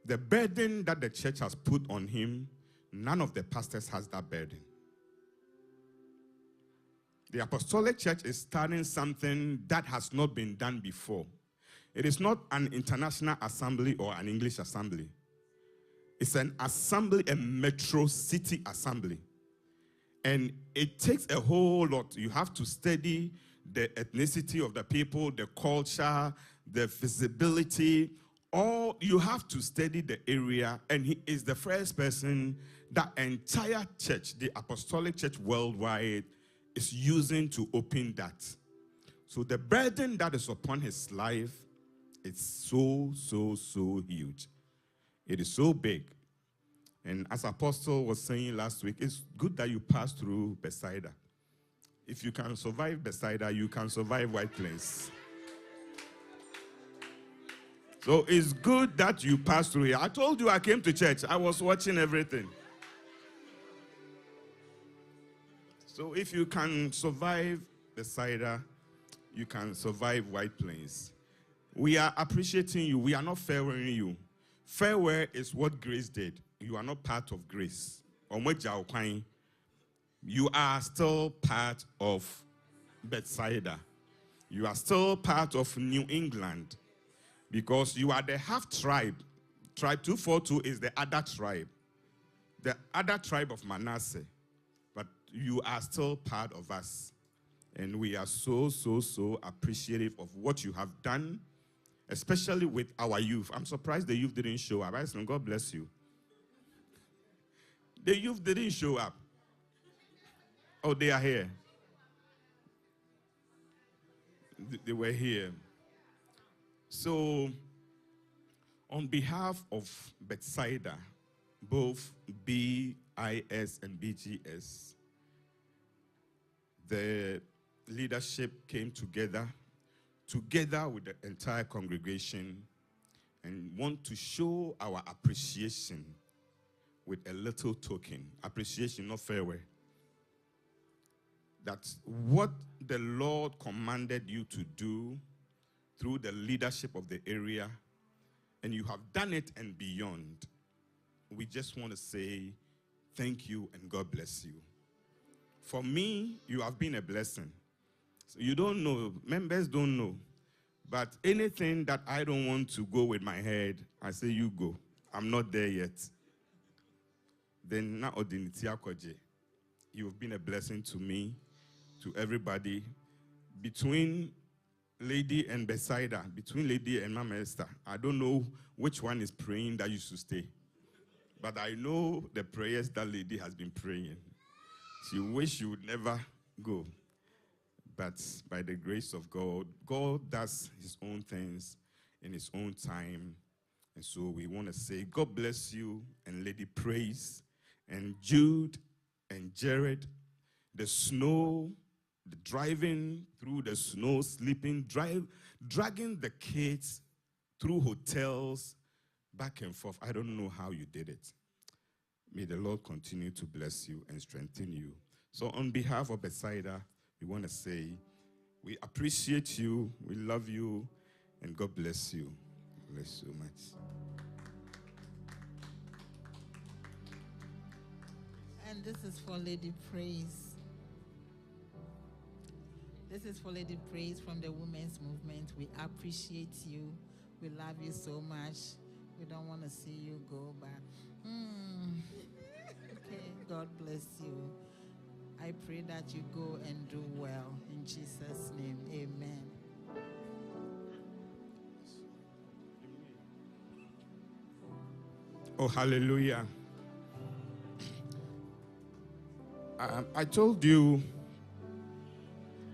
The burden that the church has put on him, none of the pastors has that burden. The Apostolic Church is starting something that has not been done before. It is not an international assembly or an English assembly. It's an assembly, a metro city assembly. And it takes a whole lot. You have to study the ethnicity of the people, the culture, the visibility. All you have to study the area. And he is the first person that entire church, the Apostolic Church worldwide, is using to open that. So the burden that is upon his life, it's so huge. It is so big. And as Apostle was saying last week, it's good that you pass through Bethsaida. If you can survive Bethsaida, you can survive White Plains. So it's good that you pass through here. I told you I came to church. I was watching everything. So if you can survive Bethsaida, you can survive White Plains. We are appreciating you. We are not farewelling you. Farewell is what grace did. You are not part of grace. You are still part of Bethsaida. You are still part of New England because you are the half tribe. Tribe 242 is the other tribe of Manasseh. But you are still part of us. And we are so appreciative of what you have done, especially with our youth. I'm surprised the youth didn't show up. I said, God bless you. The youth didn't show up. Oh, they are here. They were here. So, on behalf of Bethsaida, both BIS and BGS, the leadership came together with the entire congregation, and want to show our appreciation with a little token. Appreciation, not farewell. That's what the Lord commanded you to do through the leadership of the area, and you have done it and beyond. We just want to say thank you and God bless you. For me, you have been a blessing. So you don't know, members don't know, but anything that I don't want to go with my head, I say you go. I'm not there yet. Then now you've been a blessing to me, to everybody. Between Lady and Bethsaida, between Lady and Mama Esther, I don't know which one is praying that you should stay. But I know the prayers that Lady has been praying. She wished she would never go. But by the grace of God, God does his own things in his own time. And so we want to say, God bless you, and Lady Praise, and Jude, and Jared, the snow, the driving through the snow, sleeping, dragging the kids through hotels, back and forth. I don't know how you did it. May the Lord continue to bless you and strengthen you. So on behalf of Bethsaida, we want to say, we appreciate you, we love you, and God bless you. Bless you much. And this is for Lady Praise. This is for Lady Praise from the Women's Movement. We appreciate you. We love you so much. We don't want to see you go, but okay, God bless you. I pray that you go and do well. In Jesus' name, amen. Oh, hallelujah. I told you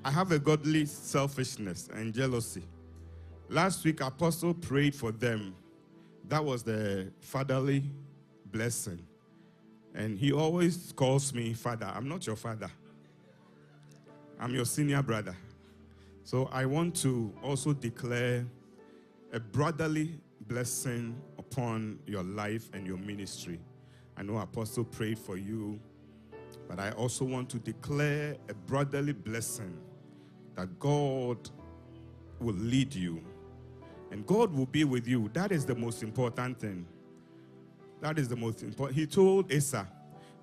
I have a godly selfishness and jealousy. Last week, Apostle prayed for them. That was the fatherly blessing. And he always calls me father. I'm not your father. I'm your senior brother. So I want to also declare a brotherly blessing upon your life and your ministry. I know Apostle prayed for you, but I also want to declare a brotherly blessing that God will lead you and God will be with you. That is the most important thing. That is the most important. He told Asa,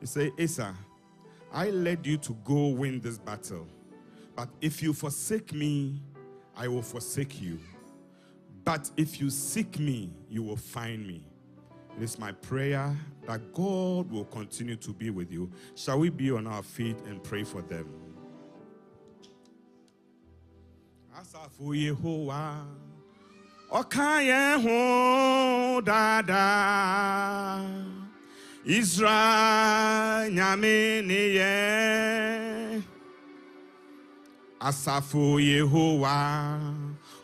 he said, Asa, I led you to go win this battle, but if you forsake me, I will forsake you. But if you seek me, you will find me. It is my prayer that God will continue to be with you. Shall we be on our feet and pray for them? Asafu Yehowa, Okaye ho dada, Israel nyame niye. Asafu Yehowa,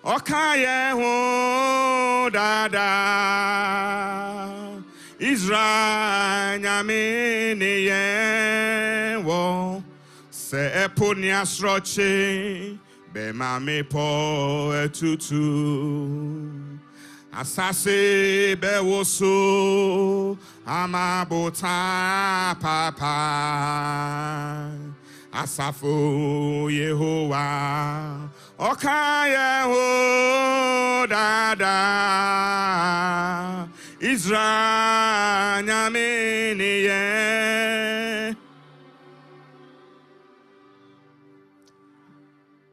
Okaye ho dada, Israel nyame niye wo se eponia sroche be mame po etutu asase be woso amabota papa Asafu Yehowa, Okaye ho dada, Israel nyame niye.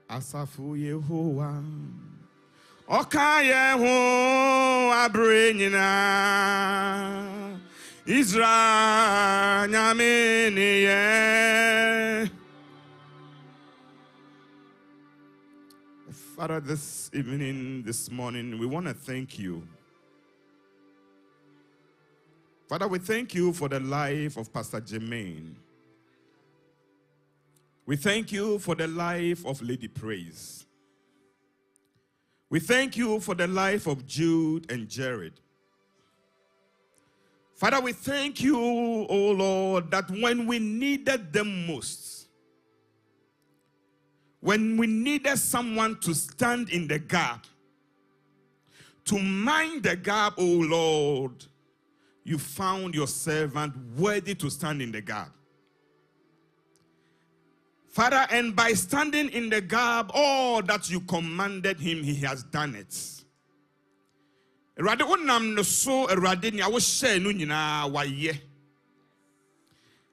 Asafu Yehowa, Okaye ho abrenyina, Israel nyame niye. Father, this evening, this morning, we want to thank you. Father, we thank you for the life of Pastor Jermaine. We thank you for the life of Lady Praise. We thank you for the life of Jude and Jared. Father, we thank you, oh Lord, that when we needed them most, when we needed someone to stand in the gap, to mind the gap, oh Lord, you found your servant worthy to stand in the gap. Father, and by standing in the gap, all that you commanded him, he has done it.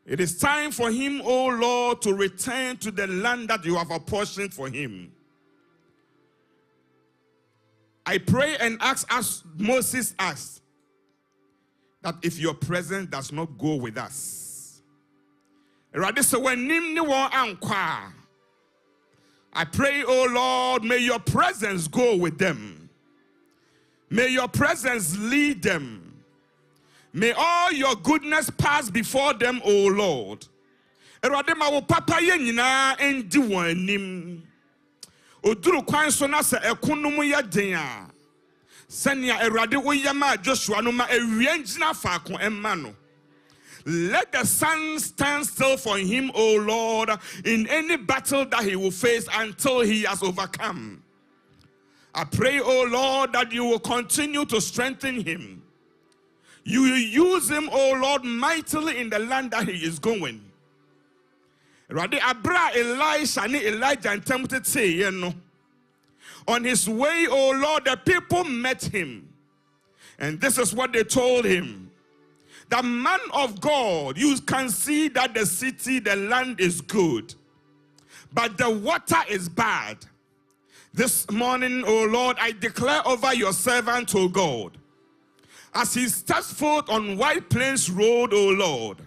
It is time for him, O Lord, to return to the land that you have apportioned for him. I pray and ask, as Moses asked, that if your presence does not go with us, I pray, O Lord, may your presence go with them. May your presence lead them. May all your goodness pass before them, O Lord. Oduru kwan so na se ekunum ye den a senia Erade oyama Joshua no ma ewie ngina faako emma no. Let the sun stand still for him, O Lord, in any battle that he will face until he has overcome. I pray, O Lord, that you will continue to strengthen him. You will use him, O Lord, mightily in the land that he is going. Rade abra Elisha ni Elijah and tempted say, you know. On his way, O Lord, the people met him. And this is what they told him. The man of God, you can see that the city, the land is good, but the water is bad. This morning, O Lord, I declare over your servant, O God, as he steps forth on White Plains Road, O Lord,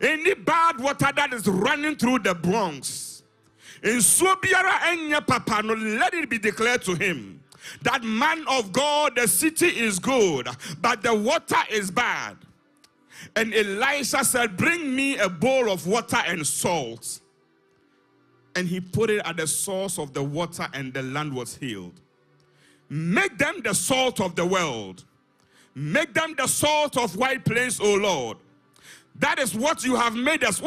any bad water that is running through the Bronx, in Sobiara Enya Papa, no, let it be declared to him that man of God, the city is good, but the water is bad. And Elisha said, bring me a bowl of water and salt. And he put it at the source of the water, and the land was healed. Make them the salt of the world. Make them the salt of White Plains, O Lord. That is what you have made us.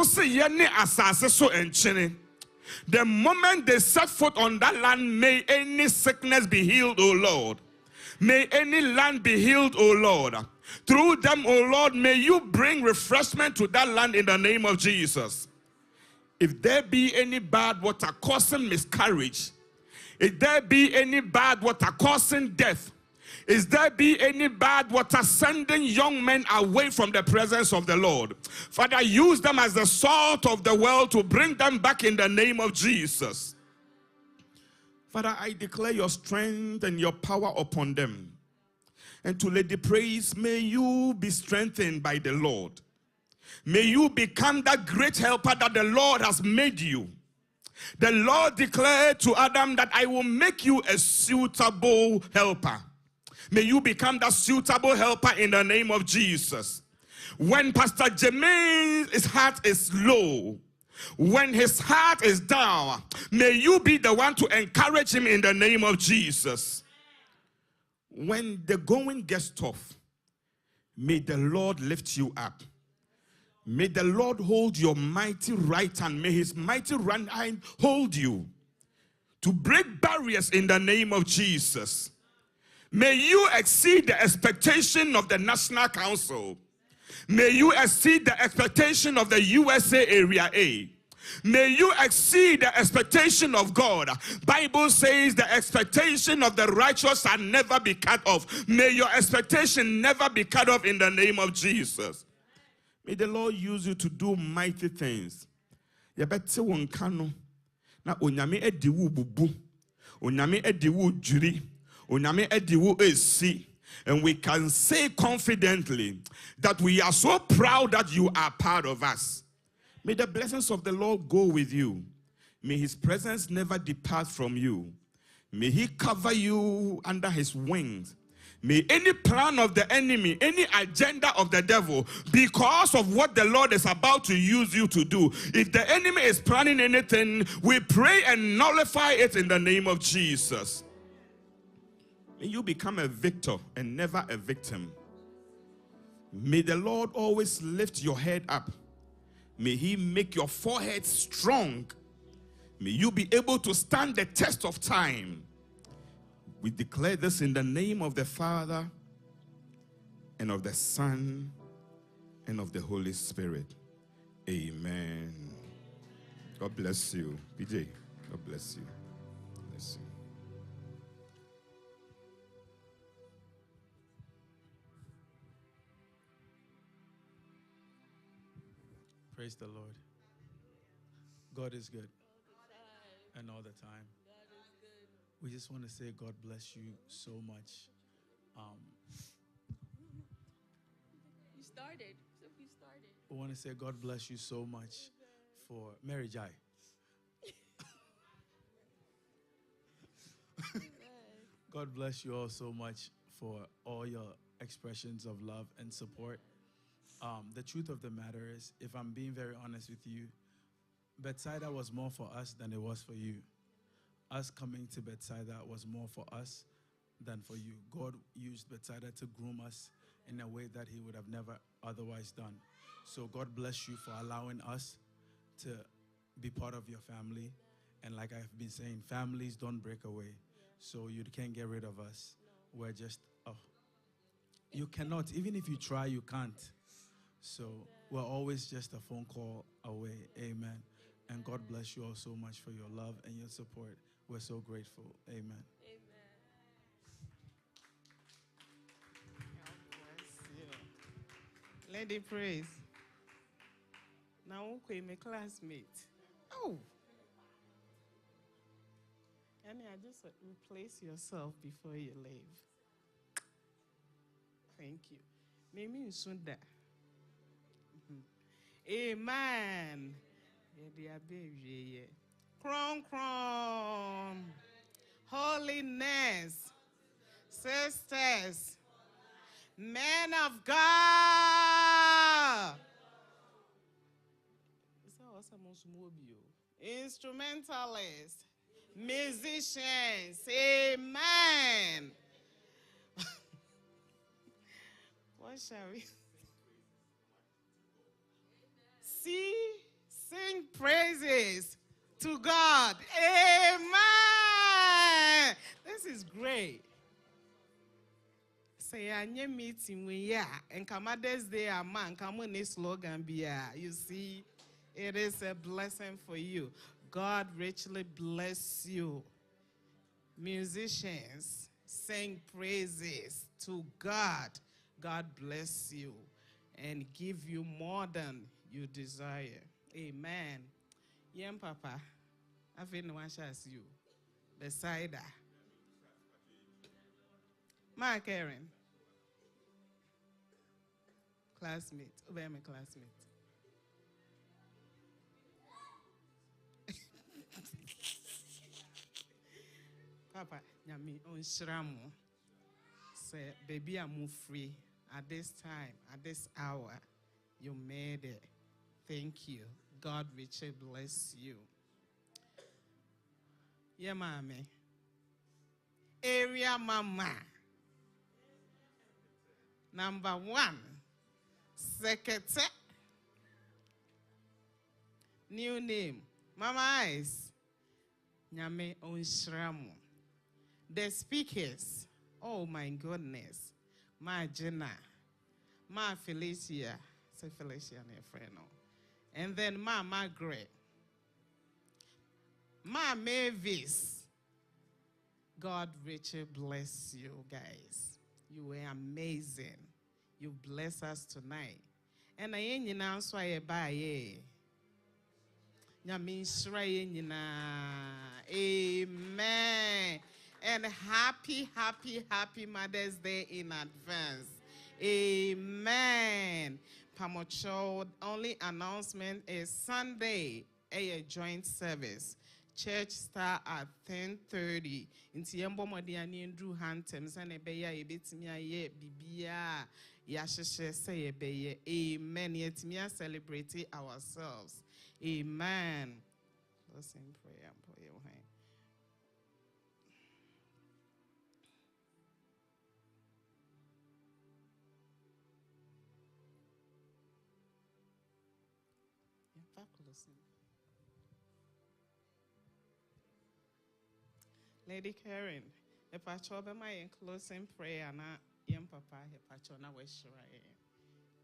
The moment they set foot on that land, may any sickness be healed, O Lord. May any land be healed, O Lord. Through them, O Lord, may you bring refreshment to that land in the name of Jesus. If there be any bad water causing miscarriage, if there be any bad water causing death, is there be any bad water sending young men away from the presence of the Lord? Father, use them as the salt of the world to bring them back in the name of Jesus. Father, I declare your strength and your power upon them. And to Lady Praise, may you be strengthened by the Lord. May you become that great helper that the Lord has made you. The Lord declared to Adam that I will make you a suitable helper. May you become that suitable helper in the name of Jesus. When Pastor Jermaine's heart is low, when his heart is down, may you be the one to encourage him in the name of Jesus. When the going gets tough, may the Lord lift you up. May the Lord hold your mighty right hand. May his mighty right hand hold you to break barriers in the name of Jesus. May you exceed the expectation of the National Council. May you exceed the expectation of the USA Area A. May you exceed the expectation of God. Bible says the expectation of the righteous shall never be cut off. May your expectation never be cut off in the name of Jesus. May the Lord use you to do mighty things. Yabete wonkano na onyame ediwu bubu. Onyame ediwu juri. Onyame ediwu esi. And we can say confidently that we are so proud that you are part of us. May the blessings of the Lord go with you. May his presence never depart from you. May he cover you under his wings. May any plan of the enemy, any agenda of the devil, because of what the Lord is about to use you to do, if the enemy is planning anything, we pray and nullify it in the name of Jesus. May you become a victor and never a victim. May the Lord always lift your head up. May he make your forehead strong. May you be able to stand the test of time. We declare this in the name of the Father and of the Son and of the Holy Spirit. Amen. God bless you. PJ, God bless you. Bless you. Praise the Lord. God is good. And all the time. We just want to say God bless you so much. You started. So you started. We want to say God bless you so much for Mary Jai. God bless you all so much for all your expressions of love and support. The truth of the matter is, if I'm being very honest with you, Bethsaida was more for us than it was for you. Us coming to Bethsaida was more for us than for you. God used Bethsaida to groom us in a way that he would have never otherwise done. So God bless you for allowing us to be part of your family. And like I've been saying, families don't break away. So you can't get rid of us. We're just, you cannot. Even if you try, you can't. So we're always just a phone call away. Amen. And God bless you all so much for your love and your support. We're so grateful. Amen. Amen. Lady Praise. Now, okay, my classmate. Oh. And I just replace yourself before you leave. Thank you. Maybe you soon that. Amen. Crom, crom. Holiness. Sisters. Men of God. Instrumentalists. Musicians. Amen. What shall we? see, sing praises to God. Amen. This is great. Say, I need meeting with ya, and Mother's Day, a man, come on, this slogan be you see, it is a blessing for you. God richly bless you. Musicians, sing praises to God. God bless you and give you more than you desire. Amen. Yem Papa, I feel no one as you. Beside that. My Karen. Classmate. Over my classmate. Papa, nyami on shramu. Say, baby, I'm free at this time, at this hour. You made it. Thank you. God richly bless you. Yeah, mommy. Area mama. Number 1. Secretary. New name. Mama Eyes. Nyame onshramu. The speakers. Oh my goodness. Ma Jenna. Ma Felicia. Say Felicia and her friend. And then Ma Margaret. Ma Mavis. God richly bless you guys. You were amazing. You bless us tonight. And I ain't now so I buy amen. And happy Mother's Day in advance. Amen. Pamocho, only announcement is Sunday, a joint service. Church start at 10:30. Inti yembo modiani ndru hantems and ebeya ebetimia ye bibia yasheshe say ebeye. Amen. Yetimia celebrate ourselves. Amen. Let's sing prayer. Lady Karen, if I told them I in closing prayer, and young papa, if I told now,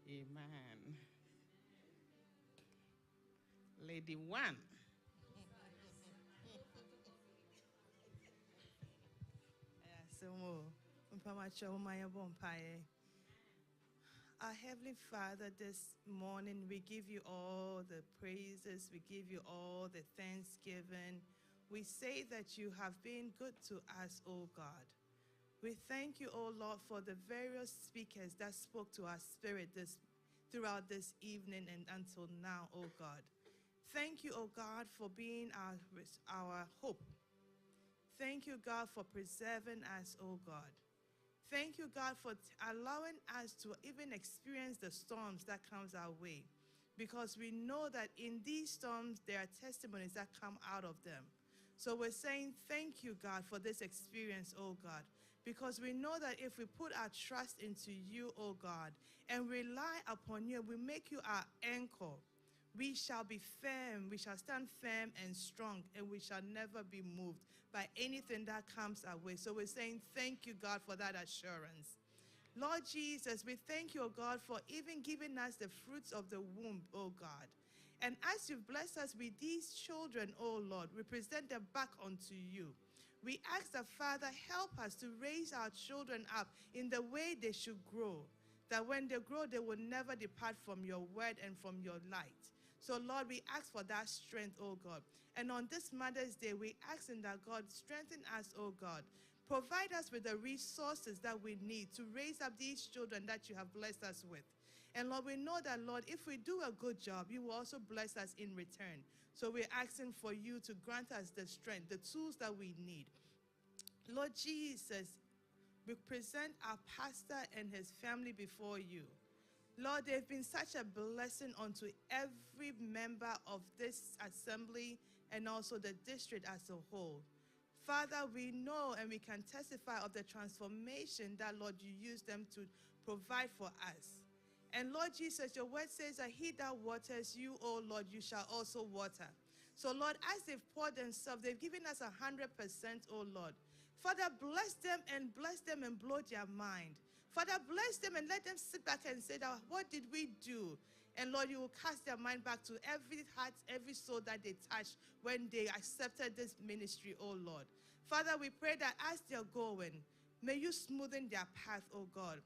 amen. Lady 1. Our Heavenly Father, this morning we give you all the praises, we give you all the thanksgiving. We say that you have been good to us, O God. We thank you, O Lord, for the various speakers that spoke to our spirit throughout this evening and until now, O God. Thank you, O God, for being our hope. Thank you, God, for preserving us, O God. Thank you, God, for allowing us to even experience the storms that comes our way, because we know that in these storms, there are testimonies that come out of them. So we're saying thank you, God, for this experience, oh God, because we know that if we put our trust into you, oh God, and rely upon you, we make you our anchor, we shall be firm, we shall stand firm and strong, and we shall never be moved by anything that comes our way. So we're saying thank you, God, for that assurance. Lord Jesus, we thank you, oh God, for even giving us the fruits of the womb, oh God. And as you've blessed us with these children, oh Lord, we present them back unto you. We ask that, Father, help us to raise our children up in the way they should grow, that when they grow, they will never depart from your word and from your light. So, Lord, we ask for that strength, oh God. And on this Mother's Day, we ask that, God, strengthen us, oh God. Provide us with the resources that we need to raise up these children that you have blessed us with. And Lord, we know that, Lord, if we do a good job, you will also bless us in return. So we're asking for you to grant us the strength, the tools that we need. Lord Jesus, we present our pastor and his family before you. Lord, they've been such a blessing unto every member of this assembly and also the district as a whole. Father, we know and we can testify of the transformation that, Lord, you use them to provide for us. And Lord Jesus, your word says that he that waters you, O Lord, you shall also water. So Lord, as they've poured themselves, they've given us 100%, O Lord. Father, bless them and blow their mind. Father, bless them and let them sit back and say that, what did we do? And Lord, you will cast their mind back to every heart, every soul that they touched when they accepted this ministry, oh Lord. Father, we pray that as they're going, may you smoothen their path, oh God.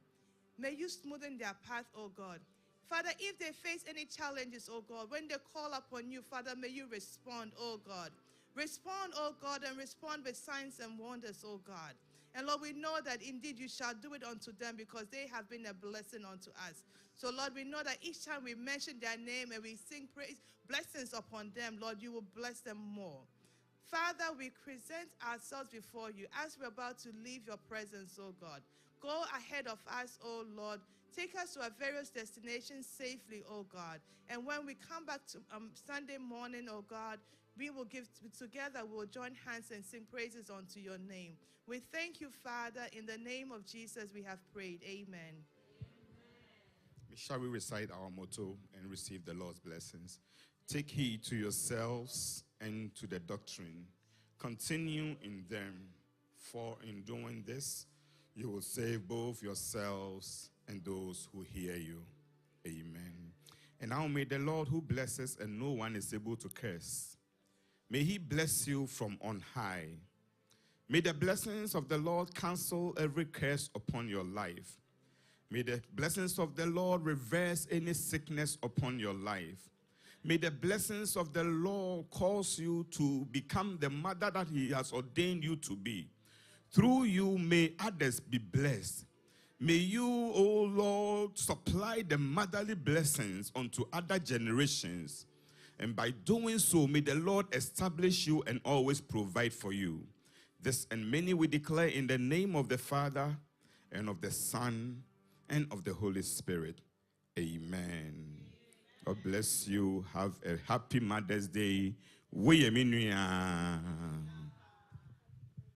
May you smoothen their path, oh God. Father, if they face any challenges, oh God, when they call upon you, Father, may you respond, oh God. Respond, oh God, and respond with signs and wonders, oh God. And Lord, we know that indeed you shall do it unto them because they have been a blessing unto us. So Lord, we know that each time we mention their name and we sing praise, blessings upon them, Lord, you will bless them more. Father, we present ourselves before you as we're about to leave your presence, oh God. Go ahead of us, oh Lord. Take us to our various destinations safely, oh God. And when we come back to Sunday morning, oh God, we will give together, we will join hands and sing praises unto your name. We thank you, Father. In the name of Jesus, we have prayed. Amen. Shall we recite our motto and receive the Lord's blessings? Take heed to yourselves and to the doctrine. Continue in them, for in doing this, you will save both yourselves and those who hear you. Amen. And now may the Lord who blesses and no one is able to curse, may he bless you from on high. May the blessings of the Lord cancel every curse upon your life. May the blessings of the Lord reverse any sickness upon your life. May the blessings of the Lord cause you to become the mother that he has ordained you to be. Through you, may others be blessed. May you, O Lord, supply the motherly blessings unto other generations. And by doing so, may the Lord establish you and always provide for you. This and many we declare in the name of the Father and of the Son and of the Holy Spirit. Amen. God bless you. Have a happy Mother's Day.